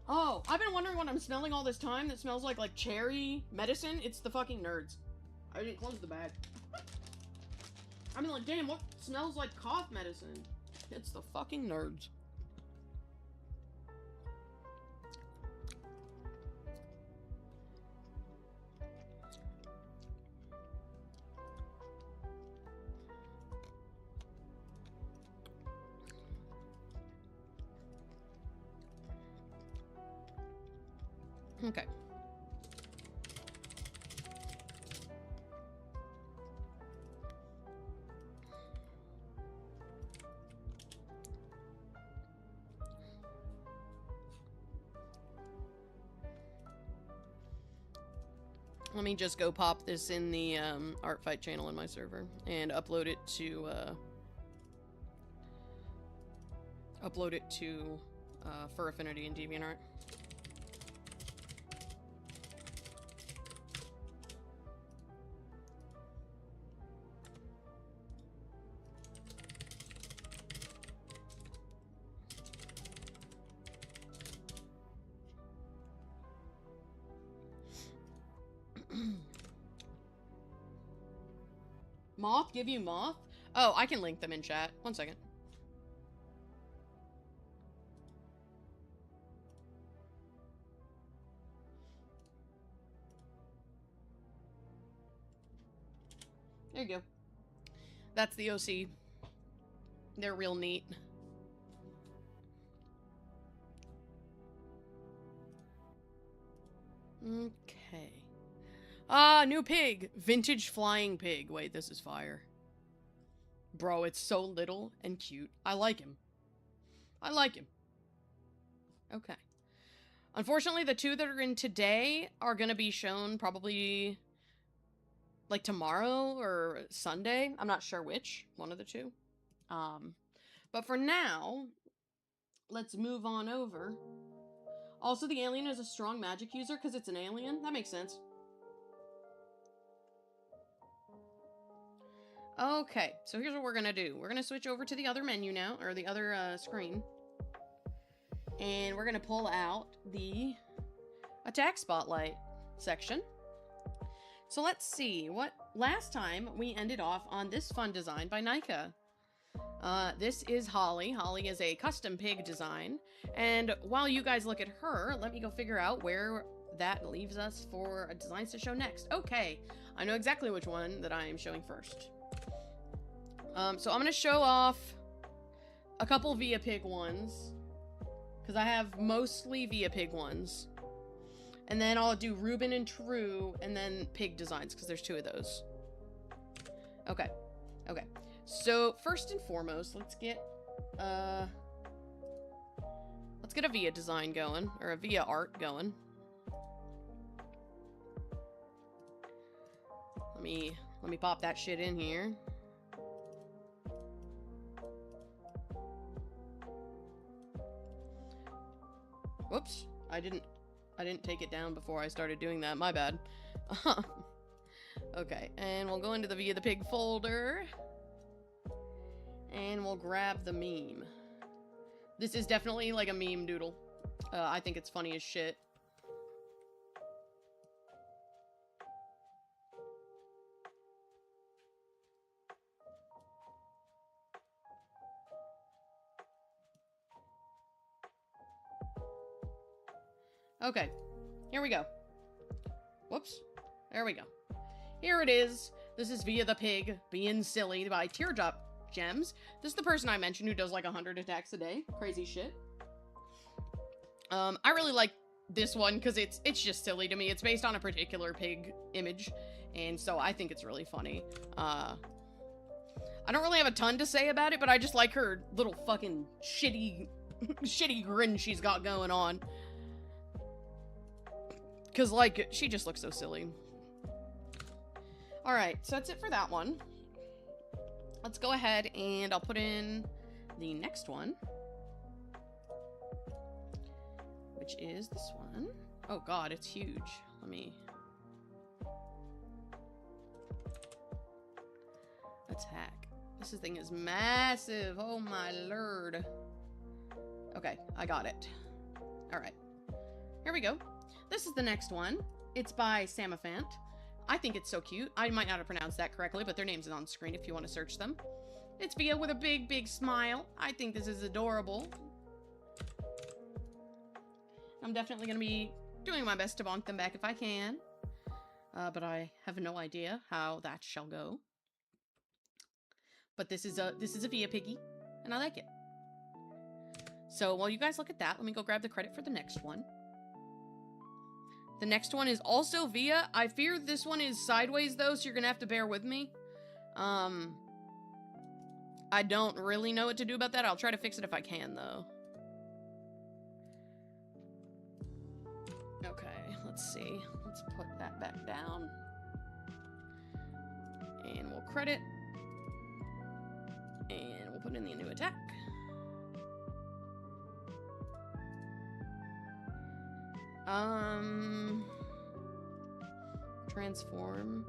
A: Oh, I've been wondering what I'm smelling all this time that smells like cherry medicine. It's the fucking nerds. I didn't close the bag. I mean, like, damn, what smells like cough medicine? It's the fucking nerds. Okay. Let me just go pop this in the ArtFight channel in my server and upload it to Fur Affinity and DeviantArt. Moth? Give you moth? Oh, I can link them in chat. One second. There you go. That's the OC. They're real neat. Okay. Ah, new pig. Vintage flying pig. Wait, this is fire. Bro, it's so little and cute. I like him. I like him. Okay. Unfortunately, the two that are in today are going to be shown probably like tomorrow or Sunday. I'm not sure which. One of the two. But for now, let's move on over. Also, the alien is a strong magic user because it's an alien. That makes sense. Okay, so here's what we're gonna do. We're gonna switch over to the other menu now, or the other screen. And we're gonna pull out the attack spotlight section. So let's see, last time we ended off on this fun design by Nika. This is Holly. Holly is a custom pig design. And while you guys look at her, let me go figure out where that leaves us for designs to show next. Okay, I know exactly which one that I am showing first. So I'm gonna show off a couple Via Pig ones, because I have mostly Via Pig ones. And then I'll do Ruben and True, and then pig designs, because there's two of those. Okay. Okay. So, first and foremost, let's get a Via design going, or a Via art going. Let me pop that shit in here. Whoops, I didn't take it down before I started doing that, my bad. Okay, and we'll go into the Via the Pig folder. And we'll grab the meme. This is definitely like a meme doodle. I think it's funny as shit. Okay, here we go. Whoops, there we go. Here it is. This is Via the Pig being silly by Teardrop Gems. This is the person I mentioned who does like 100 attacks a day. Crazy shit. I really like this one because it's just silly to me. It's based on a particular pig image, and so I think it's really funny. I don't really have a ton to say about it, but I just like her little fucking shitty grin she's got going on. Because, like, she just looks so silly. Alright, so that's it for that one. Let's go ahead and I'll put in the next one. Which is this one. Oh god, it's huge. Let me... attack. This thing is massive. Oh my lord. Okay, I got it. Alright. Here we go. This is the next one. It's by Samafant. I think it's so cute. I might not have pronounced that correctly, but their name's on screen if you want to search them. It's Via with a big, big smile. I think this is adorable. I'm definitely going to be doing my best to bonk them back if I can. But I have no idea how that shall go. But this is a Via piggy, and I like it. So while you guys look at that, let me go grab the credit for the next one. The next one is also Via. I fear this one is sideways though, so you're gonna have to bear with me. I don't really know what to do about that. I'll try to fix it if I can though. Okay, let's see. Let's put that back down. And we'll credit. And we'll put in the new attack. Transform.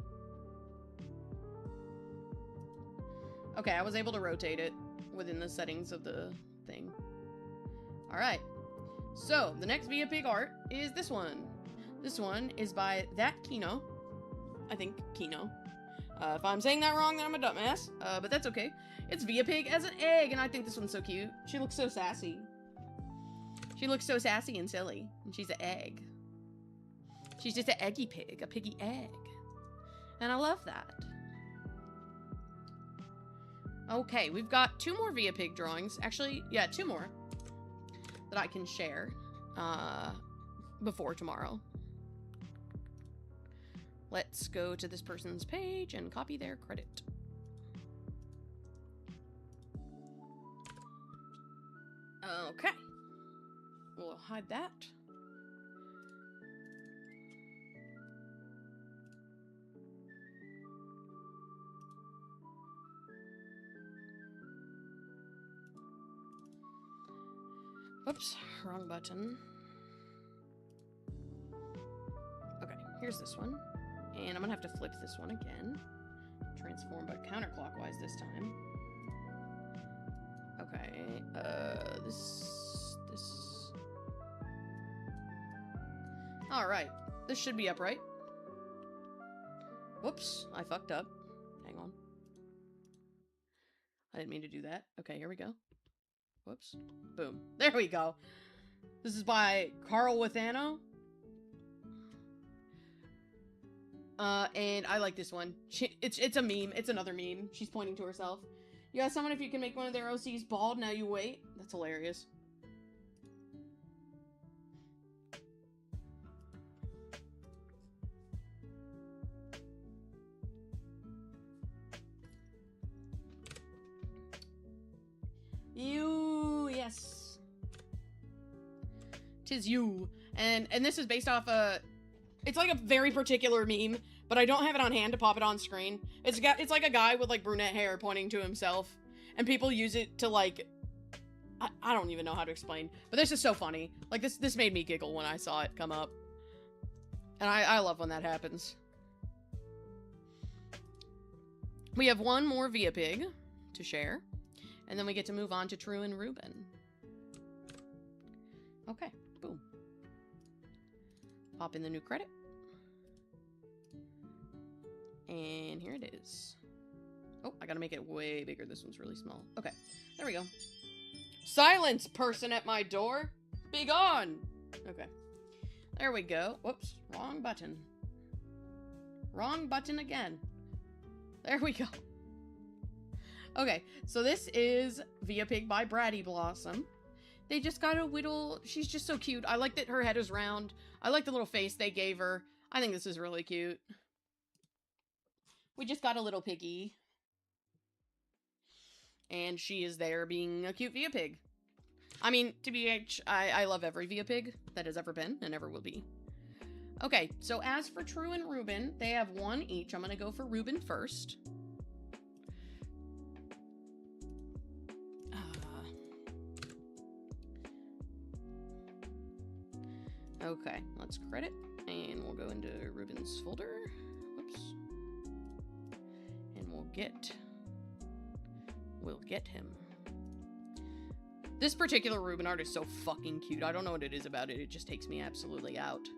A: Okay, I was able to rotate it within the settings of the thing. Alright. So, the next Via Pig art is this one. This one is by that Kino. I think Kino. If I'm saying that wrong, then I'm a dumbass. But that's okay. It's Via Pig as an egg, and I think this one's so cute. She looks so sassy. She looks so sassy and silly. And she's an egg. She's just an eggy pig. A piggy egg. And I love that. Okay, we've got 2 more Via Pig drawings. Actually, yeah, 2 more. That I can share. Before tomorrow. Let's go to this person's page and copy their credit. Okay. We'll hide that. Oops, wrong button. Okay, here's this one. And I'm gonna have to flip this one again. Transform, but counterclockwise this time. Okay, this. Alright, this should be upright. Whoops, I fucked up. Hang on. I didn't mean to do that. Okay, here we go. Whoops. Boom. There we go. This is by Carl Withano. And I like this one. It's a meme. It's another meme. She's pointing to herself. You ask someone if you can make one of their OCs bald, now you wait. That's hilarious. You, yes. 'Tis you. And this is based off it's like a very particular meme, but I don't have it on hand to pop it on screen. It's like a guy with like brunette hair pointing to himself, and people use it to like, I don't even know how to explain, but this is so funny. Like this made me giggle when I saw it come up. And I love when that happens. We have one more Via Pig to share, and then we get to move on to True and Ruben. Okay, boom. Pop in the new credit. And here it is. Oh, I gotta make it way bigger. This one's really small. Okay, there we go. Silence, person at my door! Be gone! Okay. There we go. Whoops, wrong button. Wrong button again. There we go. Okay, so this is Via Pig by Bratty Blossom. They just got a whittle. She's just so cute. I like that her head is round. I like the little face they gave her. I think this is really cute. We just got a little piggy. And she is there being a cute Via Pig. I mean, TBH, I love every Via Pig that has ever been and ever will be. Okay, so as for True and Ruben, they have one each. I'm gonna go for Ruben first. Okay, let's credit, and we'll go into Ruben's folder. Whoops. And we'll get will get him. This particular Reuben art is so fucking cute. I don't know what it is about it. It just takes me absolutely out.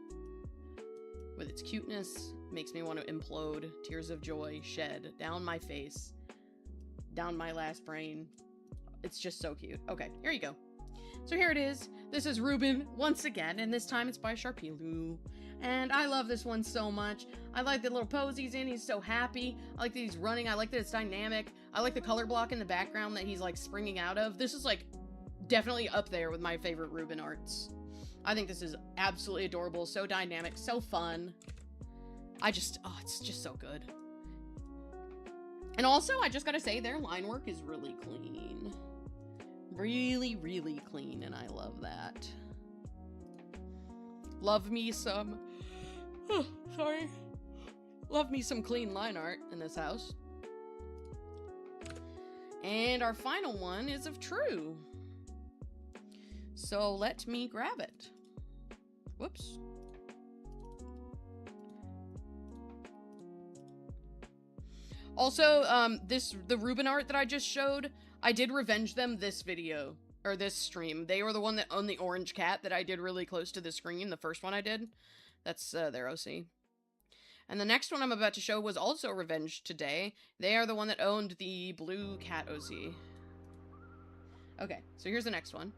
A: With its cuteness, makes me want to implode. Tears of joy shed down my face, down my last brain. It's just so cute. Okay, here you go. So here it is. This is Reuben once again, and this time it's by Sharpie. And I love this one so much. I like the little pose he's in. He's so happy. I like that he's running. I like that it's dynamic. I like the color block in the background that he's like springing out of. This is like definitely up there with my favorite Reuben arts. I think this is absolutely adorable, so dynamic, so fun. It's just so good. And also, I just gotta say, their line work is really clean. Really, really clean, and I love that. Love me some... Oh, sorry. Love me some clean line art in this house. And our final one is of True. So let me grab it. Whoops. Also, the Reuben art that I just showed, I did revenge them this video, or this stream. They were the one that owned the orange cat that I did really close to the screen, the first one I did. That's their OC. And the next one I'm about to show was also revenged today. They are the one that owned the blue cat OC. Okay, so here's the next one.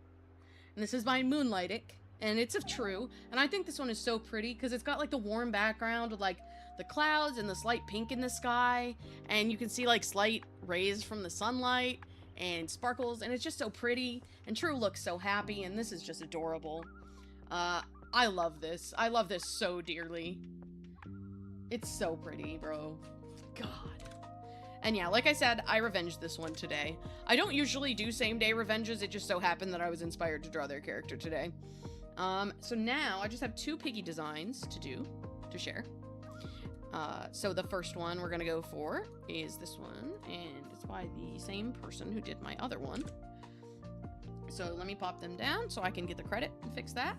A: And this is by Moonlightic, and it's of True. And I think this one is so pretty because it's got like the warm background with like the clouds and the slight pink in the sky, and you can see like slight rays from the sunlight and sparkles, and it's just so pretty. And True looks so happy, and this is just adorable. I love this. I love this so dearly. It's so pretty, bro. God. And yeah, like I said, I revenged this one today. I don't usually do same-day revenges. It just so happened that I was inspired to draw their character today. So now I just have 2 piggy designs to share. So the first one we're gonna go for is this one, and it's by the same person who did my other one. So let me pop them down so I can get the credit and fix that.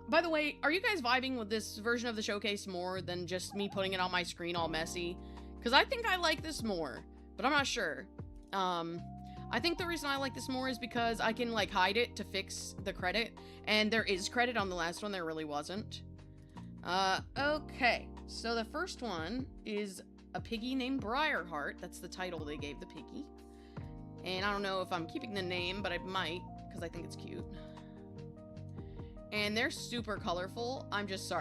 A: By the way, are you guys vibing with this version of the showcase more than just me putting it on my screen all messy? Because I think I like this more, but I'm not sure. I think the reason I like this more is because I can like hide it to fix the credit, and there is credit on the last one, there really wasn't. Okay, so the first one is a piggy named Briarheart. That's the title they gave the piggy. And I don't know if I'm keeping the name, but I might, because I think it's cute. And they're super colorful. I'm just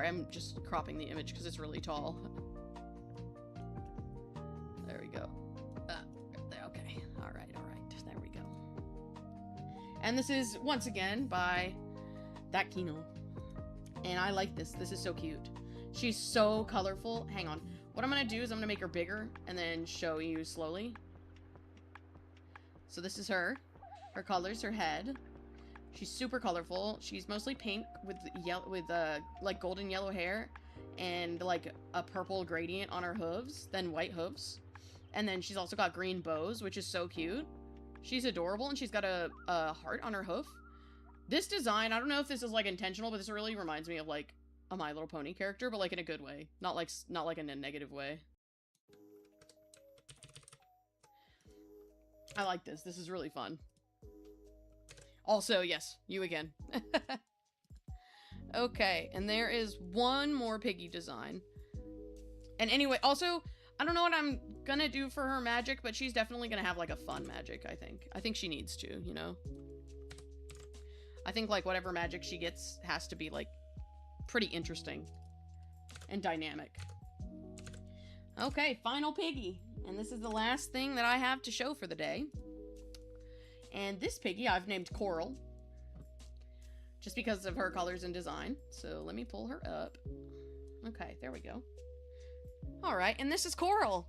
A: cropping the image because it's really tall. There we go. Okay, alright, there we go. And this is, once again, by that Kino. And I like this. This is so cute. She's so colorful. Hang on. What I'm going to do is I'm going to make her bigger and then show you slowly. So this is her. Her colors, her head. She's super colorful. She's mostly pink with like golden yellow hair and like a purple gradient on her hooves, then white hooves. And then she's also got green bows, which is so cute. She's adorable, and she's got a heart on her hoof. This design, I don't know if this is like intentional, but this really reminds me of like a My Little Pony character, but like in a good way, not like in a negative way. I like this. This is really fun. Also, yes, you again. Okay, and there is one more piggy design. And anyway, also, I don't know what I'm gonna do for her magic, but she's definitely gonna have like a fun magic, I think. I think she needs to, you know? I think like whatever magic she gets has to be like pretty interesting and dynamic. Okay, final piggy. And this is the last thing that I have to show for the day. And this piggy I've named Coral, just because of her colors and design. So let me pull her up. Okay, there we go. Alright, and this is Coral.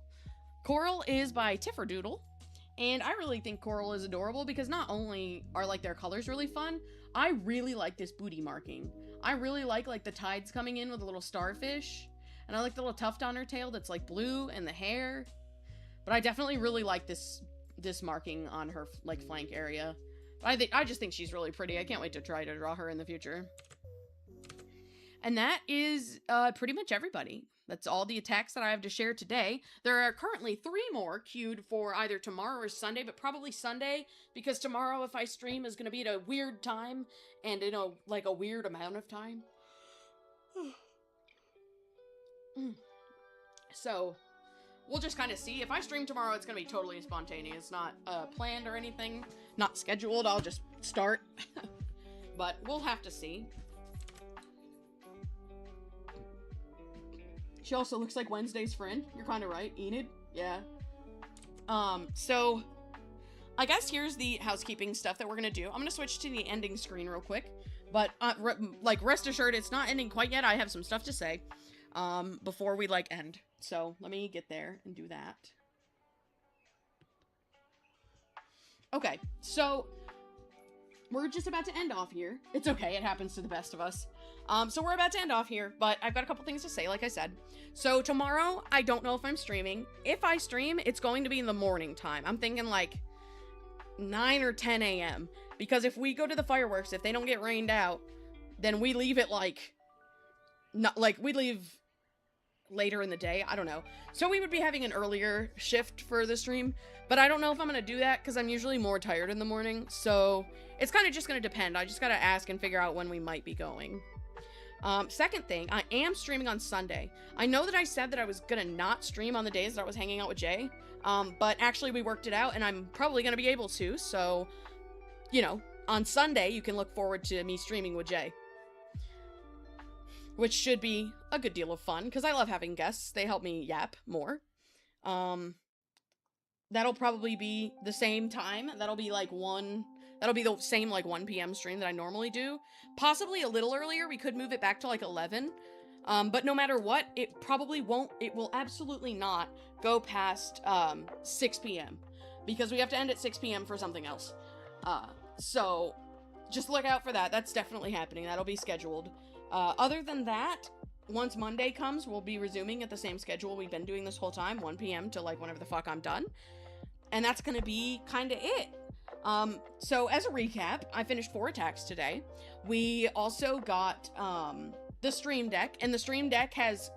A: Coral is by Tifferdoodle. And I really think Coral is adorable because not only are like their colors really fun, I really like this booty marking. I really like the tides coming in with a little starfish. And I like the little tuft on her tail that's like blue, and the hair. But I definitely really like this marking on her like flank area. I just think she's really pretty. I can't wait to try to draw her in the future. And that is pretty much everybody. That's all the attacks that I have to share today. There are currently 3 more queued for either tomorrow or Sunday, but probably Sunday, because tomorrow, if I stream, is going to be at a weird time and in a weird amount of time. So, we'll just kind of see. If I stream tomorrow, it's going to be totally spontaneous, not planned or anything, not scheduled. I'll just start. But we'll have to see. She also looks like Wednesday's friend. You're kind of right, Enid. Yeah. So, I guess here's the housekeeping stuff that we're gonna do. I'm gonna switch to the ending screen real quick. But, rest assured, it's not ending quite yet. I have some stuff to say, before we, end. So, let me get there and do that. Okay, so, we're just about to end off here. It's okay, it happens to the best of us. So we're about to end off here, but I've got a couple things to say, like I said. So tomorrow, I don't know if I'm streaming. If I stream, it's going to be in the morning time. I'm thinking 9 or 10 a.m. Because if we go to the fireworks, if they don't get rained out, then we leave at we leave later in the day. I don't know. So we would be having an earlier shift for the stream, but I don't know if I'm going to do that because I'm usually more tired in the morning. So it's kind of just going to depend. I just got to ask and figure out when we might be going. Second thing, I am streaming on Sunday. I know that I said that I was gonna not stream on the days that I was hanging out with Jay, but actually we worked it out and I'm probably gonna be able to, so, on Sunday you can look forward to me streaming with Jay. Which should be a good deal of fun, because I love having guests. They help me yap more. That'll probably be the same time. That'll be the same 1 p.m. stream that I normally do. Possibly a little earlier. We could move it back to 11. But no matter what, it will absolutely not go past 6 p.m. Because we have to end at 6 p.m. for something else. So just look out for that. That's definitely happening. That'll be scheduled. Other than that, once Monday comes, we'll be resuming at the same schedule we've been doing this whole time, 1 p.m. to whenever the fuck I'm done. And that's gonna be kinda it. So as a recap, I finished 4 attacks today. We also got, the Stream Deck, and the Stream Deck has,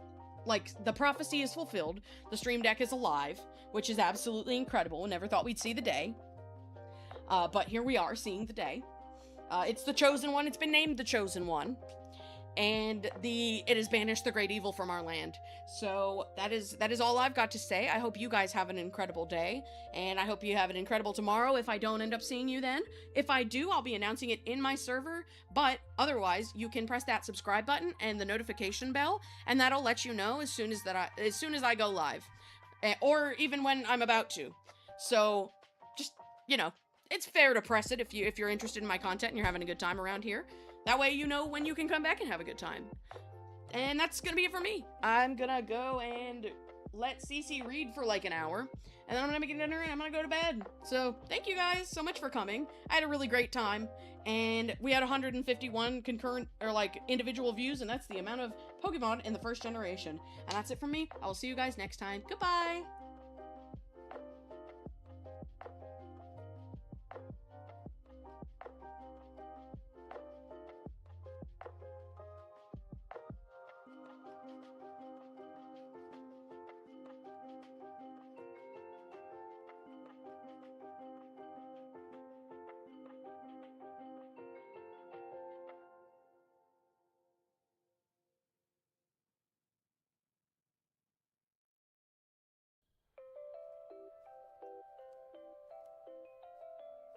A: the prophecy is fulfilled. The Stream Deck is alive, which is absolutely incredible. Never thought we'd see the day. But here we are, seeing the day. It's the Chosen One. It's been named the Chosen One. And it has banished the great evil from our land. So that is all I've got to say. I hope you guys have an incredible day, and I hope you have an incredible tomorrow if I don't end up seeing you then. If I do, I'll be announcing it in my server, but otherwise, you can press that subscribe button and the notification bell, and that'll let you know as soon as I go live, or even when I'm about to. So just, it's fair to press it if you're interested in my content and you're having a good time around here. That way you know when you can come back and have a good time. And that's gonna be it for me. I'm gonna go and let Cece read for an hour, and then I'm gonna make dinner and I'm gonna go to bed. So thank you guys so much for coming. I had a really great time, and we had 151 concurrent individual views, and that's the amount of Pokemon in the first generation. And that's it from me. I will see you guys next time. Goodbye.